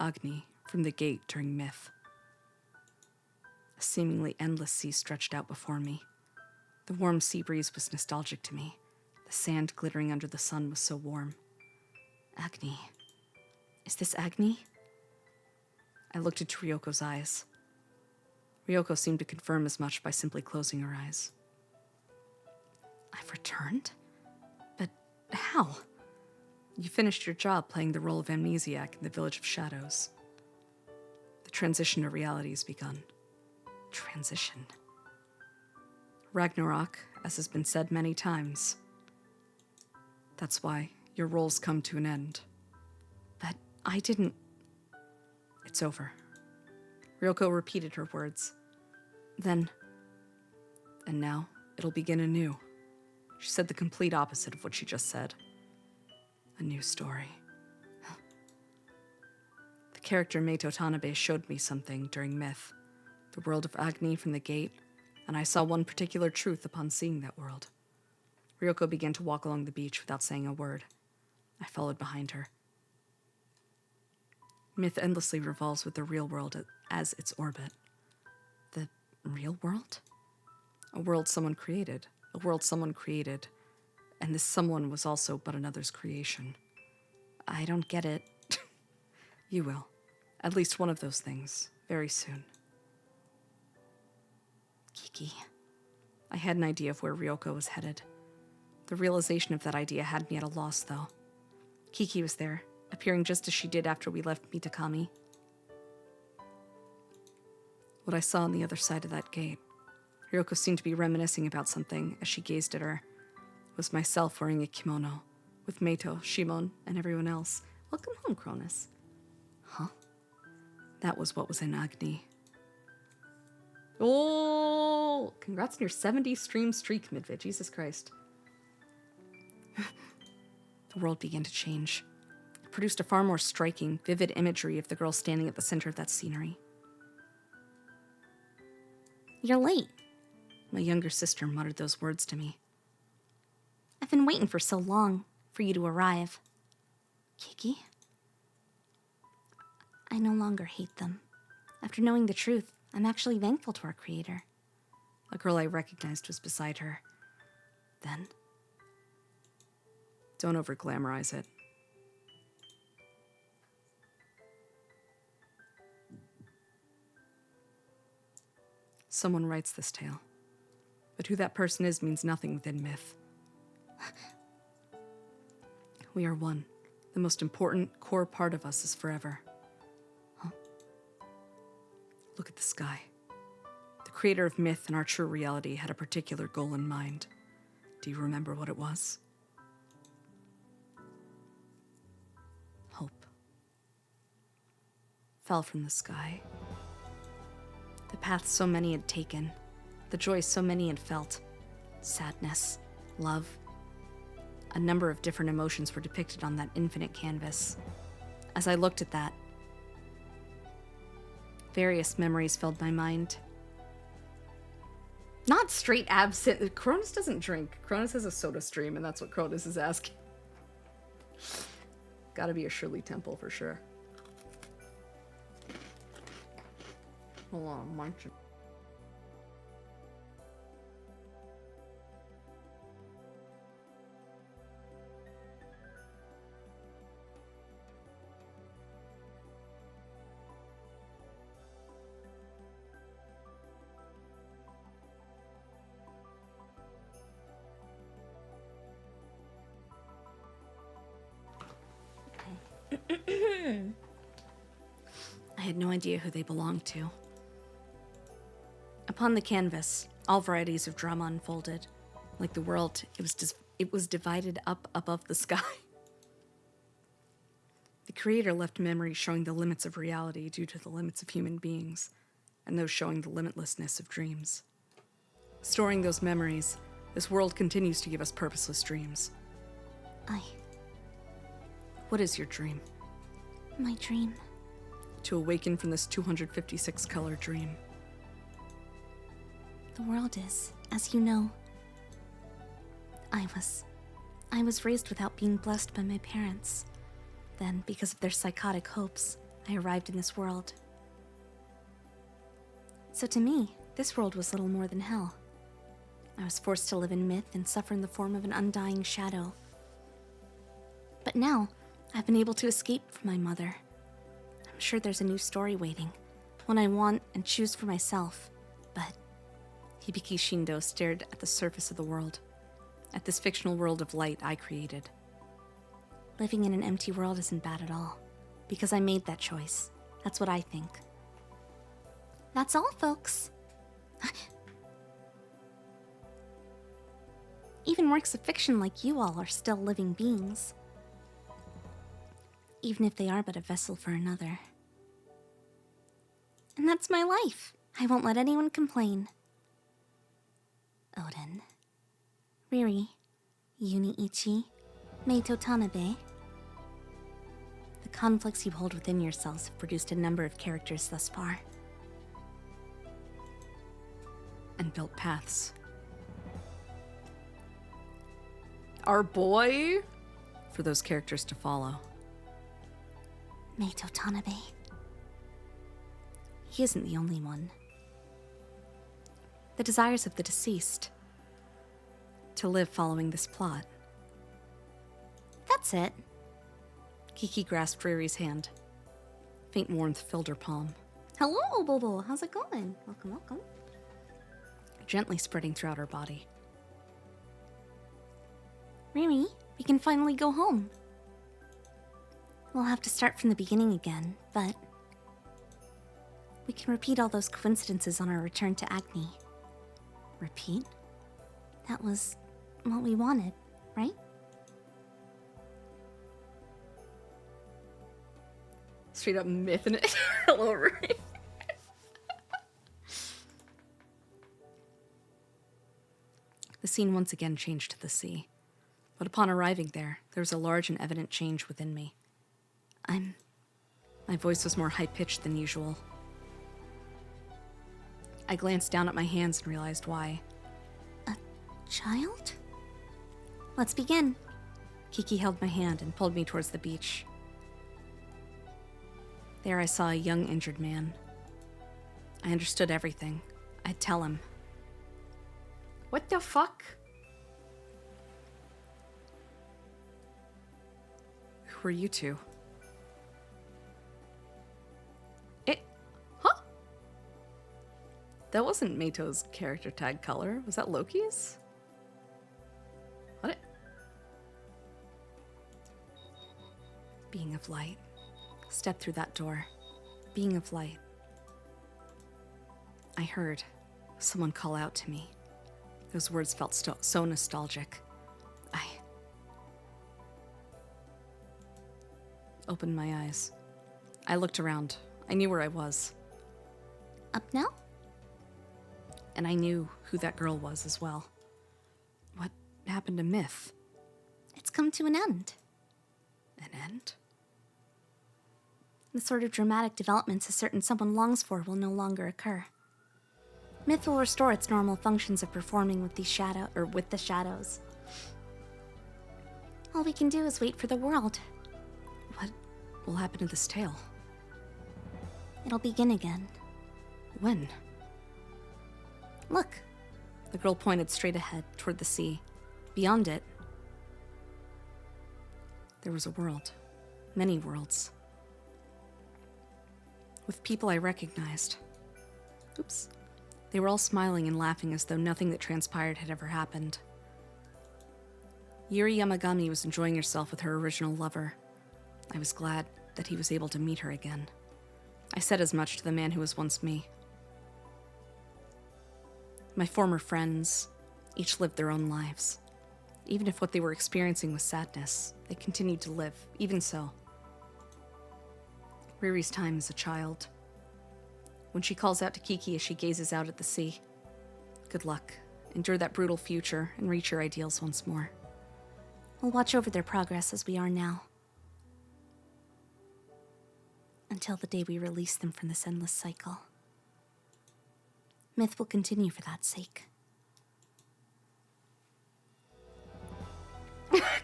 Agni from the gate during Myth. A seemingly endless sea stretched out before me. The warm sea breeze was nostalgic to me. The sand glittering under the sun was so warm. Agni. Is this Agni? I looked into Ryoko's eyes. Ryoko seemed to confirm as much by simply closing her eyes. I've returned? But how? You finished your job playing the role of amnesiac in the Village of Shadows. The transition to reality has begun. Transition. Ragnarok, as has been said many times. That's why your roles come to an end. But I didn't... It's over. Ryoko repeated her words. Then... And now, it'll begin anew. She said the complete opposite of what she just said. A new story. The character Meito Tanabe showed me something during Myth. The world of Agni from the gate, and I saw one particular truth upon seeing that world. Ryoko began to walk along the beach without saying a word. I followed behind her. Myth endlessly revolves with the real world as its orbit. The real world? A world someone created. A world someone created. And this someone was also but another's creation. I don't get it. You will. At least one of those things. Very soon. Kiki. I had an idea of where Ryoko was headed. The realization of that idea had me at a loss, though. Kiki was there, appearing just as she did after we left Mitakami. What I saw on the other side of that gate, Ryoko seemed to be reminiscing about something as she gazed at her, was myself wearing a kimono, with Meito, Shimon, and everyone else. Welcome home, Cronus. Huh? That was what was in Agni. Oh, congrats on your 70 stream streak, Midvid. Jesus Christ. The world began to change. It produced a far more striking, vivid imagery of the girl standing at the center of that scenery. You're late. My younger sister muttered those words to me. I've been waiting for so long for you to arrive. Kiki? I no longer hate them. After knowing the truth, I'm actually thankful to our creator. A girl I recognized was beside her. Then... Don't over-glamorize it. Someone writes this tale. But who that person is means nothing within Myth. We are one. The most important core part of us is forever. Huh? Look at the sky. The creator of Myth and our true reality had a particular goal in mind. Do you remember what it was? Hope. Fell from the sky. The path so many had taken. The joy so many had felt. Sadness. Love. A number of different emotions were depicted on that infinite canvas. As I looked at that, various memories filled my mind. Not straight absinthe. Cronus doesn't drink. Cronus has a soda stream, and that's what Cronus is asking. Gotta be a Shirley Temple for sure. Hold on, I'm munching. I had no idea who they belonged to. Upon the canvas, all varieties of drama unfolded. Like the world, it was divided up above the sky. The creator left memories showing the limits of reality due to the limits of human beings, and those showing the limitlessness of dreams. Storing those memories, this world continues to give us purposeless dreams. What is your dream? My dream. To awaken from this 256-color dream. The world is, as you know. I was raised without being blessed by my parents. Then, because of their psychotic hopes, I arrived in this world. So to me, this world was little more than hell. I was forced to live in myth and suffer in the form of an undying shadow. But now, I've been able to escape from my mother. I'm sure there's a new story waiting, one I want and choose for myself. But Hibiki Shindo stared at the surface of the world, at this fictional world of light I created. Living in an empty world isn't bad at all, because I made that choice. That's what I think. That's all, folks. Even works of fiction like you all are still living beings. Even if they are but a vessel for another. And that's my life. I won't let anyone complain. Odin, Riri, Yuniichi, Meito Tanabe. The conflicts you hold within yourselves have produced a number of characters thus far. And built paths. Our boy, for those characters to follow. Meito Tanabe. He isn't the only one. The desires of the deceased. To live following this plot. That's it. Kiki grasped Riri's hand. Faint warmth filled her palm, Hello, Bobo. How's it going? Welcome, welcome. gently spreading throughout her body. Riri, we can finally go home. We'll have to start from the beginning again, but we can repeat all those coincidences on our return to Agni. Repeat? That was what we wanted, right? Straight up mything it all over me. The scene once again changed to the sea. But upon arriving there was a large and evident change within me. My voice was more high-pitched than usual. I glanced down at my hands and realized why. Child? Let's begin. Kiki held my hand and pulled me towards the beach. There I saw a young injured man. I understood everything. I'd tell him. What the fuck? Who are you two? Huh? That wasn't Meito's character tag color. Was that Loki's? What? Being of light. Step through that door. Being of light. I heard someone call out to me. Those words felt so nostalgic. I opened my eyes. I looked around. I knew where I was. Up now? And I knew who that girl was as well. What happened to Myth? It's come to an end. An end? The sort of dramatic developments a certain someone longs for will no longer occur. Myth will restore its normal functions of performing with the shadows. All we can do is wait for the world. What will happen to this tale? It'll begin again. When? Look. The girl pointed straight ahead, toward the sea. Beyond it, there was a world. Many worlds. With people I recognized. Oops. They were all smiling and laughing as though nothing that transpired had ever happened. Yuri Yamagami was enjoying herself with her original lover. I was glad that he was able to meet her again. I said as much to the man who was once me. My former friends each lived their own lives. Even if what they were experiencing was sadness, they continued to live, even so. Riri's time as a child. When she calls out to Kiki as she gazes out at the sea. Good luck. Endure that brutal future and reach your ideals once more. We'll watch over their progress as we are now. Until the day we release them from this endless cycle. Myth will continue for that sake.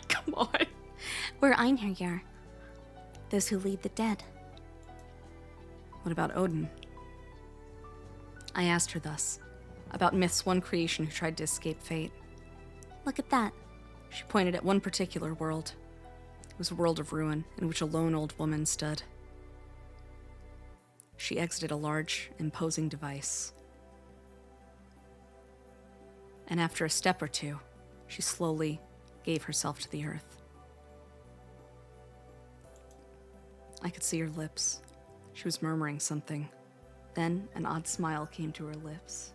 Come on. We're Einherjar, those who lead the dead. What about Odin? I asked her thus, about Myth's one creation who tried to escape fate. Look at that. She pointed at one particular world. It was a world of ruin in which a lone old woman stood. She exited a large, imposing device. And after a step or two, she slowly gave herself to the earth. I could see her lips. She was murmuring something. Then an odd smile came to her lips.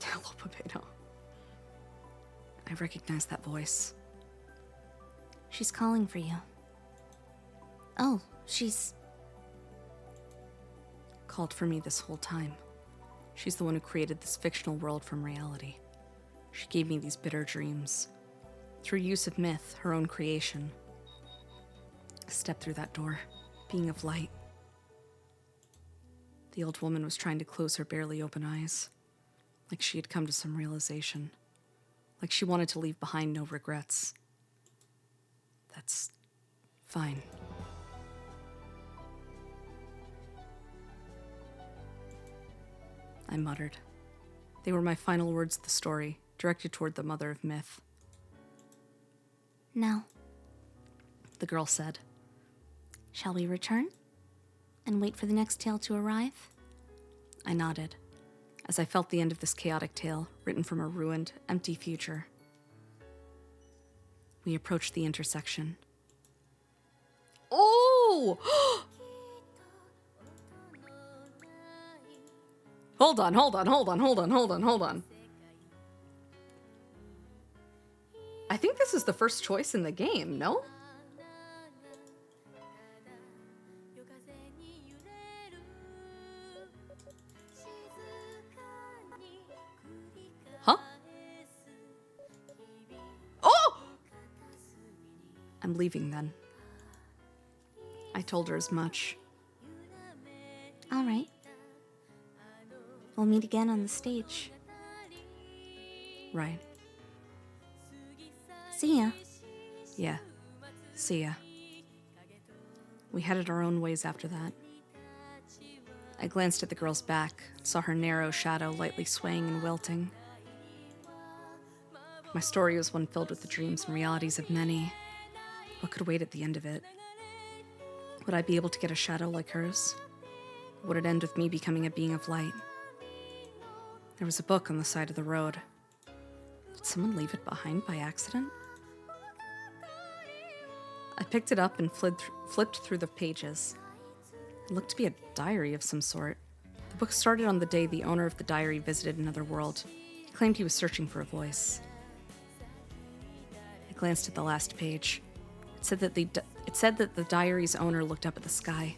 Hello, Potato. I recognized that voice. She's calling for you. Oh, she's... Called for me this whole time. She's the one who created this fictional world from reality. She gave me these bitter dreams. Through use of myth, her own creation. I stepped through that door, being of light. The old woman was trying to close her barely open eyes, like she had come to some realization, like she wanted to leave behind no regrets. That's fine. I muttered. They were my final words of the story, directed toward the mother of myth. Now, The girl said. Shall we return? And wait for the next tale to arrive? I nodded, as I felt the end of this chaotic tale, written from a ruined, empty future. We approached the intersection. Oh! Hold on. I think this is the first choice in the game, no? Huh? Oh! I'm leaving then. I told her as much. All right. We'll meet again on the stage. Right. See ya. Yeah. See ya. We headed our own ways after that. I glanced at the girl's back, saw her narrow shadow lightly swaying and wilting. My story was one filled with the dreams and realities of many. What could wait at the end of it? Would I be able to get a shadow like hers? Would it end with me becoming a being of light? There was a book on the side of the road. Did someone leave it behind by accident? I picked it up and flipped through the pages. It looked to be a diary of some sort. The book started on the day the owner of the diary visited another world. He claimed he was searching for a voice. I glanced at the last page. It said that the diary's owner looked up at the sky.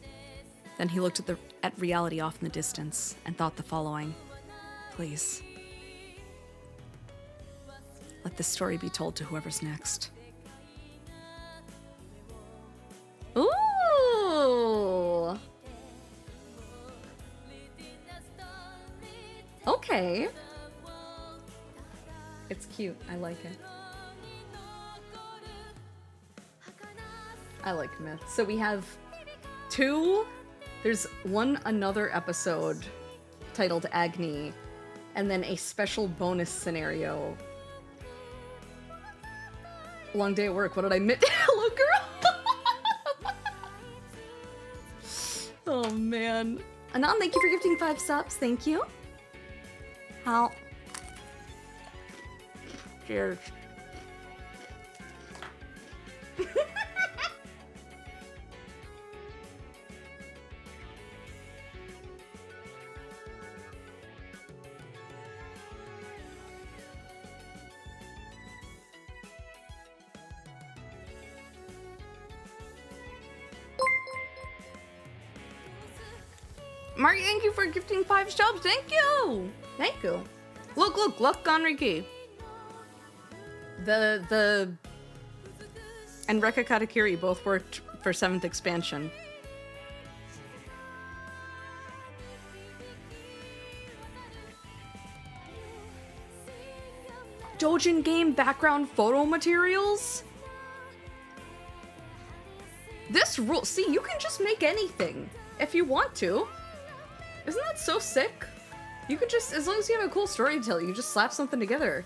Then he looked at reality off in the distance and thought the following. Please. Let this story be told to whoever's next. Ooh! Okay. It's cute. I like it. I like myth. So we have two. There's another episode titled Agni, and then a special bonus scenario. Long day at work. What did I miss? Hello, girl. Oh man. Anon, thank you for gifting 5 subs. Thank you. How? Cheers. Mark, thank you for gifting 5 subs. Thank you. Thank you. Look, Gonriki. The and Rekka Katakiri both worked for 7th expansion. Dojin game background photo materials? This rule, see, you can just make anything if you want to. Isn't that so sick? You could just, as long as you have a cool story to tell, you just slap something together.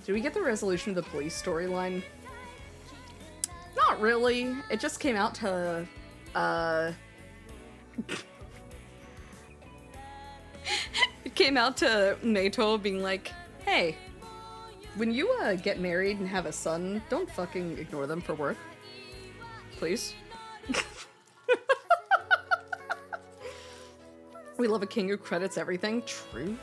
Did we get the resolution of the police storyline? Not really. It just came out to, it came out to Meito being like, hey, when you, get married and have a son, don't fucking ignore them for work. Please. We love a king who credits everything. True.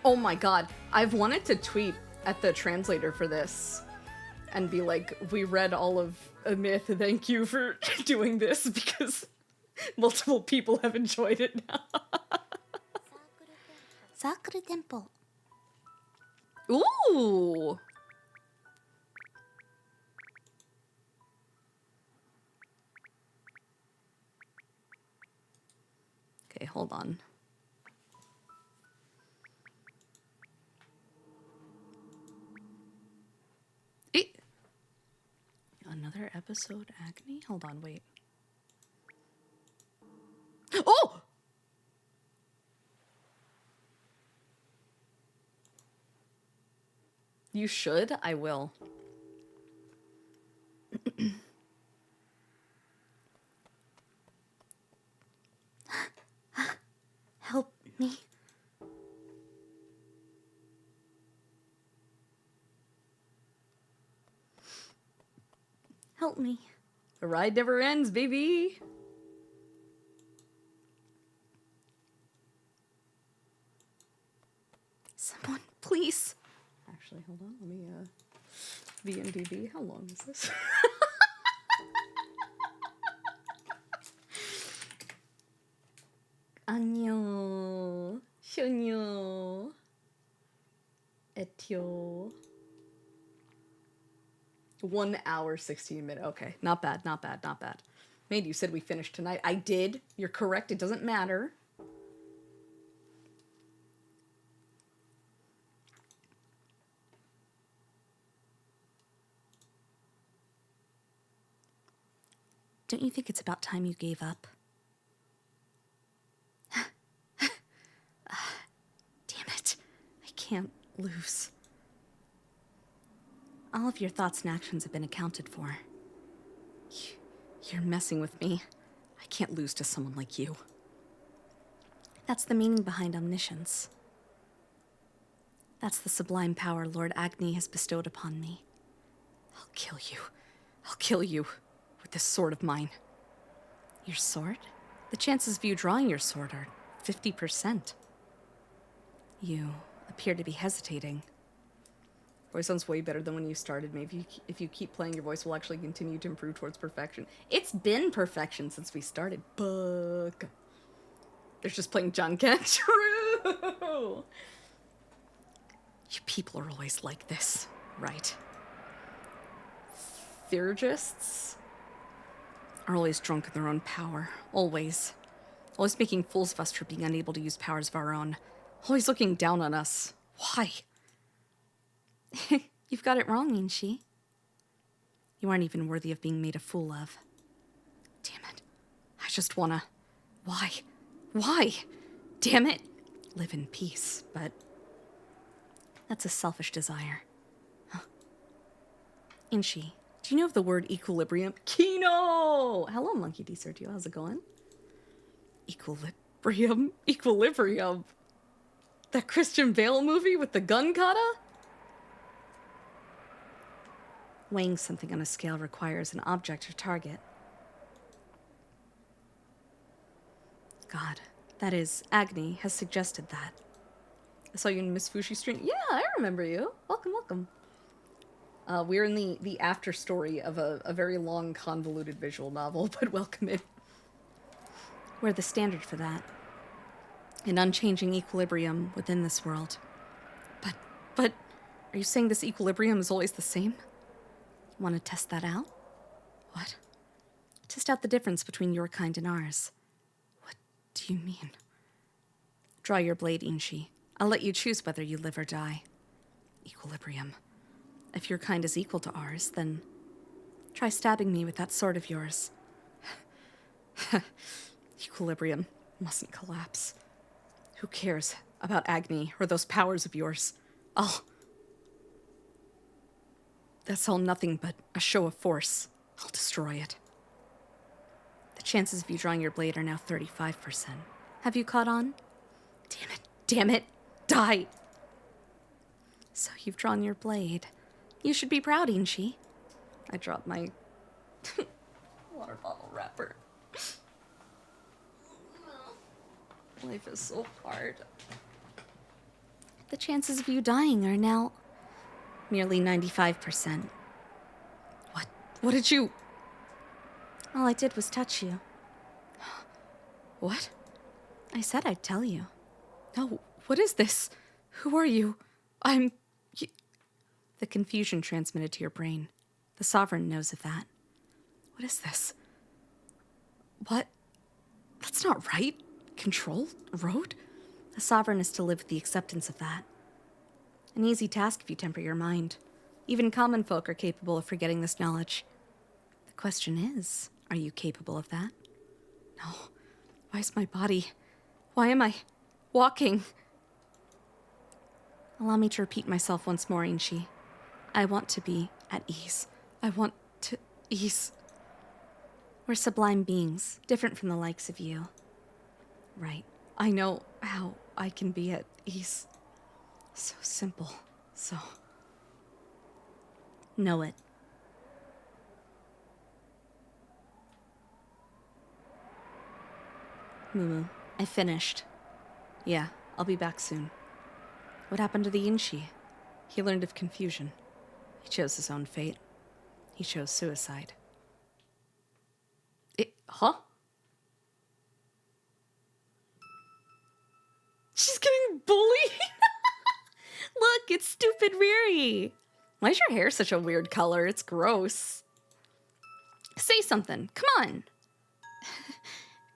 Oh my god. I've wanted to tweet at the translator for this and be like, we read all of a myth. Thank you for doing this because multiple people have enjoyed it now. Sakura Temple. Ooh. Okay, hold on. Another episode, Agony? Hold on, wait. Oh! You should? I will. Help me. Help me. The ride never ends, baby. Someone, please. Actually, hold on. Let me, VMDB. How long is this? 안녕. 쇼뇨. 에티오. 1 hour, 16 minutes. Okay, not bad, not bad, not bad. Maid, you said we finished tonight. I did. You're correct. It doesn't matter. Don't you think it's about time you gave up? Damn it. I can't lose. All of your thoughts and actions have been accounted for. You're messing with me. I can't lose to someone like you. That's the meaning behind omniscience. That's the sublime power Lord Agni has bestowed upon me. I'll kill you. I'll kill you with this sword of mine. Your sword? The chances of you drawing your sword are 50%. You appear to be hesitating. Voice sounds way better than when you started. Maybe if you keep playing, your voice will actually continue to improve towards perfection. It's been perfection since we started. Book. There's just playing John Kent. True. You people are always like this, right? Theurgists are always drunk in their own power. Always. Always making fools of us for being unable to use powers of our own. Always looking down on us. Why? You've got it wrong, Inshi. You aren't even worthy of being made a fool of. Damn it. I just wanna... Why? Why? Damn it. Live in peace, but... That's a selfish desire. Huh. Inshi, do you know of the word equilibrium? Kino! Hello, Monkey D. Sergio. How's it going? Equilibrium? Equilibrium? That Christian Bale movie with the gun kata? Weighing something on a scale requires an object or target. God, that is, Agni has suggested that. I saw you in Miss Fushi stream. Yeah, I remember you. Welcome, welcome. We're in the after story of a very long, convoluted visual novel, but welcome in. We're the standard for that. An unchanging equilibrium within this world. But, are you saying this equilibrium is always the same? Want to test that out? What? Test out the difference between your kind and ours. What do you mean? Draw your blade, Inshi. I'll let you choose whether you live or die. Equilibrium. If your kind is equal to ours, then try stabbing me with that sword of yours. Equilibrium mustn't collapse. Who cares about Agni or those powers of yours? That's all nothing but a show of force. I'll destroy it. The chances of you drawing your blade are now 35%. Have you caught on? Damn it, die! So you've drawn your blade. You should be proud, Inshi. I dropped my water bottle wrapper. Life is so hard. The chances of you dying are now merely 95%. What did you... All I did was touch you. What? I said I'd tell you. No, what is this? Who are you? The confusion transmitted to your brain. The Sovereign knows of that. What is this? What? That's not right. Control? Road? The Sovereign is to live with the acceptance of that. An easy task if you temper your mind. Even common folk are capable of forgetting this knowledge. The question is, are you capable of that? No. Why is my body... Why am I... walking? Allow me to repeat myself once more, Inshi. I want to be at ease. I want to ease. We're sublime beings, different from the likes of you. Right. I know how I can be at ease. So simple. So... Know it. Mumu, I finished. Yeah, I'll be back soon. What happened to the Inshi? He learned of confusion. He chose his own fate. He chose suicide. Huh? She's getting bullied? Look, it's stupid Riri. Why is your hair such a weird color? It's gross. Say something. Come on.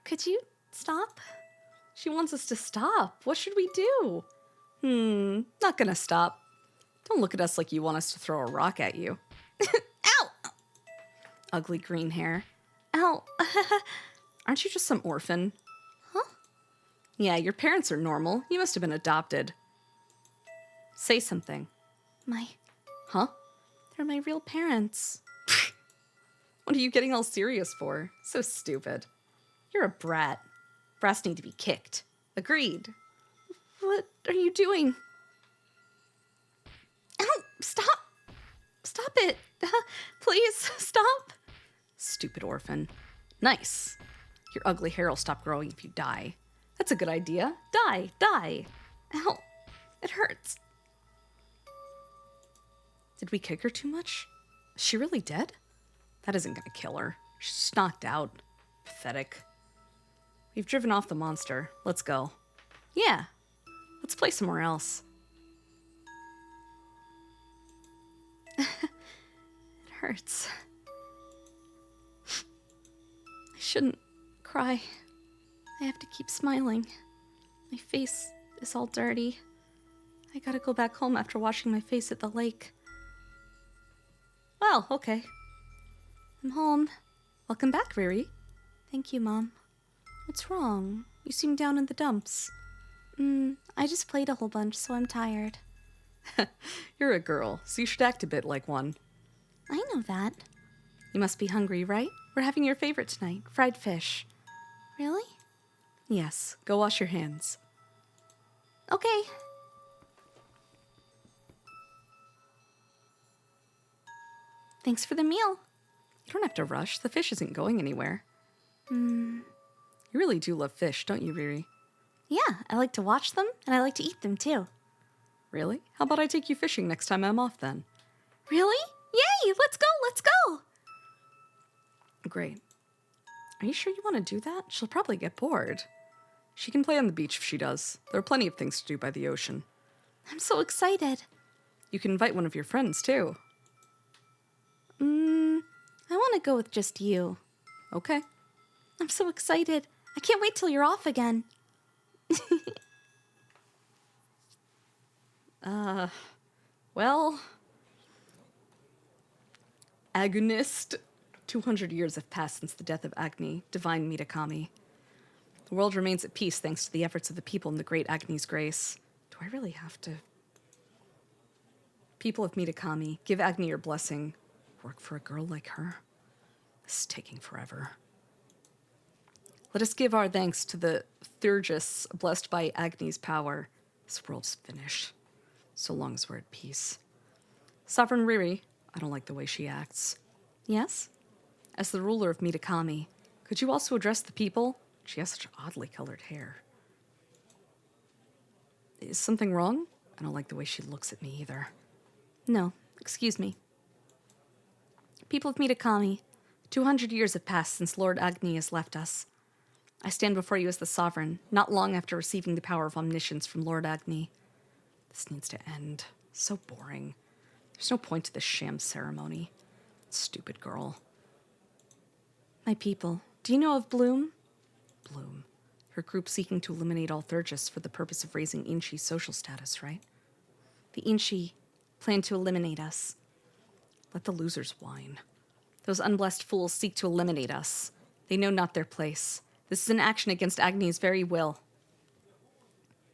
Could you stop? She wants us to stop. What should we do? Not gonna stop. Don't look at us like you want us to throw a rock at you. Ow! Ugly green hair. Ow. Aren't you just some orphan? Huh? Yeah, your parents are normal. You must have been adopted. Say something. Huh? They're my real parents. What are you getting all serious for? So stupid. You're a brat. Brats need to be kicked. Agreed. What are you doing? Ow! Stop! Stop it! Please, stop! Stupid orphan. Nice. Your ugly hair will stop growing if you die. That's a good idea. Die! Ow! It hurts. Did we kick her too much? Is she really dead? That isn't gonna kill her. She's knocked out. Pathetic. We've driven off the monster. Let's go. Yeah. Let's play somewhere else. It hurts. I shouldn't cry. I have to keep smiling. My face is all dirty. I gotta go back home after washing my face at the lake. Well, okay. I'm home. Welcome back, Riri. Thank you, Mom. What's wrong? You seem down in the dumps. I just played a whole bunch, so I'm tired. You're a girl, so you should act a bit like one. I know that. You must be hungry, right? We're having your favorite tonight, fried fish. Really? Yes, go wash your hands. Okay. Thanks for the meal. You don't have to rush. The fish isn't going anywhere. You really do love fish, don't you, Riri? Yeah, I like to watch them, and I like to eat them, too. Really? How about I take you fishing next time I'm off, then? Really? Yay! Let's go! Great. Are you sure you want to do that? She'll probably get bored. She can play on the beach if she does. There are plenty of things to do by the ocean. I'm so excited. You can invite one of your friends, too. I want to go with just you. Okay. I'm so excited. I can't wait till you're off again. Well... Agonist. 200 years have passed since the death of Agni, divine Mitakami. The world remains at peace thanks to the efforts of the people in the great Agni's grace. Do I really have to? People of Mitakami, give Agni your blessing. Work for a girl like her? This is taking forever. Let us give our thanks to the Thurgis, blessed by Agni's power. This world's finished, so long as we're at peace. Sovereign Riri, I don't like the way she acts. Yes? As the ruler of Mitakami, could you also address the people? She has such oddly colored hair. Is something wrong? I don't like the way she looks at me either. No, excuse me. People of Mitakami, 200 years have passed since Lord Agni has left us. I stand before you as the sovereign, not long after receiving the power of omniscience from Lord Agni. This needs to end. So boring. There's no point to this sham ceremony. Stupid girl. My people, do you know of Bloom? Bloom. Her group seeking to eliminate all Thurgis for the purpose of raising Inshi's social status, right? The Inshi plan to eliminate us. Let the losers whine. Those unblessed fools seek to eliminate us. They know not their place. This is an action against Agni's very will.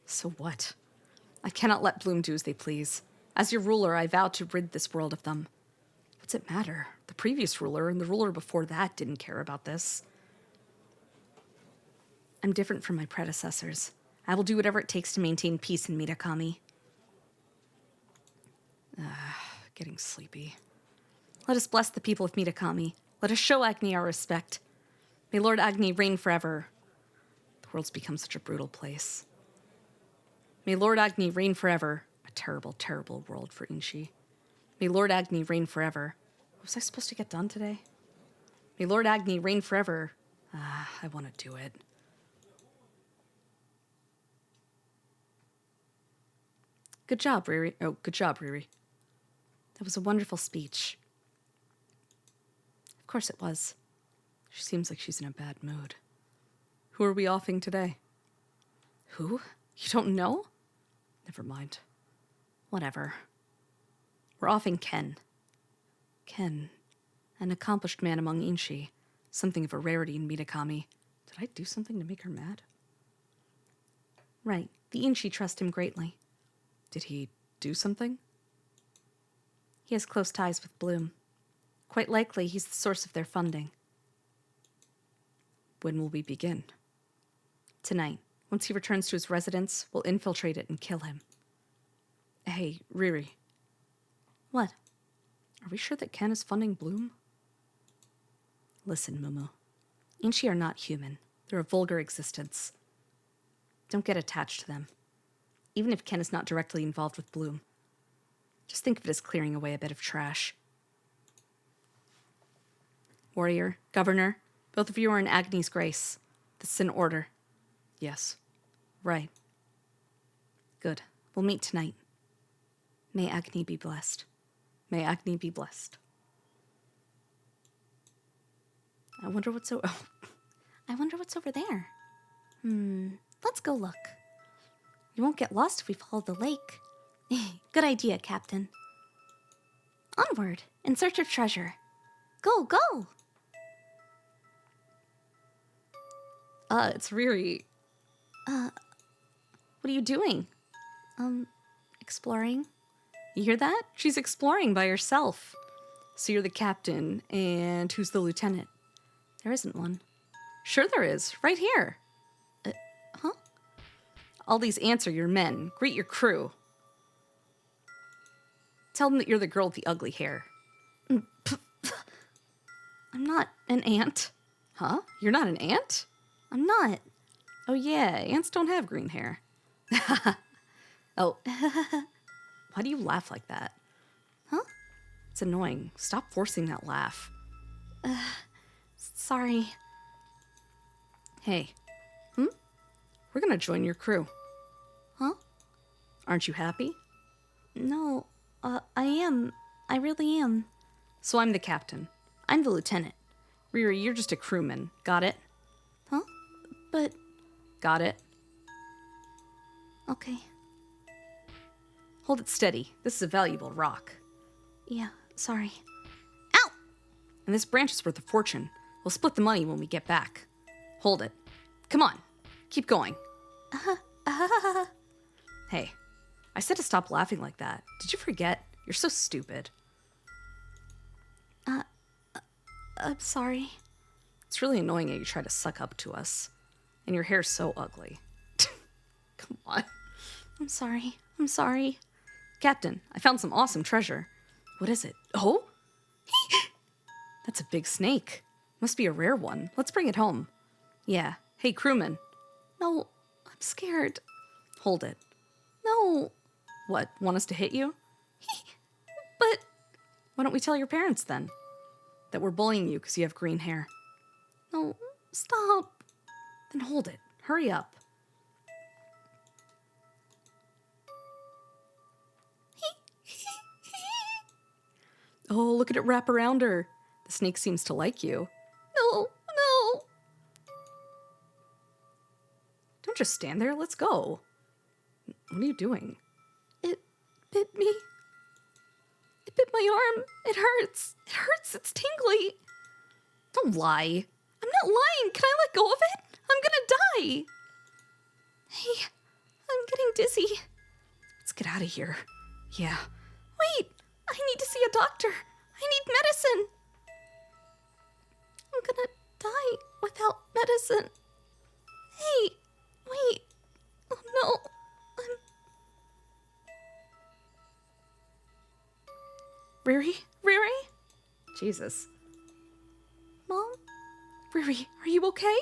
So what? I cannot let Bloom do as they please. As your ruler, I vow to rid this world of them. What's it matter? The previous ruler and the ruler before that didn't care about this. I'm different from my predecessors. I will do whatever it takes to maintain peace in Mitakami. Getting sleepy. Let us bless the people of Mitakami. Let us show Agni our respect. May Lord Agni reign forever. The world's become such a brutal place. May Lord Agni reign forever. A terrible, terrible world for Inshi. May Lord Agni reign forever. Was I supposed to get done today? May Lord Agni reign forever. I want to do it. Good job, Riri. Oh, good job, Riri. That was a wonderful speech. Of course it was. She seems like she's in a bad mood. Who are we offing today? Who? You don't know? Never mind. Whatever. We're offing Ken. Ken. An accomplished man among Inshi. Something of a rarity in Mitakami. Did I do something to make her mad? Right. The Inshi trust him greatly. Did he do something? He has close ties with Bloom. Quite likely, he's the source of their funding. When will we begin? Tonight. Once he returns to his residence, we'll infiltrate it and kill him. Hey, Riri. What? Are we sure that Ken is funding Bloom? Listen, Mumu. Inshi are not human. They're a vulgar existence. Don't get attached to them. Even if Ken is not directly involved with Bloom. Just think of it as clearing away a bit of trash. Warrior, Governor, both of you are in Agni's grace. This is an order. Yes. Right. Good. We'll meet tonight. May Agni be blessed. May Agni be blessed. I wonder what's over there. Let's go look. You won't get lost if we follow the lake. Good idea, Captain. Onward, in search of treasure. Go, go! It's Riri. What are you doing? Exploring. You hear that? She's exploring by herself. So you're the captain, and who's the lieutenant? There isn't one. Sure there is, right here. Huh? All these ants are your men. Greet your crew. Tell them that you're the girl with the ugly hair. I'm not an ant. Huh? You're not an ant? I'm not. Oh yeah, ants don't have green hair. Oh. Why do you laugh like that? Huh? It's annoying. Stop forcing that laugh. Sorry. Hey. We're gonna join your crew. Huh? Aren't you happy? No, I am. I really am. So I'm the captain. I'm the lieutenant. Riri, you're just a crewman. Got it? Huh? But, Got it? okay. Hold it steady. This is a valuable rock. Yeah, sorry. Ow! And this branch is worth a fortune. We'll split the money when we get back. Hold it. Come on. Keep going. Hey, I said to stop laughing like that. Did you forget? You're so stupid. I'm sorry. It's really annoying that you try to suck up to us. And your hair's so ugly. Come on. I'm sorry. I'm sorry. Captain, I found some awesome treasure. What is it? Oh? That's a big snake. Must be a rare one. Let's bring it home. Yeah. Hey, crewman. No, I'm scared. Hold it. No, What, want us to hit you? but Why don't we tell your parents then? That we're bullying you because you have green hair. no, stop. Then hold it. Hurry up. Oh, look at it wrap around her. The snake seems to like you. No, no. Don't just stand there. Let's go. What are you doing? It bit me. It bit my arm. It hurts. It hurts. It's tingly. Don't lie. I'm not lying. Can I let go of it? I'm gonna die. Hey, I'm getting dizzy. Let's get out of here. Yeah. Wait, I need to see a doctor. I need medicine. I'm gonna die without medicine. Hey, wait. Oh no, Riri? Riri? Jesus. Mom? Riri, are you okay?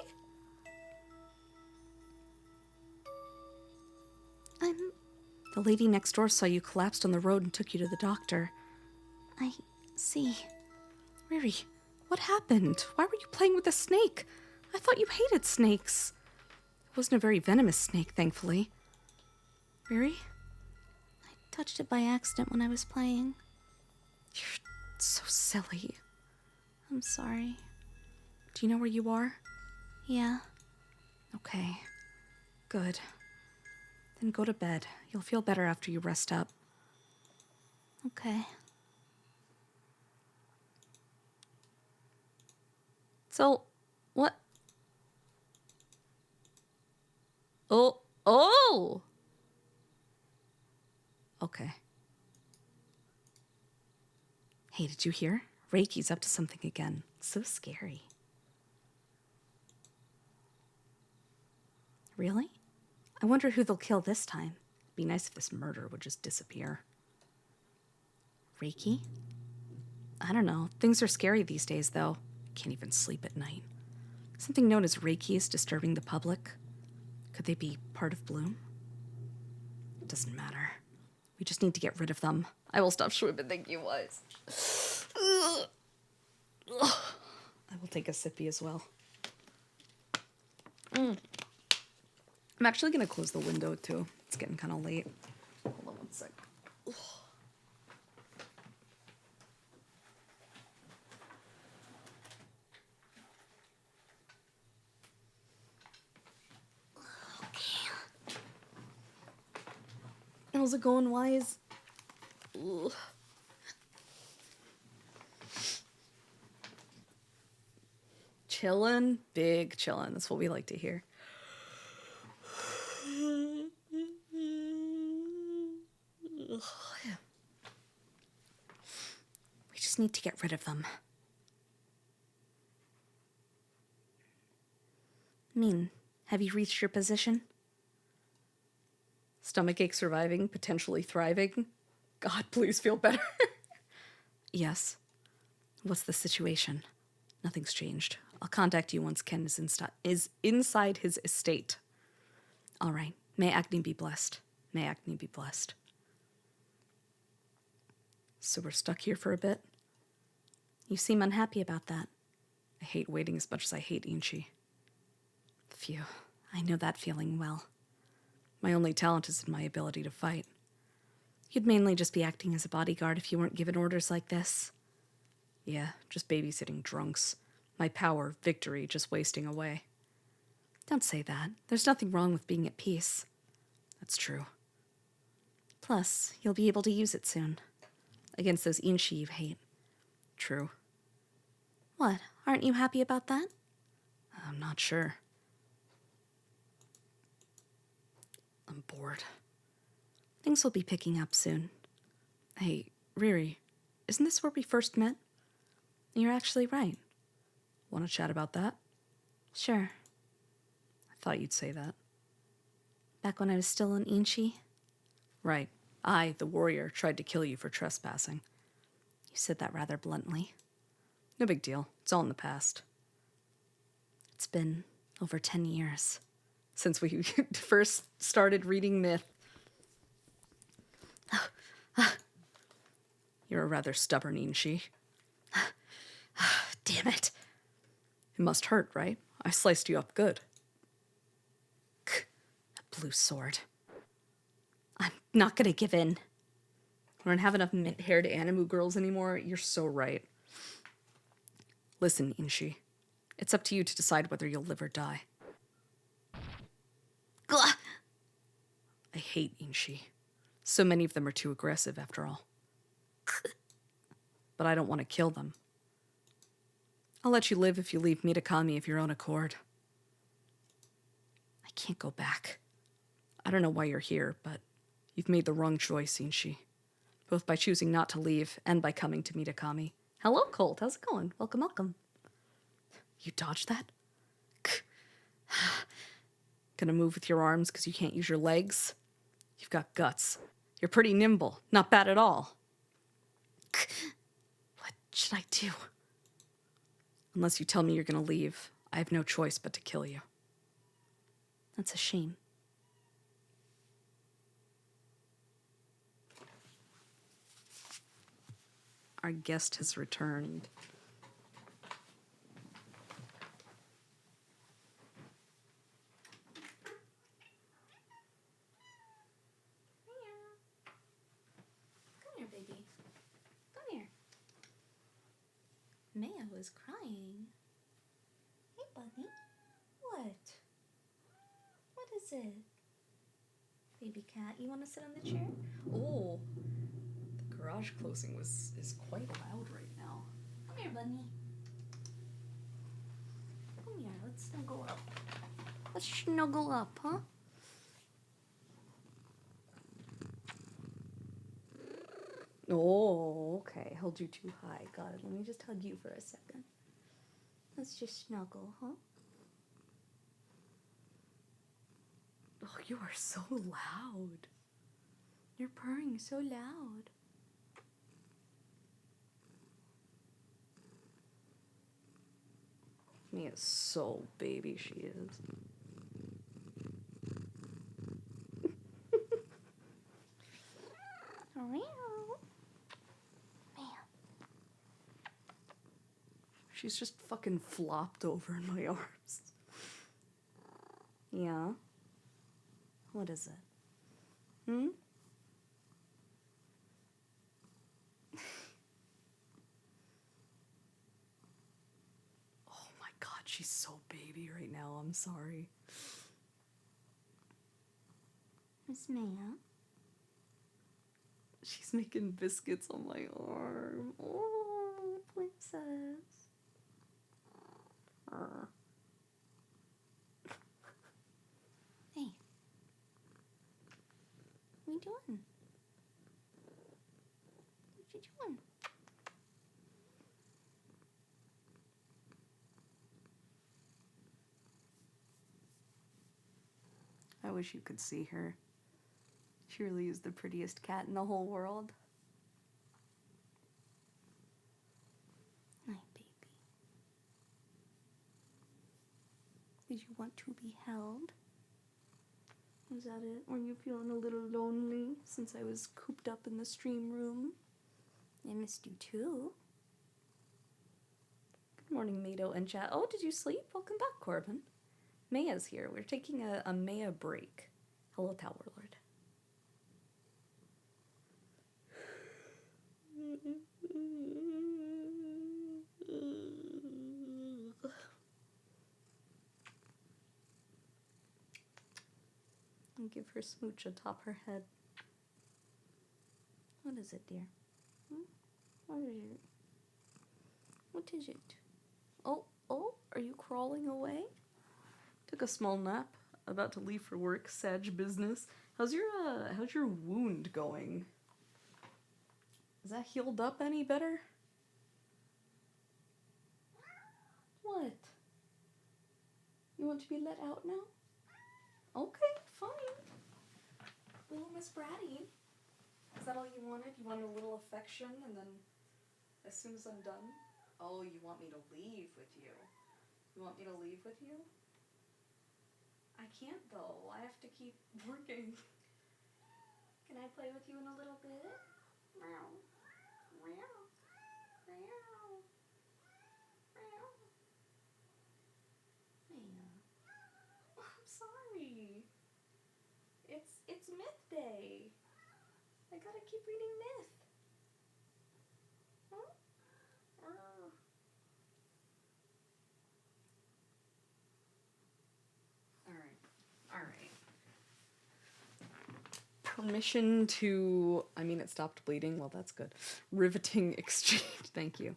The lady next door saw you collapsed on the road and took you to the doctor. I see. Riri, what happened? Why were you playing with a snake? I thought you hated snakes. It wasn't a very venomous snake, thankfully. Riri? I touched it by accident when I was playing. You're so silly. I'm sorry. Do you know where you are? Yeah. Okay. Good. Then go to bed. You'll feel better after you rest up. Okay. So, what? Oh! Okay. Hey, did you hear? Reiki's up to something again. So scary. Really? I wonder who they'll kill this time. Be nice if this murder would just disappear. Reiki? I don't know. Things are scary these days, though. Can't even sleep at night. Something known as Reiki is disturbing the public. Could they be part of Bloom? It doesn't matter. We just need to get rid of them. I will stop swimming thinking wise. I will take a sippy as well. I'm actually going to close the window, too. It's getting kind of late. Hold on one sec. How's it going, Wise? Ugh. Chillin'? Big chillin'. That's what we like to hear. We just need to get rid of them. Have you reached your position? Stomachache surviving, potentially thriving. God, please feel better. Yes. What's the situation? Nothing's changed. I'll contact you once Ken is inside his estate. All right. May Agni be blessed. May Agni be blessed. So we're stuck here for a bit? You seem unhappy about that. I hate waiting as much as I hate Inchi. Phew, I know that feeling well. My only talent is in my ability to fight. You'd mainly just be acting as a bodyguard if you weren't given orders like this. Yeah, just babysitting drunks. My power, victory, just wasting away. Don't say that. There's nothing wrong with being at peace. That's true. Plus, you'll be able to use it soon. Against those Inshi you hate. True. What? Aren't you happy about that? I'm not sure. I'm bored. Things will be picking up soon. Hey, Riri, isn't this where we first met? You're actually right. Want to chat about that? Sure. I thought you'd say that. Back when I was still an Inshi? Right. I, the warrior, tried to kill you for trespassing. You said that rather bluntly. No big deal. It's all in the past. It's been over 10 years. Since we first started reading Myth. You're a rather stubborn Inshi. Damn it. It must hurt, right? I sliced you up good. A blue sword. I'm not gonna give in. We don't have enough mint-haired animu girls anymore. You're so right. Listen, Inshi. It's up to you to decide whether you'll live or die. Glah! I hate Inshi. So many of them are too aggressive, after all. But I don't want to kill them. I'll let you live if you leave Mitakami of your own accord. I can't go back. I don't know why you're here, but you've made the wrong choice, Inshi. Both by choosing not to leave and by coming to Mitakami. Hello, Colt. How's it going? Welcome, welcome. You dodged that? Gonna move with your arms because you can't use your legs? You've got guts. You're pretty nimble. Not bad at all. What should I do? Unless you tell me you're gonna leave, I have no choice but to kill you. That's a shame. Our guest has returned. Come here, baby. Come here. Maya was crying. Hey, buddy. What? What is it? Baby cat, you want to sit on the chair? Oh, the garage closing is quite loud right now. Come here, bunny. Come here, let's snuggle up. Let's snuggle up, huh? Oh, okay. Held you too high. Got it. Let me just hug you for a second. Let's just snuggle, huh? Oh, you are so loud. You're purring so loud. Mia's so baby she is. She's just fucking flopped over in my arms. Yeah? What is it? Hmm? Oh my god, she's so baby right now. I'm sorry. Miss Maya. She's making biscuits on my arm. Oh, princess. Hey. What are you doing? What you doing? I wish you could see her. She really is the prettiest cat in the whole world. My baby. Did you want to be held? Was that it? Were you feeling a little lonely since I was cooped up in the stream room? I missed you too. Good morning, Mito and chat. Oh, did you sleep? Welcome back, Corbin. Maya's here. We're taking a Maya break. Hello, Tower Lord. And give her a smooch atop her head. What is it, dear? What is it? What is it? Oh, are you crawling away? Took a small nap. About to leave for work. Sag business. How's your wound going? Is that healed up any better? What? You want to be let out now? Okay, fine. Little Miss Bratty. Is that all you wanted? You wanted a little affection and then as soon as I'm done? Oh, you want me to leave with you? You want me to leave with you? I can't though. I have to keep working. Can I play with you in a little bit? Meow. Meow. Meow. Meow. Mia. Oh, I'm sorry. It's Myth Day. I gotta keep reading Myth. Huh? Alright. Permission to... I mean, it stopped bleeding. Well, that's good. Riveting exchange. Thank you.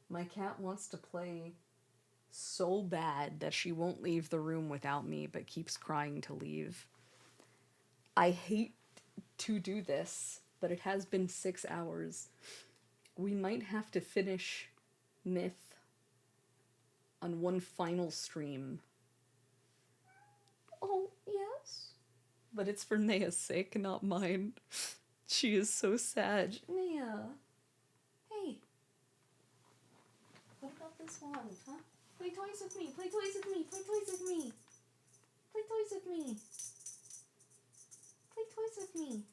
My cat wants to play so bad that she won't leave the room without me, but keeps crying to leave. I hate to do this, but it has been 6 hours. We might have to finish Myth on one final stream. Oh, yes? But it's for Naya's sake, not mine. She is so sad. Naya. Hey. What about this one, huh? Play toys with me, play toys with me, play toys with me. Play toys with me. Play toys with me.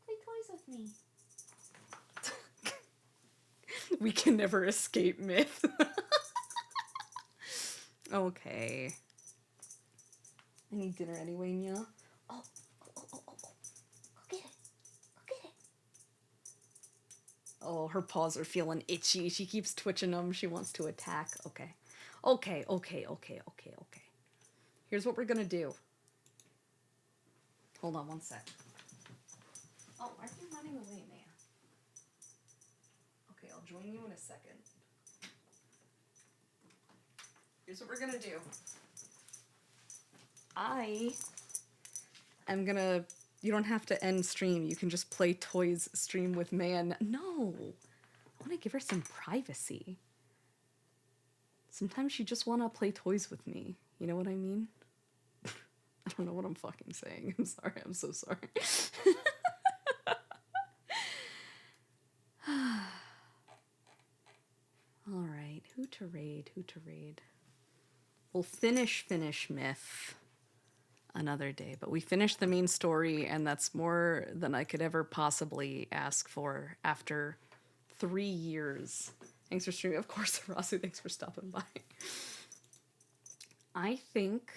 Play toys with me. We can never escape Myth. Okay. I need dinner anyway, Nya. Oh. Go get it. Oh, her paws are feeling itchy. She keeps twitching them. She wants to attack. Okay. Here's what we're gonna do. Hold on one sec. Oh, aren't you running away, Maya? Okay, I'll join you in a second. Here's what we're gonna do. I am gonna... You don't have to end stream. You can just play toys stream with Maya. No! I want to give her some privacy. Sometimes she just want to play toys with me. You know what I mean? I don't know what I'm fucking saying. I'm sorry. I'm so sorry. Alright. Who to raid? We'll finish Myth another day, but we finished the main story, and that's more than I could ever possibly ask for after 3 years. Thanks for streaming. Of course, Rasu, thanks for stopping by. I think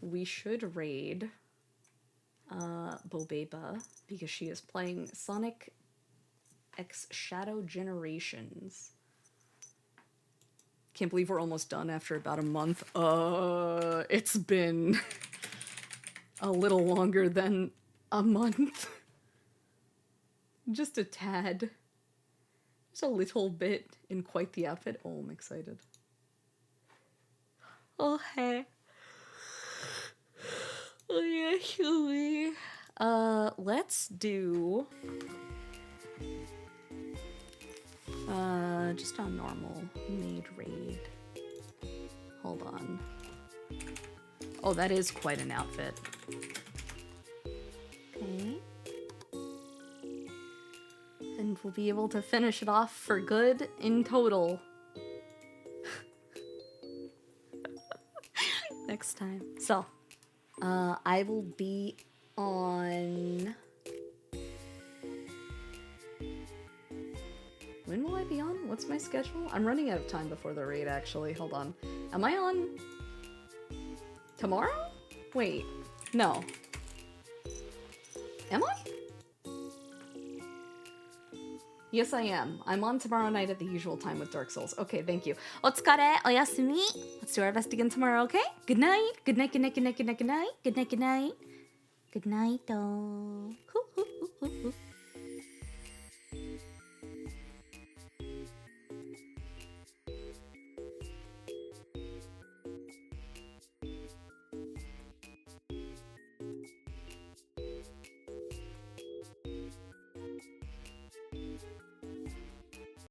we should raid Bobeba because she is playing Sonic X Shadow Generations. Can't believe we're almost done after about a month. It's been a little longer than a month. Just a tad. Just a little bit in quite the outfit. Oh, I'm excited. Oh, hey. Oh, yeah, Huey. Let's do... just on normal maid raid. Hold on. Oh, that is quite an outfit. Okay. And we'll be able to finish it off for good in total. Next time. So, I will be on... When will I be on? What's my schedule? I'm running out of time before the raid, actually. Hold on. Am I on tomorrow? Wait, no. Am I? Yes, I am. I'm on tomorrow night at the usual time with Dark Souls. Okay, thank you. Otsukare, oyasumi. Let's do our best again tomorrow, okay? Good night. Good night, good night, good night, good night, good night. Good night, good night. Good night, oh.